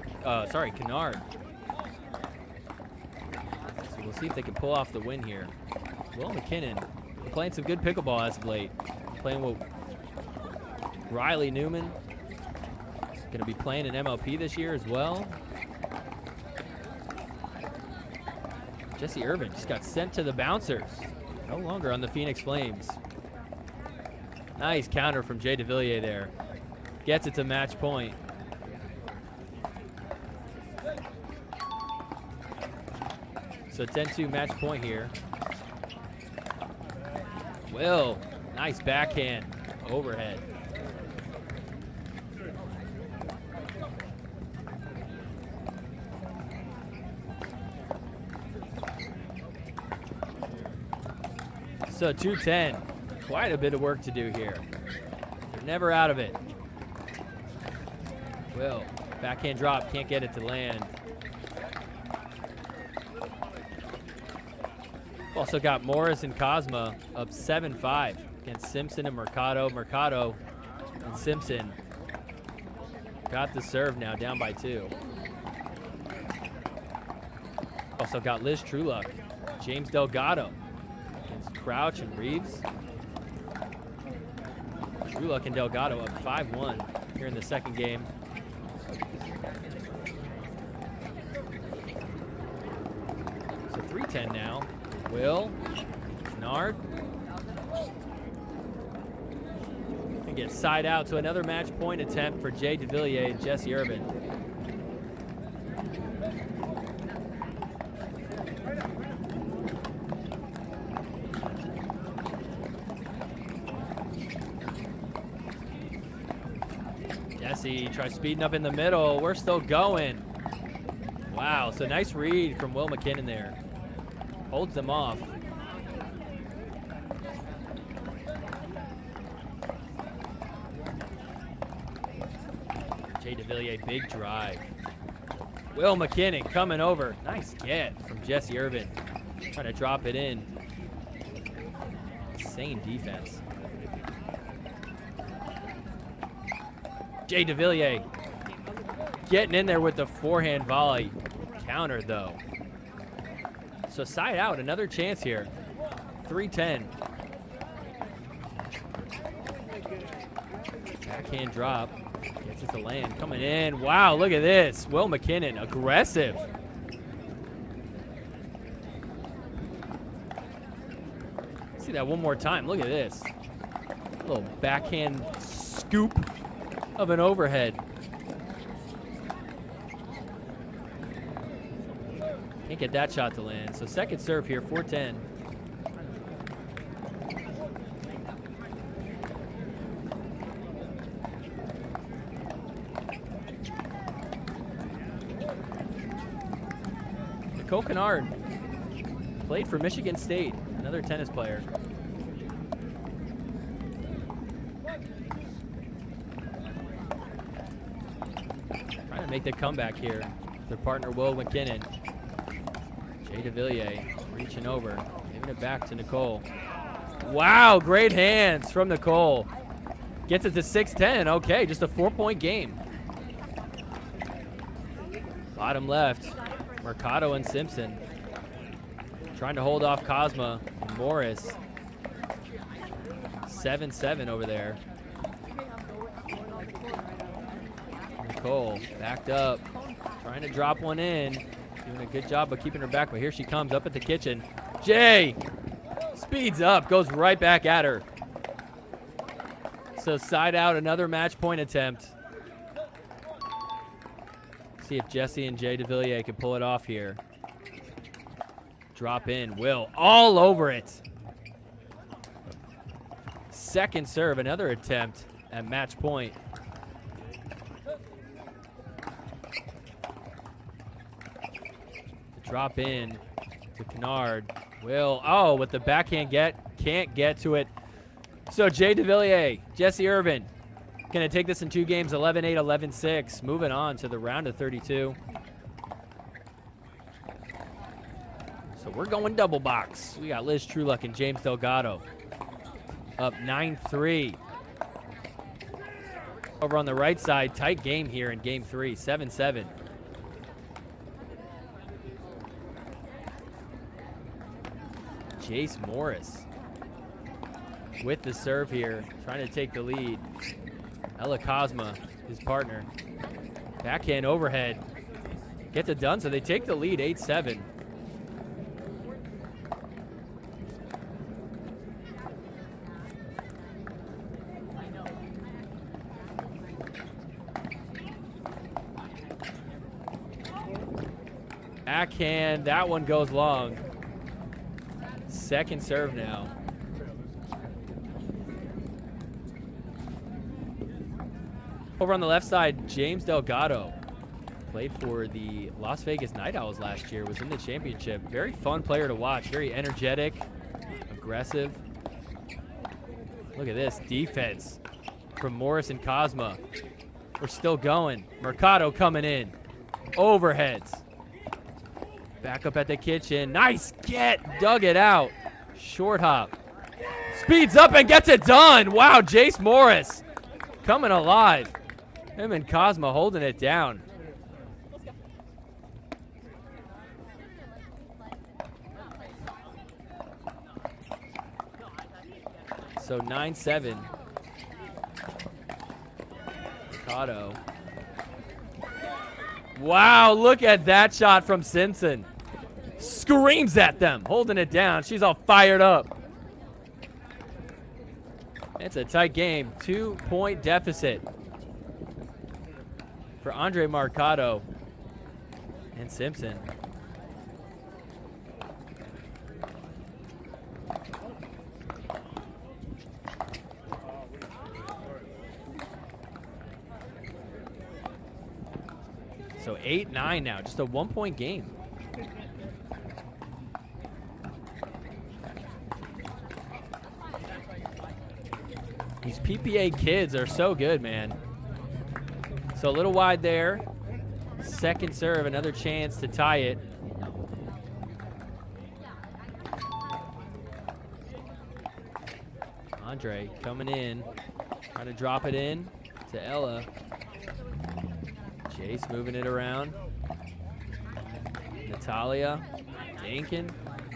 So we'll see if they can pull off the win here. Will McKinnon playing some good pickleball as of late. Playing with Riley Newman. Going to be playing in MLP this year as well. Jesse Irvin just got sent to the bouncers. No longer on the Phoenix Flames. Nice counter from Jay DeVilliers there. Gets it to match point. So 10-2 match point here. Will, nice backhand overhead. So 2-10, quite a bit of work to do here. They're never out of it. Will, backhand drop, can't get it to land. Also got Morris and Cosma up 7-5 against Simpson and Mercado. Mercado and Simpson got the serve now, down by 2. Also got Liz Trueluck, James Delgado against Crouch and Reeves. Trueluck and Delgado up 5-1 here in the second game. So 3-10 now. Will, Kennard. And get side out to another match point attempt for Jay DeVilliers and Jesse Irvin. Jesse tries speeding up in the middle. We're still going. Wow, so nice read from Will McKinnon there. Holds them off. Jay DeVilliers, big drive. Will McKinnon coming over. Nice get from Jesse Irvin. Trying to drop it in. Insane defense. Jay DeVilliers getting in there with the forehand volley. Counter though. So side out, another chance here. 3-10. Backhand drop. Gets it to land. Coming in. Wow, look at this. Will McKinnon, aggressive. See that one more time. Look at this. A little backhand scoop of an overhead. Can't get that shot to land. So second serve here, 4-10. Nico Kennard played for Michigan State, another tennis player. Trying to make the comeback here. Their partner, Will McKinnon. Jay DeVilliers reaching over, giving it back to Nicole. Wow, great hands from Nicole. Gets it to 6-10. Okay, just a 4-point game. Bottom left, Mercado and Simpson. Trying to hold off Cosma and Morris. 7-7 over there. Nicole backed up, trying to drop one in. Doing a good job of keeping her back, but here she comes up at the kitchen. Jay speeds up, goes right back at her. So side out, another match point attempt. See if Jesse and Jay DeVilliers can pull it off here. Drop in, Will all over it. Second serve, another attempt at match point. drop in to Kennard. Will, oh, with the backhand can't get to it. So Jay DeVilliers, Jesse Irvin, gonna take this in 2 games, 11-8, 11-6. Moving on to the round of 32. So we're going double box. We got Liz Trueluck and James Delgado up 9-3. Over on the right side, tight game here in game 3, 7-7. Jace Morris with the serve here, trying to take the lead. Ella Cosma, his partner. Backhand overhead. Gets it done, so they take the lead, 8-7. Backhand, that one goes long. Second serve now. Over on the left side, James Delgado played for the Las Vegas Night Owls last year, was in the championship. Very fun player to watch, very energetic, aggressive. Look at this defense from Morris and Cosma. We're still going. Mercado coming in. Overheads. Back up at the kitchen. Nice get. Dug it out. Short hop. Speeds up and gets it done. Wow, Jace Morris coming alive. Him and Cosma holding it down. So 9-7. Mercado. Wow, look at that shot from Simpson. Screams at them, holding it down. She's all fired up. It's a tight game. 2-point deficit for Andre Mercado and Simpson. So 8-9 now, just a 1-point game. These PPA kids are so good, man. So a little wide there. Second serve, another chance to tie it. Andre coming in, trying to drop it in to Ella. Jace moving it around. Natalia, Dankin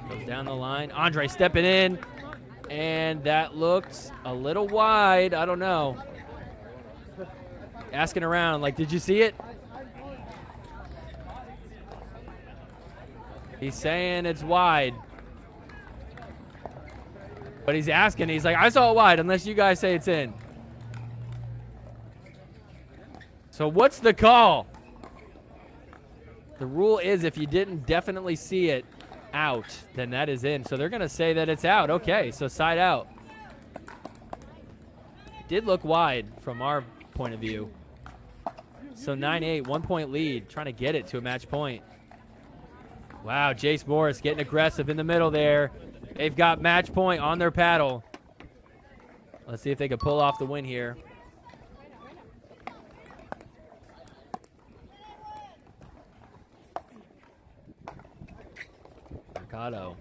goes down the line. Andre stepping in, and that looks a little wide. I don't know. Asking around, like, did you see it? He's saying it's wide. But he's asking, he's like, I saw it wide unless you guys say it's in. So what's the call? The rule is if you didn't definitely see it out, then that is in. So they're going to say that it's out. Okay, so side out. It did look wide from our point of view. So 9-8, 1-point lead, trying to get it to a match point. Wow, Jace Morris getting aggressive in the middle there. They've got match point on their paddle. Let's see if they can pull off the win here. Mercado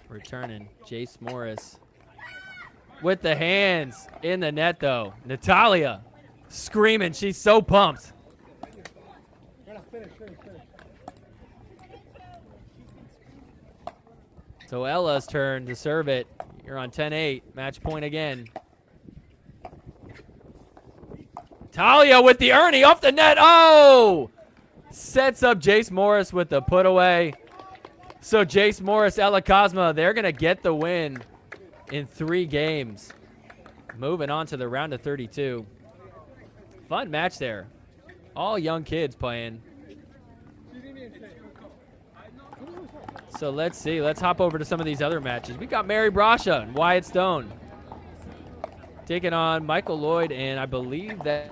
returning. Jace Morris with the hands in the net, though. Natalia screaming. She's so pumped. So Ella's turn to serve it. You're on 10-8. Match point again. Talia with the Ernie off the net. Oh! Sets up Jace Morris with the put away. So Jace Morris, Ella Cosma, they're going to get the win in 3 games. Moving on to the round of 32. Fun match there. All young kids playing. So let's see. Let's hop over to some of these other matches. We got Mary Brasha and Wyatt Stone taking on Michael Lloyd, and I believe that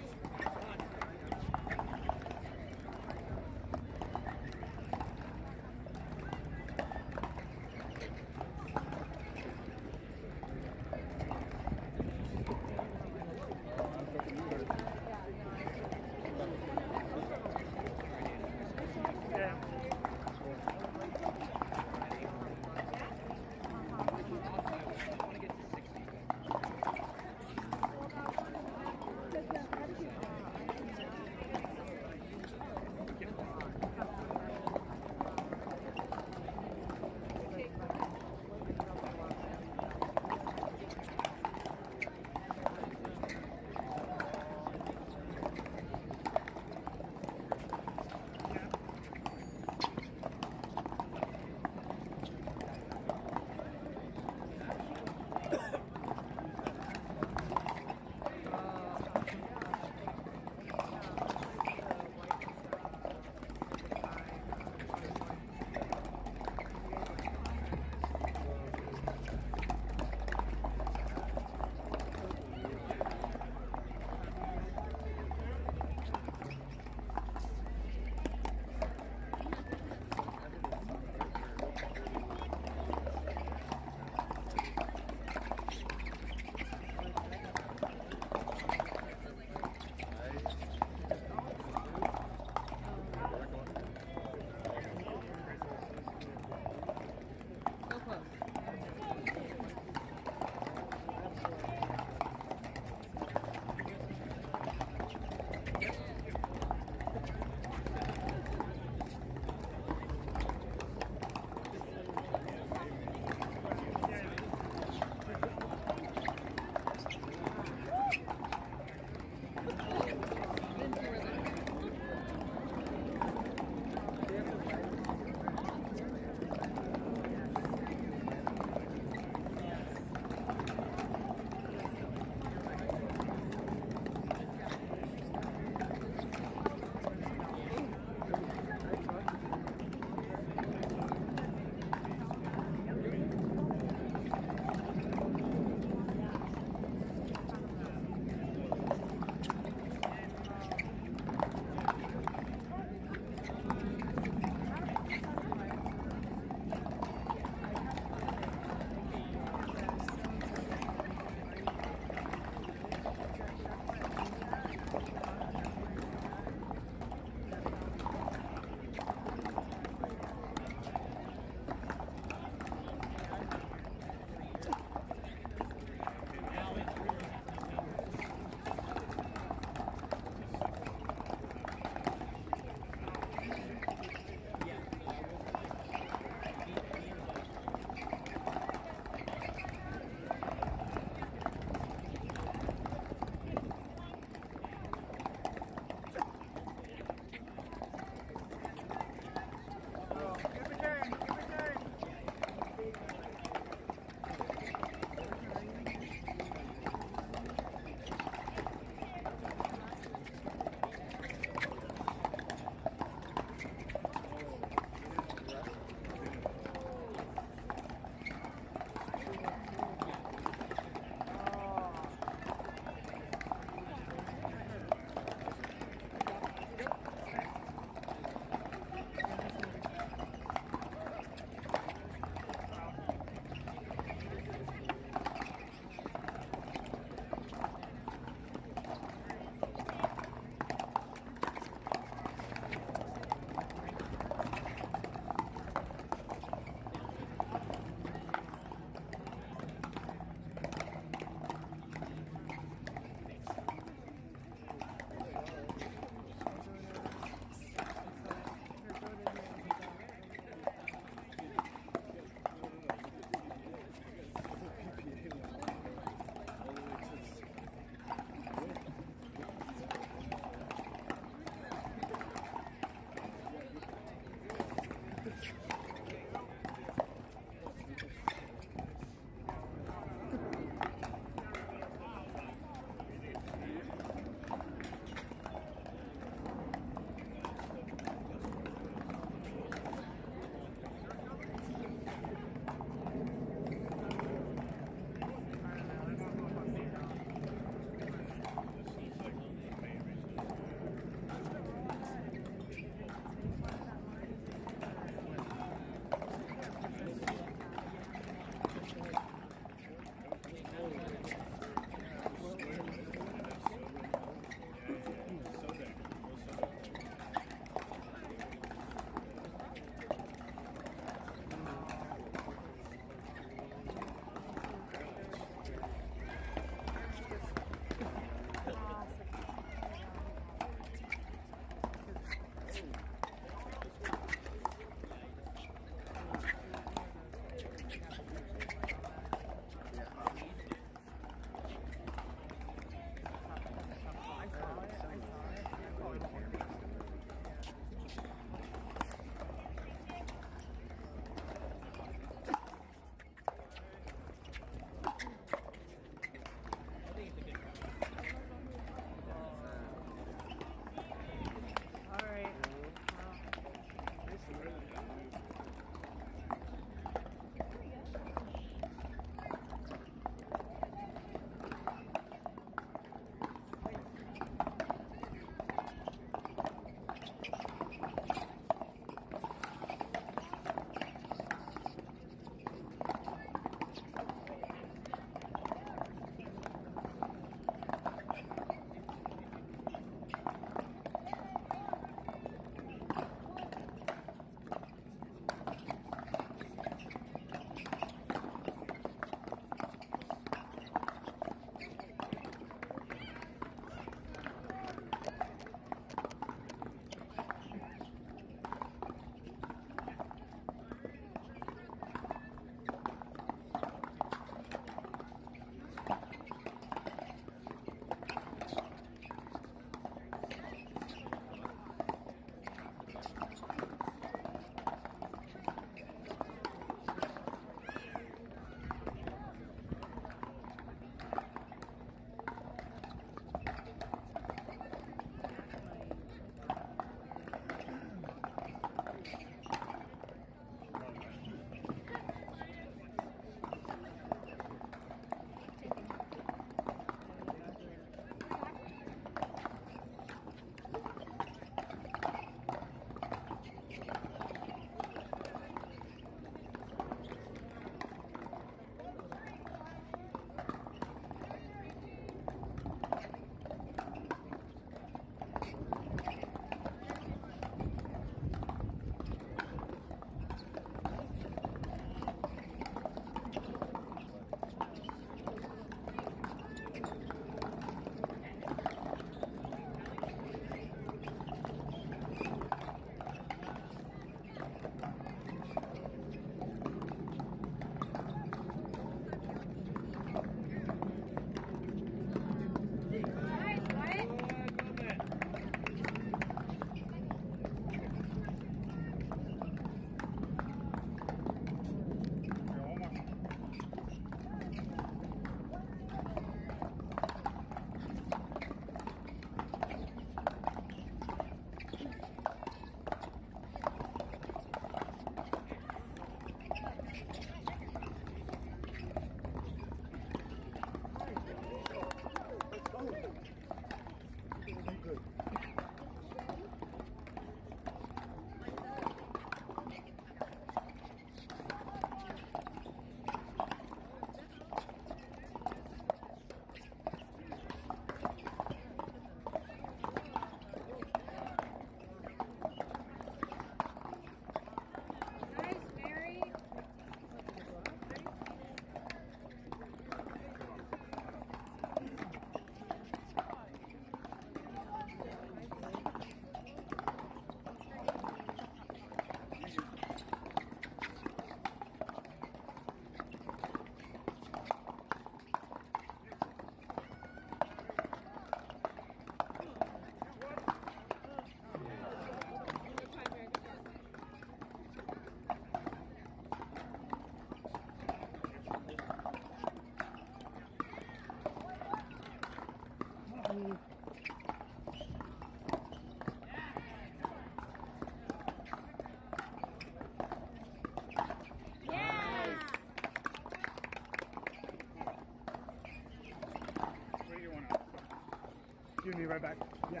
Give me right back. Yeah.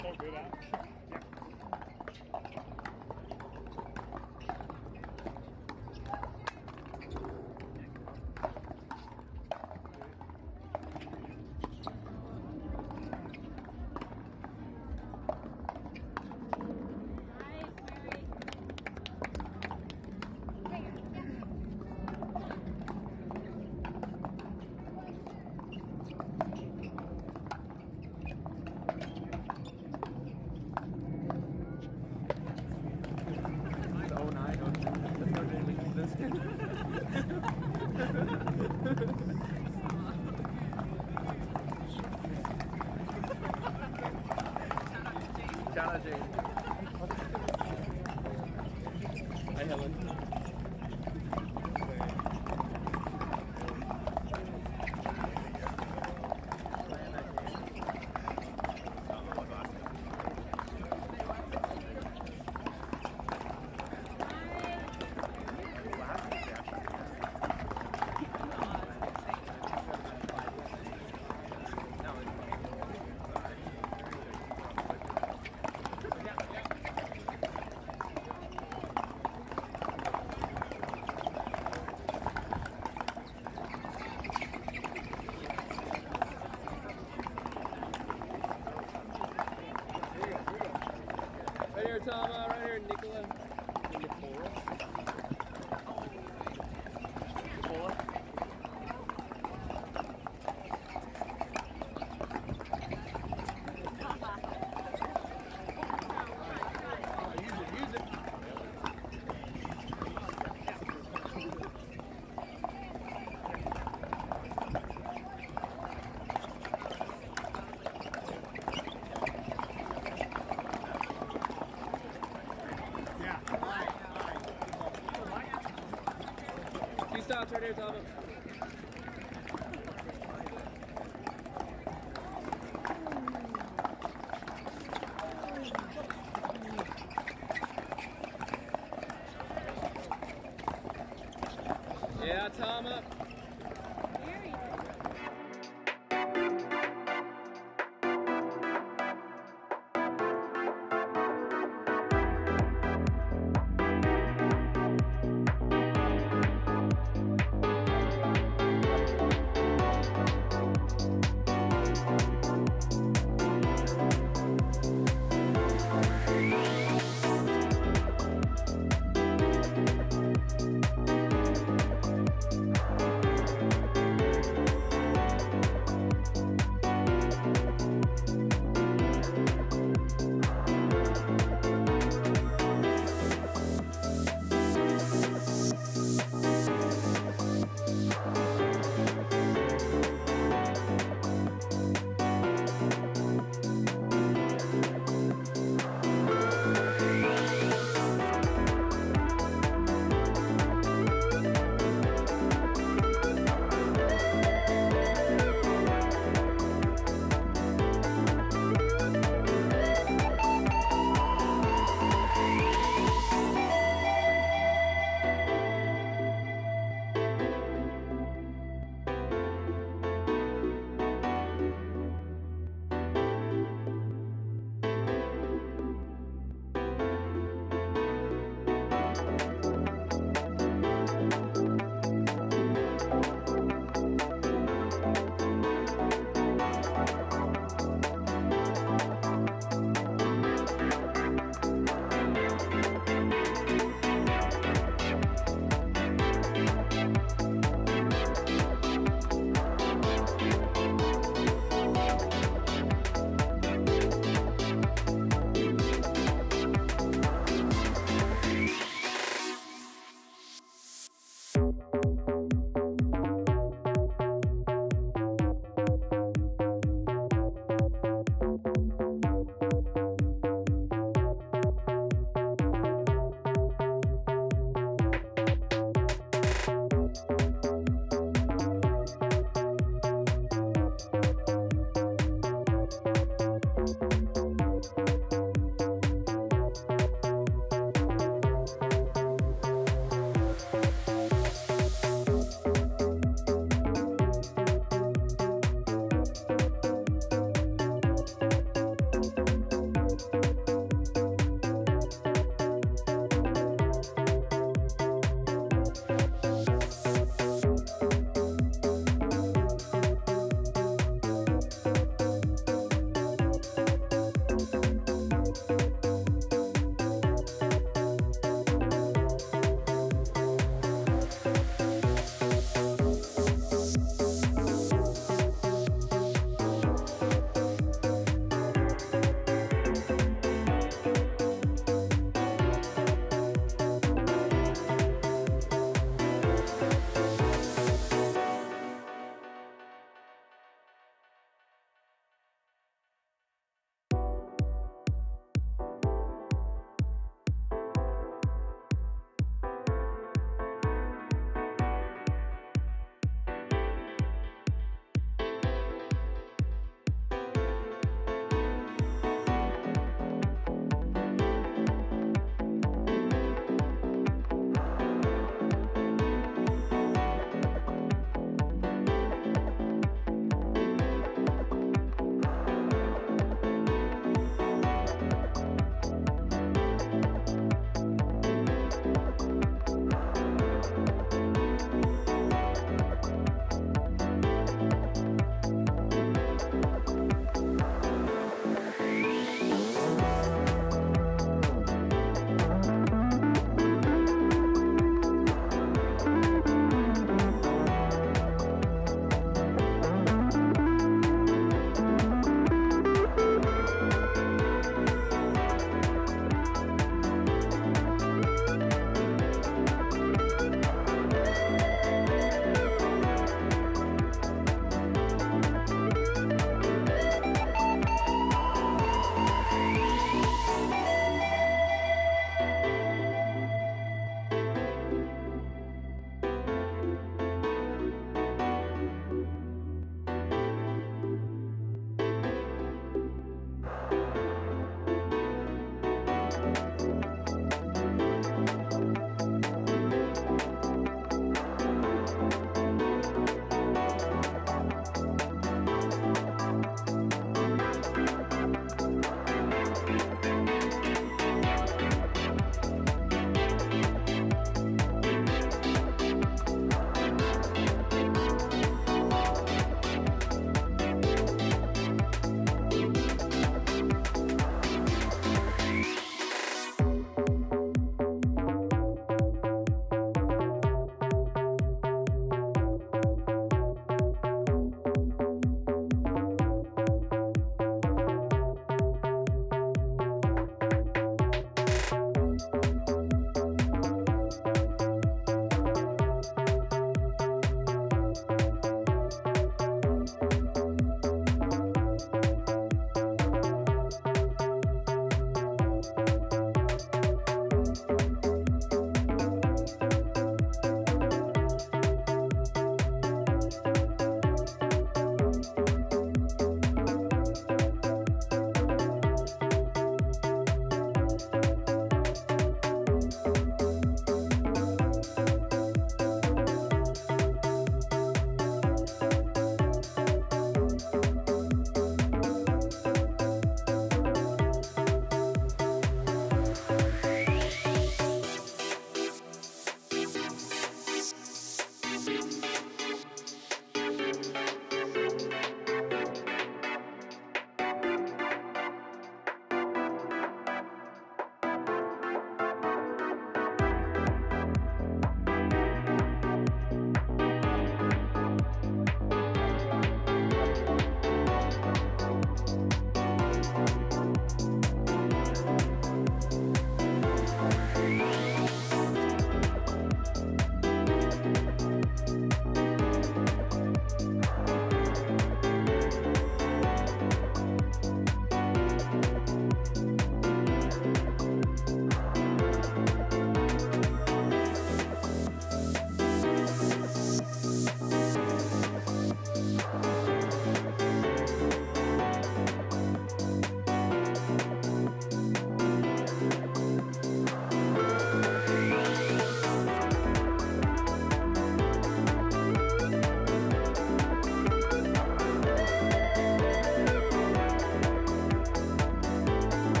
So good at. Yeah. Shout out Jane. Hi Helen. Right here, Tama. Right here, Nicola. Nicola. Use it.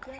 I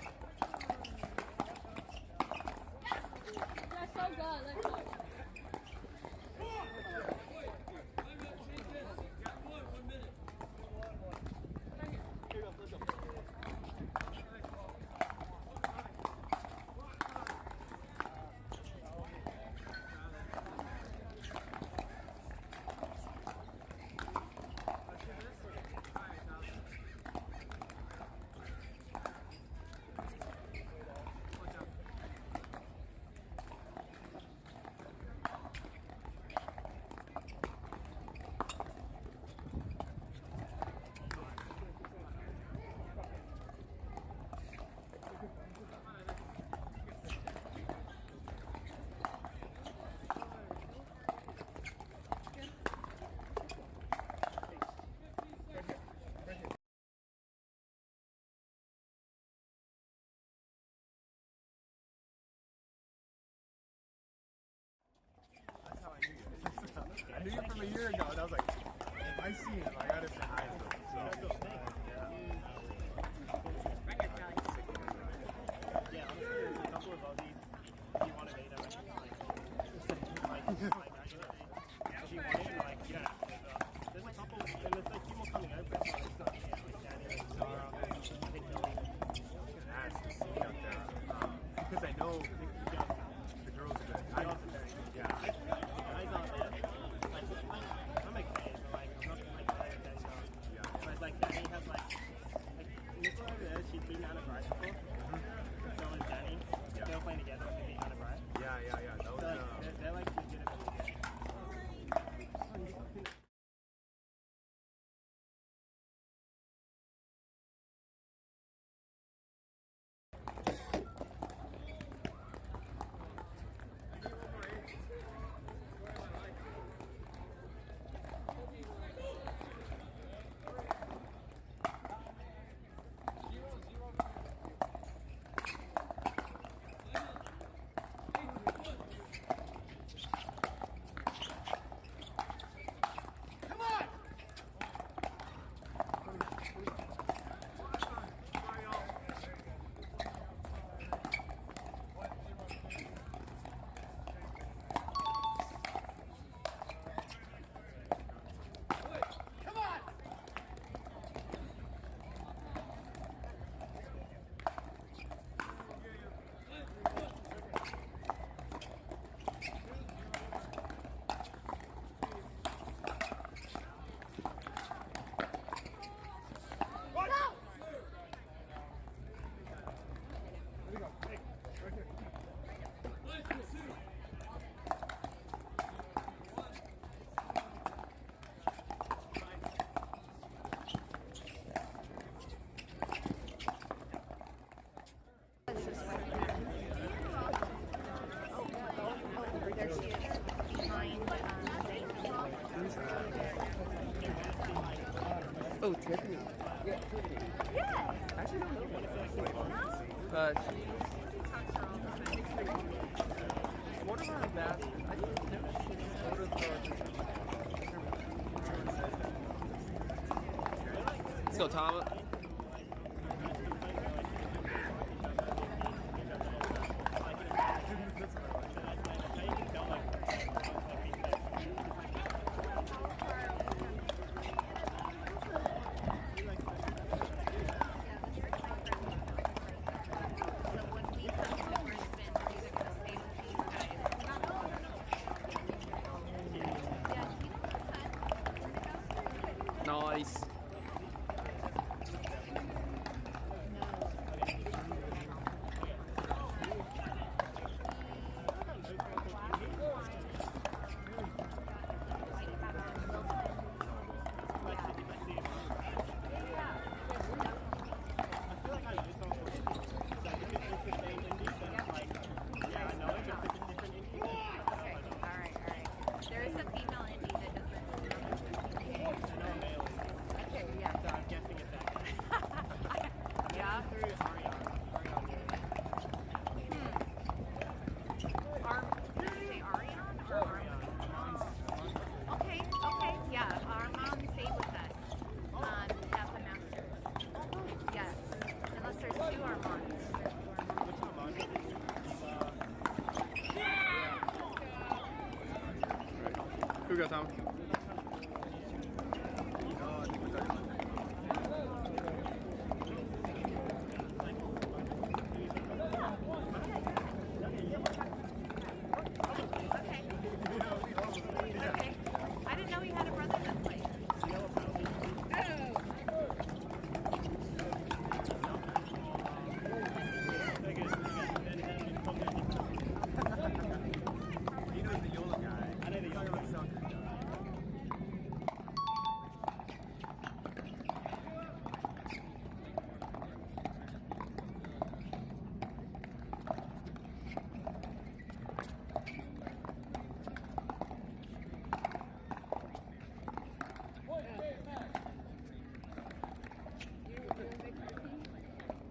knew you from a year ago, and I was like, if I see him, I gotta say hi to him. So, Yeah, honestly, there's a couple of Aussies. If you want to date them, she wanted, yeah. There's a couple, and there's like people coming out, but it's not stuff. Yeah, like Danny, like Sarah, I think they'll leave. ask to see out there. Because I know the girls are good. I also very good. Yeah. Guys out there, like, I'm okay, but like, I'm not like better than Yeah. But like, Danny has like Nico over there, she's been out of Bryce before. So is Danny. Yeah. They're playing together when they're being out of Bryce. Yeah. That was, So like, they're like legitimately good. Oh, Tiffany. Yeah, Tiffany. Yeah. Actually, I don't know But one of our ambassadors. I didn't know she's one of let's go, Tom. Nice. go, Tom. Okay. I didn't know he had a brother that played.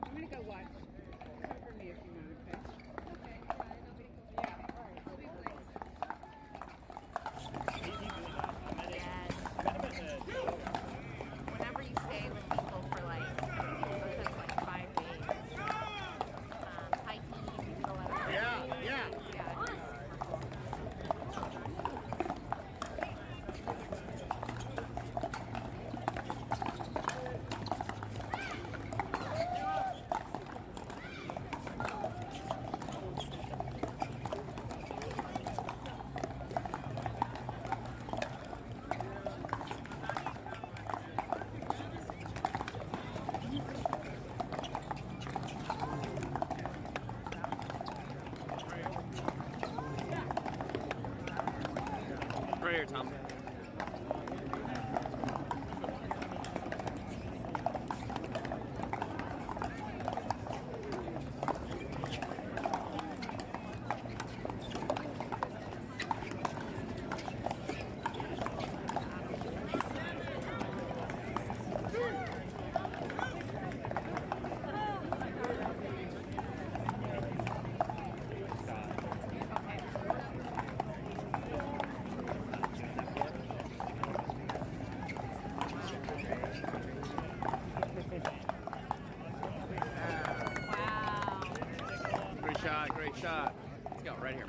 I'm gonna go watch. Cover for me if you want, okay? Okay. Yeah. All right. I'll be Whenever you stay with people for like, just like 5 days, hiking, you do a lot of Yeah. Right here, Tom. Great shot. Let's go, right here.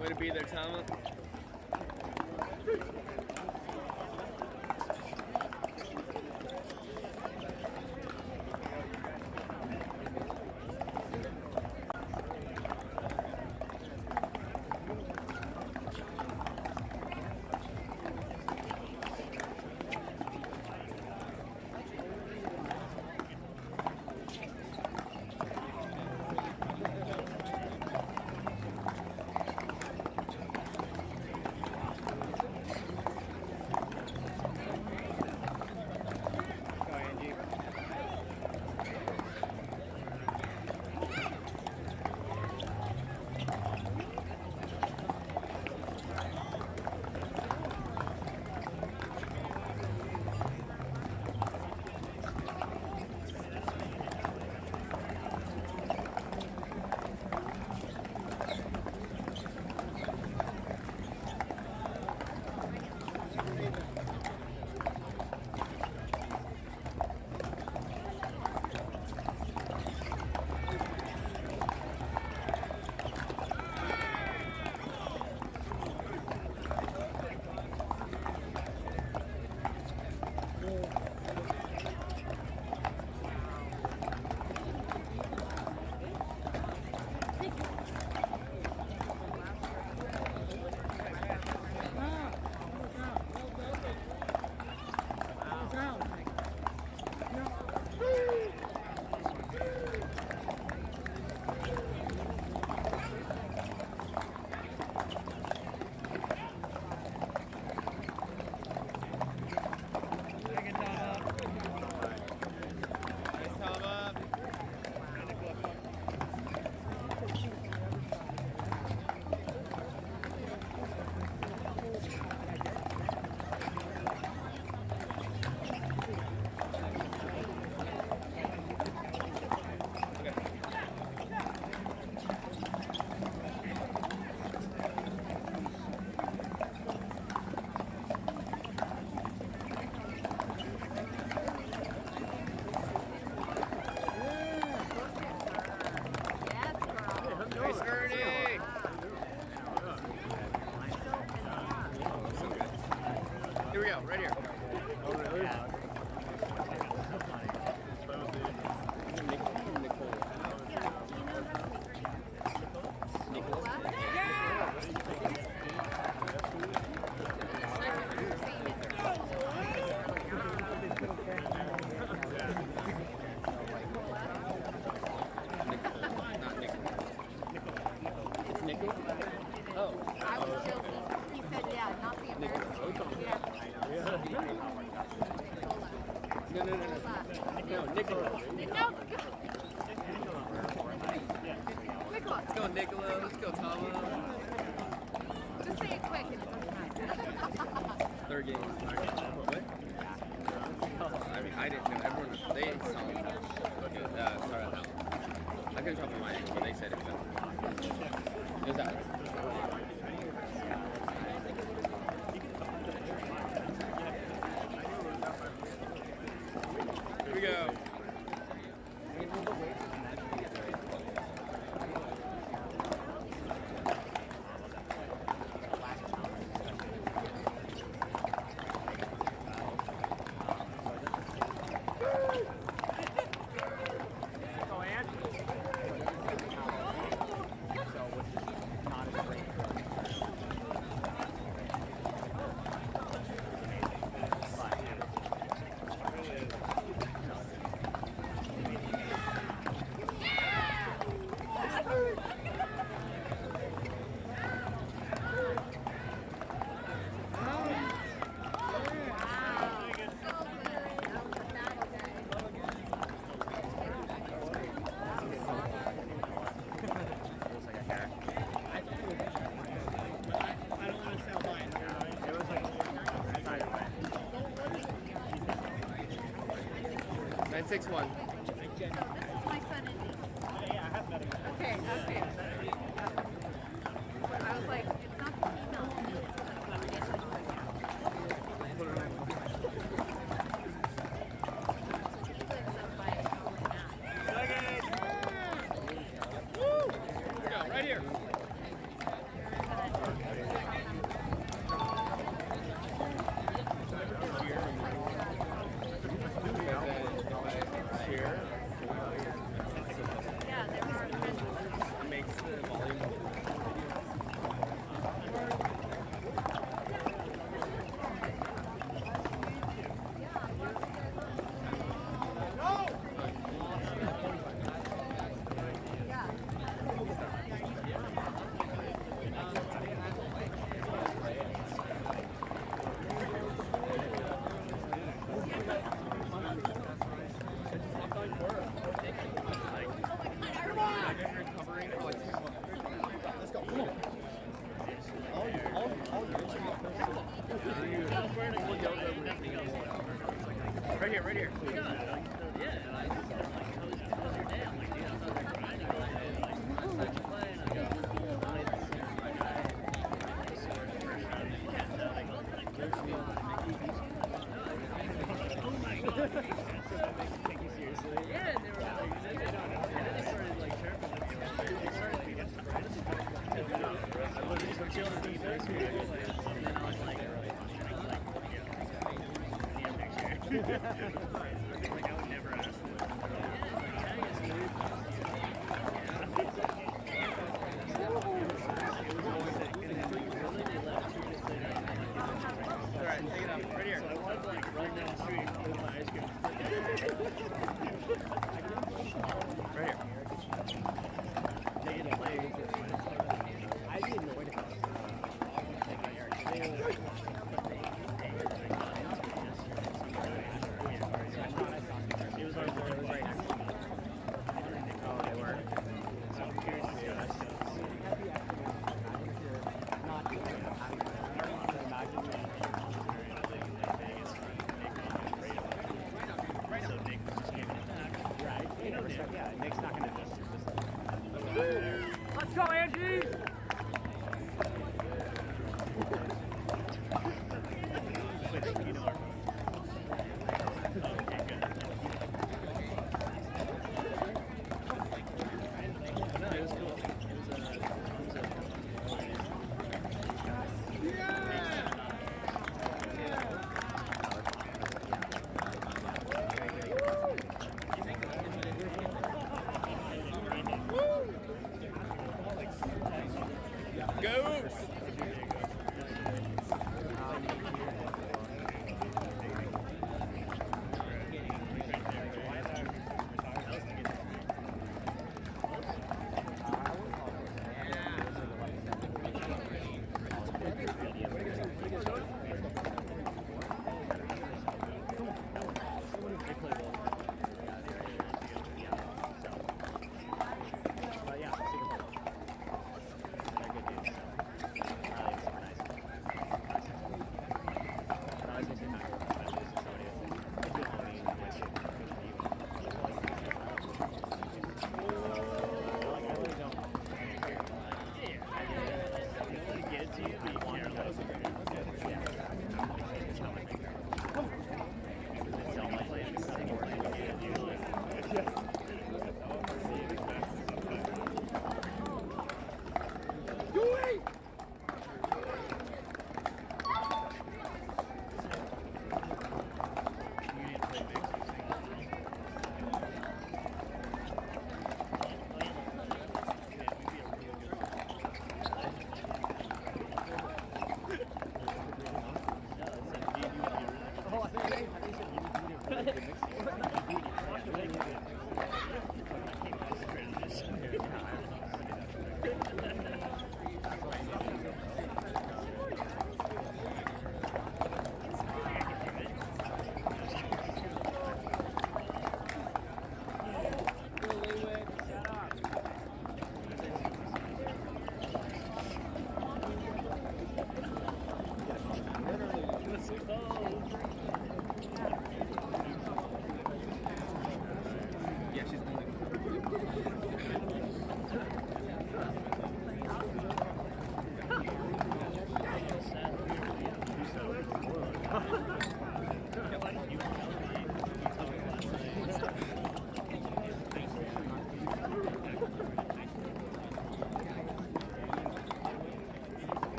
Way to be there, Thomas. Nice, Ernie. Here we go, right here. Oh, really? Nico? Oh. I was joking. He said, yeah, not the American. No, Nicola. No. Nicola. Let's go, Nicola. Let's go, Tama. Just say it quick and it doesn't matter. Third game. What? I mean, I didn't know. Everyone, they saw me. Okay, sorry about that. I couldn't talk on my end, but they said it. But it was that. Here we go. Six one. This is my son, Indy. Okay. I was like, it's not the female. Go, right here. Right here. Let's go, Angie!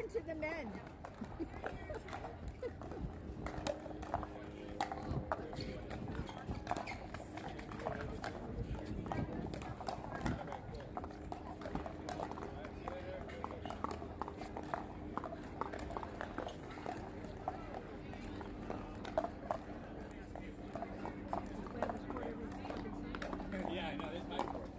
happened to the men? Yeah, I know. This is my court.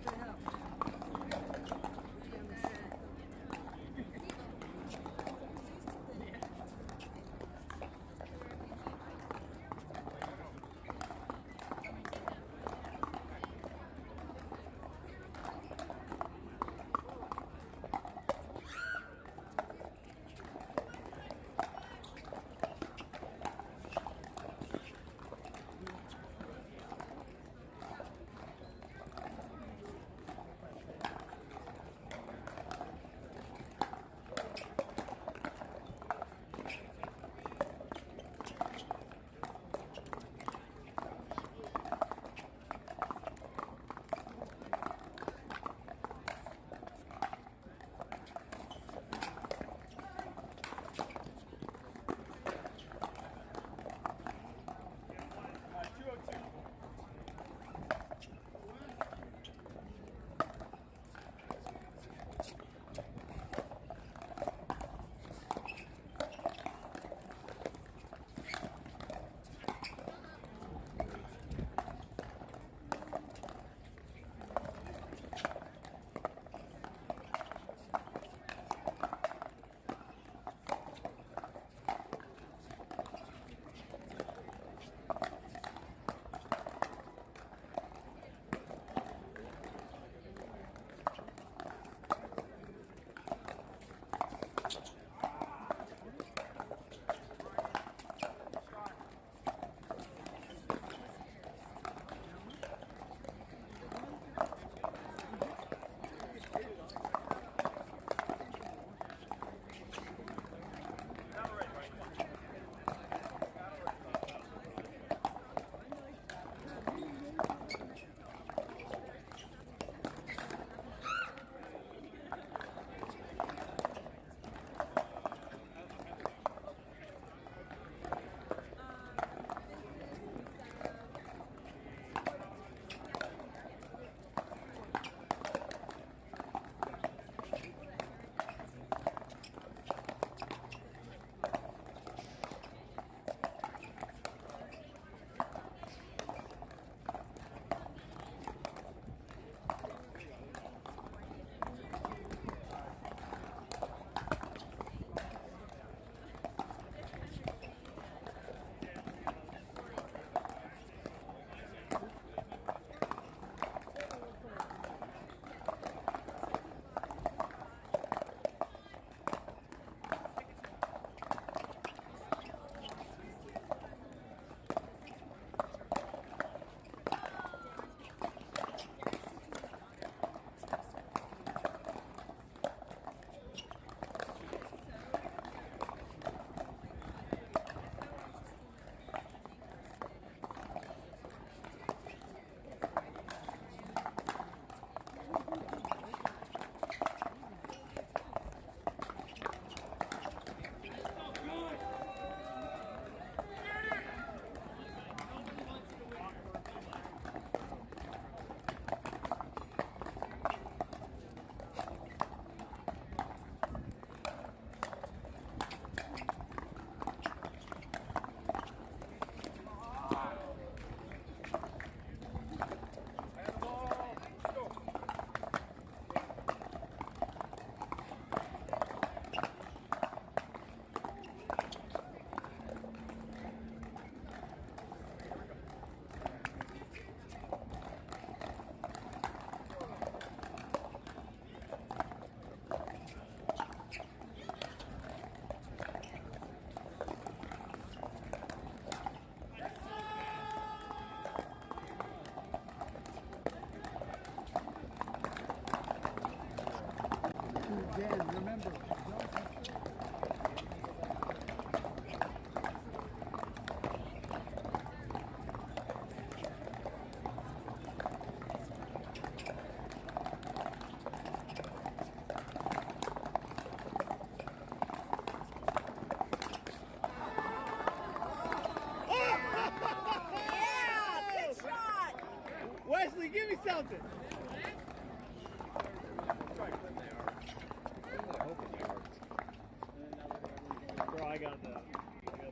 something. Bro, I got the video.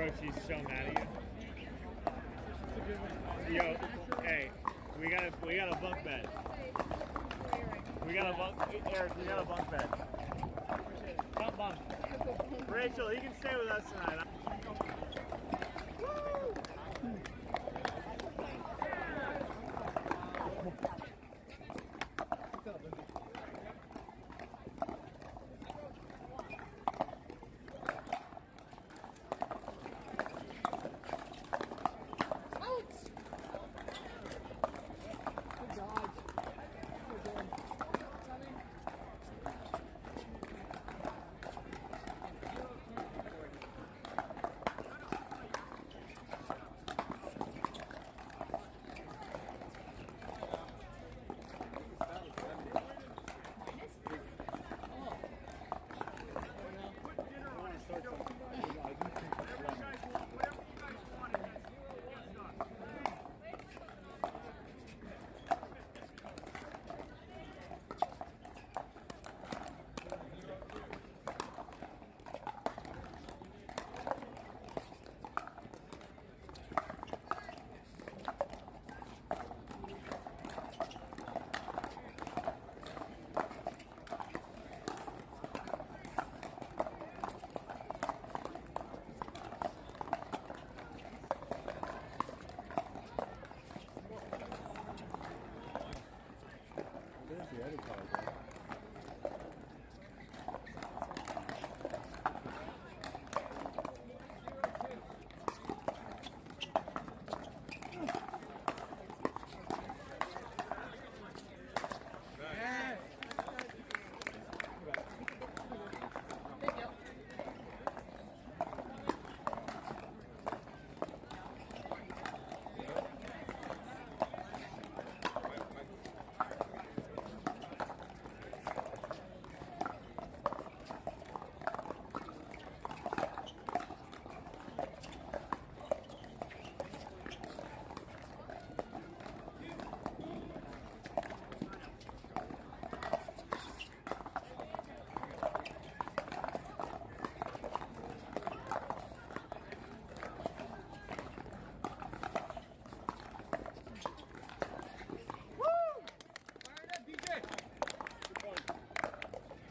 Bro, she's so mad at you. Yo, hey, we got a bunk bed. Eric, we got a bunk bed. Bunk. Rachel, he can stay with us tonight.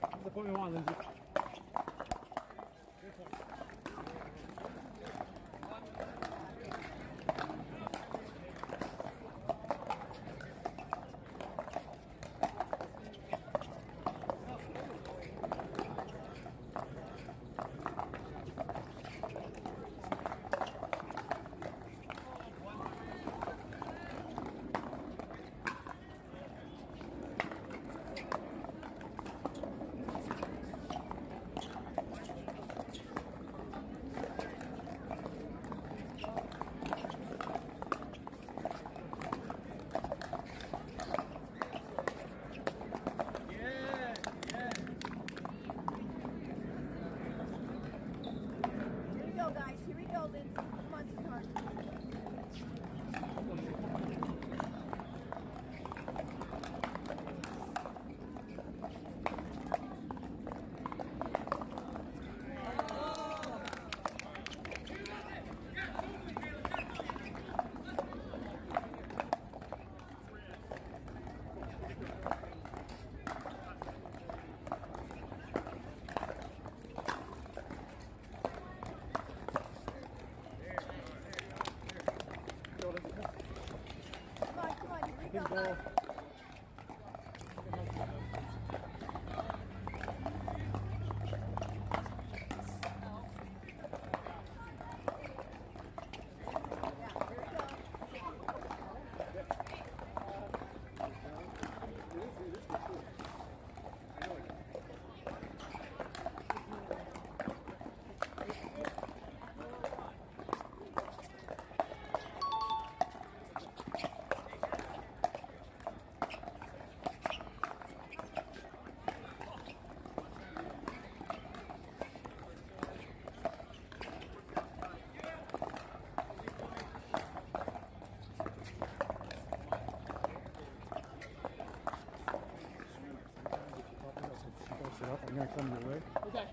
That's the point we want, Lindsay. I'm gonna come your way. Okay.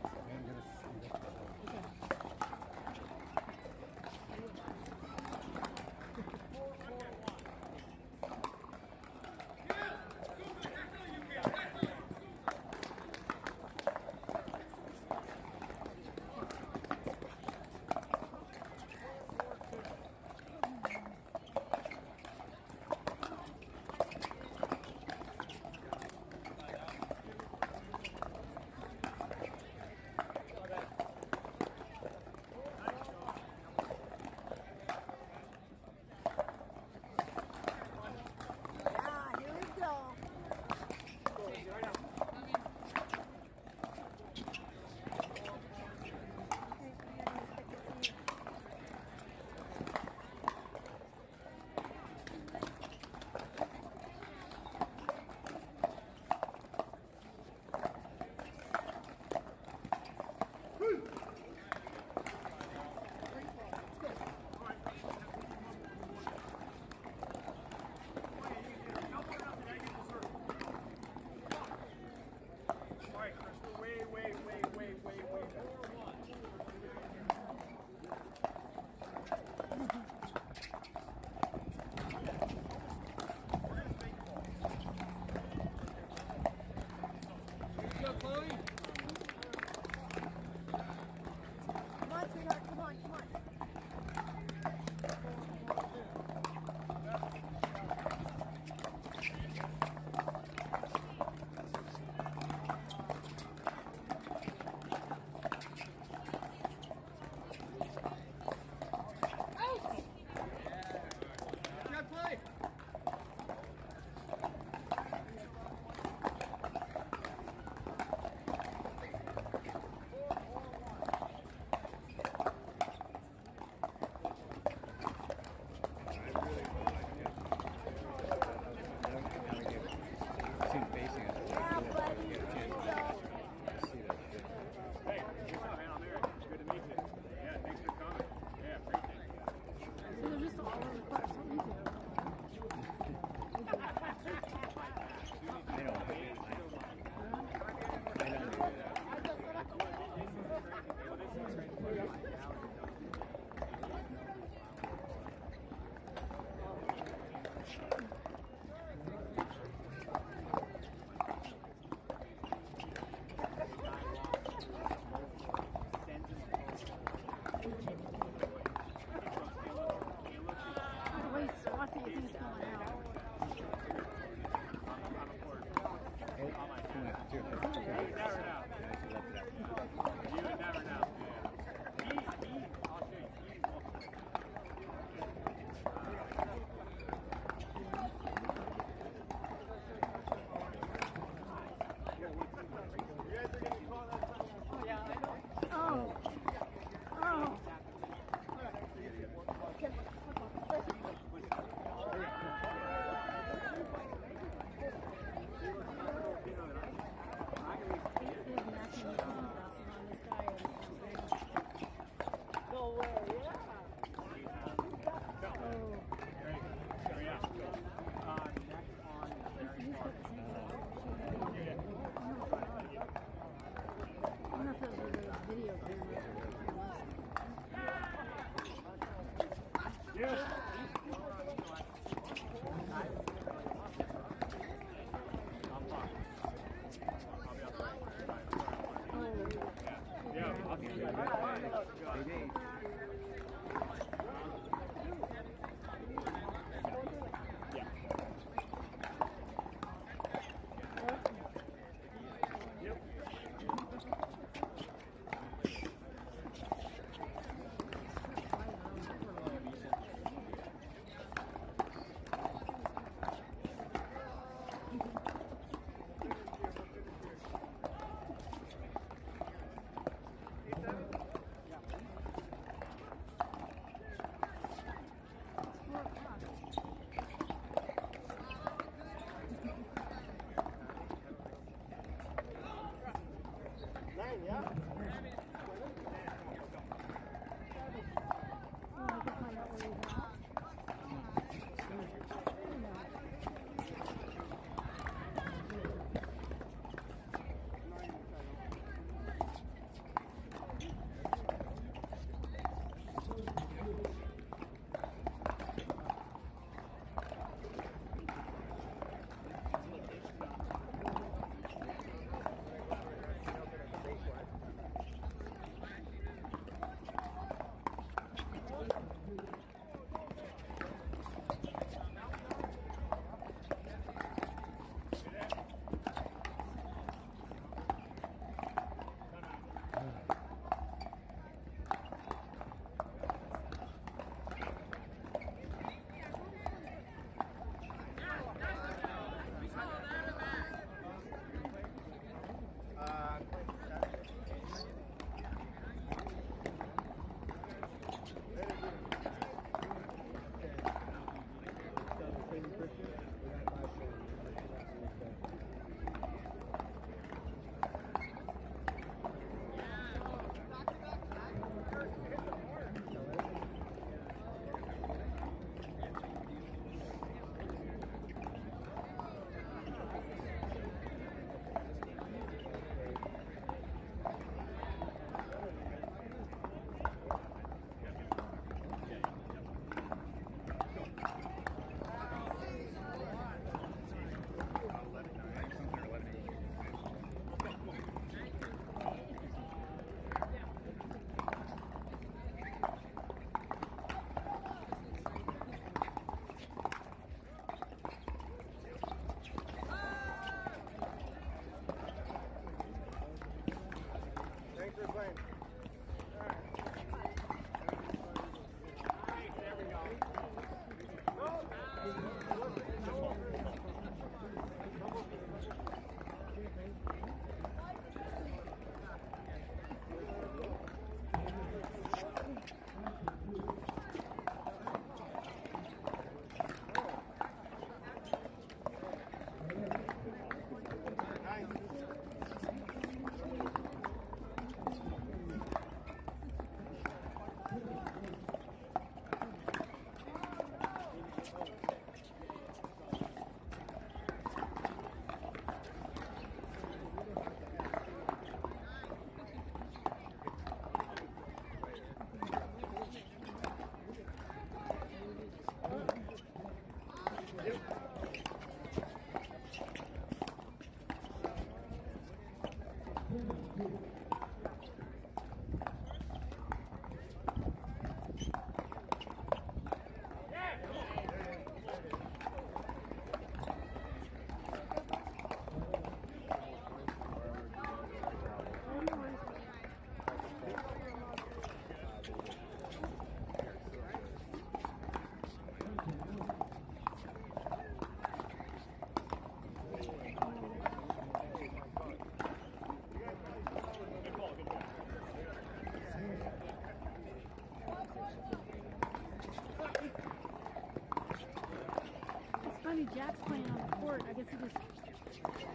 funny. Jack's playing on the court. I guess he just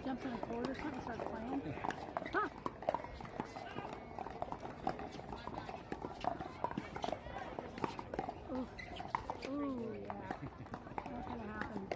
jumps on a court or something and starts playing. Huh. Oof. Ooh, yeah. That's gonna happen.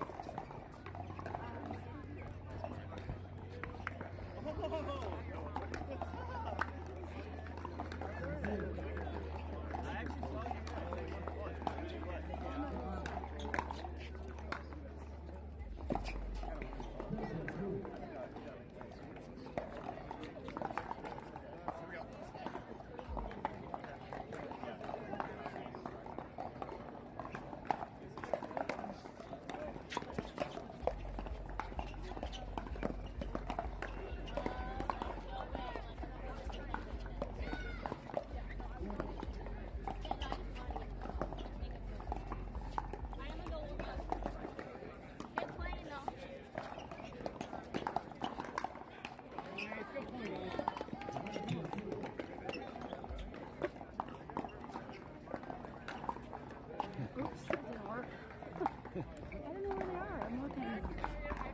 Oops, that didn't work. I don't know where they are. I'm looking.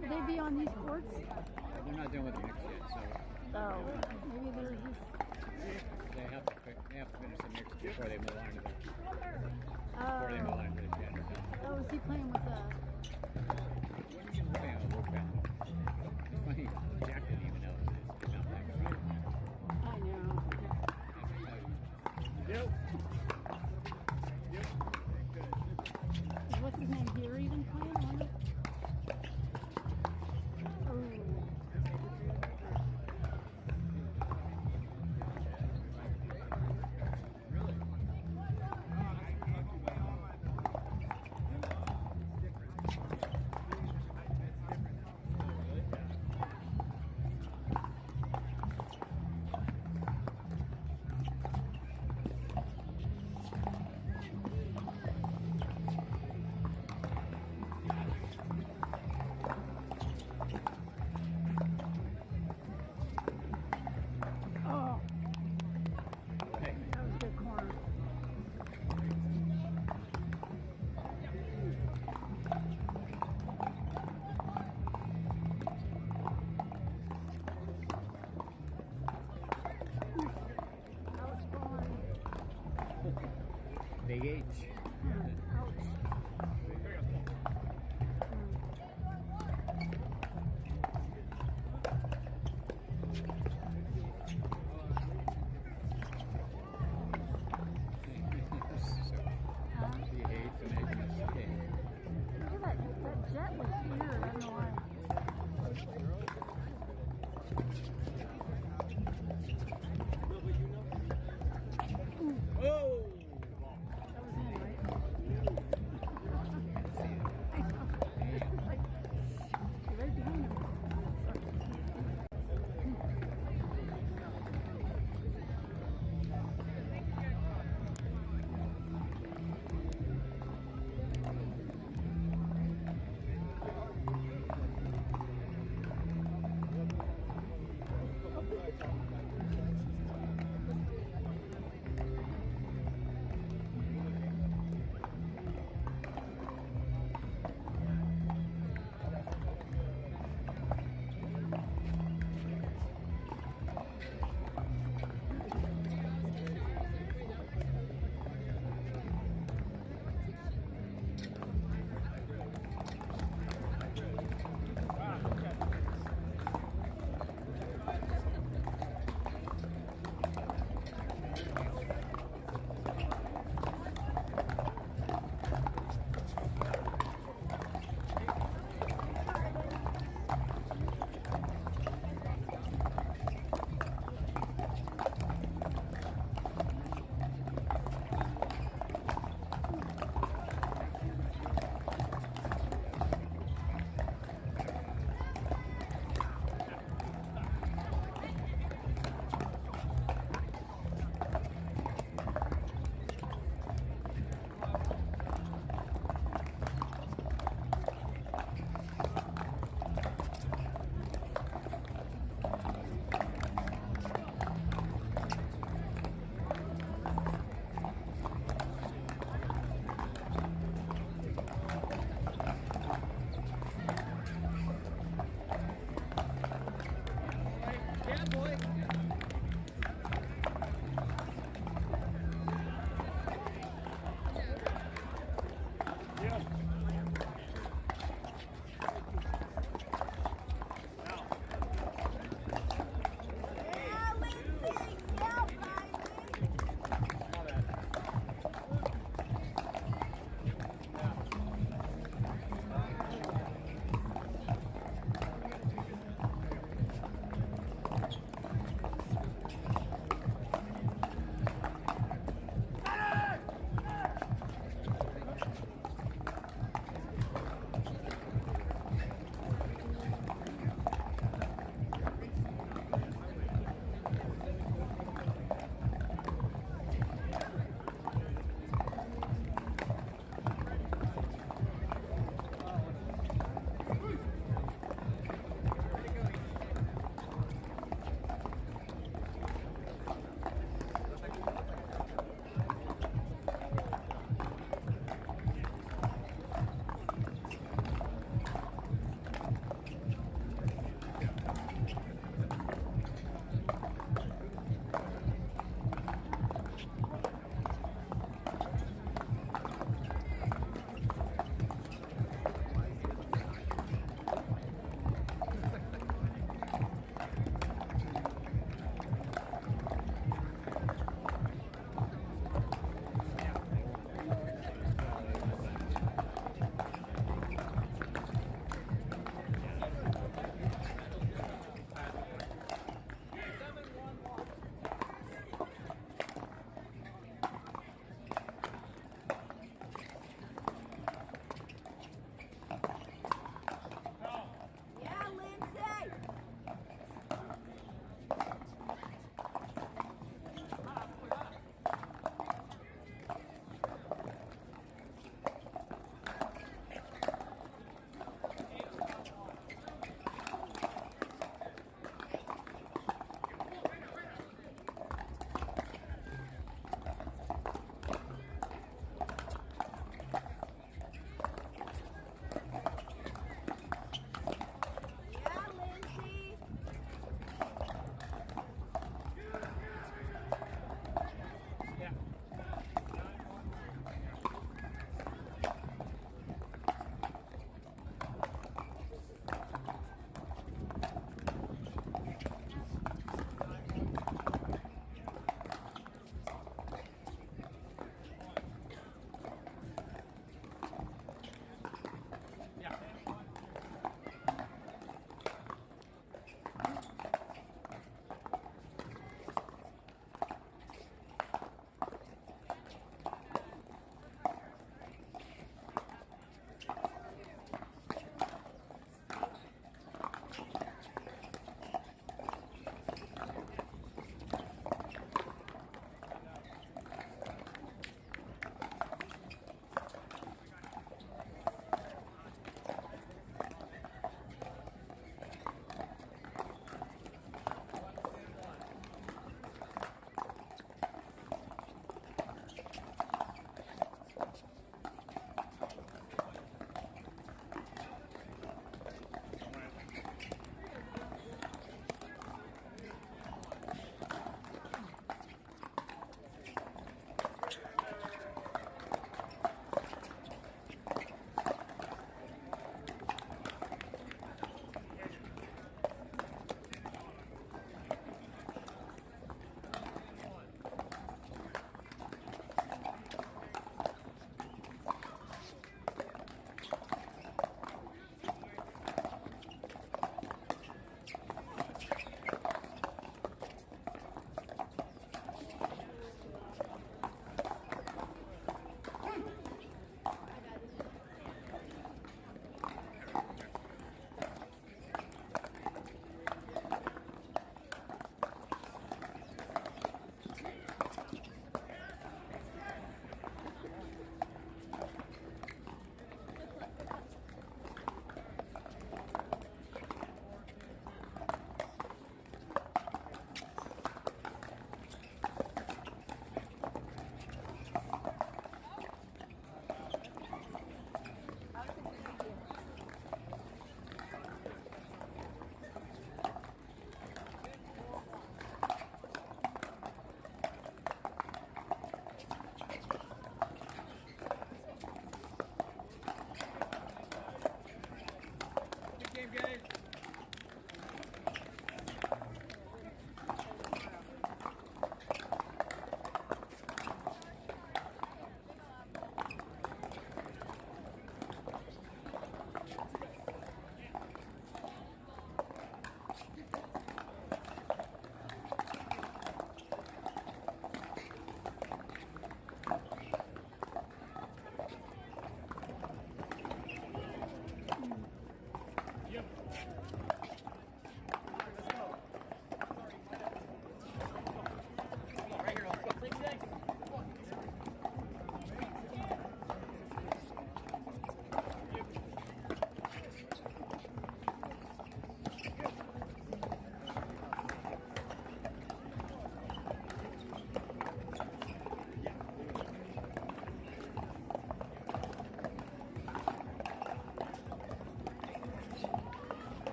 Would they be on these courts? They're not done with the mix yet, so Oh, maybe they're just. they have to finish the mix before they move on to the Oh, gender. oh, is he playing with the? Playing a work band. It's funny, Jack didn't even know he's not playing with I know. What's his name? Here even playing? I wonder. Oh.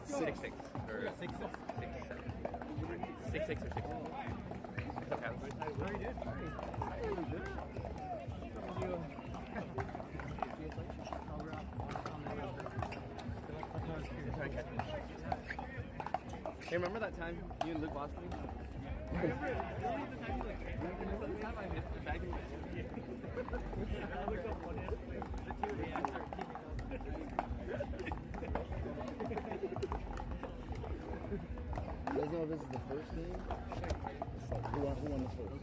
Six, six, or 6, 7. 6, 6 or 6. It's okay. Hey, remember that time you and Luke lost me? Remember the time you the time I missed the bag in my head? I looked up one hand, the two hands started keeping You guys know if this is the first game? Who won the first?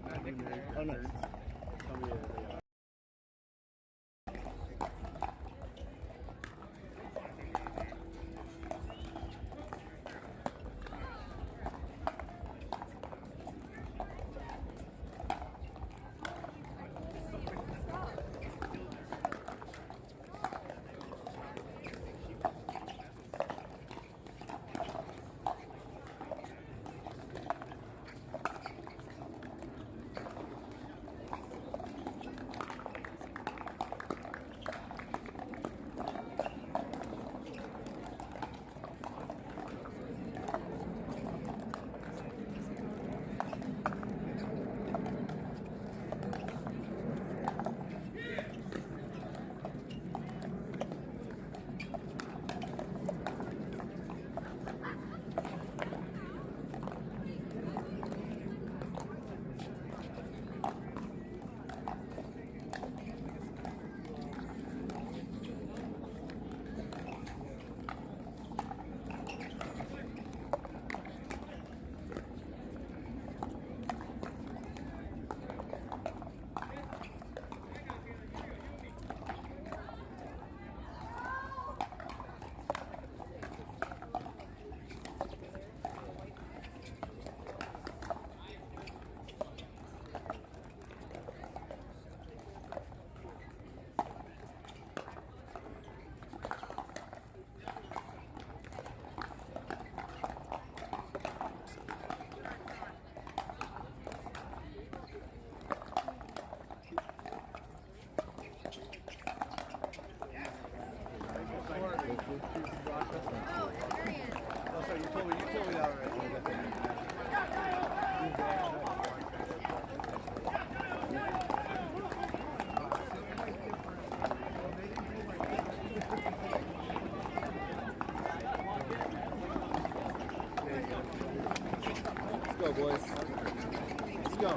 Oh, nice. Let's go, boys. Let's go.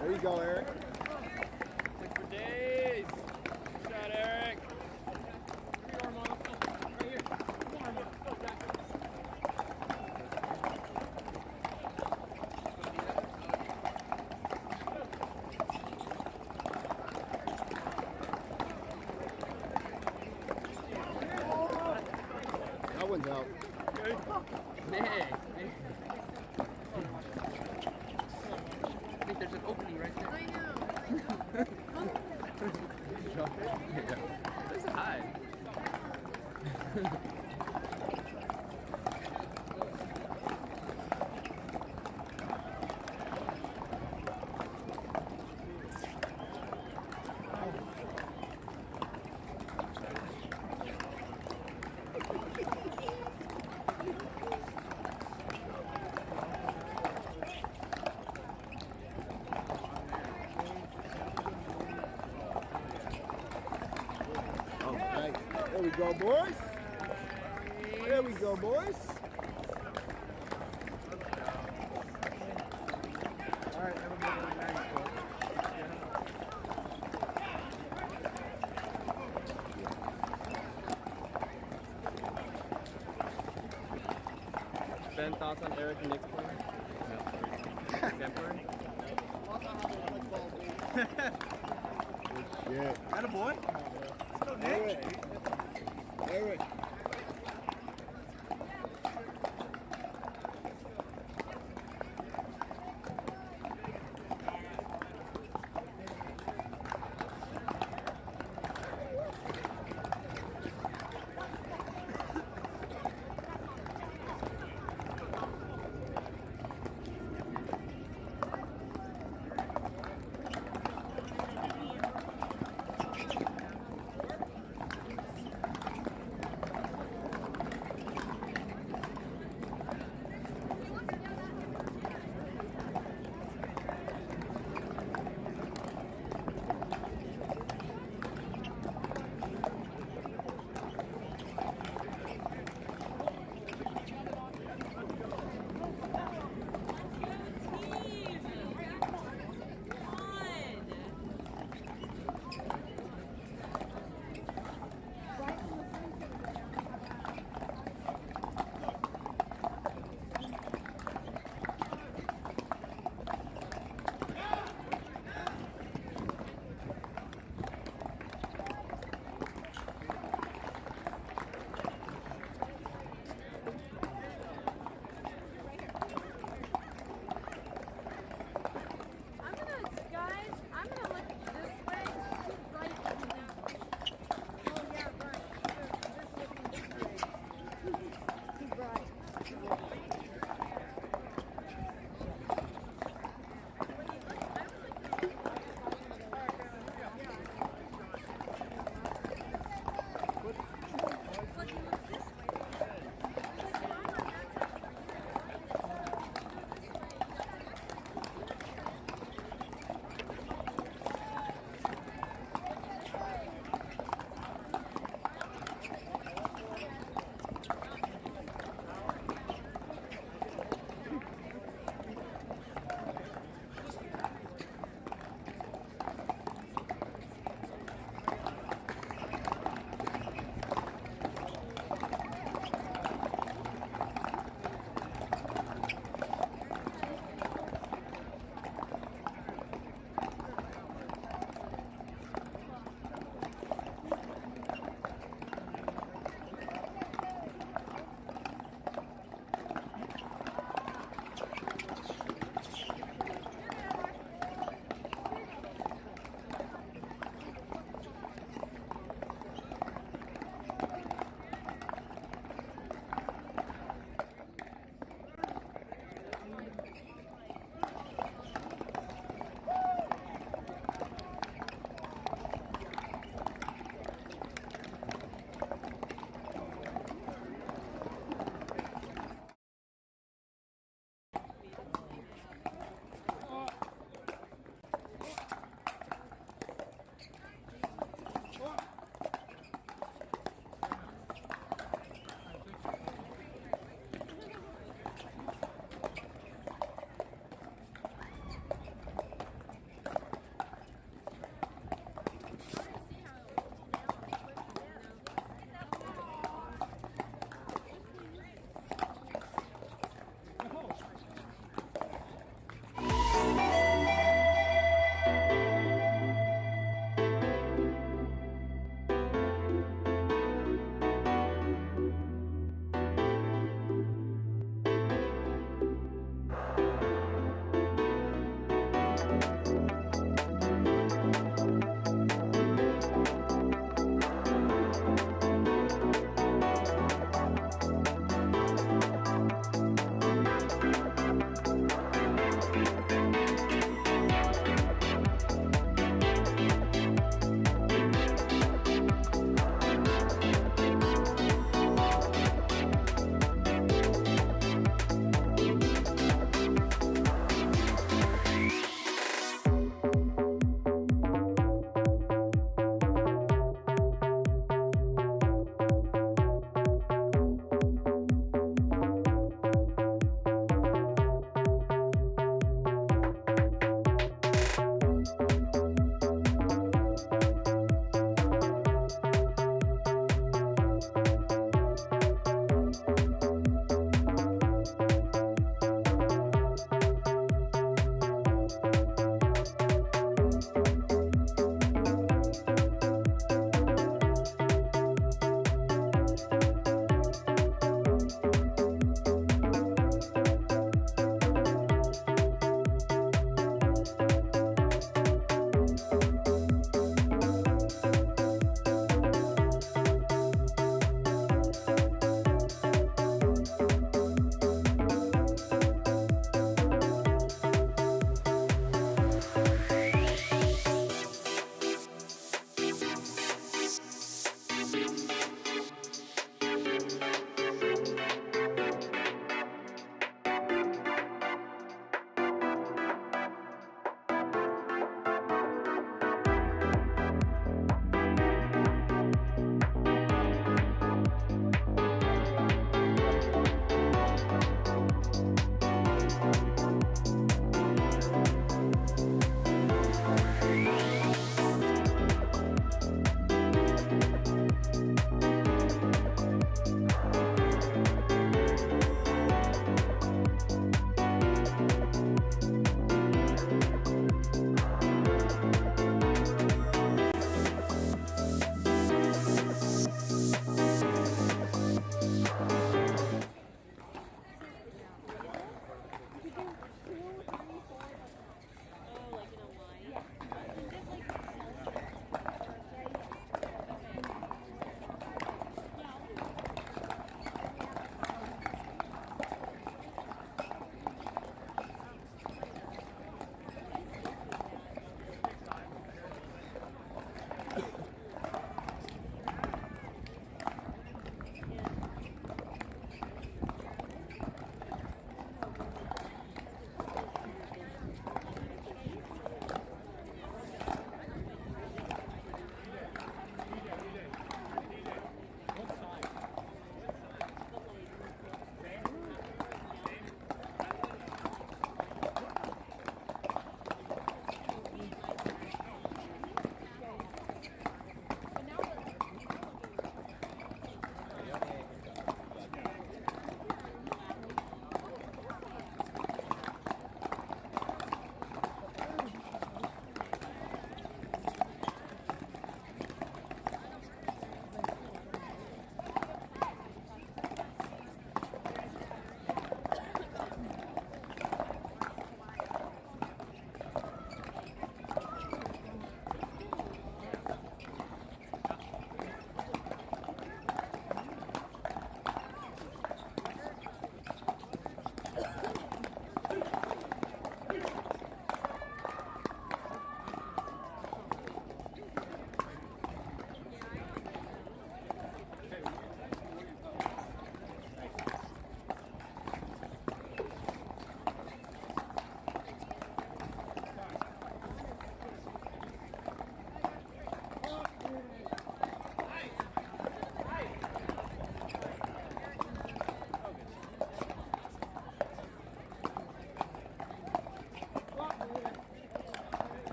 There you go, Eric. Six for days. Good shot, Eric. Right here. Come on, Armand. Go back. That one's out. Hey. I think there's an opening right there. I know. There's a hide. There we go, boys. There we go, boys. All right, everybody, nice. Ben, thoughts on Eric and Nick's play? Yeah. Attaboy. Let's go, Nick. Eric.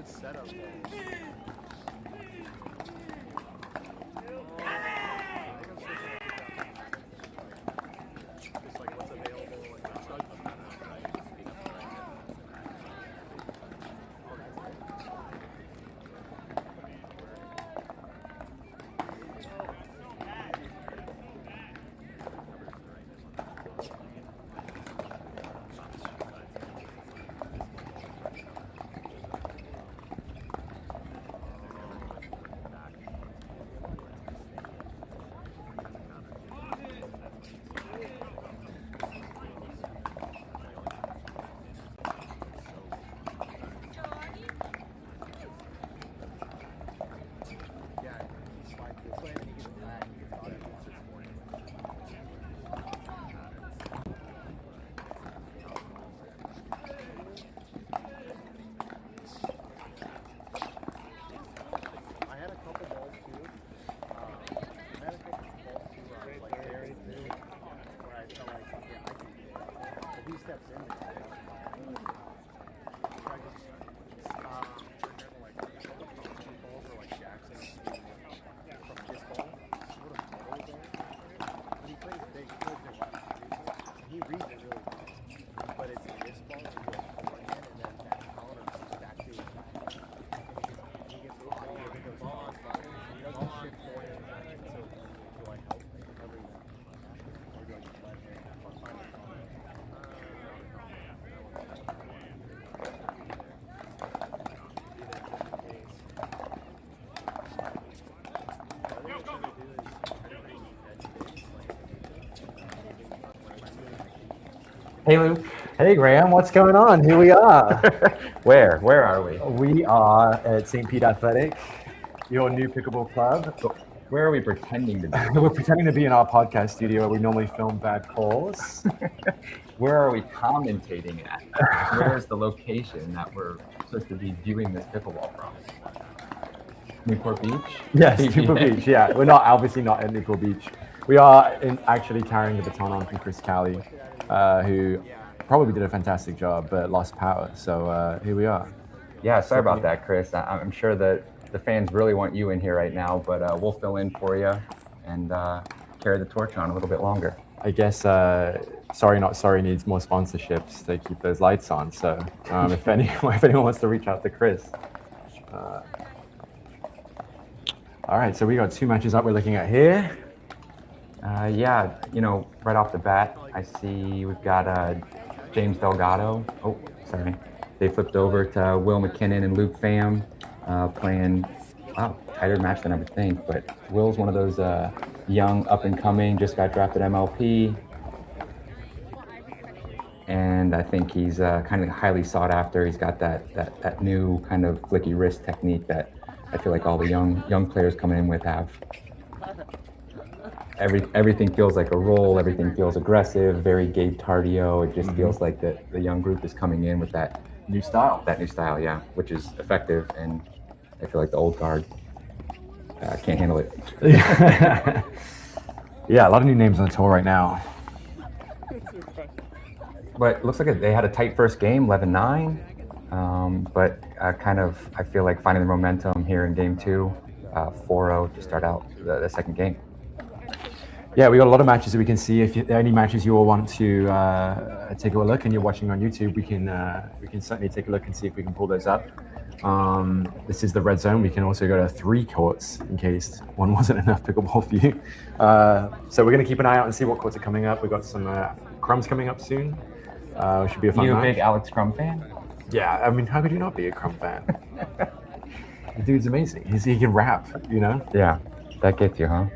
setup balls. Just like what's available, like the judge was not out, right? Hey, Luke. Hey, Graham, what's going on? Here we are. Where are we? We are at St. Pete Athletic, your new pickleball club. Where are we pretending to be? We're pretending to be in our podcast studio where we normally film bad calls. Where are we commentating at? Where's the location that we're supposed to be viewing this pickleball from? Newport Beach? Yes, PPA. Newport Beach, yeah. We're not obviously not at Newport Beach. We are actually carrying the baton on from Chris Cali, who probably did a fantastic job but lost power. So here we are. Yeah, sorry about that, Chris. I'm sure that the fans really want you in here right now, but we'll fill in for you and carry the torch on a little bit longer. I guess Sorry Not Sorry needs more sponsorships to keep those lights on. So if anyone wants to reach out to Chris. All right, so we got two matches up we're looking at here. Yeah, right off the bat, I see we've got James Delgado. Oh, sorry. They flipped over to Will McKinnon and Luke Pham playing, tighter match than I would think. But Will's one of those young, up-and-coming, just got drafted MLP. And I think he's kind of highly sought after. He's got that new kind of flicky wrist technique that I feel like all the young players coming in with have. Everything feels like a roll. Everything feels aggressive. Very Gabe Tardio. It just feels like the young group is coming in with that new style. That new style, yeah, which is effective. And I feel like the old guard can't handle it. Yeah, a lot of new names on the tour right now. But it looks like they had a tight first game, 11-9. But I feel like finding the momentum here in game two, 4-0 to start out the second game. Yeah, we got a lot of matches that we can see. If there are any matches you all want to take a look and you're watching on YouTube, we can certainly take a look and see if we can pull those up. This is the red zone. We can also go to 3 courts in case one wasn't enough pickleball for you. So we're going to keep an eye out and see what courts are coming up. We've got some Crumbs coming up soon. Should be a fun You a match. big Alex Crum fan? Yeah, I mean, how could you not be a Crumb fan? The dude's amazing. He can rap, Yeah, that gets you, huh?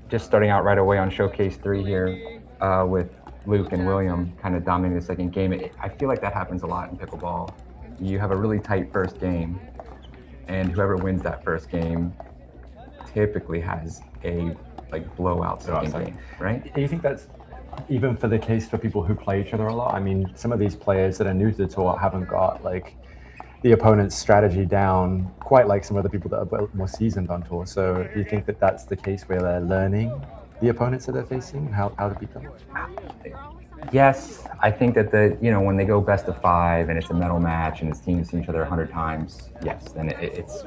Just starting out right away on Showcase 3 here with Luke and William kind of dominating the second game. I feel like that happens a lot in pickleball. You have a really tight first game, and whoever wins that first game typically has a blowout second game, right? Do you think that's even for the case for people who play each other a lot? I mean, some of these players that are new to the tour haven't got the opponent's strategy down quite like some of the people that are more seasoned on tour. So do you think that that's the case where they're learning the opponents that they're facing and how to beat them? Yes, I think that when they go best of 5 and it's a medal match and it's teams see each other 100 times, yes, then it's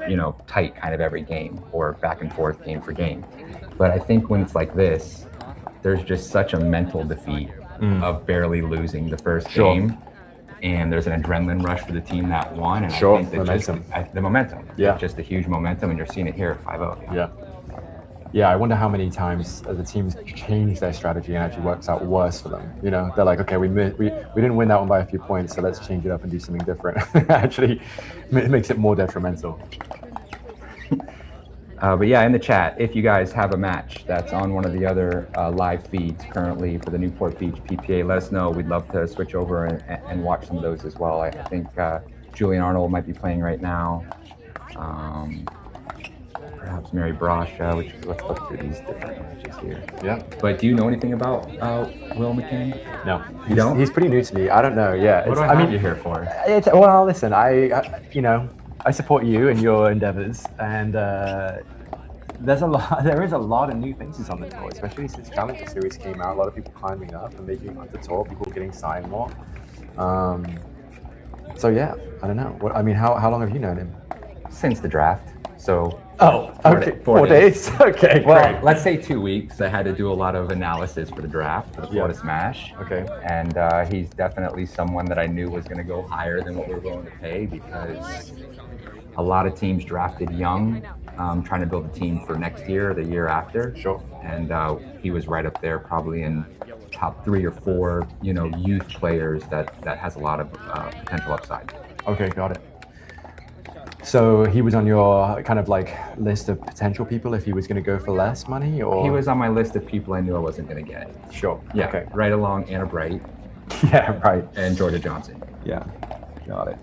tight kind of every game or back and forth game for game. But I think when it's like this, there's just such a mental defeat of barely losing the first game, and there's an adrenaline rush for the team that won. And I think that the momentum, just a huge momentum, and you're seeing it here at 5-0. Yeah, I wonder how many times the teams change their strategy and actually works out worse for them. They're like, okay, we didn't win that one by a few points, so let's change it up and do something different. Actually, it makes it more detrimental. But yeah, in the chat, if you guys have a match that's on one of the other live feeds currently for the Newport Beach PPA, let us know. We'd love to switch over and watch some of those as well. I think Julian Arnold might be playing right now. Perhaps Mary Brasha, let's look through these different matches here. Yeah. But do you know anything about Will McKinney? No. You don't? He's pretty new to me. I don't know. Yeah. What do I have you here for? Well, listen, I support you and your endeavors, and there is a lot of new faces on the tour, especially since Challenger Series came out. A lot of people climbing up and making it on the tour, people getting signed more. So yeah, I don't know. How long have you known him? Since the draft. So. Okay. 4 days. Okay. Well, great. let's say 2 weeks. I had to do a lot a analysis for the draft for the Florida Smash. Okay. And he's definitely someone that I knew was going to go higher than what we were willing to pay, because a lot of teams drafted young, trying to build a team for next year or the year after. Sure. And he was right up there, probably in top 3 or 4, youth players that has a lot of potential upside. Okay, got it. So he was on your kind of like list of potential people if he was going to go for less money, or? He was on my list of people I knew I wasn't going to get. Sure. Yeah. Okay. Right along Anna Bright. Yeah, right. And Georgia Johnson. Yeah. Got it.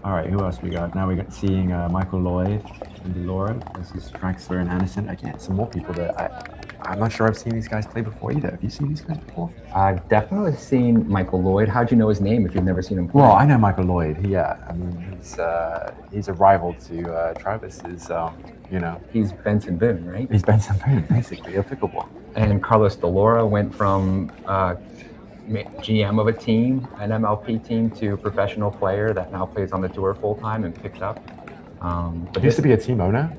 All right, who else we got? Now we're seeing Michael Lloyd and Delora versus Draxler and Anderson. Again, some more people that I'm not sure I've seen these guys play before either. Have you seen these guys before? I've definitely seen Michael Lloyd. How'd you know his name if you've never seen him play? Well, I know Michael Lloyd. Yeah, I mean, he's a rival to Travis's, He's Benson Boone, right? He's Benson Boone, basically, a pickleball. And Carlos Delora went from GM of a team, an MLP team, to professional player that now plays on the tour full-time and picked up. But he used to be a team owner?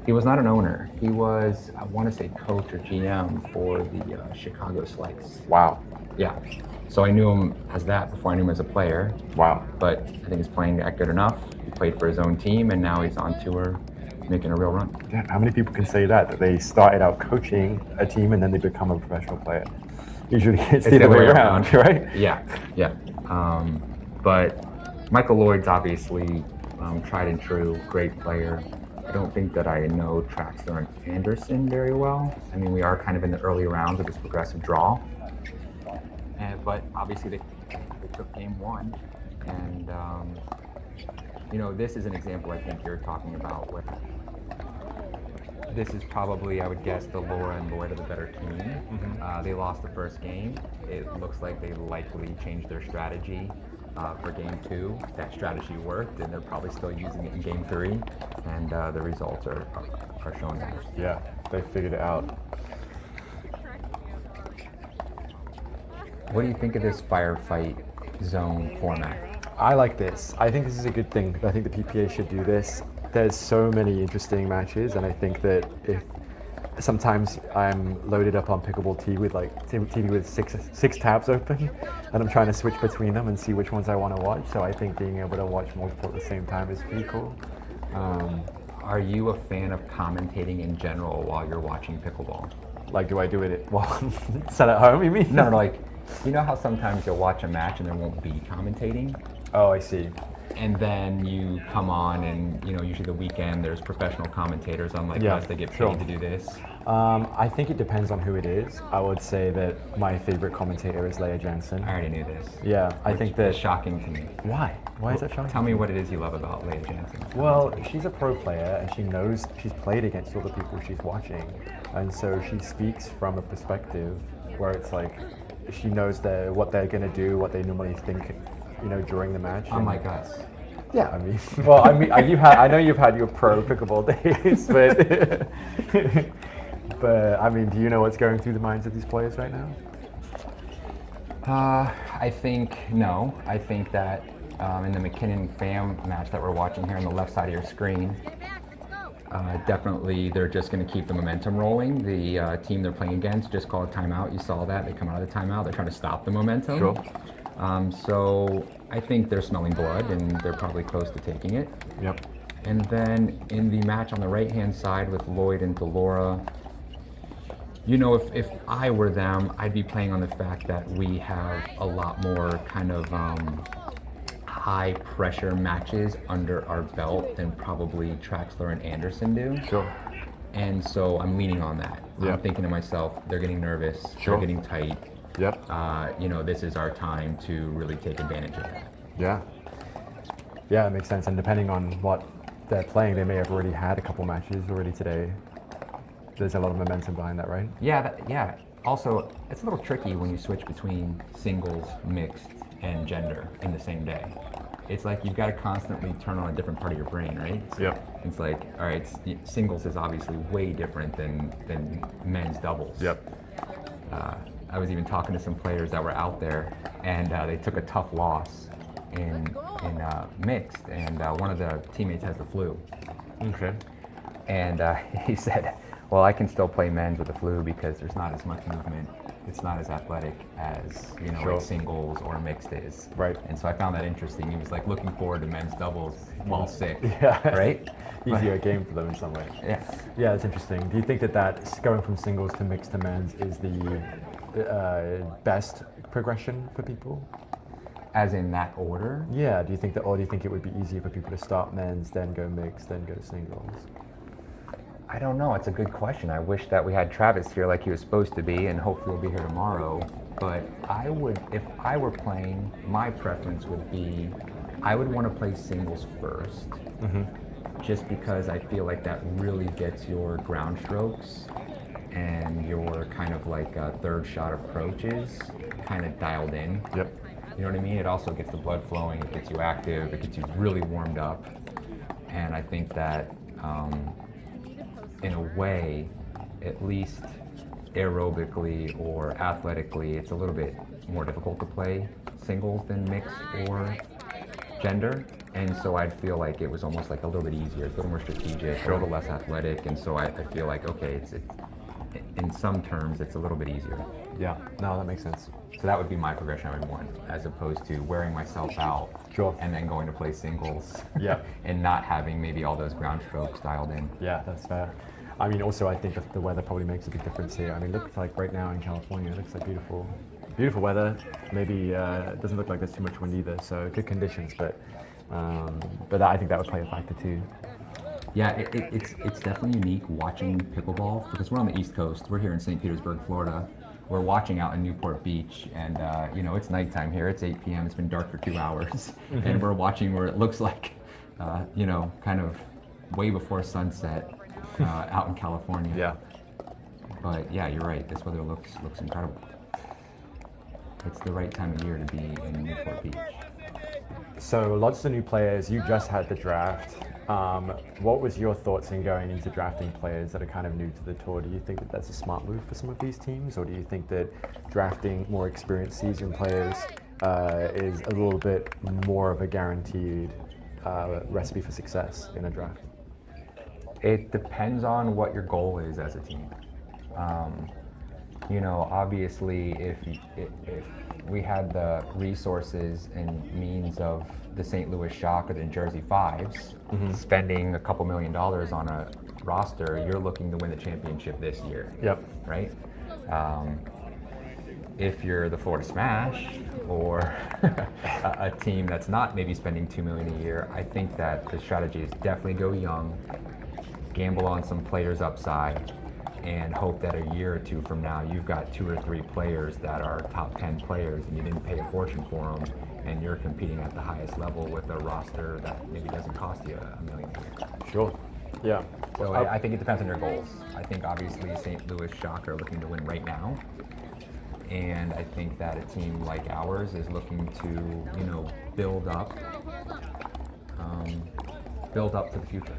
He was not an owner. He was, I want to say, coach or GM for the Chicago Slice. Wow. Yeah. So I knew him as that before I knew him as a player. Wow. But I think he's playing that good enough. He played for his own team, and now he's on tour making a real run. Yeah, how many people can say that they started out coaching a team and then they become a professional player? Usually it's the other way around, right? Yeah. But Michael Lloyd's obviously tried and true, great player. I don't think that I know Traxler and Anderson very well. I mean, we are kind of in the early rounds of this progressive draw. But obviously they took game 1. And, this is an example I think you're talking about where this is probably, I would guess, the Laura and Lloyd are the better team. Mm-hmm. They lost the first game. It looks like they likely changed their strategy for game 2. That strategy worked, and they're probably still using it in game 3. And the results are showing that. Yeah, they figured it out. What do you think of this firefight zone format? I like this. I think this is a good thing. I think the PPA should do this. There's so many interesting matches, and I think that if sometimes I'm loaded up on Pickleball TV with six tabs open, and I'm trying to switch between them and see which ones I want to watch. So I think being able to watch multiple at the same time is pretty cool. Are you a fan of commentating in general while you're watching pickleball? Like, do I do it while I'm sat at home, you mean? No, like, you know how sometimes you'll watch a match and there won't be commentating? Oh, I see. And then you come on and, usually the weekend there's professional commentators, unlike us, they get paid to do this. I think it depends on who it is. I would say that my favorite commentator is Leah Jansen. I already knew this. Yeah, I think that... It's shocking to me. Why? Why is that shocking? Tell me what it is you love about Leah Jansen. Well, she's a pro player and she knows she's played against all the people she's watching. And so she speaks from a perspective where it's like, she knows what they're going to do, what they normally think, during the match. Unlike us. Yeah, I know you've had your pro pickleball days, but I mean, do you know what's going through the minds of these players right now? I think no. I think that in the McKinnon fam match that we're watching here on the left side of your screen, definitely they're just going to keep the momentum rolling. The team they're playing against just called a timeout. You saw that. They come out of the timeout. They're trying to stop the momentum. Sure. So I think they're smelling blood and they're probably close to taking it. Yep. And then in the match on the right-hand side with Lloyd and Delora, you know, if I were them, I'd be playing on the fact that we have a lot more kind of high pressure matches under our belt than probably Traxler and Anderson do. Sure. And so I'm leaning on that. Yeah. I'm thinking to myself, they're getting nervous, Sure. they're getting tight. Yep. You know, this is our time to really take advantage of that. Yeah. Yeah, it makes sense. And depending on what they're playing, they may have already had a couple matches already today. There's a lot of momentum behind that, right? Yeah, yeah. Also, it's a little tricky when you switch between singles, mixed, and gender in the same day. It's like you've got to constantly turn on a different part of your brain, right? Yep. It's like, all right, singles is obviously way different than men's doubles. Yep. I was even talking to some players that were out there, and they took a tough loss in mixed, and one of the teammates has the flu. Okay. And he said, well, I can still play men's with the flu because there's not as much movement. It's not as athletic as, you know, Sure. like singles or mixed is. Right. And so I found that interesting. He was like looking forward to men's doubles while sick. Yeah. Right? Easier game for them in some way. Yeah. Yeah, it's interesting. Do you think that going from singles to mixed to men's is the best progression for people? As in that order? Yeah. Do you think it would be easier for people to start men's, then go mixed, then go to singles? I don't know. It's a good question. I wish that we had Travis here like he was supposed to be, and hopefully he'll be here tomorrow. But I would, if I were playing, my preference would be, I would want to play singles first, just because I feel like that really gets your ground strokes and your kind of like third shot approaches kind of dialed in. Yep. You know what I mean? It also gets the blood flowing, it gets you active, it gets you really warmed up. And I think that in a way, at least aerobically or athletically, it's a little bit more difficult to play singles than mixed or gender. And so I'd feel like it was almost like a little bit easier, it's a little more strategic, a little less athletic. And so I feel like, okay, it's in some terms, it's a little bit easier. Yeah, no, that makes sense. So that would be my progression I would want, as opposed to wearing myself out and then going to play singles and not having maybe all those ground strokes dialed in. Yeah, that's fair. I mean, also, I think that the weather probably makes a big difference here. I mean, look like right now in California, it looks like beautiful weather. Maybe it doesn't look like there's too much wind either, so good conditions. But I think that would play a factor too. Yeah, it's definitely unique watching pickleball because we're on the East Coast. We're here in St. Petersburg, Florida. We're watching out in Newport Beach, and you know, it's nighttime here. It's 8 p.m. It's been dark for 2 hours, and we're watching where it looks like, you know, kind of way before sunset out in California. Yeah. But yeah, you're right. This weather looks incredible. It's the right time of year to be in Newport Beach. So lots of new players. You just had the draft. What was your thoughts in going into drafting players that are kind of new to the tour? Do you think that that's a smart move for some of these teams, or do you think that drafting more experienced seasoned players is a little bit more of a guaranteed recipe for success in a draft? It depends on what your goal is as a team. You know, obviously, if we had the resources and means of the St. Louis Shock or the Jersey Fives, spending a couple $1 million on a roster, you're looking to win the championship this year. Yep. Right? If you're the Florida Smash or a team that's not maybe spending $2 million a year, I think that the strategy is definitely go young, gamble on some players' upside, and hope that a year or two from now you've got 2 or 3 players that are top 10 players and you didn't pay a fortune for them, and you're competing at the highest level with a roster that maybe doesn't cost you $1 million. Sure. Yeah. So I think it depends on your goals. I think obviously St. Louis Shock are looking to win right now, and I think that a team like ours is looking to, you know, build up to the future.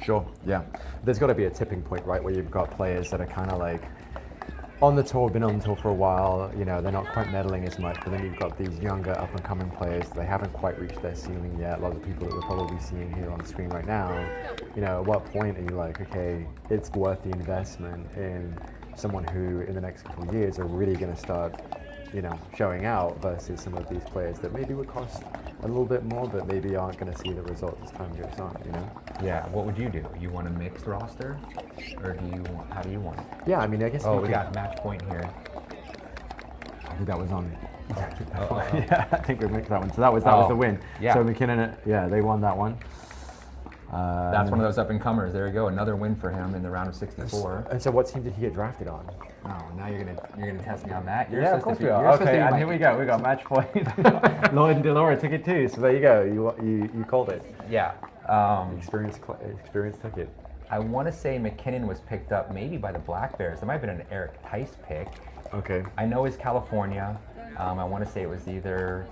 Sure, yeah. There's got to be a tipping point, right, where you've got players that are kind of like on the tour, been on the tour for a while. You know, they're not quite medaling as much, but then you've got these younger up and coming players. They haven't quite reached their ceiling yet. A lot of the people that we're probably seeing here on the screen right now. You know, at what point are you like, okay, it's worth the investment in someone who in the next couple of years are really going to start, you know, showing out versus some of these players that maybe would cost a little bit more, but maybe aren't going to see the results as time goes on, you know? Yeah, what would you do? You want a mixed roster? Or how do you want it? Yeah, I mean, I guess. Oh, we got match point here. I think that was on. Oh. Yeah, I think we mixed that one. So that was the win. Yeah. So McKinnon, yeah, they won that one. That's one of those up and comers. There you go, another win for him in the round of 64. And so, what team did he get drafted on? Oh, now you're gonna test me on that. Yeah, of course we are. Okay, and here we go. We got match point. Lloyd and Delora took it too. So there you go. You called it. Yeah. Experience took it. I want to say McKinnon was picked up maybe by the Black Bears. It might have been an Eric Tice pick. Okay. I know it's California. I want to say it was either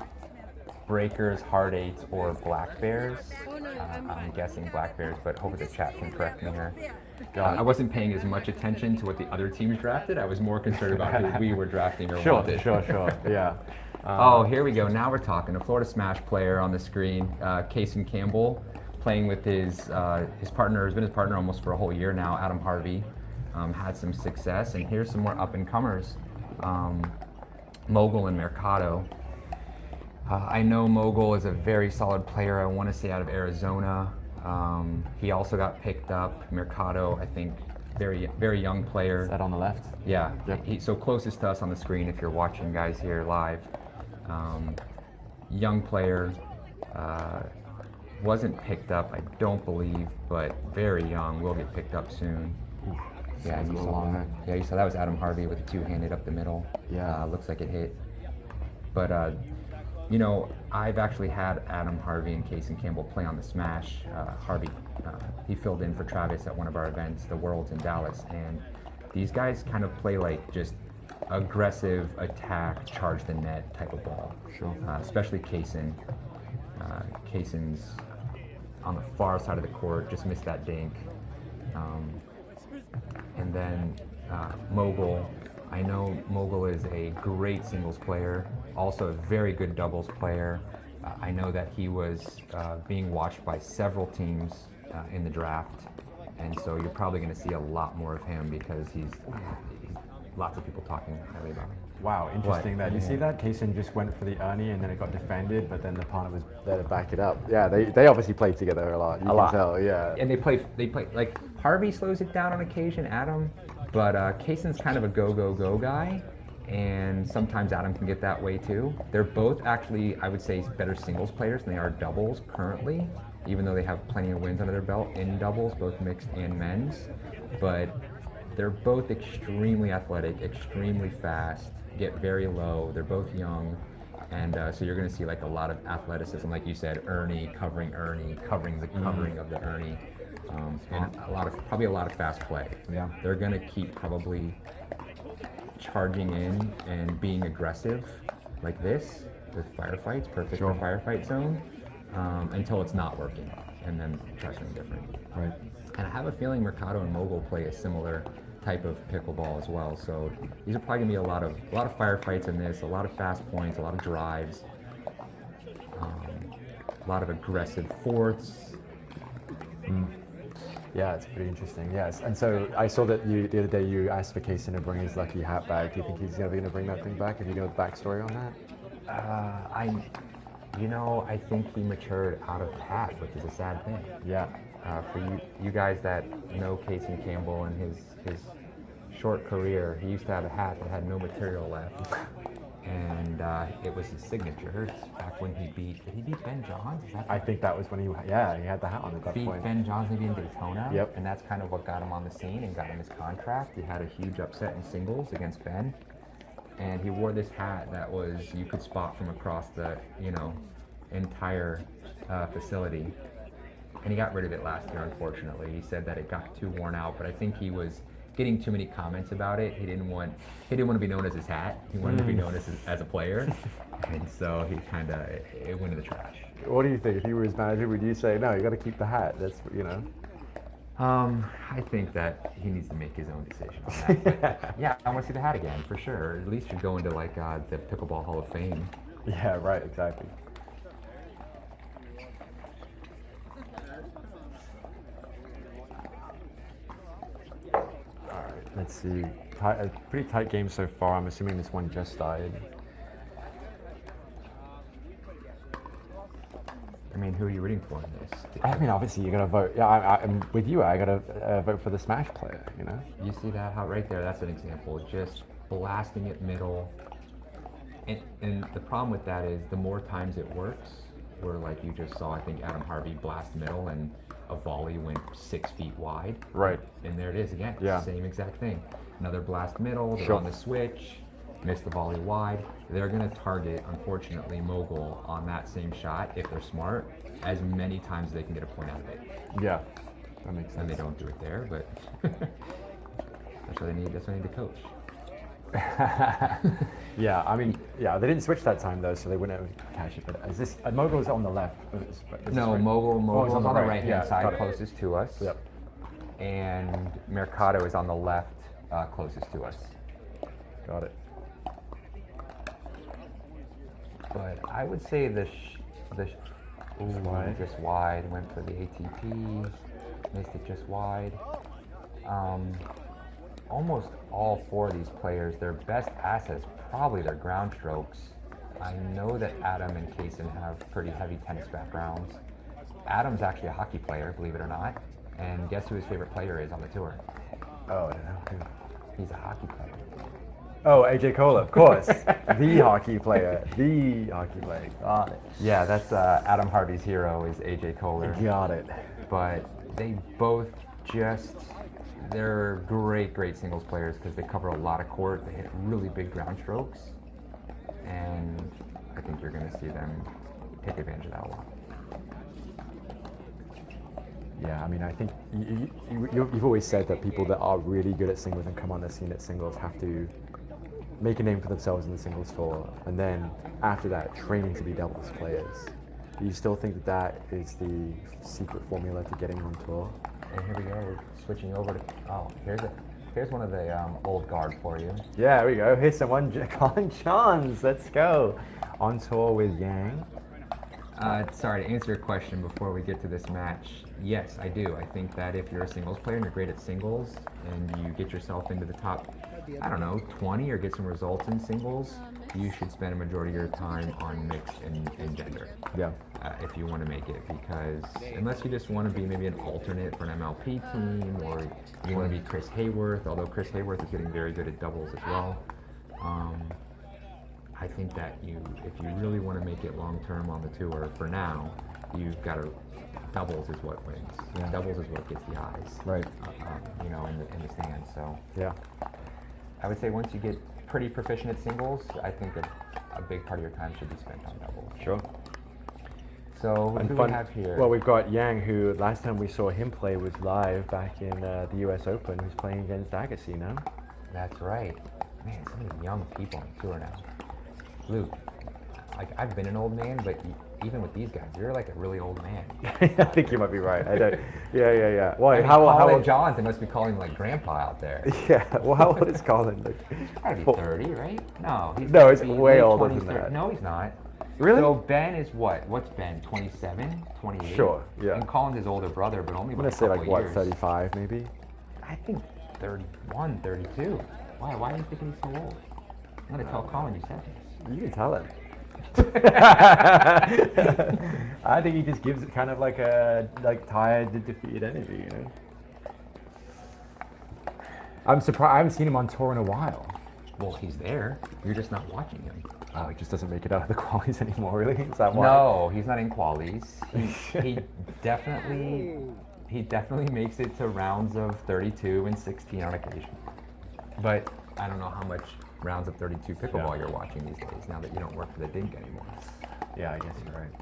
Breakers, Hard Eights, or Black Bears. I'm guessing Black Bears, but hopefully the chat can correct me here. I wasn't paying as much attention to what the other teams drafted. I was more concerned about who we were drafting or wanted. Sure. Yeah. Oh, here we go. Now we're talking. A Florida Smash player on the screen, Kason Campbell, playing with his partner. Has been his partner almost for a whole year now. Adam Harvey had some success, and here's some more up and comers. Mogul and Mercado. I know Mogul is a very solid player. I want to say out of Arizona. He also got picked up. Mercado, I think, very young player. Is that on the left? Yeah. Yep. So closest to us on the screen if you're watching guys here live. Young player. Wasn't picked up, I don't believe, but very young. Will get picked up soon. Yeah, you saw that. Yeah, you saw that was Adam Harvey with a two-handed up the middle. Yeah. Looks like it hit. But you know, I've actually had Adam Harvey and Kason Campbell play on the Smash. Harvey, he filled in for Travis at one of our events, the Worlds in Dallas, and these guys kind of play like just aggressive attack, charge the net type of ball. Sure. Especially Kason. Kason's on the far side of the court, just missed that dink. And then Mogul. I know Mogul is a great singles player, also a very good doubles player. I know that he was being watched by several teams in the draft, and so you're probably going to see a lot more of him because he's lots of people talking highly about him. Wow, interesting. That you see that Kason just went for the Ernie and then it got defended, but then the partner was there to back it up. Yeah, they obviously played together a lot. You can tell, yeah. And they play like Harvey slows it down on occasion, Adam, but Kason's kind of a go guy, and sometimes Adam can get that way too. They're both actually, I would say, better singles players than they are doubles currently, even though they have plenty of wins under their belt in doubles, both mixed and men's. But they're both extremely athletic, extremely fast, get very low. They're both young, and so you're going to see like a lot of athleticism, like you said, Ernie, covering the covering of the Ernie, and probably a lot of fast play. Yeah. They're going to keep probably charging in and being aggressive like this with firefights, perfect for firefight zone, until it's not working, and then try something different. Right. And I have a feeling Mercado and Mogul play a similar type of pickleball as well. So these are probably gonna be a lot of firefights in this, a lot of fast points, a lot of drives, a lot of aggressive fourths. Yeah, it's pretty interesting. Yes, and so I saw that the other day you asked for Kason to bring his lucky hat back. Do you think he's going to bring that thing back? And you know the backstory on that? I think he matured out of the hat, which is a sad thing. Yeah. For you guys that know Kason Campbell and his short career, he used to have a hat that had no material left, and it was his signature. Back when did he beat Ben Johns? I think that was when he had the hat on at that point. Beat Ben Johns maybe in Daytona. Yep. And that's kind of what got him on the scene and got him his contract. He had a huge upset in singles against Ben, and he wore this hat that you could spot from across the entire facility. And he got rid of it last year, unfortunately. He said that it got too worn out, but I think he was getting too many comments about it. He didn't want to be known as his hat. He wanted to be known as a player, and so he it went in the trash. What do you think? If you were his manager, would you say no? You got to keep the hat. That's I think that he needs to make his own decision on that. But yeah, I want to see the hat again for sure. At least you're going to like the Pickleball Hall of Fame. Yeah, right, exactly. All right, let's see. A pretty tight game so far. I'm assuming this one just started. I mean, who are you rooting for in this? I mean, obviously you gotta vote. Yeah, I'm with you. I gotta vote for the Smash player. You know. You see that? How right there? That's an example. Just blasting it middle. And the problem with that is the more times it works, where like you just saw, I think Adam Harvey blast middle and a volley went 6 feet wide. Right. And there it is again. Yeah. Same exact thing. Another blast middle. They're Sure. on the switch. Miss the volley wide. They're going to target, unfortunately, Mogul on that same shot, if they're smart, as many times as they can get a point out of it. Yeah, that makes sense. And they don't do it there, but that's what they need. That's what they need to coach. Yeah, I mean, yeah, they didn't switch that time though, so they wouldn't have catch it. But is this Mogul's on the left? No, Mogul's on the right-hand yeah, side, closest to us. Yep. And Mercado is on the left, closest to us. Got it. But I would say wide. just wide, went for the ATP, missed it just wide. Almost all 4 of these players, their best assets, probably their ground strokes. I know that Adam and Kaysen have pretty heavy tennis backgrounds. Adam's actually a hockey player, believe it or not. And guess who his favorite player is on the tour? Oh, I don't know. He's a hockey player. Oh, AJ Cola, of course. The hockey player. The hockey player. Got it. Yeah, that's Adam Harvey's hero is AJ Kohler. Got it. But they both they're great singles players because they cover a lot of court. They hit really big ground strokes. And I think you're going to see them take advantage of that a lot. Yeah, I mean, I think you've always said that people that are really good at singles and come on the scene at singles have to make a name for themselves in the singles tour, and then after that, training to be doubles players. Do you still think that that is the secret formula to getting on tour? And here we go. We're switching over to here's one of the old guard for you. Yeah, there we go. Here's someone, Colin Johns. Let's go. On tour with Yang. Sorry, to answer your question before we get to this match, yes, I do. I think that if you're a singles player and you're great at singles and you get yourself into the top, I don't know, 20 or get some results in singles, you should spend a majority of your time on mixed and gender. Yeah. If you want to make it, because unless you just want to be maybe an alternate for an MLP team, or you want to be Chris Hayworth, although Chris Hayworth is getting very good at doubles as well. I think that if you really want to make it long term on the tour, for now, you've got to, doubles is what wins. Yeah. Doubles is what gets the eyes. Right. In the stands. So yeah, I would say once you get pretty proficient at singles, I think a big part of your time should be spent on doubles. Sure. So what do we have here? Well, we've got Yang, who last time we saw him play was live back in the US Open, who's playing against Agassi now. That's right. Man, so many young people on tour now. Luke, like I've been an old man, but even with these guys, you're like a really old man. I think you might be right. I don't. Yeah. Well, I mean, how old? Johns? They must be calling him like grandpa out there. Yeah. Well, how old is Colin? He's probably 30, right? No, he's no, it's way older than 30. that. No, he's not. Really? So Ben is what? What's Ben? 27, 28? Sure. Yeah. And Colin's his older brother, but only by a couple I'm gonna say like what, years. 35 maybe. I think 31, 32. Why? Why are you thinking he's so old? I'm gonna tell Colin you said this. You can tell him. I think he just gives it kind of like a tired, defeated energy, you know. I'm surprised. I haven't seen him on tour in a while. Well, he's there. You're just not watching him. Oh, he just doesn't make it out of the qualies anymore, really? Is that why? No, he's not in qualies. He definitely makes it to rounds of 32 and 16 on occasion. But I don't know how much rounds of 32 pickleball you're watching these days, now that you don't work for the Dink anymore. Yeah, I guess you're right.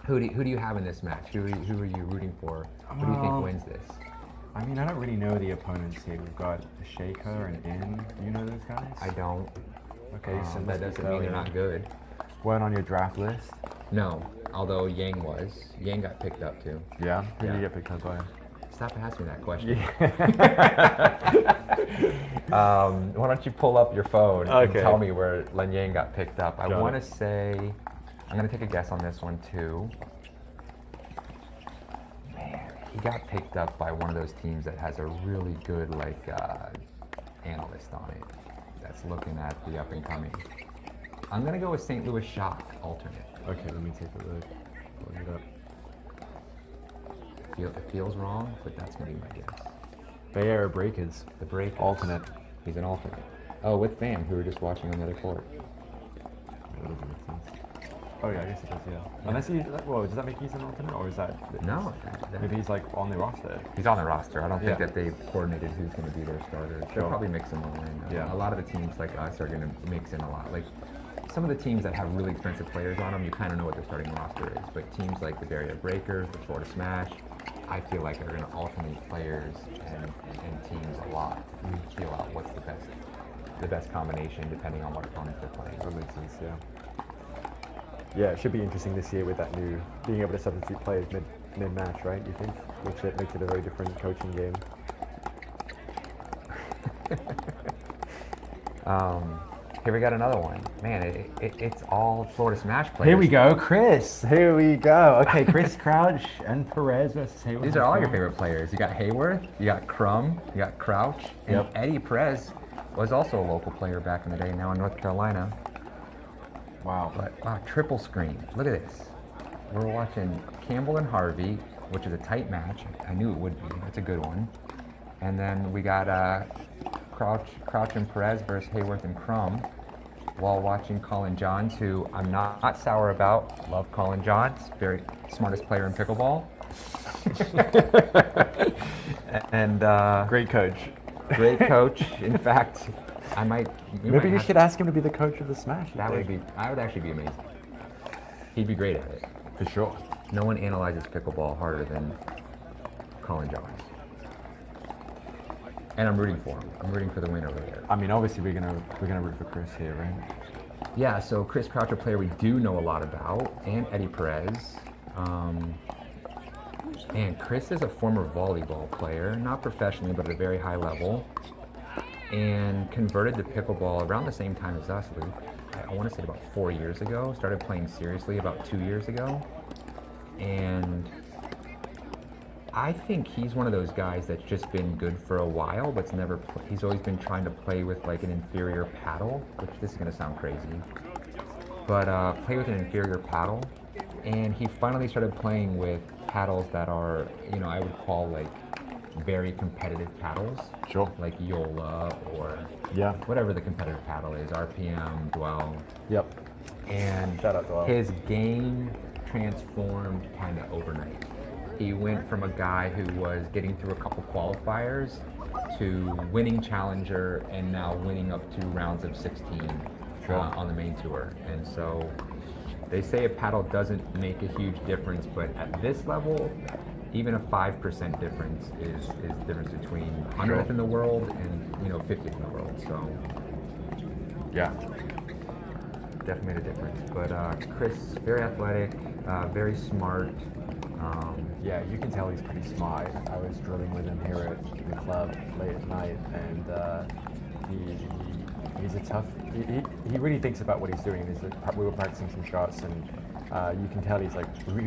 Who do you have in this match? Who are you rooting for? Who do you think wins this? I mean, I don't really know the opponents here. We've got Shaker and In. Do you know those guys? I don't. Okay, so that doesn't mean they're not good. Weren't on your draft list? No, although Yang was. Yang got picked up too. Yeah? Who did you get picked up by? Stop asking that question. Why don't you pull up your phone and tell me where Len Yang got picked up? I want to say, I'm going to take a guess on this one too. Man, he got picked up by one of those teams that has a really good analyst on it that's looking at the up and coming. I'm going to go with St. Louis Shock alternate. Okay, let me take a look. Pulling it up. It feels wrong, but that's going to be my guess. Bay Area Breakers. The Breakers. Alternate. He's an alternate. Oh, with Fam, who were just watching on the other court. Oh yeah, I guess it does, yeah. Unless he, well, does that make he's an alternate, or is that... No. Maybe he's like on the roster. He's on the roster. I don't think that they've coordinated who's going to be their starter. They'll probably mix them all in. Yeah. A lot of the teams like us are going to mix in a lot. Like some of the teams that have really expensive players on them, you kind of know what their starting roster is. But teams like the Bay Area Breakers, the Florida Smash, I feel like are going to alternate players and teams a lot to feel out what's the best combination depending on what opponents they're playing. That makes sense, yeah. Yeah, it should be interesting this year with that new, being able to substitute players mid-match, right, you think? Makes it a very different coaching game. Here we got another one. Man, it's all Florida Smash players. Here we go, Chris. Here we go. Okay, Chris Crouch and Perez versus Hayworth. These are all your favorite players. You got Hayworth, you got Crum, you got Crouch, and Eddie Perez was also a local player back in the day, now in North Carolina. Wow. But wow, triple screen. Look at this. We're watching Campbell and Harvey, which is a tight match. I knew it would be. That's a good one. And then we got Crouch and Perez versus Hayworth and Crum, while watching Colin Johns, who I'm not sour about. Love Colin Johns, very smartest player in pickleball. And great coach. Great coach. In fact, maybe you should ask him to be the coach of the Smash. That would actually be amazing. He'd be great at it. For sure. No one analyzes pickleball harder than Colin Johns. And I'm rooting for him. I'm rooting for the win over there. I mean, obviously we're gonna root for Chris here, right? Yeah. So Chris Crouch, a player we do know a lot about, and Eddie Perez. And Chris is a former volleyball player, not professionally, but at a very high level, and converted to pickleball around the same time as us, Luke. I want to say about 4 years ago. Started playing seriously about 2 years ago, and I think he's one of those guys that's just been good for a while, but he's always been trying to play with like an inferior paddle, which this is going to sound crazy, but play with an inferior paddle. And he finally started playing with paddles that are, I would call like very competitive paddles. Sure. Like Yola or whatever the competitive paddle is, RPM, Dwell. Yep. And shout out Dwell. His game transformed kind of overnight. He went from a guy who was getting through a couple qualifiers to winning Challenger and now winning up to rounds of 16 on the main tour. And so they say a paddle doesn't make a huge difference, but at this level, even a 5% difference is the difference between 100th in the world and 50th in the world. So yeah, definitely made a difference. But Chris, very athletic, very smart. Yeah, you can tell he's pretty smart. I was drilling with him here at the club late at night, and he's a tough. He really thinks about what he's doing. We were practicing some shots, and you can tell he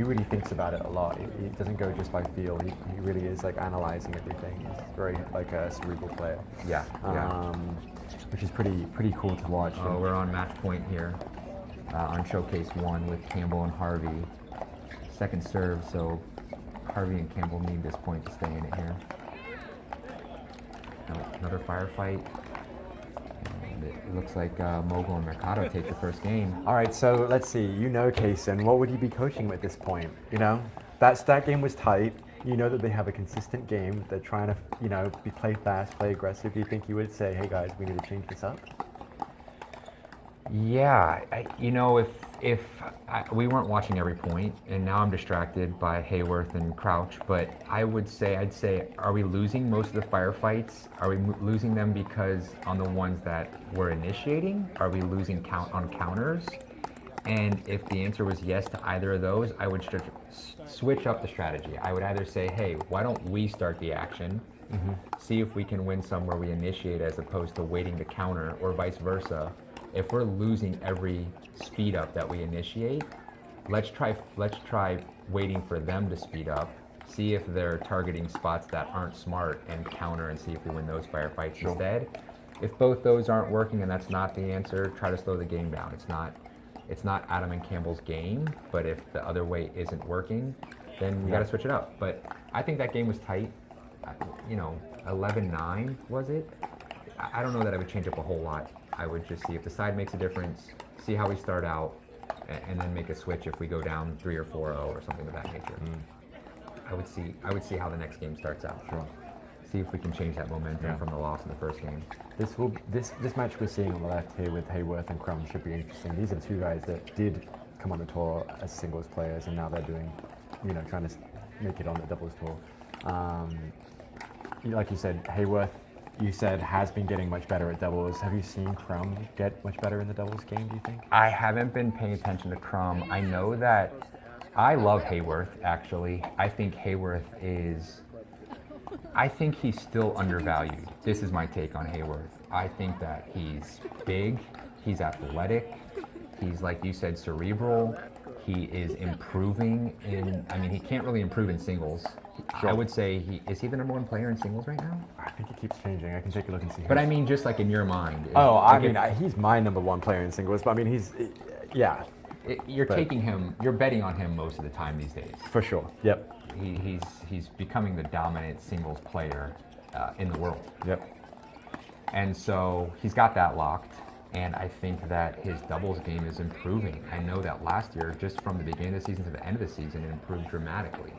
really thinks about it a lot. He doesn't go just by feel. He really is like analyzing everything. He's very like a cerebral player. Yeah. Which is pretty cool to watch. Oh, we're on match point here on Showcase 1 with Campbell and Harvey. Second serve, so Harvey and Campbell need this point to stay in it here. Another firefight. And it looks like Mogul and Mercado take the first game. All right, so let's see. Kaysen, what would you be coaching at this point? That game was tight. You know that they have a consistent game. They're trying to, play fast, play aggressive. Do you think you would say, hey guys, we need to change this up? Yeah, if we weren't watching every point, and now I'm distracted by Hayworth and Crouch, but I'd say, are we losing most of the firefights? Are we losing them because on the ones that we're initiating? Are we losing count on counters? And if the answer was yes to either of those, I would switch up the strategy. I would either say, hey, why don't we start the action, see if we can win some where we initiate as opposed to waiting to counter, or vice versa. If we're losing every speed up that we initiate, let's try waiting for them to speed up, see if they're targeting spots that aren't smart, and counter and see if we win those firefights instead. If both those aren't working and that's not the answer, try to slow the game down. It's not Adam and Campbell's game, but if the other way isn't working, then you got to switch it up. But I think that game was tight. 11-9 was it? I don't know that I would change up a whole lot. I would just see if the side makes a difference, see how we start out, and then make a switch if we go down 3 or 4-0 or something of that nature. I would see how the next game starts out. See if we can change that momentum from the loss in the first game. This match we're seeing on the left here with Hayworth and Crum should be interesting. These are the two guys that did come on the tour as singles players, and now they're doing, trying to make it on the doubles tour. Like you said, Hayworth, you said, has been getting much better at doubles. Have you seen Crum get much better in the doubles game, do you think? I haven't been paying attention to Crum. I know that I love Hayworth, actually. I think he's still undervalued. This is my take on Hayworth. I think that he's big, he's athletic, he's, like you said, cerebral. He is improving he can't really improve in singles. I would say is he the number 1 player in singles right now? I think it keeps changing. I can take a look and see. But I mean, just like in your mind. He's my number 1 player in singles, but You're betting on him most of the time these days. For sure. Yep. He's becoming the dominant singles player in the world. Yep. And so he's got that locked, and I think that his doubles game is improving. I know that last year, just from the beginning of the season to the end of the season, it improved dramatically.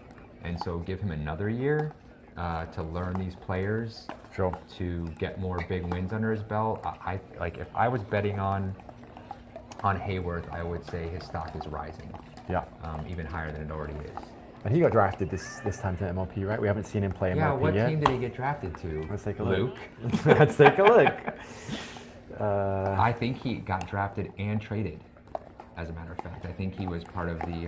And so give him another year to learn these players, to get more big wins under his belt. If I was betting on Hayworth, I would say his stock is rising. Yeah. Even higher than it already is. And he got drafted this time to MLP, right? We haven't seen him play MLP yet. Yeah, what team did he get drafted to? Let's take a Luke. look. Let's take a look. I think he got drafted and traded, as a matter of fact. I think he was part of the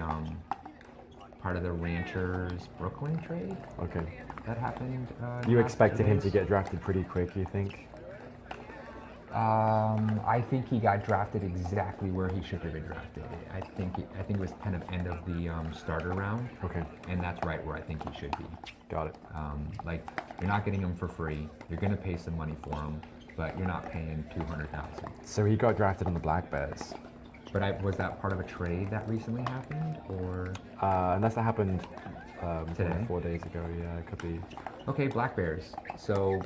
Ranchers Brooklyn trade. Okay. That happened. You expected him to get drafted pretty quick, you think? I think he got drafted exactly where he should have been drafted. I think it was kind of end of the starter round. Okay. And that's right where I think he should be. Got it. You're not getting him for free. You're going to pay some money for him, but you're not paying $200,000. So he got drafted on the Black Bears. But was that part of a trade that recently happened, or? Unless that happened today? 4 days ago. Yeah, it could be. Okay, Black Bears. So,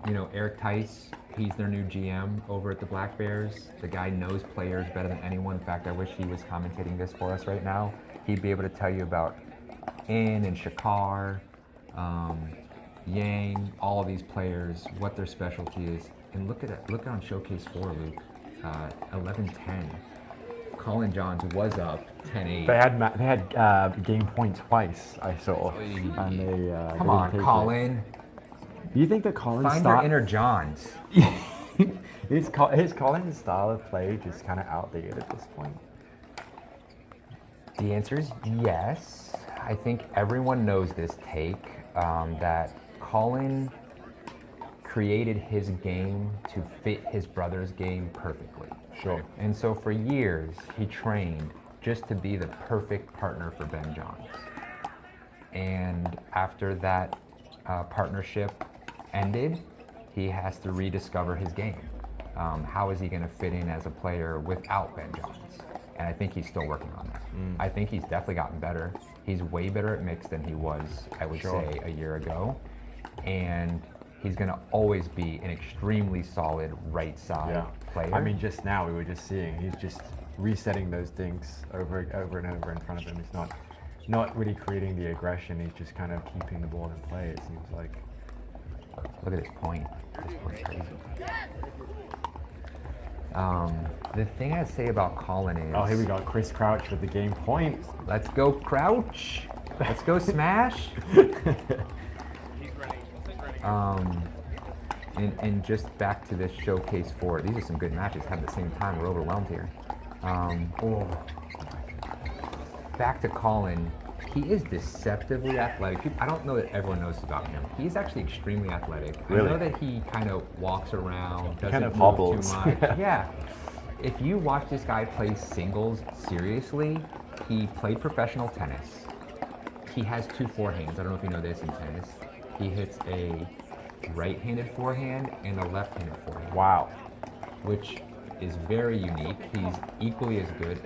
Eric Tice, he's their new GM over at the Black Bears. The guy knows players better than anyone. In fact, I wish he was commentating this for us right now. He'd be able to tell you about In and Shakar, Yang, all of these players, what their specialty is. And look on Showcase 4, Luke, 11-10. Colin Johns was up 10-8. They had game point twice, I saw. And they come on, Colin. Do you think that Colin's find your inner Johns? Is Colin's style of play just kind of outdated at this point? The answer is yes. I think everyone knows this take, that Colin created his game to fit his brother's game perfectly. Sure. And so for years, he trained just to be the perfect partner for Ben Johns. And after that partnership ended, he has to rediscover his game. How is he going to fit in as a player without Ben Johns? And I think he's still working on that. I think he's definitely gotten better. He's way better at mix than he was, I would say, a year ago. And he's going to always be an extremely solid right side player. I mean, just now we were just seeing he's just resetting those things over and over in front of him. He's not really creating the aggression. He's just kind of keeping the ball in play, it seems like. Look at this point. This point's crazy. The thing I'd say about Colin is... Oh, here we go. Chris Crouch with the game point. Let's go, Crouch. Let's go, Smash. And just back to this Showcase 4. These are some good matches. At the same time, we're overwhelmed here. Back to Colin. He is deceptively athletic. I don't know that everyone knows about him. He's actually extremely athletic. Really? I know that he kind of walks around, doesn't kind of move hobbles. too much. Yeah. If you watch this guy play singles seriously, he played professional tennis. He has 2 forehands. I don't know if you know this in tennis. He hits a right-handed forehand and a left-handed forehand. Wow. Which is very unique. He's equally as good.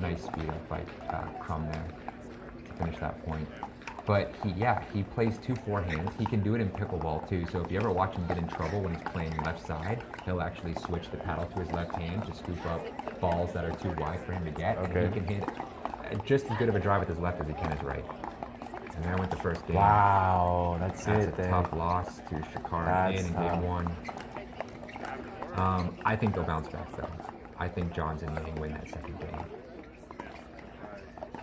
Nice speed up by Crumb there to finish that point. But he plays 2 forehands. He can do it in pickleball too. So if you ever watch him get in trouble when he's playing left side, he'll actually switch the paddle to his left hand to scoop up balls that are too wide for him to get. Okay. And he can hit just as good of a drive with his left as he can his right. And there went the first game. Wow, that's it. A tough loss to Shakar in game 1. I think they'll bounce back though. I think John's and Yang win that second game.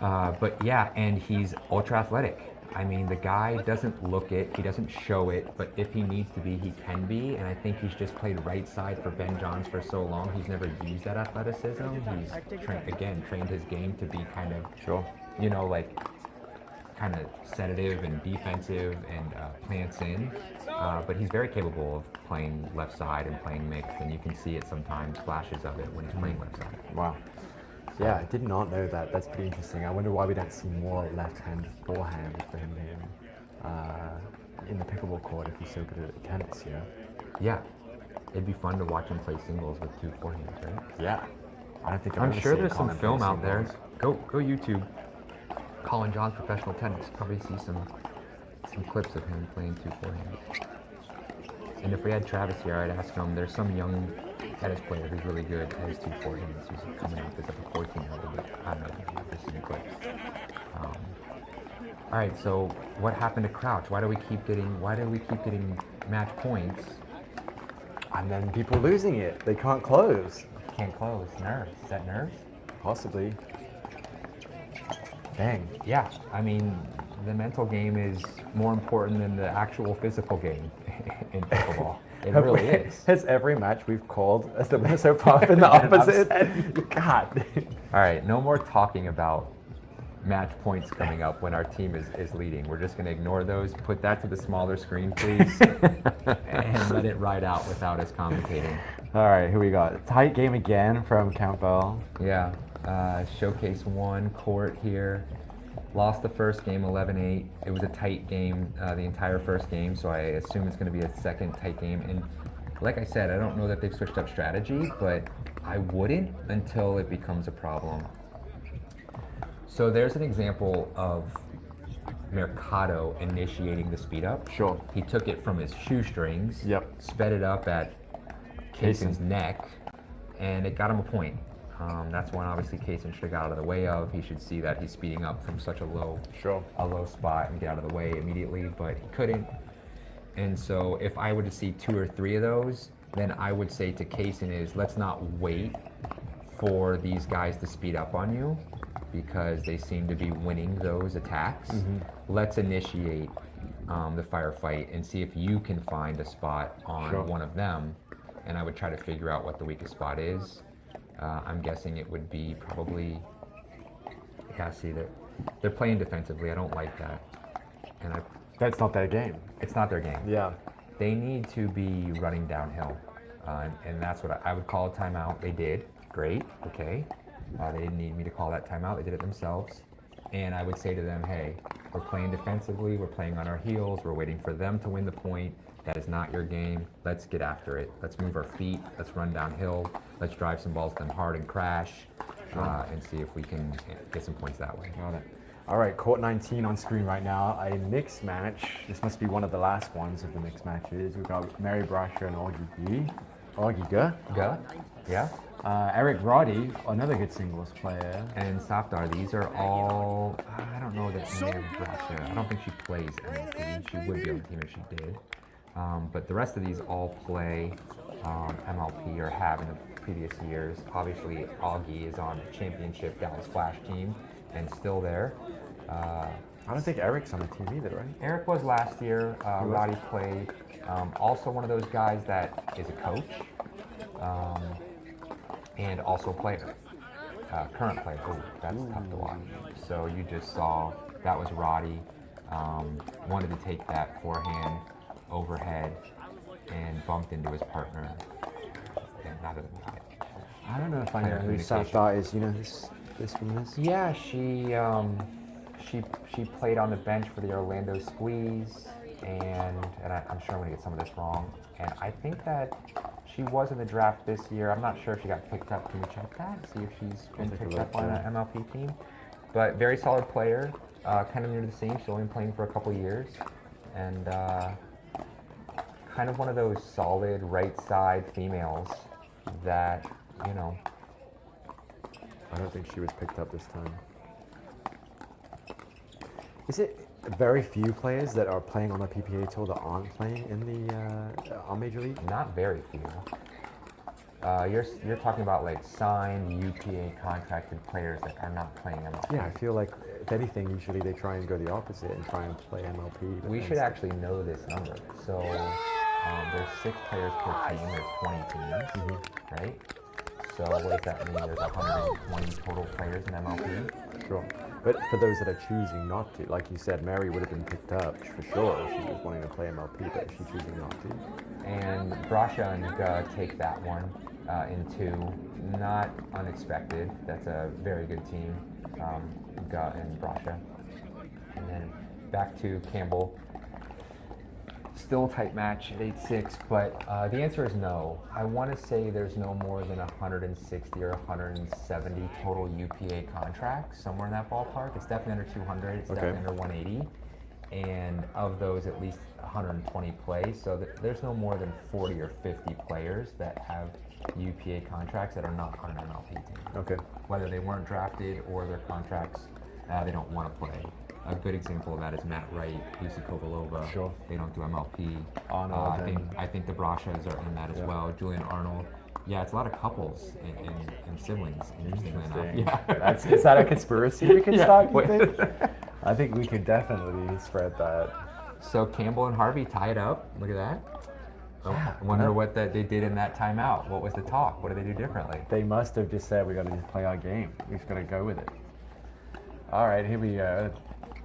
But yeah, and he's ultra athletic. I mean, the guy doesn't look it, he doesn't show it, but if he needs to be, he can be. And I think he's just played right side for Ben Johns for so long, he's never used that athleticism. He's, trained his game to be kind of, you know, like, kind of sedative and defensive and plants in. But he's very capable of playing left side and playing mixed, and you can see it sometimes, flashes of it when he's playing left side. Wow. Yeah, I did not know that. That's pretty interesting. I wonder why we don't see more left-hand forehand for him in the pickleball court if he's so good at tennis, you know? Yeah. It'd be fun to watch him play singles with 2 forehands, right? Yeah. I don't think I'm sure there's some film out there. Go YouTube. Colin John's professional tennis. Probably see some clips of him playing 2 forehands. And if we had Travis here, I'd ask him. There's some young tennis player who's really good at his 2 forehands. Who's coming up as like a 14-year-old, but I don't know. I've just seen clips. All right. So what happened to Crouch? Why do we keep getting match points? And then people losing it. They can't close. Can't close. Nerves. Is that nerves? Possibly. Dang. Yeah. I mean, the mental game is more important than the actual physical game in pickleball. It really is. Has every match we've called as the winner so far been the opposite? God. All right. No more talking about match points coming up when our team is leading. We're just going to ignore those. Put that to the smaller screen, please, and let it ride out without us commentating. All right, who we got? Tight game again from Campbell. Yeah, Showcase 1 court here. Lost the first game 11-8. It was a tight game the entire first game, so I assume it's going to be a second tight game. And like I said, I don't know that they've switched up strategy, but I wouldn't until it becomes a problem. So there's an example of Mercado initiating the speed up. Sure. He took it from his shoestrings, sped it up at Kaysen's neck, and it got him a point. That's one obviously Kaysen should have got out of the way of. He should see that he's speeding up from such a low spot and get out of the way immediately, but he couldn't. And so if I were to see 2 or 3 of those, then I would say to Kaysen is, let's not wait for these guys to speed up on you, because they seem to be winning those attacks. Let's initiate the firefight and see if you can find a spot on one of them. And I would try to figure out what the weakest spot is. I'm guessing it would be probably, see that they're playing defensively. I don't like that. And that's not their game. It's not their game. Yeah. They need to be running downhill. And that's what I would call a timeout. They did. Great. Okay. They didn't need me to call that timeout. They did it themselves. And I would say to them, hey, we're playing defensively. We're playing on our heels. We're waiting for them to win the point. That is not your game. Let's get after it. Let's move our feet. Let's run downhill. Let's drive some balls to them hard and crash and see if we can get some points that way. Got it. All right, court 19 on screen right now. A mixed match. This must be one of the last ones of the mixed matches. We've got Mary Brasher and Augie Yeah. Eric Roddy, another good singles player. And Safdar, these are all, I don't know that Mary Brasher, I don't think she plays MLP. She would be on the team if she did. But the rest of these all play MLP or have in the previous years. Obviously, Augie is on the championship Dallas Flash team and still there. I don't think Eric's on the team either, right? Eric was last year. Roddy played. Also one of those guys that is a coach. and also player, current player. Oh, that's tough to watch. So you just saw that was Roddy, wanted to take that forehand overhead and bumped into his partner. And not even got it. I don't know if I know who Communication. Safdar is. You know this from this? Yeah, she played on the bench for the Orlando Squeeze, and I'm sure I'm gonna get some of this wrong. And I think that she was in the draft this year. I'm not sure if she got picked up. Can we check that? See if she's been picked up on an MLP team. But very solid player, kind of new to the scene. She's only been playing for a couple years, and kind of one of those solid right side females that, you know. I don't think she was picked up this time. Is it very few players that are playing on the PPA tour that aren't playing in the on Major League? Not very few. You're talking about like signed UPA contracted players that are not playing MLP. Yeah, I feel like if anything, usually they try and go the opposite and try and play MLP. We should actually know this number. So there's 6 players per team. There's 20 teams, right? So what does that mean? There's 120 total players in MLP. Sure. But for those that are choosing not to, like you said, Mary would have been picked up for sure if she was wanting to play MLP, but is she choosing not to? And Brasha and Ga take that one in 2. Not unexpected. That's a very good team, Ga and Brasha. And then back to Campbell. Still a tight match at 8-6, but the answer is no. I want to say there's no more than 160 or 170 total UPA contracts, somewhere in that ballpark. It's definitely under 200, it's definitely under 180. And of those, at least 120 play. So there's no more than 40 or 50 players that have UPA contracts that are not on an MLP team. Okay. Whether they weren't drafted or their contracts, they don't want to play. A good example of that is Matt Wright, Lucy Kovalova. Sure. They don't do MLP. Arnold. I think the Brashas are in that as well. Julian Arnold. Yeah, it's a lot of couples and siblings, interestingly enough. Yeah. Is that a conspiracy we can start, you Wait. think? I think we could definitely spread that. So Campbell and Harvey tie it up. Look at that. Yeah. I wonder what they did in that timeout. What was the talk? What did they do differently? They must have just said we got to just play our game. We've got to go with it. All right, here we go.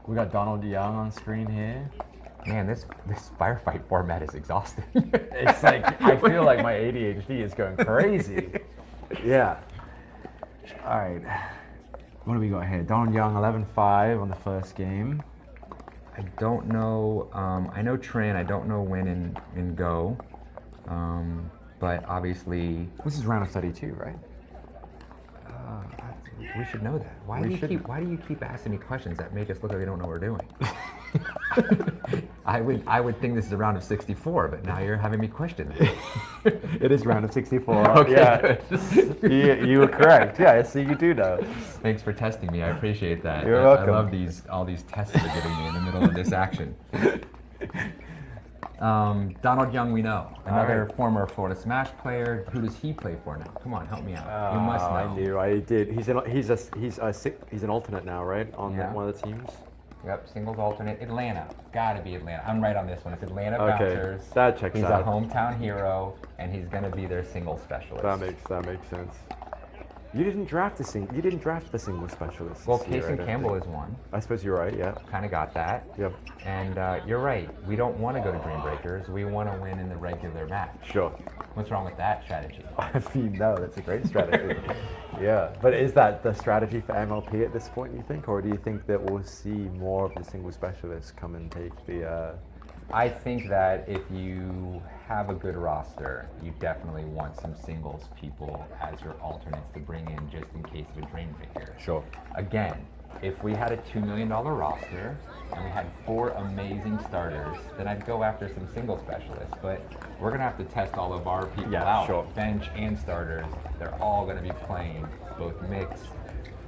We got Donald Young on screen here. Man, this firefight format is exhausting. It's like, I feel like my ADHD is going crazy. Yeah. All right. What do we got here? Donald Young, 11-5 on the first game. I don't know. I know Tran. I don't know when in Go. But obviously, this is round of 32, right? We should know that. Why do you keep asking me questions that make us look like we don't know what we're doing? I would think this is a round of 64, but now you're having me question it. It is round of 64. Okay, yeah. You were correct. Yeah, I see you do know. Thanks for testing me. I appreciate that. You're welcome. I love all these tests you're giving me in the middle of this action. Donald Young, we know. Another former Florida Smash player. Who does he play for now? Come on, help me out. You must know. I did. He's an alternate now, right? On one of the teams. Yep, singles alternate. Atlanta. Gotta be Atlanta. I'm right on this one. It's Atlanta Bouncers. That checks out. He's a hometown hero, and he's gonna be their singles specialist. That makes sense. You didn't draft the single specialist. Well, Kason Campbell is one. I suppose you're right. Yeah. Kind of got that. Yep. And you're right. We don't want to go to Dream Breakers. We want to win in the regular match. Sure. What's wrong with that strategy? I mean, no, that's a great strategy. Yeah, but is that the strategy for MLP at this point, you think? Or do you think that we'll see more of the single specialists come and take the... I think that if you have a good roster, you definitely want some singles people as your alternates to bring in just in case of a Dream Breaker. Sure. Again, if we had a $2 million roster and we had 4 amazing starters, then I'd go after some single specialists. But we're going to have to test all of our people out, sure. Bench and starters. They're all going to be playing both mixed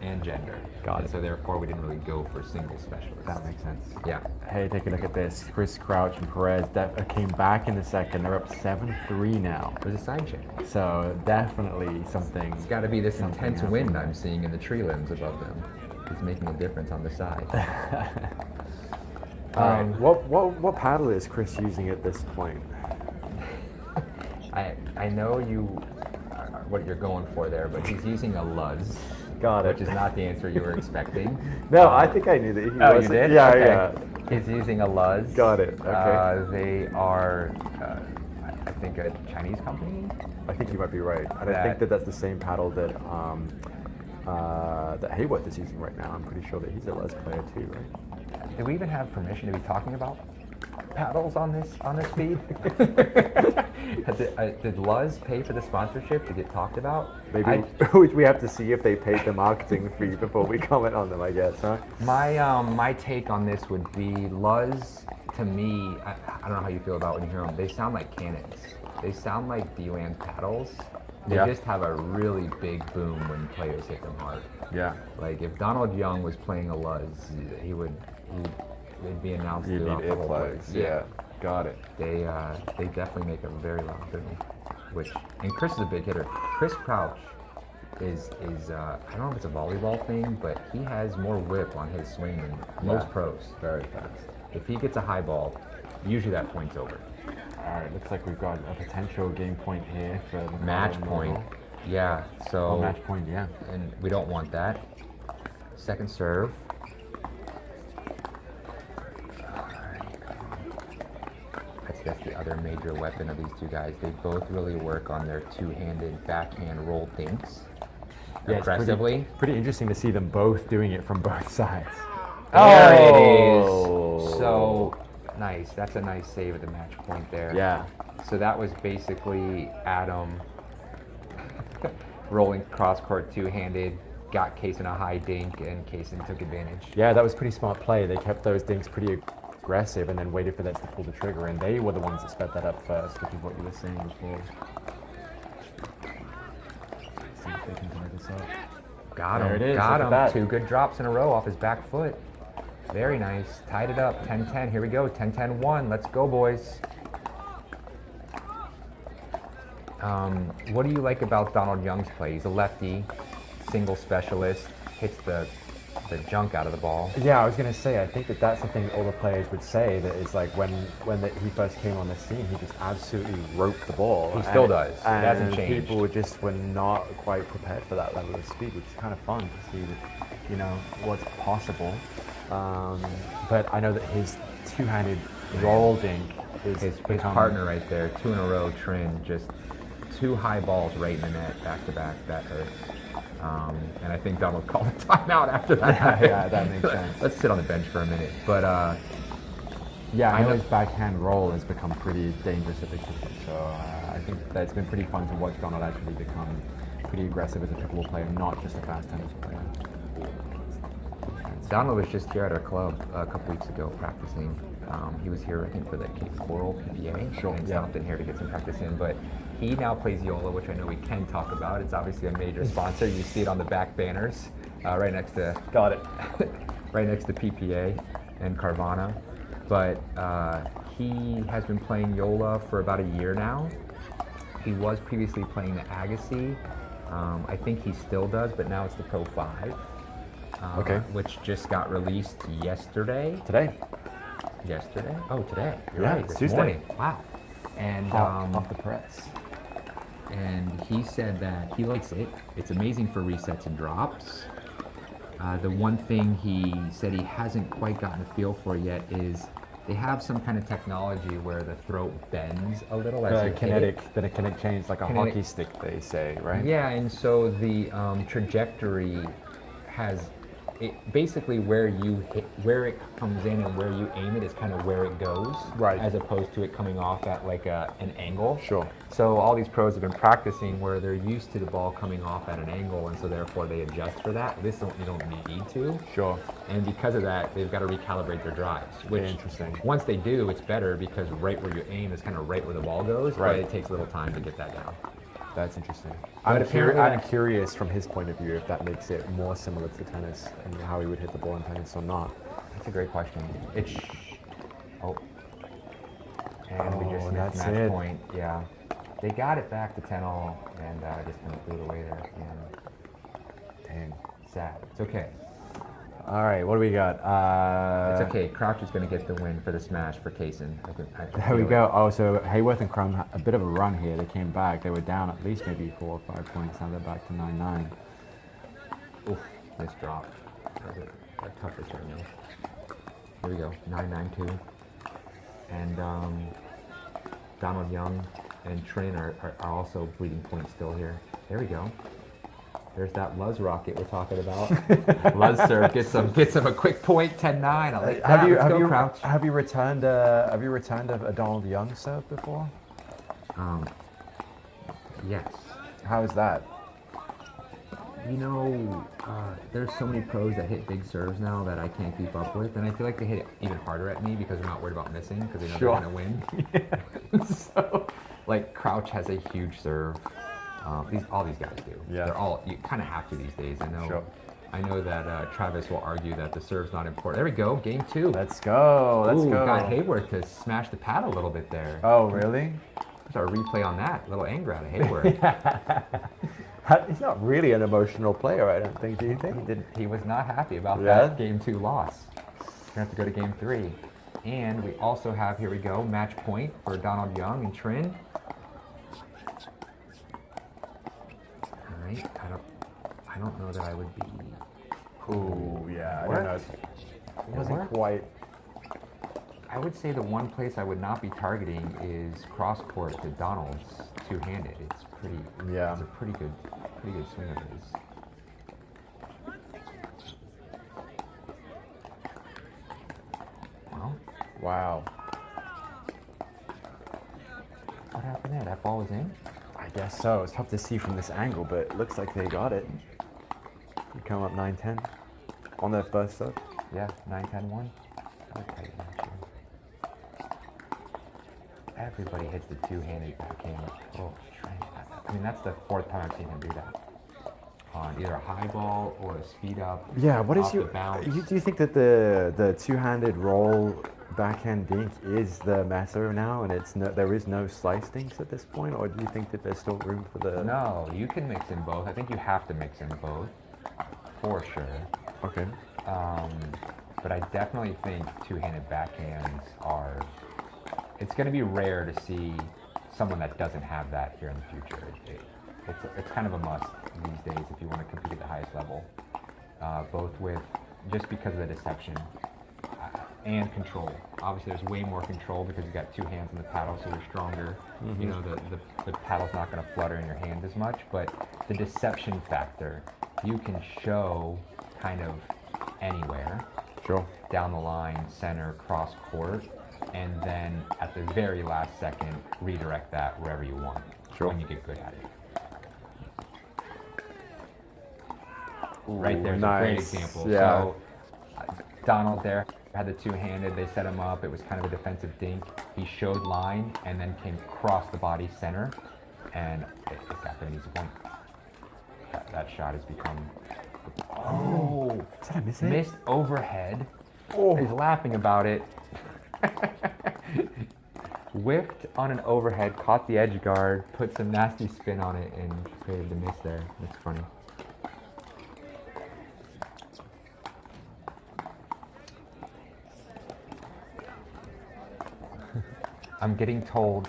and gender. Got it. So therefore, we didn't really go for single specialists. That makes sense. Yeah. Hey, take a look at this. Chris Crouch and Perez came back in the second. They're up 7-3 now. There's a side chain. So definitely something. It's got to be this intense wind I'm seeing in the tree limbs above them. It's making a difference on the side. All right. What paddle is Chris using at this point? I know you. what you're going for there, but he's using a Luz. Got it. Which is not the answer you were expecting. No, I think I knew that he Oh, was. you did? Yeah, Okay. yeah. He's using a Luz. Got it. Okay. They are, I think, a Chinese company. I think you might be right. And I think that that's the same paddle that that Hayworth is using right now. I'm pretty sure that he's a Luz player too, right? Do we even have permission to be talking about paddles on this feed? Did Luz pay for the sponsorship to get talked about? Maybe we have to see if they paid the marketing fee before we comment on them, I guess, huh? My take on this would be Luz, to me, I don't know how you feel about when you hear them, they sound like cannons. They sound like D-Land paddles. They just have a really big boom when players hit them hard. Yeah. Like if Donald Young was playing a Luz, they'd be announced throughout the whole place. Yeah. Got it. They definitely make a very loud boom. And Chris is a big hitter. Chris Crouch is I don't know if it's a volleyball thing, but he has more whip on his swing than most pros. Very fast. If he gets a high ball, usually that point's over. All right, looks like we've got a potential game point here for match point. Yeah, so match point, yeah. And we don't want that. Second serve. That's the other major weapon of these two guys. They both really work on their two-handed backhand roll dinks aggressively. It's pretty interesting to see them both doing it from both sides. There it is. So nice. That's a nice save at the match point there. Yeah. So that was basically Adam rolling cross court two-handed, got Kaysen a high dink, and Kaysen took advantage. Yeah, that was pretty smart play. They kept those dinks pretty aggressive and then waited for that to pull the trigger, and they were the ones that sped that up first, which is what you were saying before. Let's see if they can tie this up. Got him. There it is. Got Look him. at that. 2 good drops in a row off his back foot. Very nice. Tied it up. 10-10. Here we go. 10-10-1. Let's go, boys. What do you like about Donald Young's play? He's a lefty, single specialist, hits the junk out of the ball. Yeah, I was going to say, I think that's the thing that all the players would say, that it's like when he first came on the scene, he just absolutely roped the ball. He still does. It hasn't changed. People just were not quite prepared for that level of speed, which is kind of fun to see, what's possible. But I know that his two-handed roll dink is his partner right there, 2 in a row, Trin, just 2 high balls right in the net, back to back. That hurts. And I think Donald called a timeout after that. Yeah, that makes sense. Let's sit on the bench for a minute. But yeah, I know his backhand roll has become pretty dangerous at the cricket. So I think that it's been pretty fun to watch Donald actually become pretty aggressive as a pickleball player, not just a fast tennis player. Donald was just here at our club a couple weeks ago practicing. He was here, I think, for the Cape Coral PPA. Sure. And stopped in here to get some practice in. But he now plays Yola, which I know we can talk about. It's obviously a major sponsor. You see it on the back banners, right next to. Got it. Right next to PPA and Carvana. But he has been playing Yola for about a year now. He was previously playing the Agassi. I think he still does, but now it's the Pro 5. Okay. Which just got released yesterday. Today. Yesterday? Oh, today. You're Yeah, right. it's This Tuesday. morning. Wow. And off the press. And he said that he likes it. It's amazing for resets and drops. The one thing he said he hasn't quite gotten a feel for yet is they have some kind of technology where the throat bends a little as you hit it. Then a kinetic change, like a hockey stick, they say, right? Yeah, and so the trajectory has basically where it comes in and where you aim it is kind of where it goes, right? As opposed to it coming off at like an angle. Sure. So all these pros have been practicing where they're used to the ball coming off at an angle, and so therefore they adjust for that. You don't need to. Sure. And because of that, they've got to recalibrate their drives. Which, interesting. Once they do, it's better because right where you aim is kind of right where the ball goes. Right. But it takes a little time to get that down. That's interesting. But I'm curious from his point of view if that makes it more similar to tennis and how he would hit the ball in tennis or not. That's a great question. And we just missed that's match it. point. Yeah. They got it back to 10-all and just kind of threw it away there at the end. Dang. Sad. It's okay. All right, what do we got? It's okay. Crouch is going to get the win for the smash for Kaysen. There we go. Oh, so Hayworth and Crum had a bit of a run here. They came back. They were down at least maybe 4 or 5 points. Now they're back to 9-9. Oof, nice drop. That was a tough return though. Here we go, 9-9-2. And Donald Young and Trin are also bleeding points still here. There we go. There's that Luz rocket we're talking about. Luz serve gets him a quick point, 10-9. I like that. Crouch. Have you returned a Donald Young serve before? Yes. How is that? You know, there's so many pros that hit big serves now that I can't keep up with, and I feel like they hit it even harder at me because they're not worried about missing because they know they're gonna win. So, like Crouch has a huge serve. All these guys do. Yeah. They're all, you kind of have to these days. I know. Sure. I know that Travis will argue that the serve's not important. There we go, game 2. Let's go. Let's go. Got Hayworth to smash the pad a little bit there. Oh, really? There's our replay on that. A little anger out of Hayworth. He's not really an emotional player, I don't think. Do you think? He was not happy about that game 2 loss. We're gonna have to go to game 3. And we also have, here we go, match point for Donald Young and Trin. All right, I don't know that I would be. Ooh, yeah. I What? don't know. It wasn't quite. I would say the one place I would not be targeting is cross court to Donald's two-handed. It's pretty. Yeah. It's a pretty good swing of his. Well. Wow. What happened there? That ball was in? I guess so. It's tough to see from this angle, but it looks like they got it. You come up 9-10 on their first serve. Yeah, 9-10-1. Okay, everybody hits the two-handed backhand. Oh, I mean, that's the 4th time I've seen him do that. On either a high ball or a speed up. Yeah, what is off your... the bounce. Do you think that the two-handed roll backhand dink is the meta now, and there is no slice dinks at this point, or do you think that there's still room for the... No, you can mix in both. I think you have to mix in both, for sure. Okay. But I definitely think two-handed backhands are... It's going to be rare to see someone that doesn't have that here in the future. It's kind of a must these days if you want to compete at the highest level, both with just because of the deception and control. Obviously, there's way more control because you've got 2 hands on the paddle, so you're stronger. Mm-hmm. You know, the paddle's not going to flutter in your hand as much, but the deception factor, you can show kind of anywhere. Sure. Down the line, center, cross court, and then at the very last second, redirect that wherever you want. Sure. When you get good at it. Ooh, right there's a great example. Yeah. So Donald there had the two-handed, they set him up, it was kind of a defensive dink. He showed line and then came across the body center, and it got there an easy point. That shot has become... Oh! Did I miss it? Missed overhead. Oh. He's laughing about it. Whiffed on an overhead, caught the edge guard, put some nasty spin on it, and created the miss there. That's funny. I'm getting told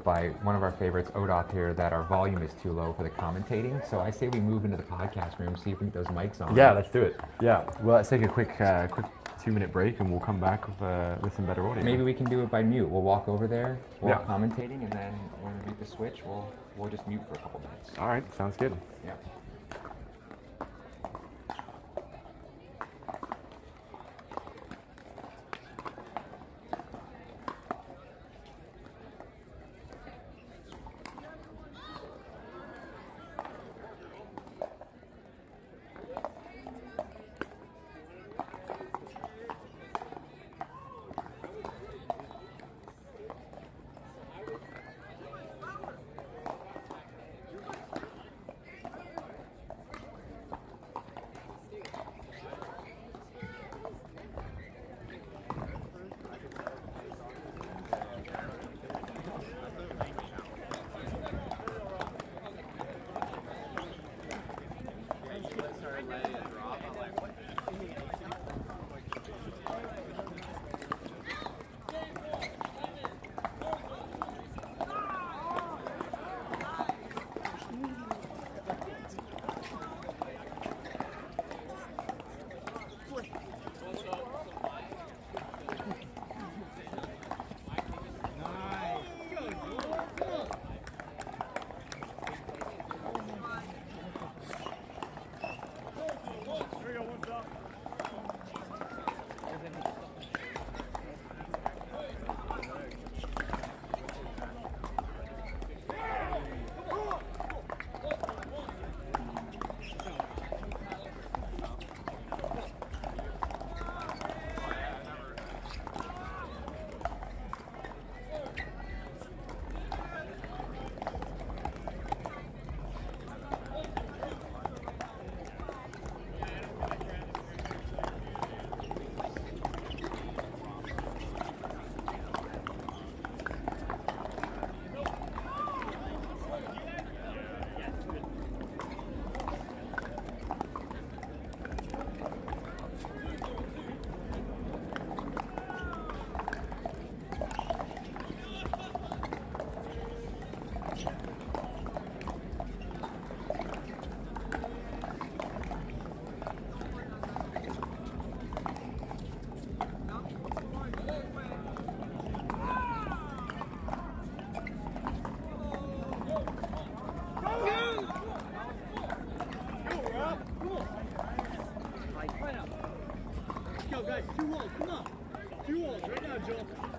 by one of our favorites, Odoth here, that our volume is too low for the commentating. So I say we move into the podcast room, see if we can get those mics on. Yeah, let's do it. Yeah. Well, let's take a quick 2-minute break, and we'll come back with some better audio. Maybe we can do it by mute. We'll walk over there while Yeah. commentating, and then when we make the switch, we'll just mute for a couple minutes. All right, sounds good. Yeah. Let's go, guys. 2 holes. Come on. 2 holes right now, Joel. Come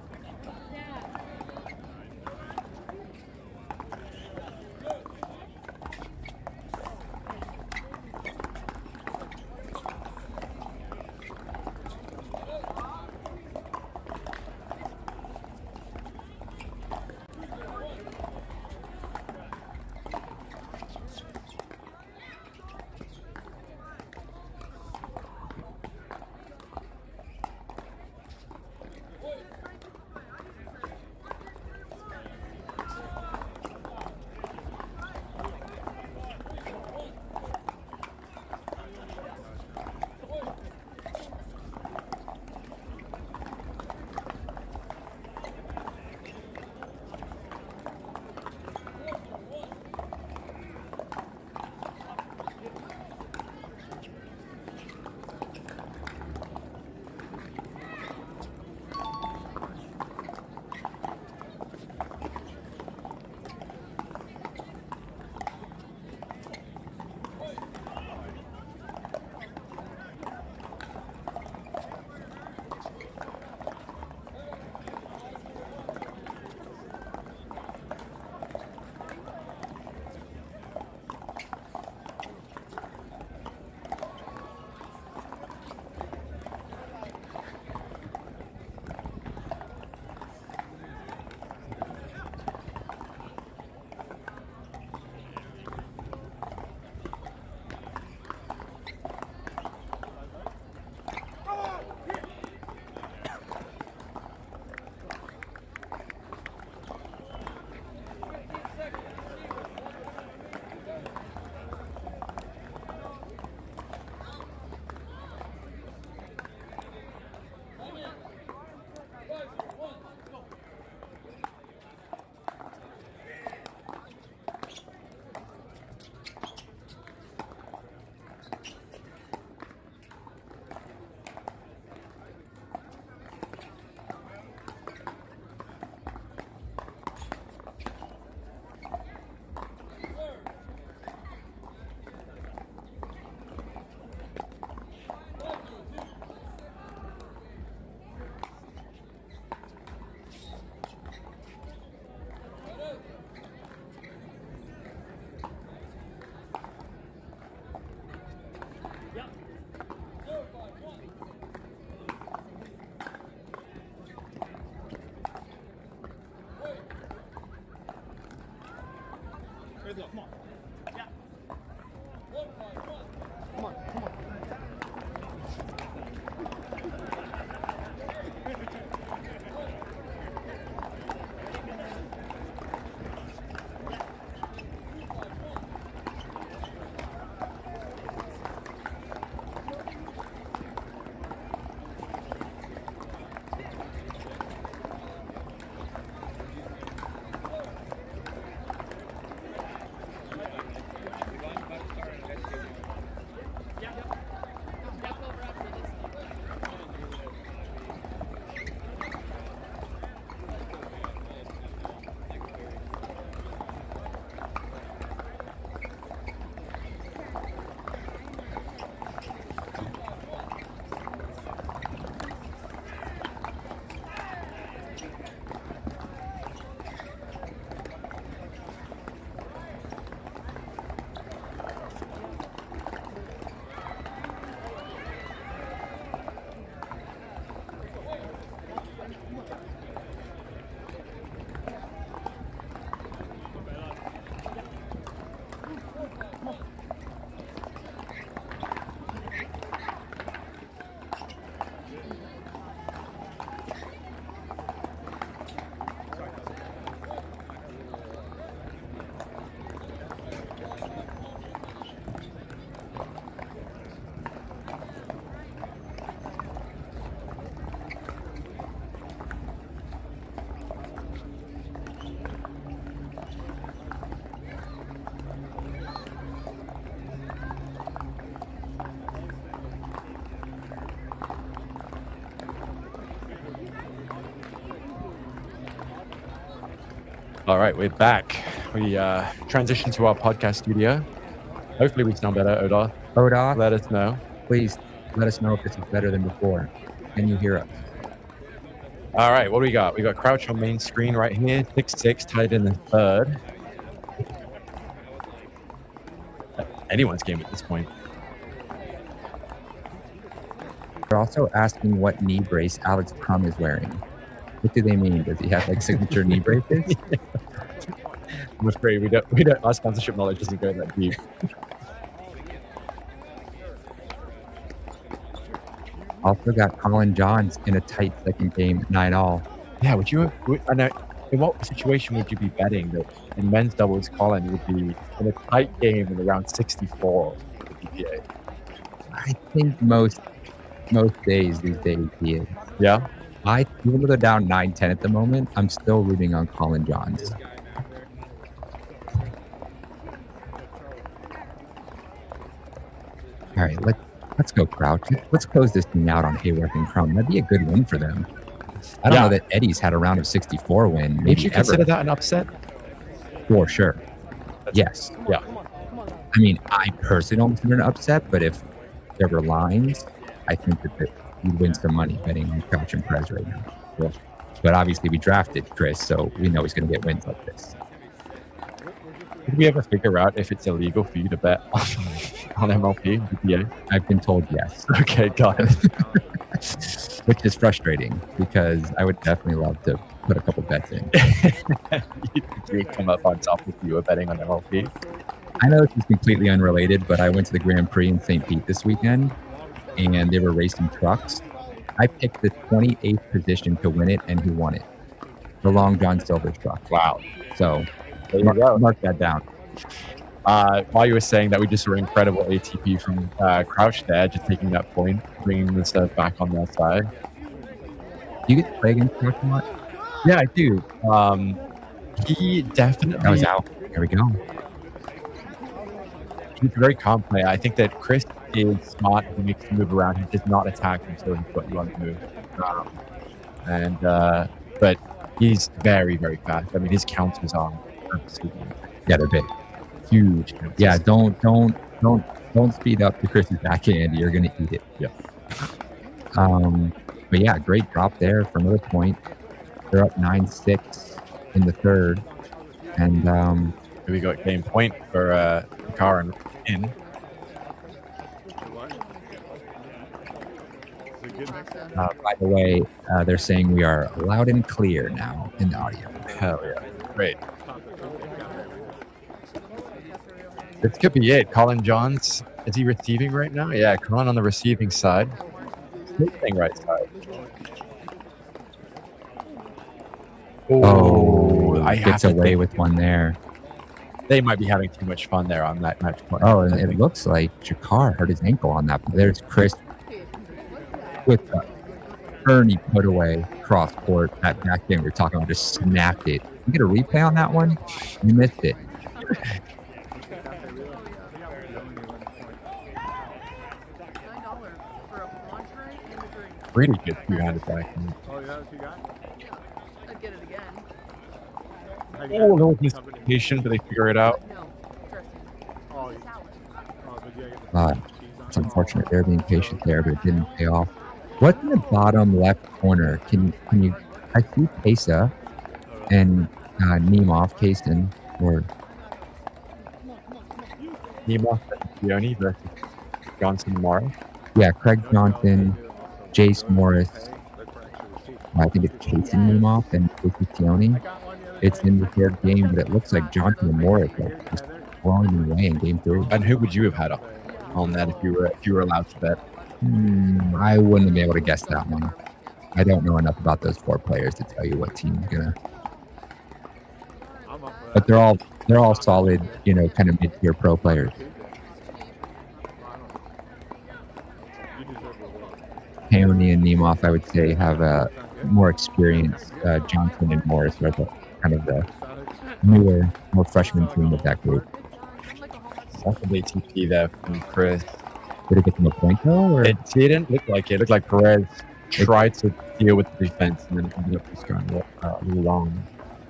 on. Yeah. Come on, come on. All right, we're back. We transitioned to our podcast studio. Hopefully we sound better, Odar. Odar, Let us know. please Let us know if this is better than before. Can you hear us? All right, what do we got? We got Crouch on main screen right here. 6-6 tied in the third. Anyone's game at this point. They're also asking what knee brace Alex Crum is wearing. What do they mean? Does he have like signature knee braces? I'm afraid we don't. Our sponsorship knowledge doesn't go that deep. Also got Colin Johns in a tight second game, 9-all. Yeah, I know, in what situation would you be betting that in men's doubles Colin would be in a tight game in around 64 for the PPA? I think most days these days he is. Yeah? Even though they're down 9-10 at the moment, I'm still rooting on Colin Johns. All right, let's go, Crouch. Let's close this thing out on Hayworth and Crum. That'd be a good win for them. I don't know that Eddie's had a round of 64 win. Maybe Would you consider ever. that an upset? For sure. Yes. Yeah. I mean, I personally don't consider it an upset, but if there were lines, I think that you'd win some money betting on Crouch and Perez right now. Yeah. But obviously, we drafted Chris, so we know he's going to get wins like this. Did we ever figure out if it's illegal for you to bet on MLP? PPA? I've been told yes. Okay, got it. Which is frustrating because I would definitely love to put a couple bets in. You would come up on top if you were betting on MLP. I know this is completely unrelated, but I went to the Grand Prix in St. Pete this weekend, and they were racing trucks. I picked the 28th position to win it, and he won it. The Long John Silver's truck. Wow. So mark that down. While you were saying that, we just saw an incredible ATP from Crouch there, just taking that point, bringing the serve back on their side. Do you get to play against Crouch a lot? Yeah, I do. He definitely... That was out. There we go. He's a very calm player. I think that Chris is smart. He makes the move around. He does not attack until he's got you on the move. But he's very, very fast. I mean, his counters are absolutely... Yeah, they're big. Huge. Yeah, don't speed up the Chris's backhand. You're gonna eat it. Yeah. But yeah, great drop there for another point. They're up 9-6 in the third, and here we got game point for Car and in. By the way, they're saying we are loud and clear now in the audio. Hell yeah, great. This could be it. Colin Johns, is he receiving right now? Yeah, Colin on the receiving side. Thing right side. I gets away with one there. They might be having too much fun there on that match point. Oh, and it looks like Jakar hurt his ankle on that. There's Chris with a Ernie put away cross court. That back game we were talking about just snapped it. You get a replay on that one? You missed it. Really good two-handed backhand. Oh, yeah, that's what you got? I'd get it again. Oh, no miscommunication, but they figure it out. It's unfortunate they're being patient there, but it didn't pay off. What's in the bottom left corner? Can you? I see Pesa and Nemov, Kaysen, or Nemov and Fioni versus Johnson and Morris. Yeah, Craig Johnson, Jace Morris. I think it's Kaysen Nemov and Fioni. It's in the third game, but it looks like Johnson and Morris are just blowing them away in game 3. And who would you have had on that if you were allowed to bet? I wouldn't have been able to guess that one. I don't know enough about those 4 players to tell you what team's gonna. But they're all solid, kind of mid-tier pro players. Peony and Nemov, I would say, have a more experienced. Johnson and Morris are kind of the newer, more freshman team with that group. Second ATP there from Chris. Did it get them a point though? Or? It didn't look like it. It looked like Perez tried to deal with the defense and then ended up just going a little long.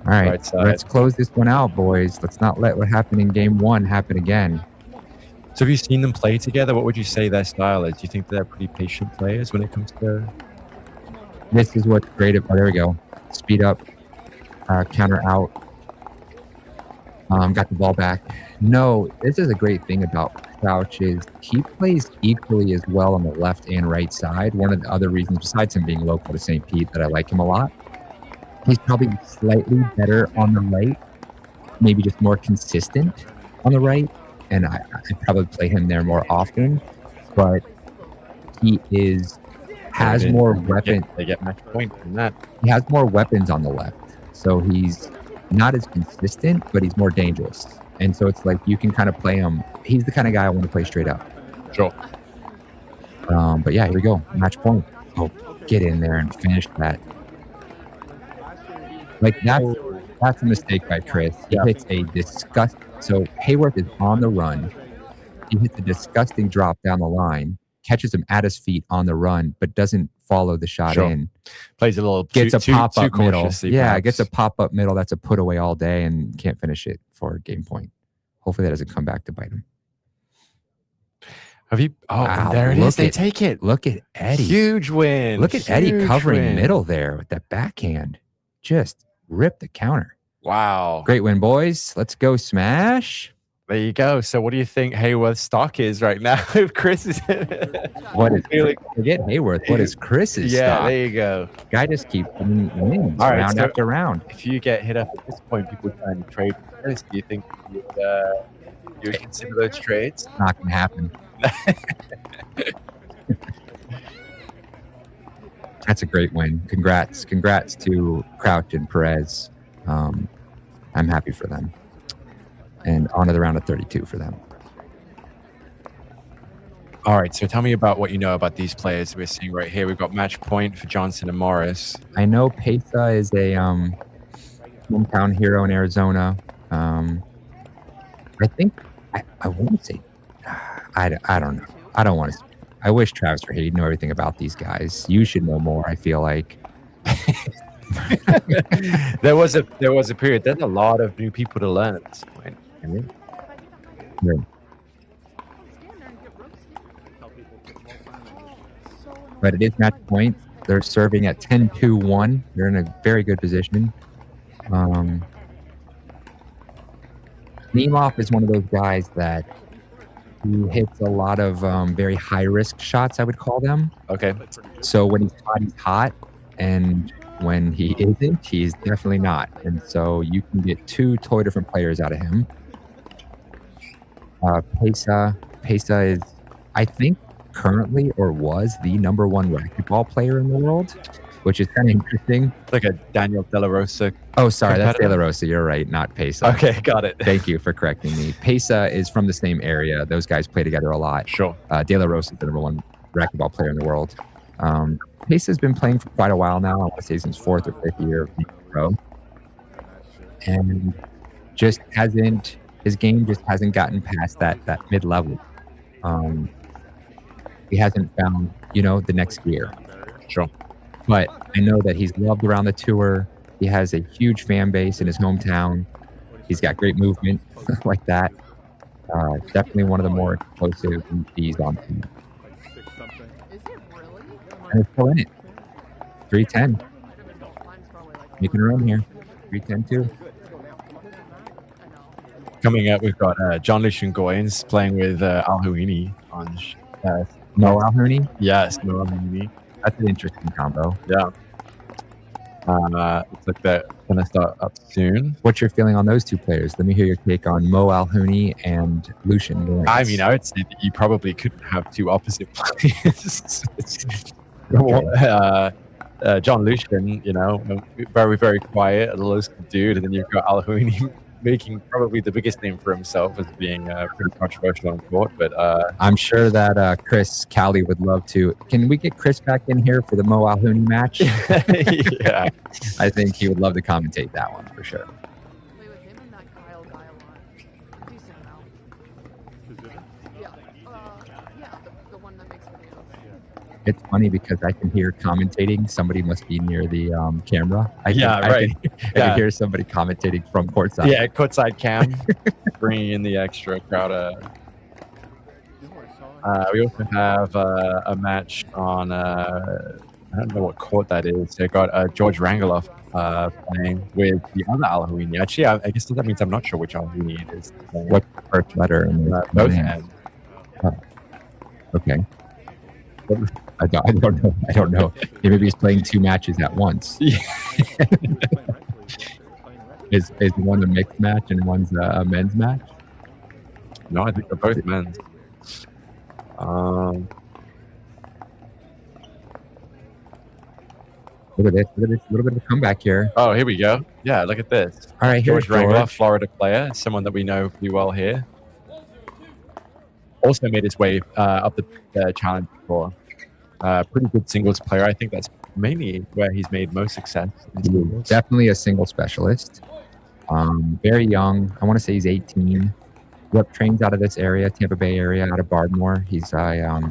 All right, let's close this one out, boys. Let's not let what happened in game 1 happen again. So have you seen them play together? What would you say their style is? Do you think they're pretty patient players when it comes to... This is what's great. Oh, there we go. Speed up, counter out. Got the ball back. No, this is a great thing about Crouch is he plays equally as well on the left and right side. One of the other reasons, besides him being local to St. Pete, that I like him a lot, he's probably slightly better on the right, maybe just more consistent on the right, and I probably play him there more often, but he has more weapons. They get match point from that. He has more weapons on the left, so he's not as consistent, but he's more dangerous. And so it's like you can kind of play him. He's the kind of guy I want to play straight up. Sure. But yeah, here we go. Match point. Oh, get in there and finish that. Like that's a mistake by Chris. He hits a disgust. So Hayworth is on the run. He hits a disgusting drop down the line, catches him at his feet on the run, but doesn't follow the shot in. Plays a little gets a pop up middle. Yeah, perhaps. Gets a pop up middle. That's a put away all day and can't finish it for game point. Hopefully that doesn't come back to bite him. Have you? Oh, Wow, there it is. They take it. Look at Eddie. Huge win. Look at Eddie Huge covering win. middle there with that backhand. Just rip the counter. Wow. Great win, boys. Let's go smash. There you go. So what do you think Hayworth's stock is right now? If Chris is What is forget Hayworth? What is Chris's stock? there you go. Guy just keeps winning wins All right, round so after round. If you get hit up at this point, people trying to trade for Chris, do you think you would consider those trades? Not gonna happen. That's a great win. Congrats to Crouch and Perez. I'm happy for them. And on to the round of 32 for them. All right, so tell me about what you know about these players we're seeing right here. We've got match point for Johnson and Morris. I know Pesa is a hometown hero in Arizona. I think I want to say I don't know. I don't want to. I wish Travis or Hayden knew everything about these guys. You should know more. I feel like there was a period. There's a lot of new people to learn at this point. Yeah. But it is match point. They're serving at 10-2-1. They're in a very good position. Nemov is one of those guys that he hits a lot of very high-risk shots, I would call them. Okay. So when he's hot, and when he isn't, he's definitely not. And so you can get two totally different players out of him. Pesa is, I think, currently or was the #1 racquetball player in the world, which is kind of interesting. Like a Daniel De La Rosa. Oh, sorry, that's De La Rosa. You're right, not Pesa. Okay, got it. Thank you for correcting me. Pesa is from the same area. Those guys play together a lot. Sure. De La Rosa is the #1 racquetball player in the world. Pesa's been playing for quite a while now. I want to say since 4th or 5th year of being pro. And just hasn't, his game just hasn't gotten past that mid-level. He hasn't found, the next gear. Sure. But I know that he's loved around the tour. He has a huge fan base in his hometown. He's got great movement like that. Definitely one of the more explosive MPs on team. And it's still in it. 310. Making a run here. 310 too. Coming up, we've got John Lucian Goins playing with Al Houini on Mo Alherney? Yes, Mo Alherney. That's an interesting combo. Yeah. Looks like they're going to start up soon. What's your feeling on those two players? Let me hear your take on Mo Alherney and Lucian Goins. I mean, I would say that you probably couldn't have two opposite players. John Lucian, very, very quiet, a low dude, and then you've got Al Houini making probably the biggest name for himself as being pretty controversial on court. But I'm sure that Chris Cali would love to. Can we get Chris back in here for the Mo Alhouini match? Yeah, I think he would love to commentate that one for sure. Play with him and that Kyle guy a lot. Decent amount. Yeah, the one that makes videos. It's funny because I can hear commentating. Somebody must be near the camera. I can hear somebody commentating from courtside. Yeah, courtside cam, bringing in the extra crowd. We also have a match on, I don't know what court that is. They got George Rangeloff playing with the other Alahuini. Actually, I guess that means I'm not sure which Alahuini it is. What's the first letter? In the Both name? M. Oh, okay. I don't know. I don't know. Maybe he's playing 2 matches at once. Is one a mixed match and one's a men's match? No, I think they're both men's. Look at this. Look at this. A little bit of a comeback here. Oh, here we go. Yeah, look at this. All right, here's George Rangeloff, George. Florida player, someone that we know pretty well here. Also made his way up the challenge before. Pretty good singles player. I think that's mainly where he's made most success. Definitely a single specialist. Very young. I want to say he's 18. Trains out of this area, Tampa Bay area, out of Bardmore. He's a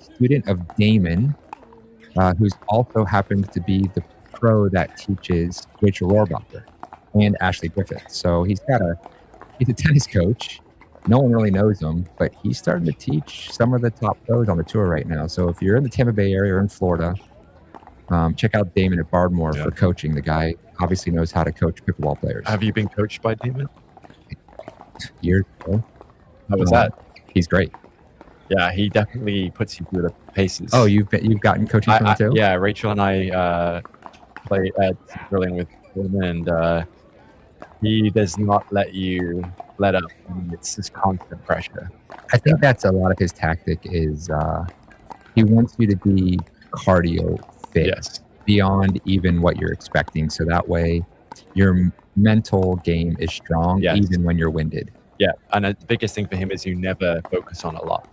student of Damon, who's also happens to be the pro that teaches Rachel Rohrbacher and Ashley Griffith. So he's a tennis coach. No one really knows him, but he's starting to teach some of the top pros on the tour right now. So if you're in the Tampa Bay area or in Florida, check out Damon at Bardmore for coaching. The guy obviously knows how to coach pickleball players. Have you been coached by Damon? Years ago. How was that? He's great. Yeah, he definitely puts you through the paces. Oh, you've gotten coaching from him too? Yeah, Rachel and I play at drilling with him, and he does not let you let up. I mean, it's just constant pressure. I think that's a lot of his tactic is he wants you to be cardio fit beyond even what you're expecting. So that way your mental game is strong even when you're winded. Yeah, and the biggest thing for him is you never focus on a lot.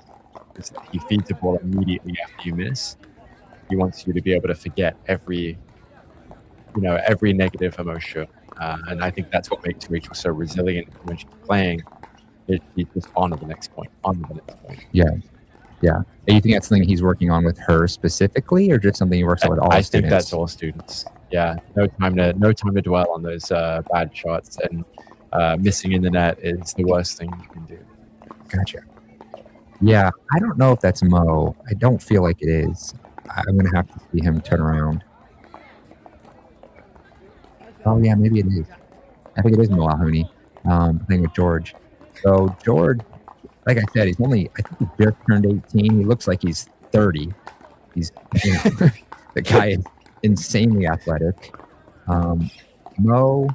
Because he feeds the ball immediately after you miss. He wants you to be able to forget every negative emotion. And I think that's what makes Rachel so resilient when she's playing. She's just on to the next point, Yeah. Yeah. Do you think that's something he's working on with her specifically, or just something he works on with all students? I think that's all students. Yeah. No time to dwell on those bad shots, and missing in the net is the worst thing you can do. Gotcha. Yeah, I don't know if that's Mo. I don't feel like it is. I'm going to have to see him turn around. Oh, yeah, maybe it is. I think it is Mo Alhouni playing with George. So George, like I said, I think he just turned 18. He looks like he's 30. He's, the guy is insanely athletic. Mo's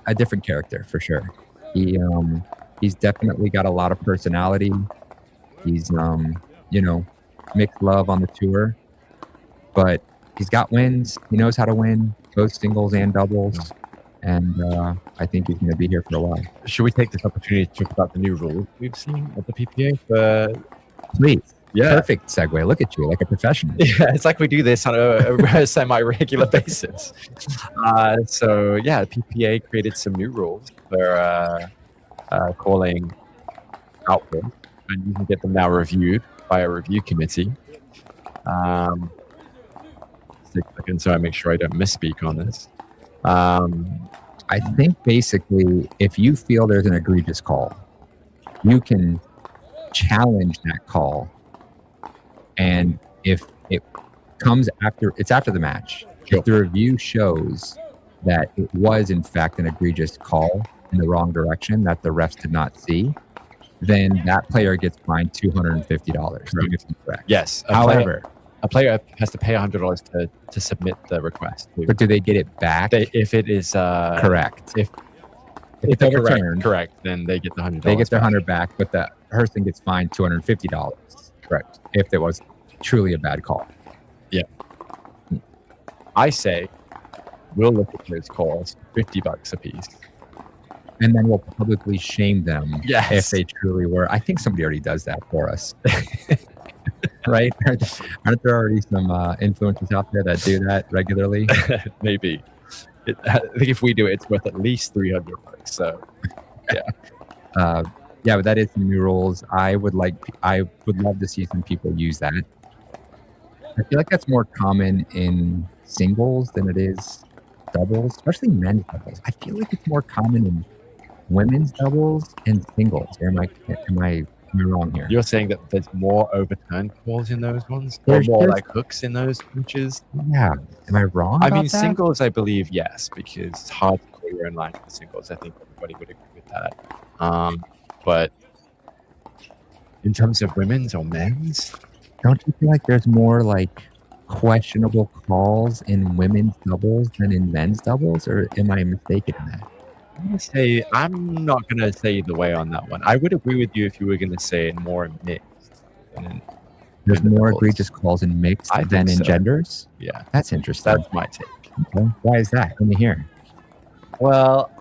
a different character for sure. He's definitely got a lot of personality. He's, mixed love on the tour, but he's got wins. He knows how to win both singles and doubles. And I think he's going to be here for a while. Should we take this opportunity to talk about the new rules we've seen at the PPA? Please. Yeah. Perfect segue. Look at you, like a professional. Yeah, it's like we do this on a semi-regular basis. The PPA created some new rules for calling output, and you can get them now reviewed by a review committee. 6 seconds, so I make sure I don't misspeak on this. I think basically, if you feel there's an egregious call, you can challenge that call. And if it comes after the match, if the review shows that it was in fact an egregious call in the wrong direction that the refs did not see, then that player gets fined $250. Correct. Yes. However, a player has to pay $100 to submit the request. But do they get it back? If it is correct. If it's overturned, correct, then they get the $100. They get their $100 back, but the person gets fined $250. Correct. If it was truly a bad call. Yeah. I say we'll look at those calls, $50 a piece. And then we'll publicly shame them Yes. if they truly were. I think somebody already does that for us. Right? Aren't there already some influencers out there that do that regularly? Maybe. I think if we do it, it's worth at least $300. So, yeah. But that is some new rules. I would love to see some people use that. I feel like that's more common in singles than it is doubles, especially men's doubles. I feel like it's more common in women's doubles and singles. Or am I wrong here? You're saying that there's more overturned calls in those ones, or There's- more there's- like hooks in those matches? Yeah. Am I wrong? I about mean, that? singles, I believe, yes, because it's hard to call your own line for singles. I think everybody would agree with that. But in terms of women's or men's, Don't you feel like there's more like questionable calls in women's doubles than in men's doubles, or am I mistaken in that? I'm not going to say either way on that one. I would agree with you if you were going to say it more mixed. There's more egregious calls in mixed I than think in so. genders? Yeah. That's interesting. That's my take. Okay. Why is that? Let me hear. Well,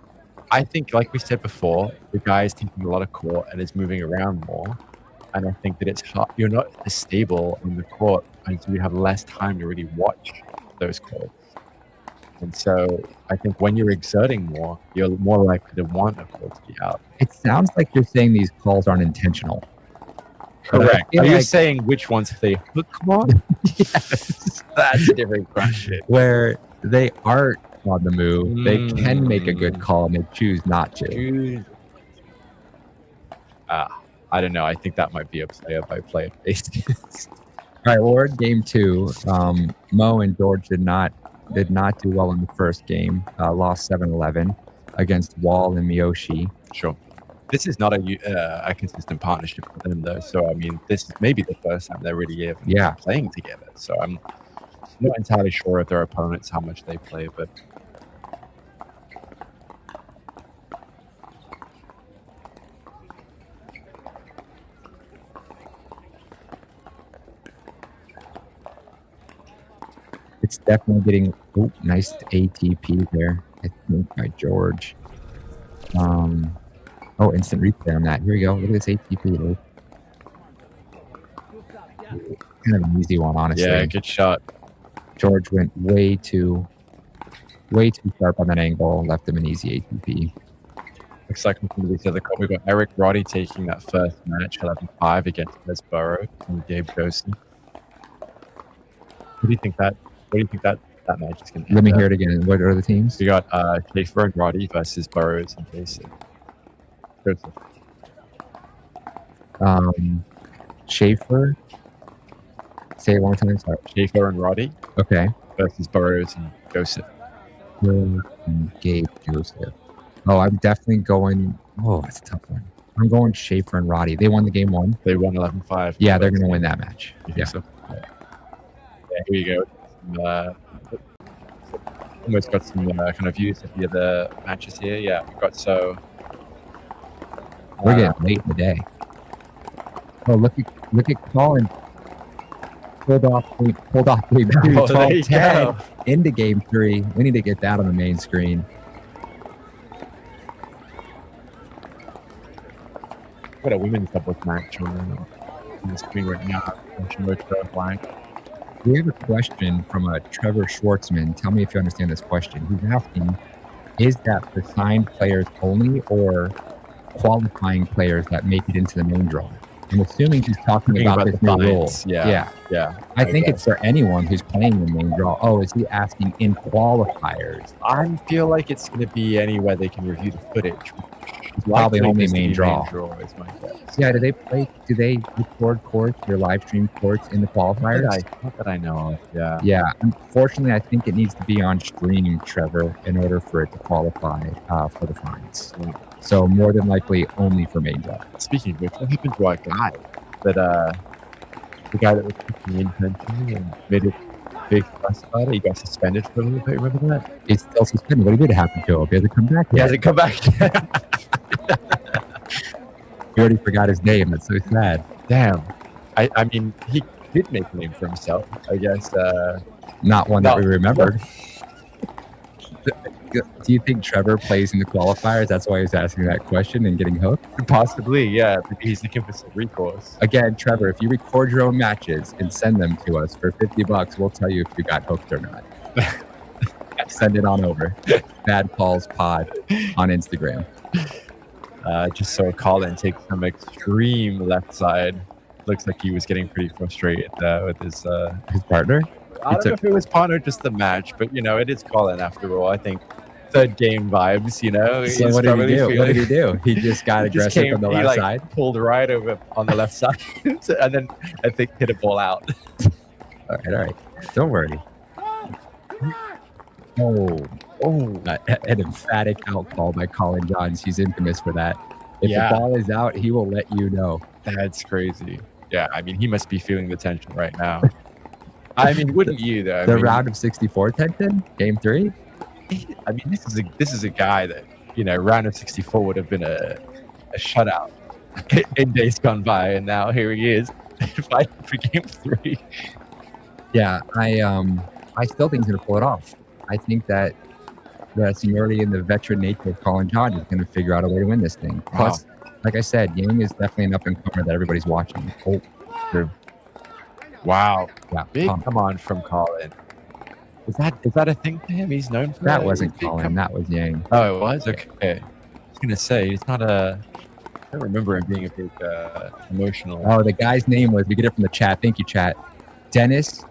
I think, like we said before, the guy is taking a lot of court and is moving around more. And I think that it's hard. You're not as stable in the court, and so you have less time to really watch those calls. And so I think when you're exerting more, you're more likely to want a call to be out. It sounds like you're saying these calls aren't intentional. But I Correct. feel Are you like saying which ones they hook on? Yes. That's a different question. where they aren't on the move, they can make a good call and they choose not to. I don't know. I think that might be a player-by-player basis. All right, well, we're in game 2. Mo and George did not do well in the first game. Lost 7-11 against Wall and Miyoshi. Sure. This is not a consistent partnership for them, though. So, I mean, this is maybe the first time they're really ever playing together. So, I'm not entirely sure of their opponents, how much they play, but... It's definitely getting nice ATP there, I think, by George. Instant replay on that. Here we go. Look at this ATP. Dude. Kind of an easy one, honestly. Yeah, good shot. George went way too sharp on that angle, left him an easy ATP. Looks like looking at the other court, we've got Eric Roddy taking that first match, 11-5 against Les Burrow and Gabe Josie. What do you think that match is going to end? Let me hear it again. What are the teams? We got Schaefer and Roddy versus Burrows and Joseph. Schaefer. Say it one more time. Sorry. Schaefer and Roddy. Okay. Versus Burrows and Joseph. Gabe Joseph. Oh, I'm definitely going. Oh, that's a tough one. I'm going Schaefer and Roddy. They won the game 1. They won 11-5. Yeah, they're going to win that match. Yeah. So? Yeah, here you go. Almost got some kind of views of the other matches here. Yeah, we've got We're getting late in the day. Oh, look at Colin. Pulled off game 2, 12-10 into game 3. We need to get that on the main screen. Got a women's doubles match on the screen right now. We have a question from a Trevor Schwartzman. Tell me if you understand this question. He's asking, is that for signed players only or qualifying players that make it into the main draw? I'm assuming he's talking about this new rule. Yeah. I think it's for anyone who's playing the main draw. Oh, is he asking in qualifiers? I feel like it's going to be anywhere they can review the footage. Probably only main draw. Is my guess. Yeah, do they record courts or live stream courts in the qualifiers? Not that I know of, yeah. Yeah, unfortunately, I think it needs to be on stream, Trevor, in order for it to qualify for the fines. Yeah. So more than likely only for main draw. Speaking of which, what happened to our guy? The guy that was kicking intentionally and made a big fuss about it? He got suspended for a little bit, remember that? He's still suspended. What did happen to him? He hasn't come back yet. He hasn't come back yet. We already forgot his name. That's so sad. Damn. I mean, he did make a name for himself, I guess. Not one that we remembered. Do you think Trevor plays in the qualifiers? That's why he's asking that question and getting hooked? Possibly, yeah. Maybe he's looking for some recourse. Again, Trevor, if you record your own matches and send them to us for $50, we'll tell you if you got hooked or not. Send it on over. Bad Calls Pod on Instagram. Just saw Colin take some extreme left side. Looks like he was getting pretty frustrated with his partner. I don't know if it was partner, just the match, but it is Colin after all. I think third game vibes, you know. So He's what did he probably do? feeling- What did he do? He just got He just aggressive came- on the he, left like, side. pulled right over on the left side, and then I think hit a ball out. All right. Don't worry. Oh, an emphatic out call by Colin Johns. He's infamous for that. If Yeah. the ball is out, he will let you know. That's crazy. Yeah, I mean, he must be feeling the tension right now. I mean, wouldn't you though? I The mean, round of 64 tension, game 3. I mean, this is a guy that, you know, round of 64 would have been a shutout in days gone by, and now here he is fighting for game 3. Yeah, I still think he's gonna pull it off. I think that the seniority and the veteran nature of Colin John is gonna figure out a way to win this thing. Plus, like I said, Yang is definitely an up and comer that everybody's watching. Oh, Wow. yeah, Big pump. come on from Colin. Is that a thing for him? He's known for That that? wasn't Big Colin. That was Yang. Oh, it was? Okay. I was going to say, he's not a... I don't remember him being a big emotional... Oh, the guy's name was, we get it from the chat. Thank you, chat. Dennis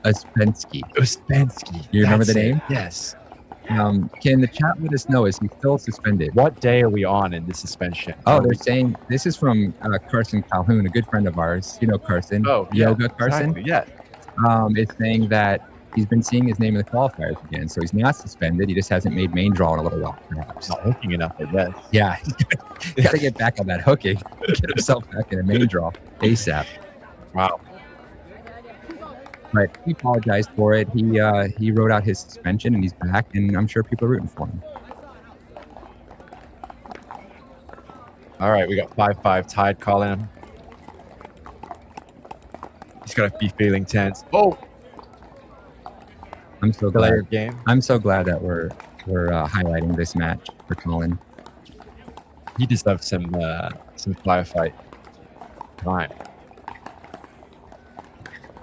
Uspensky. Uspensky. You remember the That's it. name? Yes. Can the chat let us know? Is he still suspended? What day are we on in this suspension? Oh, they're saying this is from Carson Calhoun, a good friend of ours. You know Carson. Oh, yeah, Yoga Carson. exactly, yeah. It's saying that he's been seeing his name in the qualifiers again, so he's not suspended. He just hasn't made main draw in a little while, perhaps. Not hooking enough, I guess. Yeah, he's got to get back on that hooking, get himself back in a main draw ASAP. Wow. But he apologized for it. He wrote out his suspension and he's back, and I'm sure people are rooting for him. All right, we got 5-5 tied, Colin. He's got to be feeling tense. Oh! I'm so Delay glad. of game. I'm so glad that we're highlighting this match for Colin. He deserves some firefight. Fine.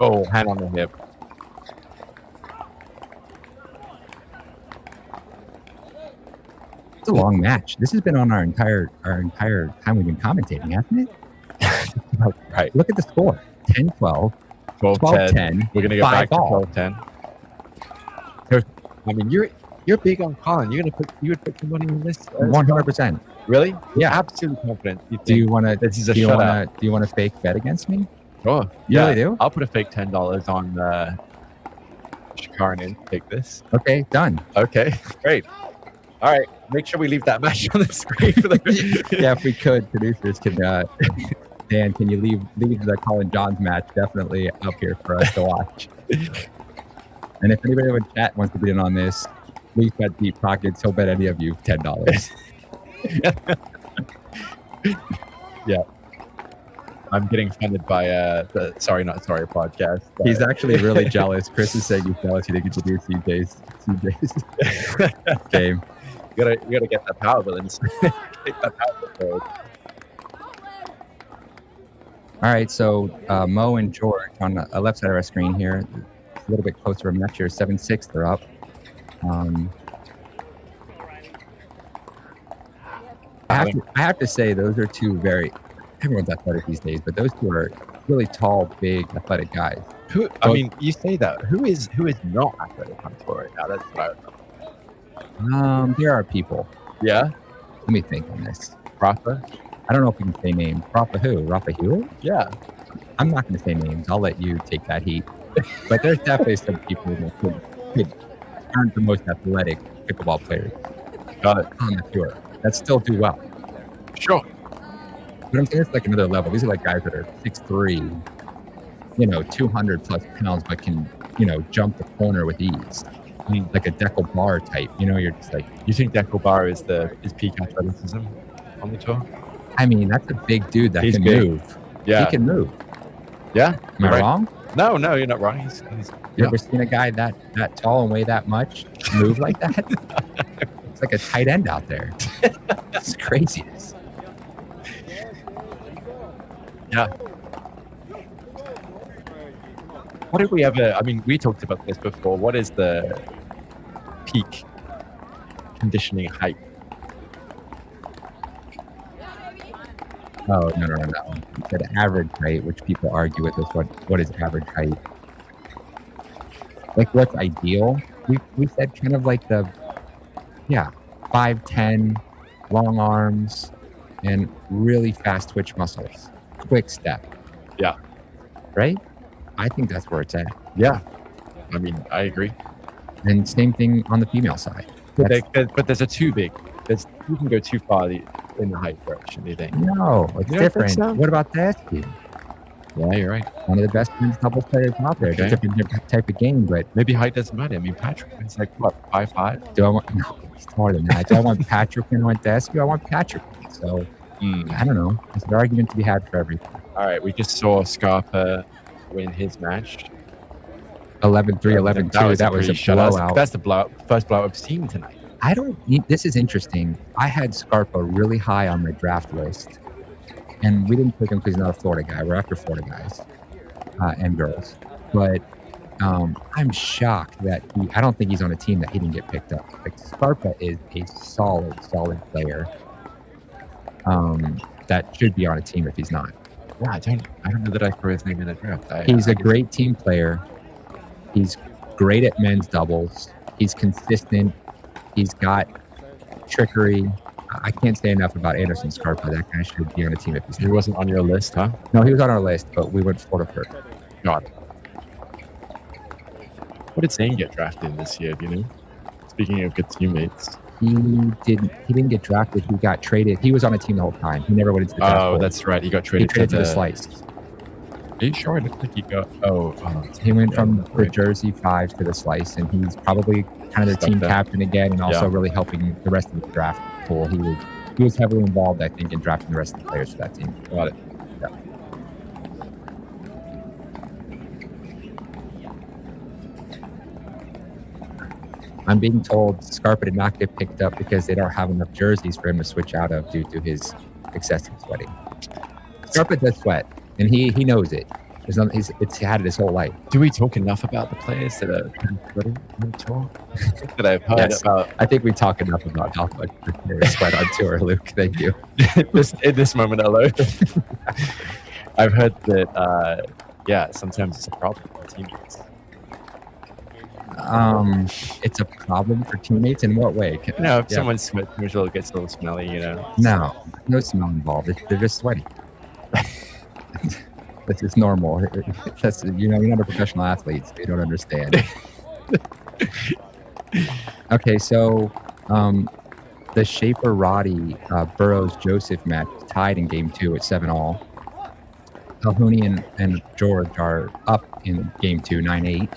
Oh, hand on the hip. It's a long match. This has been on our entire time we've been commentating, hasn't it? Right. Look at the score. 10-12. 12-10. We're gonna get back to all. 12-10. I mean, you're big on Colin. You would put some money in this? 100%. Really? Yeah. Absolutely confident. Do you want to? This is a do you shutout. want to fake bet against me? Sure. You really do? I'll put a fake $10 on Shikarin. Take this. Okay, done. Okay, great. All right, make sure we leave that match on the screen for the. Yeah, if we could, producers can. Dan, can you leave the Colin Johns match definitely up here for us to watch? And if anybody in chat wants to be in on this, please bet deep pockets. He'll bet any of you $10. Yeah. I'm getting funded by the Sorry Not Sorry podcast. He's actually really jealous. Chris is saying he's jealous he didn't get to do CJ's game. You gotta get that power balance. Take that power balance. All right, so Mo and George on the left side of our screen here, a little bit closer to match here. 7-6, they're up. I have to say, those are two everyone's athletic these days, but those two are really tall, big, athletic guys. I mean, you say that. Who is not athletic on tour right now? That's what I would know. There are people. Yeah? Let me think on this. Rafa? I don't know if we can say names. Rafa who? Rafa Hewitt? Yeah. I'm not going to say names. I'll let you take that heat. But there's definitely some people that could aren't the most athletic pickleball players. Got it. On the tour. That still do well. Sure. But I'm saying it's like another level. These are like guys that are 6'3", 200 plus pounds, but can, jump the corner with ease. I mean, like a Dekel Bar type. You're just like. You think Dekel Bar is peak athleticism on the tour? I mean, that's a big dude that He's can big. move. Yeah. He can move. Yeah. Am I wrong? No, you're not wrong. You ever seen a guy that tall and weigh that much move like that? It's like a tight end out there. It's craziness. Yeah. What did we ever? I mean, we talked about this before. What is the peak conditioning height? Oh, no. The average height, which people argue with us, what is average height? Like, what's ideal? We said kind of like the Yeah, 5'10", long arms, and really fast twitch muscles. Quick step. Yeah. Right? I think that's where it's at. Yeah. I mean, I agree. And same thing on the female side. But there's a too big. You can go too far in the height direction, do you think? No, it's You don't think different. so? What about Dasky? Yeah, you're right. One of the best men's doubles players out there. Okay. It's a different type of game, but Maybe height doesn't matter. I mean, Patrick is like, what, 5'5"? do I want... No, he's taller than that. Do I want Patrick and I want Dasky? I want Patrick. So, I don't know. There's an argument to be had for everything. All right, we just saw Scarpa win his match. 11-3, 11-2. That was a blowout. That's the first blowout I've seen tonight. I don't need, this is interesting. I had Scarpa really high on my draft list, and we didn't pick him because he's not a Florida guy. We're after Florida guys and girls. But I'm shocked that I don't think he's on a team that he didn't get picked up. Like, Scarpa is a solid player that should be on a team if he's not. Yeah, I don't know that I threw his name in the draft. He's a great team player. He's great at men's doubles. He's consistent. He's got trickery. I can't say enough about Anderson Scarpa. That guy should be on a team if he's not. He wasn't on your list, huh? No, he was on our list, but we went Florida first. God. What did Zane get drafted in this year, do you know? Speaking of good teammates. He didn't get drafted. He got traded. He was on a team the whole time. He never went into the draft. Oh, that's right. He got traded, to the Slice. Are you sure? It looked like he got... He went from the Jersey 5 to the Slice, and he's probably kind of the team captain again, and also really helping the rest of the draft pool. He was heavily involved, I think, in drafting the rest of the players for that team. Got it. Yeah. I'm being told Scarpa did not get picked up because they don't have enough jerseys for him to switch out of due to his excessive sweating. Scarpa does sweat, and he knows it. It's had it his whole life. Do we talk enough about the players that are sweating on tour? That I've heard about. I think we talk enough about how much players sweat on tour, Luke. Thank you. In this moment alone. I've heard that, sometimes it's a problem for teammates. It's a problem for teammates in what way? If someone sweats, usually gets a little smelly, No smell involved. They're just sweaty. That's just normal. That's you're not a professional athlete, so you don't understand. Okay, so the Schaefer Roddy Burroughs Joseph match tied in game 2 at 7-all. Calhouni and George are up in game 2, 9-8.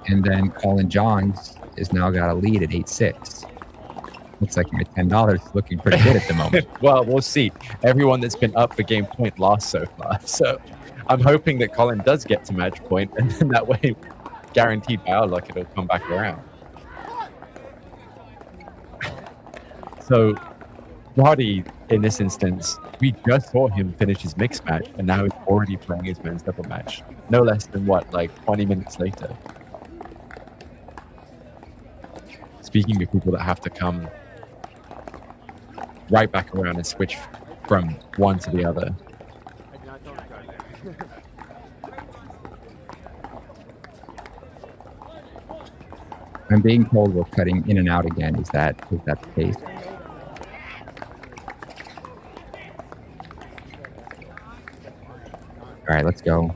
And then Colin Johns has now got a lead at 8-6. Looks like my $10 is looking pretty good at the moment. Well, we'll see. Everyone that's been up for game point lost so far. So I'm hoping that Colin does get to match point, and then that way, guaranteed by our luck, it'll come back around. So Roddy, in this instance, we just saw him finish his mixed match, and now he's already playing his men's double match. No less than 20 minutes later. Speaking of people that have to come right back around and switch from one to the other. I'm being told we're cutting in and out again. Is that the case? All right, let's go.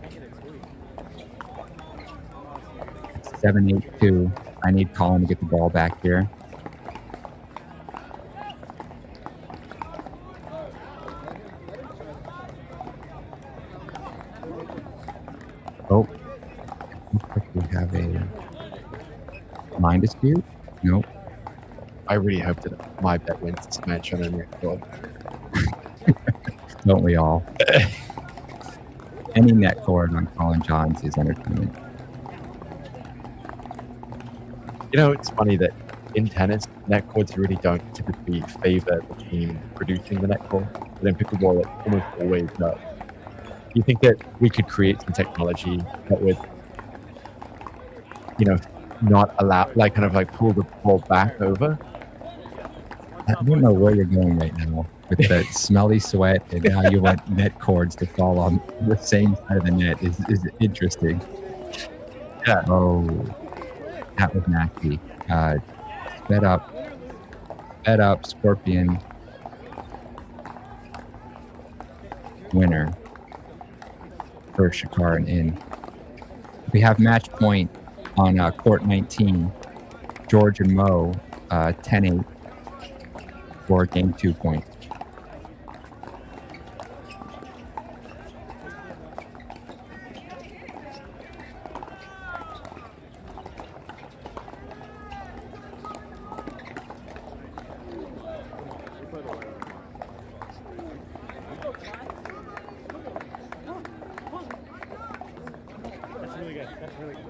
It's 7-8-2. I need Colin to get the ball back here. Oh, looks like we have a line dispute. Nope. I really hope that my bet wins this match on a net cord. Don't we all? Any net cord on Colin Johns is entertainment. It's funny that in tennis, net cords really don't typically favor the team producing the net cord, but in pickleball, it almost always does. Do you think that we could create some technology that would, not allow, pull the ball back over? I don't know where you're going right now with the smelly sweat, and now you want net cords to fall on the same side of the net is interesting. Yeah. Oh, that was nasty. Bet up. Bet up, Scorpion. Winner for Shakar and in. We have match point on court 19. George and Mo 10-8 for game 2 point. That's really good. That's really good.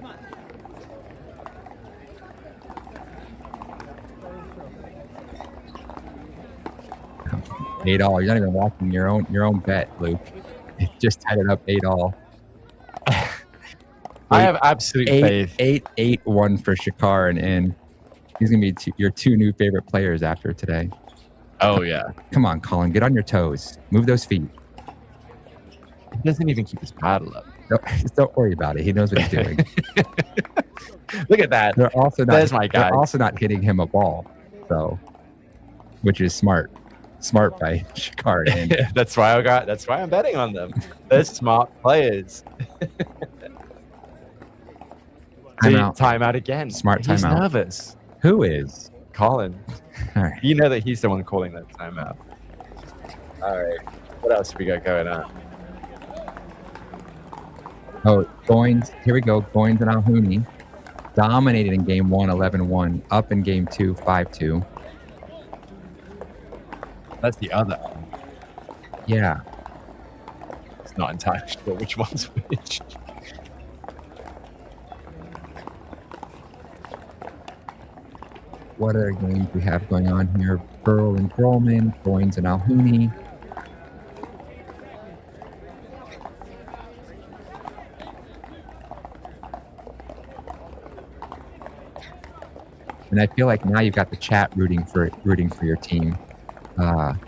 8-all. You're not even watching your own bet, Luke. Just tied it up 8-all. I have absolute faith. 8-1 for Shakar and he's gonna be your 2 new favorite players after today. Oh yeah. Come on, Colin, get on your toes. Move those feet. He doesn't even keep his paddle up. Don't worry about it. He knows what he's doing. Look at that. They're also not, There's my guy. They're also not hitting him a ball, so which is smart. Smart by Shakar. That's why I'm betting on them. They're smart players. Timeout again. Smart He's timeout. nervous. Who is? Colin. All right. You know that he's the one calling that timeout. All right. What else we got going on? Oh, Goins. Here we go. Goins and Alhuni dominated in game 1, 11-1. Up in game 2, 5-2. That's the other. Yeah. It's not entirely sure which one's which. What other games we have going on here? Pearl and Grolman, Goins and Alhuni. And I feel like now you've got the chat rooting for your team to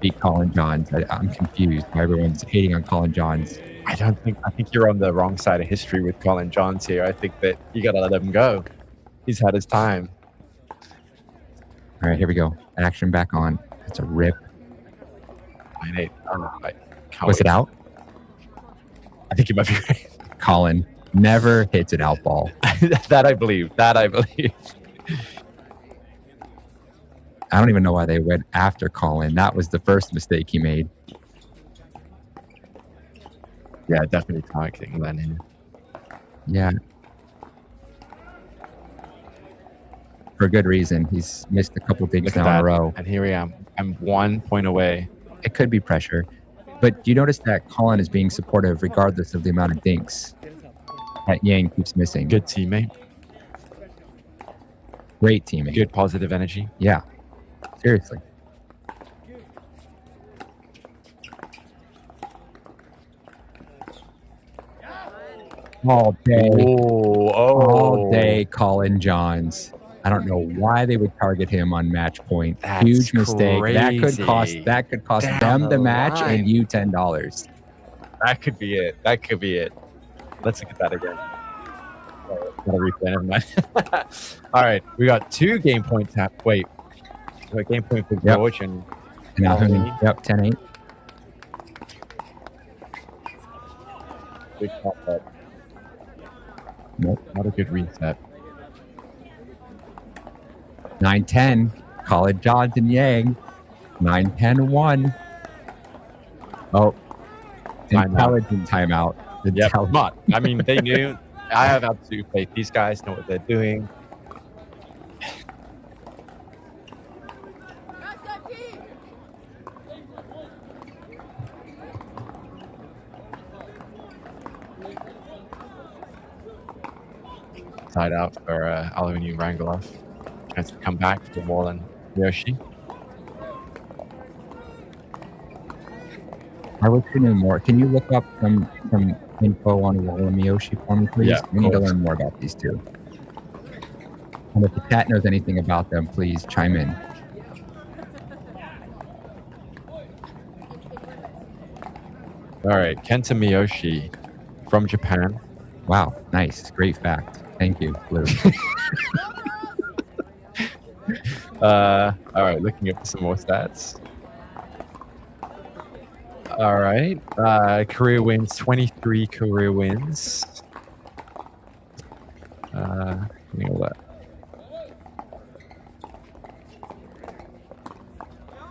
beat Colin Johns. I'm confused why everyone's hating on Colin Johns. I think you're on the wrong side of history with Colin Johns here. I think that you gotta let him go. He's had his time. All right, here we go. Action back on. That's a rip. 9-8. Was it out? I think you might be right. Colin never hits an out ball. That I believe. I don't even know why they went after Colin. That was the first mistake he made. Yeah, definitely targeting Lennon. Yeah. For good reason. He's missed a couple digs down in a row. And here I am. I'm 1 point away. It could be pressure. But you notice that Colin is being supportive regardless of the amount of dinks that Yang keeps missing. Good teammate. Great teammate. Good positive energy. Yeah. Seriously. All day. All day, Colin Johns. I don't know why they would target him on match point. That's Huge mistake. crazy. That could cost Down them the the match line. and you $10. That could be it. Let's look at that again. Gotta replay. Never mind. All right, we got 2 game point tap. Wait, we got game point for George and Alhuni. Yep, 10-8. Big pop up. Nope. Not a good reset. 9-10. Colin Johns and Yang. 9-10-1. Oh. Intelligent timeout. Yeah, smart. I mean, they knew. I have absolute faith. These guys know what they're doing. Side out for Aluminium Rangelov. Chance to come back to Wall and Yoshi. I wish we knew more. Can you look up some info on Wall and Miyoshi for me, please? Yeah, we need to course. learn more about these two. And if the chat knows anything about them, please chime in. All right, Kenta Miyoshi from Japan. Wow, nice. Great fact. Thank you, Luke. All right, looking up some more stats. All right, career wins, 23 career wins. Give me all that.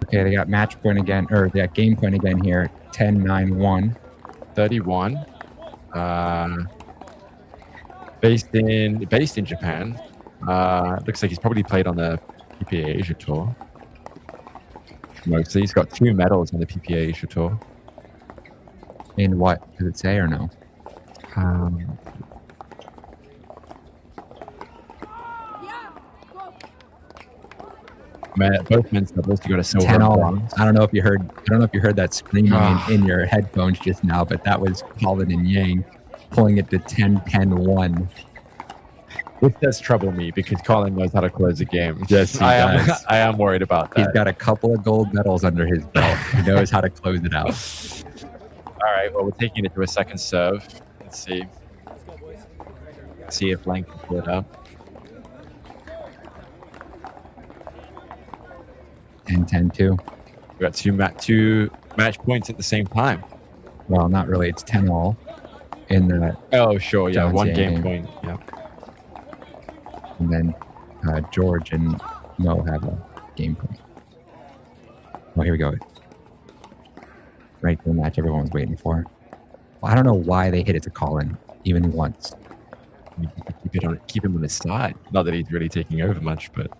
Okay, they got match point again, or they got game point again here. 10-9-1. 31. Based in Japan. Looks like he's probably played on the PPA Asia Tour. Mostly, he's got 2 medals on the PPA Asia Tour. In what? Does it say or no? Both men's doubles. You got a silver. 10-all. I don't know if you heard that screaming in your headphones just now, but that was Colin and Yang pulling it to 10-10-1. This does trouble me because Colin knows how to close a game. Yes, he does. I am worried about that. He's got a couple of gold medals under his belt. He knows how to close it out. All right. Well, we're taking it to a second serve. Let's see. See if Lang can pull it up. 10-10-2. We got two match points at the same time. Well, not really. It's 10-all in the. Oh, sure. Yeah, John's one game point. Yeah. And then George and Mo have a game point. Oh, here we go. Right to the match everyone was waiting for. Well, I don't know why they hit it to Colin even once. Keep him on his side. Not that he's really taking over much, but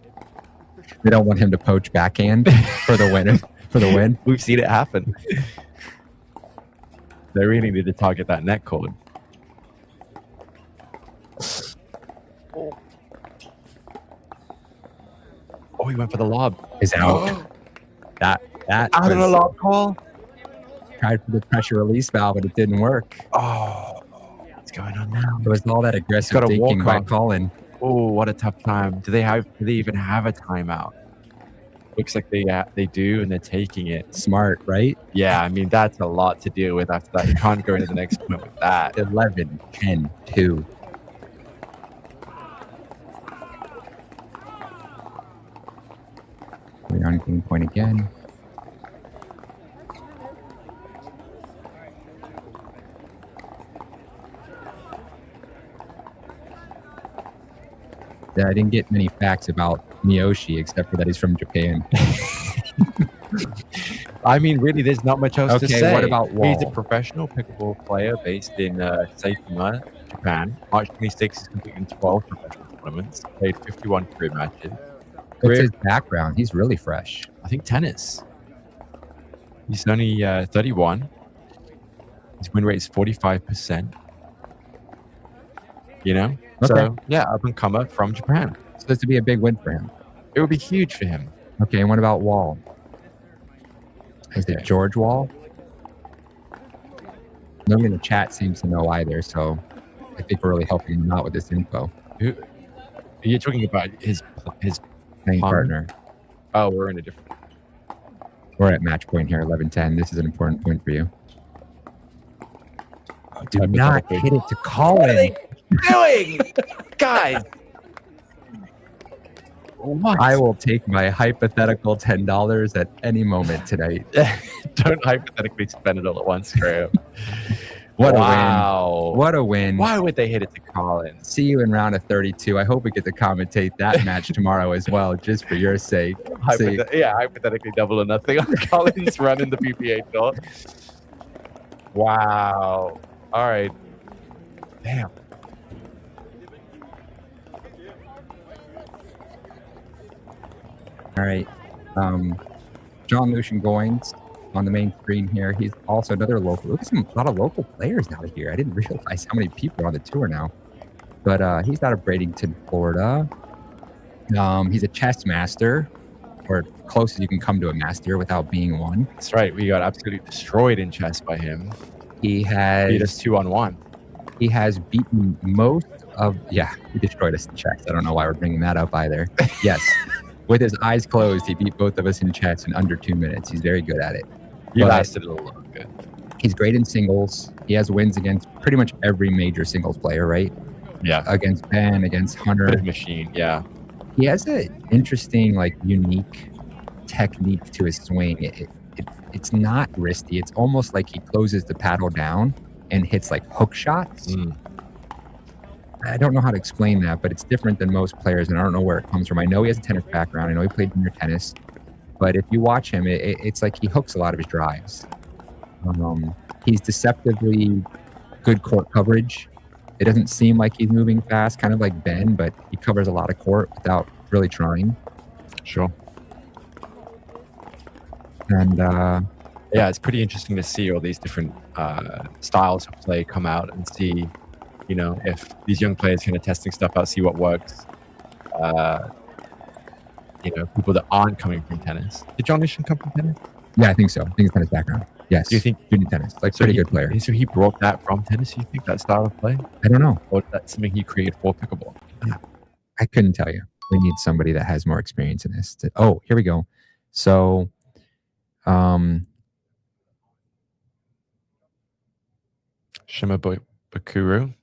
they don't want him to poach backhand for the winner. For the win. We've seen it happen. They really need to target that net cord. Oh, he went for the lob. Is out. That out of the lob call. Tried for the pressure release valve, but it didn't work. Oh, what's going on now? It was all that aggressive thinking by Colin. Oh, what a tough time. Do they even have a timeout? Looks like they do, and they're taking it. Smart, right? Yeah, I mean, that's a lot to deal with after that. You can't go into the next point with that. 11-10-2. We're on game point again. Yeah, I didn't get many facts about Miyoshi except for that he's from Japan. I mean, really, there's not much else to say. Okay, what about Wall? He's a professional pickleball player based in Saitama, Japan. March 26 is completing 12 professional tournaments. Played 51 career matches. What's his background? He's really fresh. I think tennis. He's only 31. His win rate is 45%. You know? Okay. So, yeah, up and comer from Japan. So this would be a big win for him. It would be huge for him. Okay, and what about Wall? Is it George Wall? Nobody in the chat seems to know either, so I think we're really helping him out with this info. You're talking about his playing partner. Oh, we're in a different. We're at match point here, 11-10. This is an important point for you. Do not hit it to Colin. Doing, guys. What? I will take my hypothetical $10 at any moment tonight. Don't hypothetically spend it all at once, Graham. What a win. What a win. Why would they hit it to Colin? See you in round of 32. I hope we get to commentate that match tomorrow as well, just for your sake. Hypothetically double or nothing on Colin's run in the PPA tour. Wow. All right. Damn. All right. John Lucian Goins on the main screen here. He's also another local. Look at a lot of local players out here. I didn't realize how many people are on the tour now. But he's out of Bradenton, Florida. He's a chess master, or close as you can come to a master without being one. That's right. We got absolutely destroyed in chess by him. He has beat us 2-on-1. He has beaten most of. Yeah, he destroyed us in chess. I don't know why we're bringing that up either. Yes. With his eyes closed, he beat both of us in chess in under 2 minutes. He's very good at it. You lasted a little longer. He's great in singles. He has wins against pretty much every major singles player, right? Yeah. against Ben, against Hunter. Bit of machine, yeah. He has an interesting, like, unique technique to his swing. It's not wristy. It's almost like he closes the paddle down and hits like hook shots. I don't know how to explain that, but it's different than most players, and I don't know where it comes from. I know he has a tennis background. I know he played junior tennis, but if you watch him, it's like he hooks a lot of his drives. He's deceptively good court coverage. It doesn't seem like he's moving fast, kind of like Ben, but he covers a lot of court without really trying. Sure. And yeah, it's pretty interesting to see all these different styles of play come out and see, you know, if these young players kind of testing stuff out, see what works. You know, people that aren't coming from tennis. Did John Isham come from tennis? Yeah, I think so. I think he's tennis background. Yes. Do you think junior tennis? Like, so pretty good player. So he brought that from tennis, you think, that style of play? I don't know. Or that's something he created for pickleball? I couldn't tell you. We need somebody that has more experience in this. Oh, here we go. So, Shimabukuro.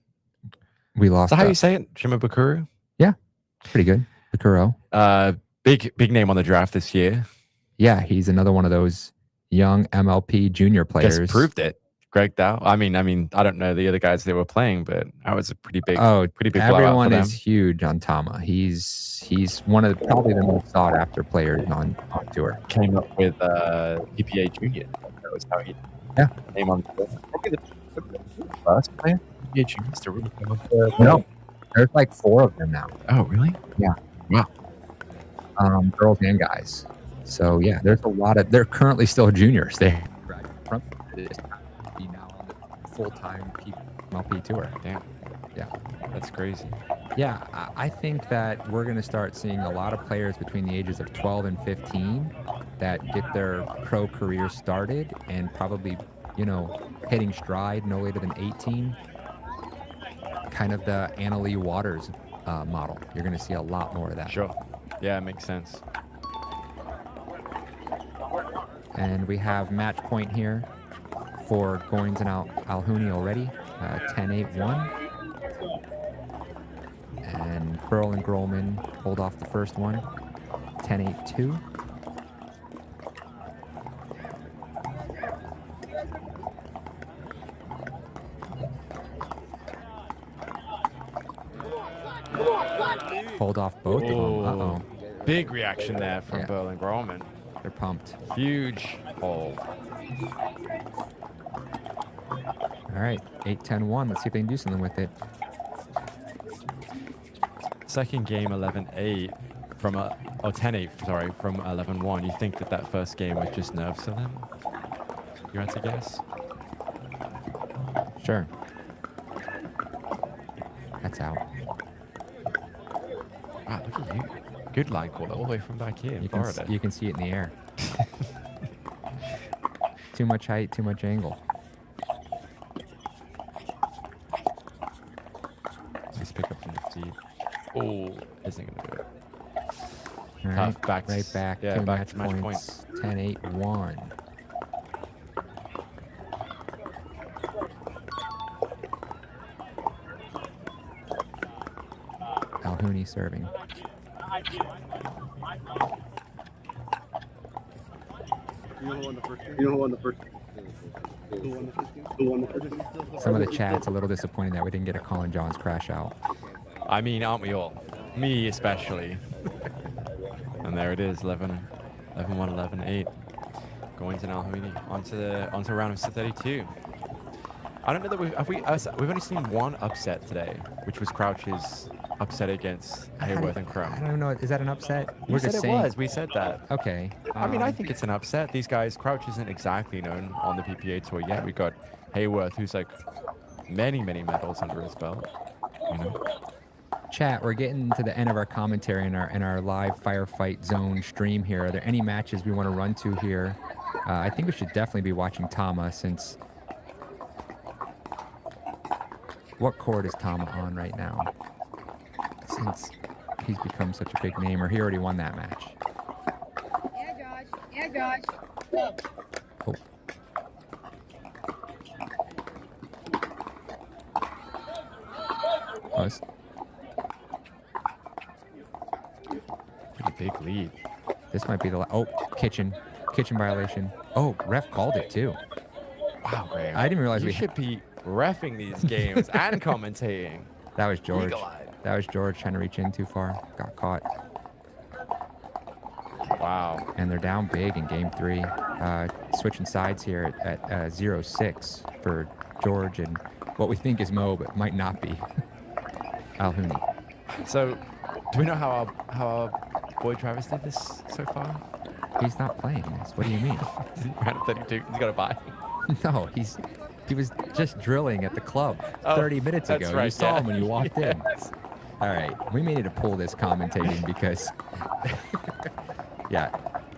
We lost. Is that how you say it? Shimabukuro? Yeah, pretty good. Bakuro. Big name on the draft this year. Yeah, he's another one of those young MLP junior players. Just proved it. Greg Dow. I mean, I don't know the other guys they were playing, but that was a pretty big blowout for them. Everyone is huge on Tama. He's one of probably the most sought after players on tour. Came up with PPA Junior. That was how he came on. Probably the first player PPA Juniors to really come up with. No, there's like 4 of them now. Oh, really? Yeah. Wow. Girls and guys. So yeah, there's a lot of. They're currently still juniors. They graduated from this. Be now on the full-time MLP tour. Damn. Yeah, that's crazy. Yeah, I think that we're going to start seeing a lot of players between the ages of 12 and 15 that get their pro career started and probably, you know, hitting stride no later than 18. Kind of the Annalee Waters model. You're going to see a lot more of that. Sure. Yeah, it makes sense. And we have match point here for Goins and Alhouni already, 10-8-1. And Pearl and Grolman hold off the first one, 10-8-2. Hold off both of them. Uh-oh. Big reaction there from Pearl and Grolman. They're pumped. Huge hold. All right, 8-10-1. Let's see if they can do something with it. Second game, 11-8 from 10-8. Sorry, from 11-1. You think that first game was just nerves to them? You had to guess. Sure. That's out. Wow, look at you. Good line call all the way from back here. You can see it in the air. Too much height, too much angle. Nice pick up from the feet. Oh, isn't going to do it. All Tough. right, Back. right back. Yeah, to back match to match points. 10-8-1. Alhouni serving. Some of the chat's a little disappointing that we didn't get a Colin Johns crash out. I mean, aren't we all? Me especially. And there it is, 11-1, 11-8. Going to Alhouni onto round of 32. I don't know that we've only seen one upset today, which was Crouch's upset against Hayworth and Crum. I don't know. Is that an upset? We said it was. We said that. Okay. I mean, I think it's an upset. These guys, Crouch isn't exactly known on the PPA tour yet. We got Hayworth, who's like many medals under his belt. You know. Chat, we're getting to the end of our commentary in our live Firefight Zone stream here. Are there any matches we want to run to here? I think we should definitely be watching Tama since. What court is Tama on right now? Since he's become such a big name, or he already won that match. Yeah, Josh. Yeah, Josh. Oh. Almost. Pretty big lead. This might be the kitchen violation. Oh, ref called it too. Wow, Graham. I didn't realize you should be reffing these games and commentating. That was George. Eagle-eyed. That was George trying to reach in too far. Got caught. Wow. And they're down big in game 3. Switching sides here at 0-6 for George and what we think is Mo, but might not be. Alhuni. So, do we know how our boy Travis did this so far? He's not playing this. What do you mean? Round 32. He's got a bye. No, he was just drilling at the club 30 minutes that's ago. right, You saw yeah. him when you walked in. All right, we may need to pull this commentating because, yeah,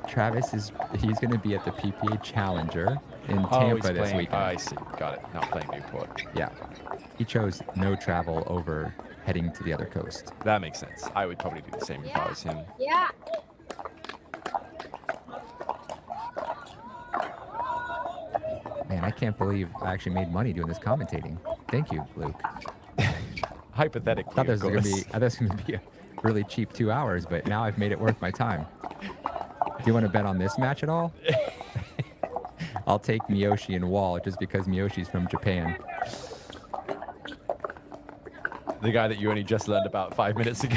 Travis he's going to be at the PPA Challenger in Tampa this weekend. I see. Got it. Not playing Newport. Yeah, he chose no travel over heading to the other coast. That makes sense. I would probably do the same if I was him. Yeah. Man, I can't believe I actually made money doing this commentating. Thank you, Luke. Hypothetically, I thought this of was course. going to be a really cheap 2 hours, but now I've made it worth my time. Do you want to bet on this match at all? I'll take Miyoshi and Wall just because Miyoshi's from Japan. The guy that you only just learned about 5 minutes ago.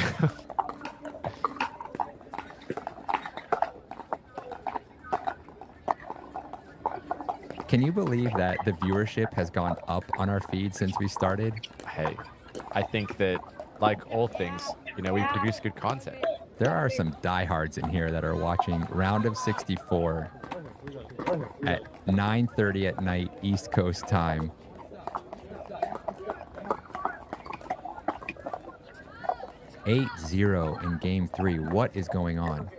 Can you believe that the viewership has gone up on our feed since we started? Hey, I think that, like all things, we produce good content. There are some diehards in here that are watching Round of 64 at 9:30 at night East Coast time. (8-0) in game 3. What is going on?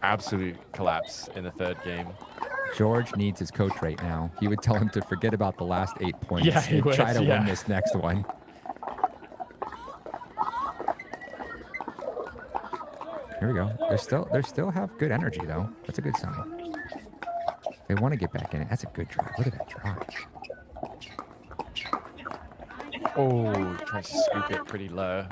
Absolute collapse in the third game. George needs his coach right now. He would tell him to forget about the last 8 points Yeah, he and would, try to yeah. win this next one. Here we go. They still have good energy though. That's a good sign. They want to get back in it. That's a good drive. Look at that drive. Oh, tries to scoop it pretty low.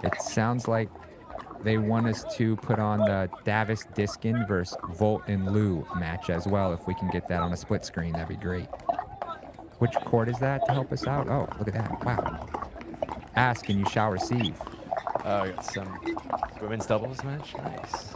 It sounds like they want us to put on the Davis Diskin versus Volt and Lou match as well. If we can get that on a split screen, that'd be great. Which court is that to help us out? Oh, look at that. Wow. Ask and you shall receive. Oh, got some women's doubles match. Nice.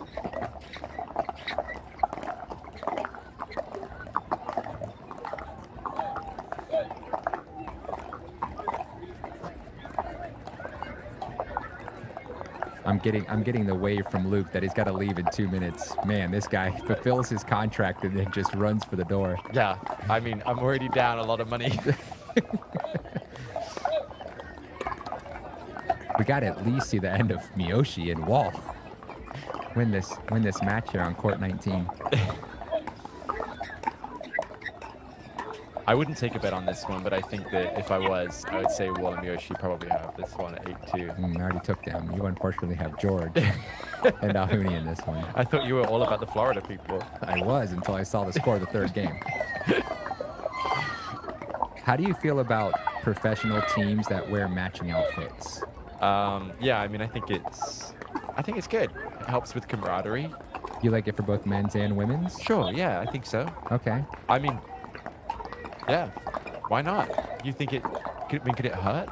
I'm getting the wave from Luke that he's got to leave in 2 minutes. Man, this guy fulfills his contract and then just runs for the door. Yeah, I mean, I'm already down a lot of money. We got to at least see the end of Miyoshi and Wall. Win this match here on court 19. I wouldn't take a bet on this one, but I think that if I was, I would say Wall and Miyoshi probably have this one at 8-2. I already took them. You unfortunately have George and Ahuni in this one. I thought you were all about the Florida people. I was until I saw the score of the third game. How do you feel about professional teams that wear matching outfits? Yeah, I mean, I think it's good. It helps with camaraderie. You like it for both men's and women's? Sure, yeah, I think so. Okay. I mean, yeah, why not? You think could it hurt?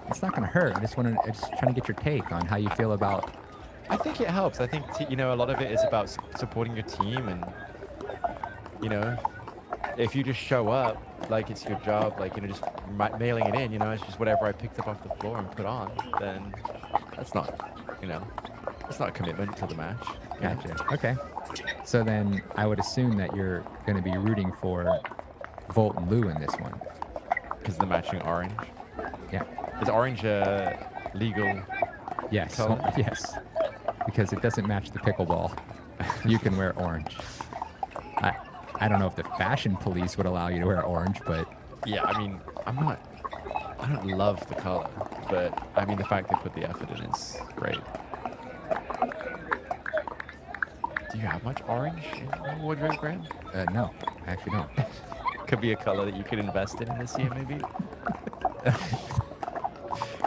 It's not gonna hurt. I'm just trying to get your take on how you feel about. I think it helps. I think a lot of it is about supporting your team, and if you just show up like it's your job, like just mailing it in, it's just whatever I picked up off the floor and put on, then that's not, it's not a commitment to the match. Gotcha. Okay. So then I would assume that you're going to be rooting for Volt and Lou in this one. Because of the matching orange? Yeah. Is orange legal? Yes. color? Yes. Because it doesn't match the pickleball. You can wear orange. I don't know if the fashion police would allow you to wear orange, but... Yeah, I mean, I don't love the color, but I mean, the fact they put the effort in is great. Do you have much orange in your wardrobe, Graham? No, I actually don't. Could be a color that you could invest in this year, maybe.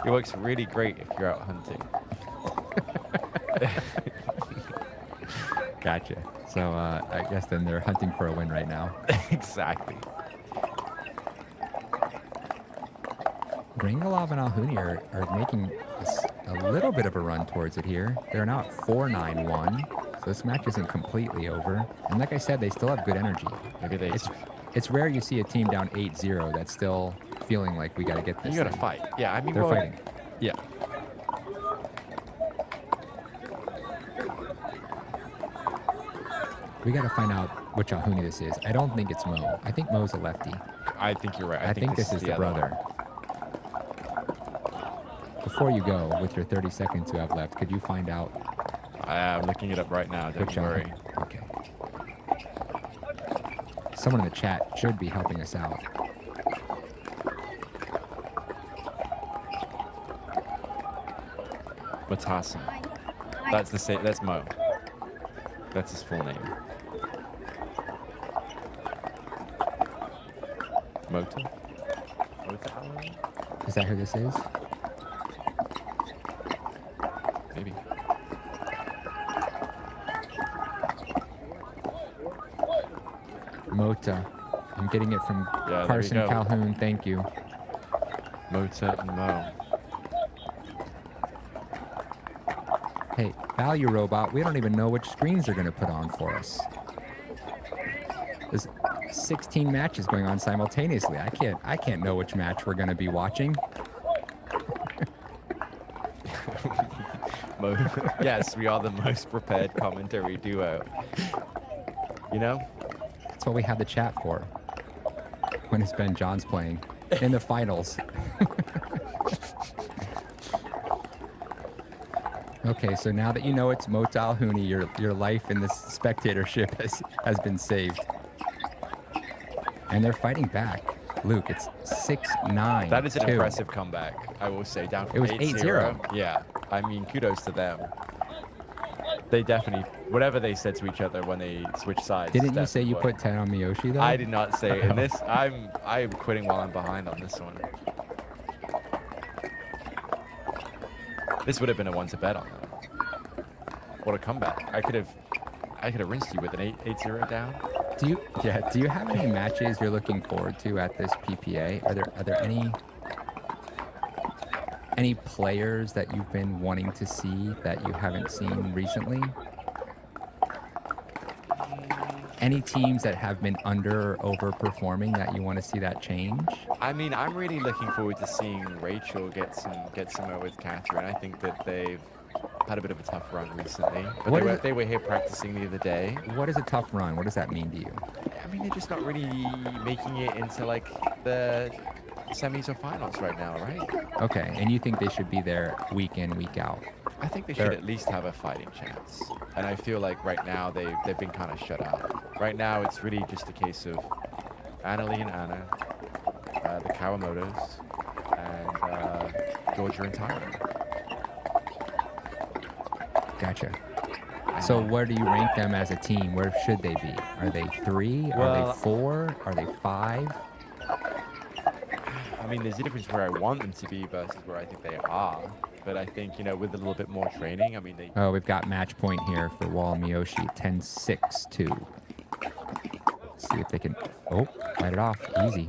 It works really great if you're out hunting. Gotcha. So I guess then they're hunting for a win right now. Exactly. Gringalov and Alhuni are making a little bit of a run towards it here. They're now at 4-9-1, so this match isn't completely over. And like I said, they still have good energy. Maybe it's rare you see a team down 8-0 that's still feeling like we got to get this. You got to fight. Yeah, I mean, they're fighting. Yeah. We got to find out which Alhuni this is. I don't think it's Mo. I think Mo's a lefty. I think you're right. I think this is the brother. Before you go, with your 30 seconds you have left, could you find out? I'm looking it up right now. Don't worry. Okay. Someone in the chat should be helping us out. Matassim. That's Mo. That's his full name. Mota? Is that who this is? Maybe. Mota. I'm getting it from Yeah, Carson there we go. Calhoun. Thank you. Mota and Mo. Hey, Value Robot, we don't even know which screens they're going to put on for us. There's 16 matches going on simultaneously. I can't know which match we're going to be watching. Yes, we are the most prepared commentary duo. You know? That's what we have the chat for. When it's Ben John's playing. In the finals. Okay, so now that you know it's Mota Alhuni, your life in this spectatorship has been saved. And they're fighting back. Luke, it's 6-9. That is an impressive comeback, I will say. Down from It was 8-0. Yeah, I mean, kudos to them. They definitely, whatever they said to each other when they switched sides. Didn't you say you put 10 on Miyoshi, though? I did not say it. In this, I'm quitting while I'm behind on this one. This would have been a one to bet on, though. What a comeback. I could have rinsed you with an 8-0 down. Do you have any matches you're looking forward to at this PPA? Are there any players that you've been wanting to see that you haven't seen recently? Any teams that have been under or overperforming that you want to see that change? I mean, I'm really looking forward to seeing Rachel get somewhere with Catherine. I think that they've had a bit of a tough run recently. But they were here practicing the other day. What is a tough run? What does that mean to you? I mean, they're just not really making it into like the semis or finals right now, right? Okay, and you think they should be there week in, week out? I think they should at least have a fighting chance. And I feel like right now they've been kind of shut out. Right now it's really just a case of Annalie and Anna, the Kawamotos, and Georgia and Tyra. Gotcha. So where do you rank them as a team? Where should they be? Are they 3? Are they 4? Are they 5? I mean, there's a difference where I want them to be versus where I think they are. But I think, you know, with a little bit more training, I mean, they... Oh, we've got match point here for Wall Miyoshi, 10-6-2. Let's see if they can... Oh, fight it off. Easy.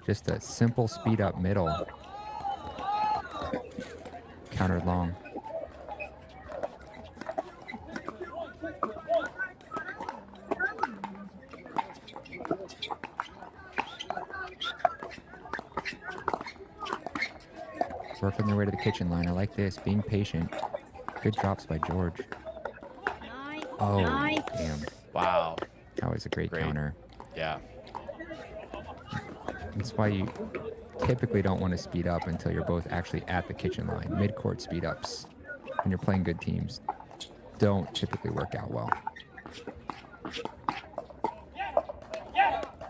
Just a simple speed up middle. Countered long. Working their way to the kitchen line. I like this. Being patient. Good drops by George. Oh, damn. Wow. That was a great counter. Yeah. That's why you typically don't want to speed up until you're both actually at the kitchen line. Mid-court speed-ups, when you're playing good teams, don't typically work out well.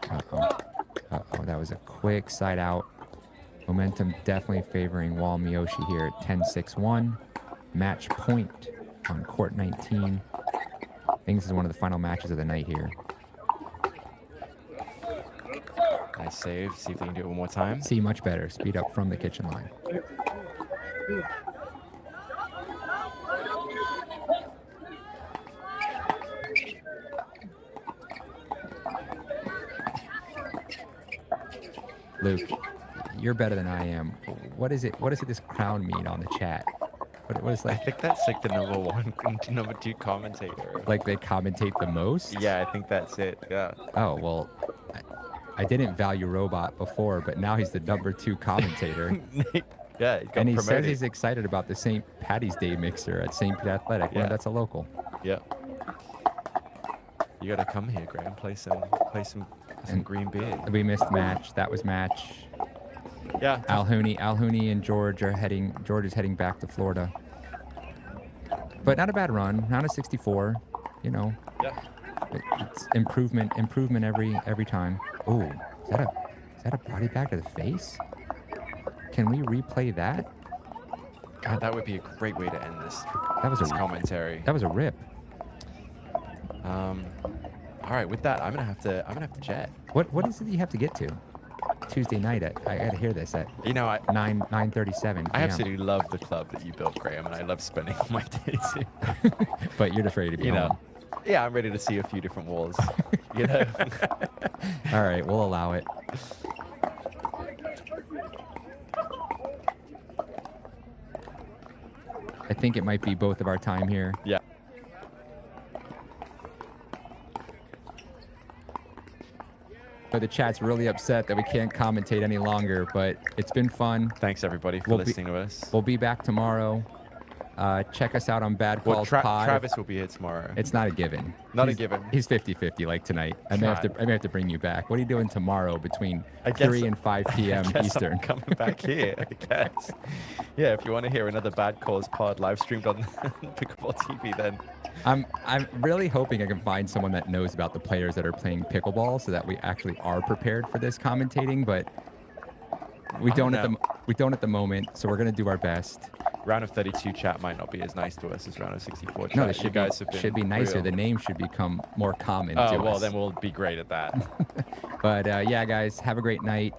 Uh-oh. Uh-oh, that was a quick side out. Momentum definitely favoring Wall Miyoshi here at 10-6-1. Match point on court 19. think this is one of the final matches of the night here. Nice save. See if they can do it one more time. See, much better. Speed up from the kitchen line. Luke, you're better than I am. What is it? What does this crown mean on the chat? What is I like? think that's like the number 1 and number 2 commentator. Like they commentate the most? Yeah, I think that's it. Yeah. Oh well, I didn't value Robot before, but now he's the number 2 commentator. Yeah, and he promoted. says he's excited about the St. Patty's Day mixer at St. Pete Athletic. Yeah, that's a local. Yeah. You gotta come here, Graham. Play some green beer. We missed match. That was match. Yeah. Alhouni and George are heading. George is heading back to Florida. But not a bad run. Round of 64. You know. Yeah. It's improvement every time. Oh, is that a body bag to the face? Can we replay that? God, that would be a great way to end this. That was this a commentary. That was a rip. All right, with that, I'm gonna have to jet. What is it you have to get to? Tuesday night I gotta hear this at 9:37. I absolutely love the club that you built, Graham, and I love spending all my days here. But you're just ready to be home. Yeah, I'm ready to see a few different walls. You know. All right, we'll allow it. I think it might be both of our time here. Yeah. But the chat's really upset that we can't commentate any longer, but it's been fun. Thanks, everybody, for listening to us. We'll be back tomorrow. Check us out on Bad Calls Pod. Travis will be here tomorrow. It's not a given. Not a given. He's 50-50 like tonight. I may have to bring you back. What are you doing tomorrow between 3 and 5 p.m. Eastern? I'm coming back here, I guess. Yeah, if you want to hear another Bad Calls Pod live streamed on Pickleball TV, then I'm really hoping I can find someone that knows about the players that are playing pickleball so that we actually are prepared for this commentating, but we don't at the moment, so we're going to do our best. Round of 32 chat might not be as nice to us as round of 64 chat. No, it should be nicer. real. The name should become more common Oh, to well, us. then we'll be great at that. But yeah, guys, have a great night.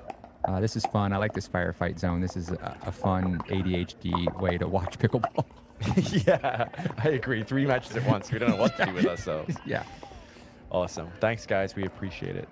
This is fun. I like this firefight zone. This is a fun ADHD way to watch pickleball. Yeah, I agree. 3 matches at once. We don't know what to do with ourselves. Yeah. Awesome. Thanks, guys. We appreciate it.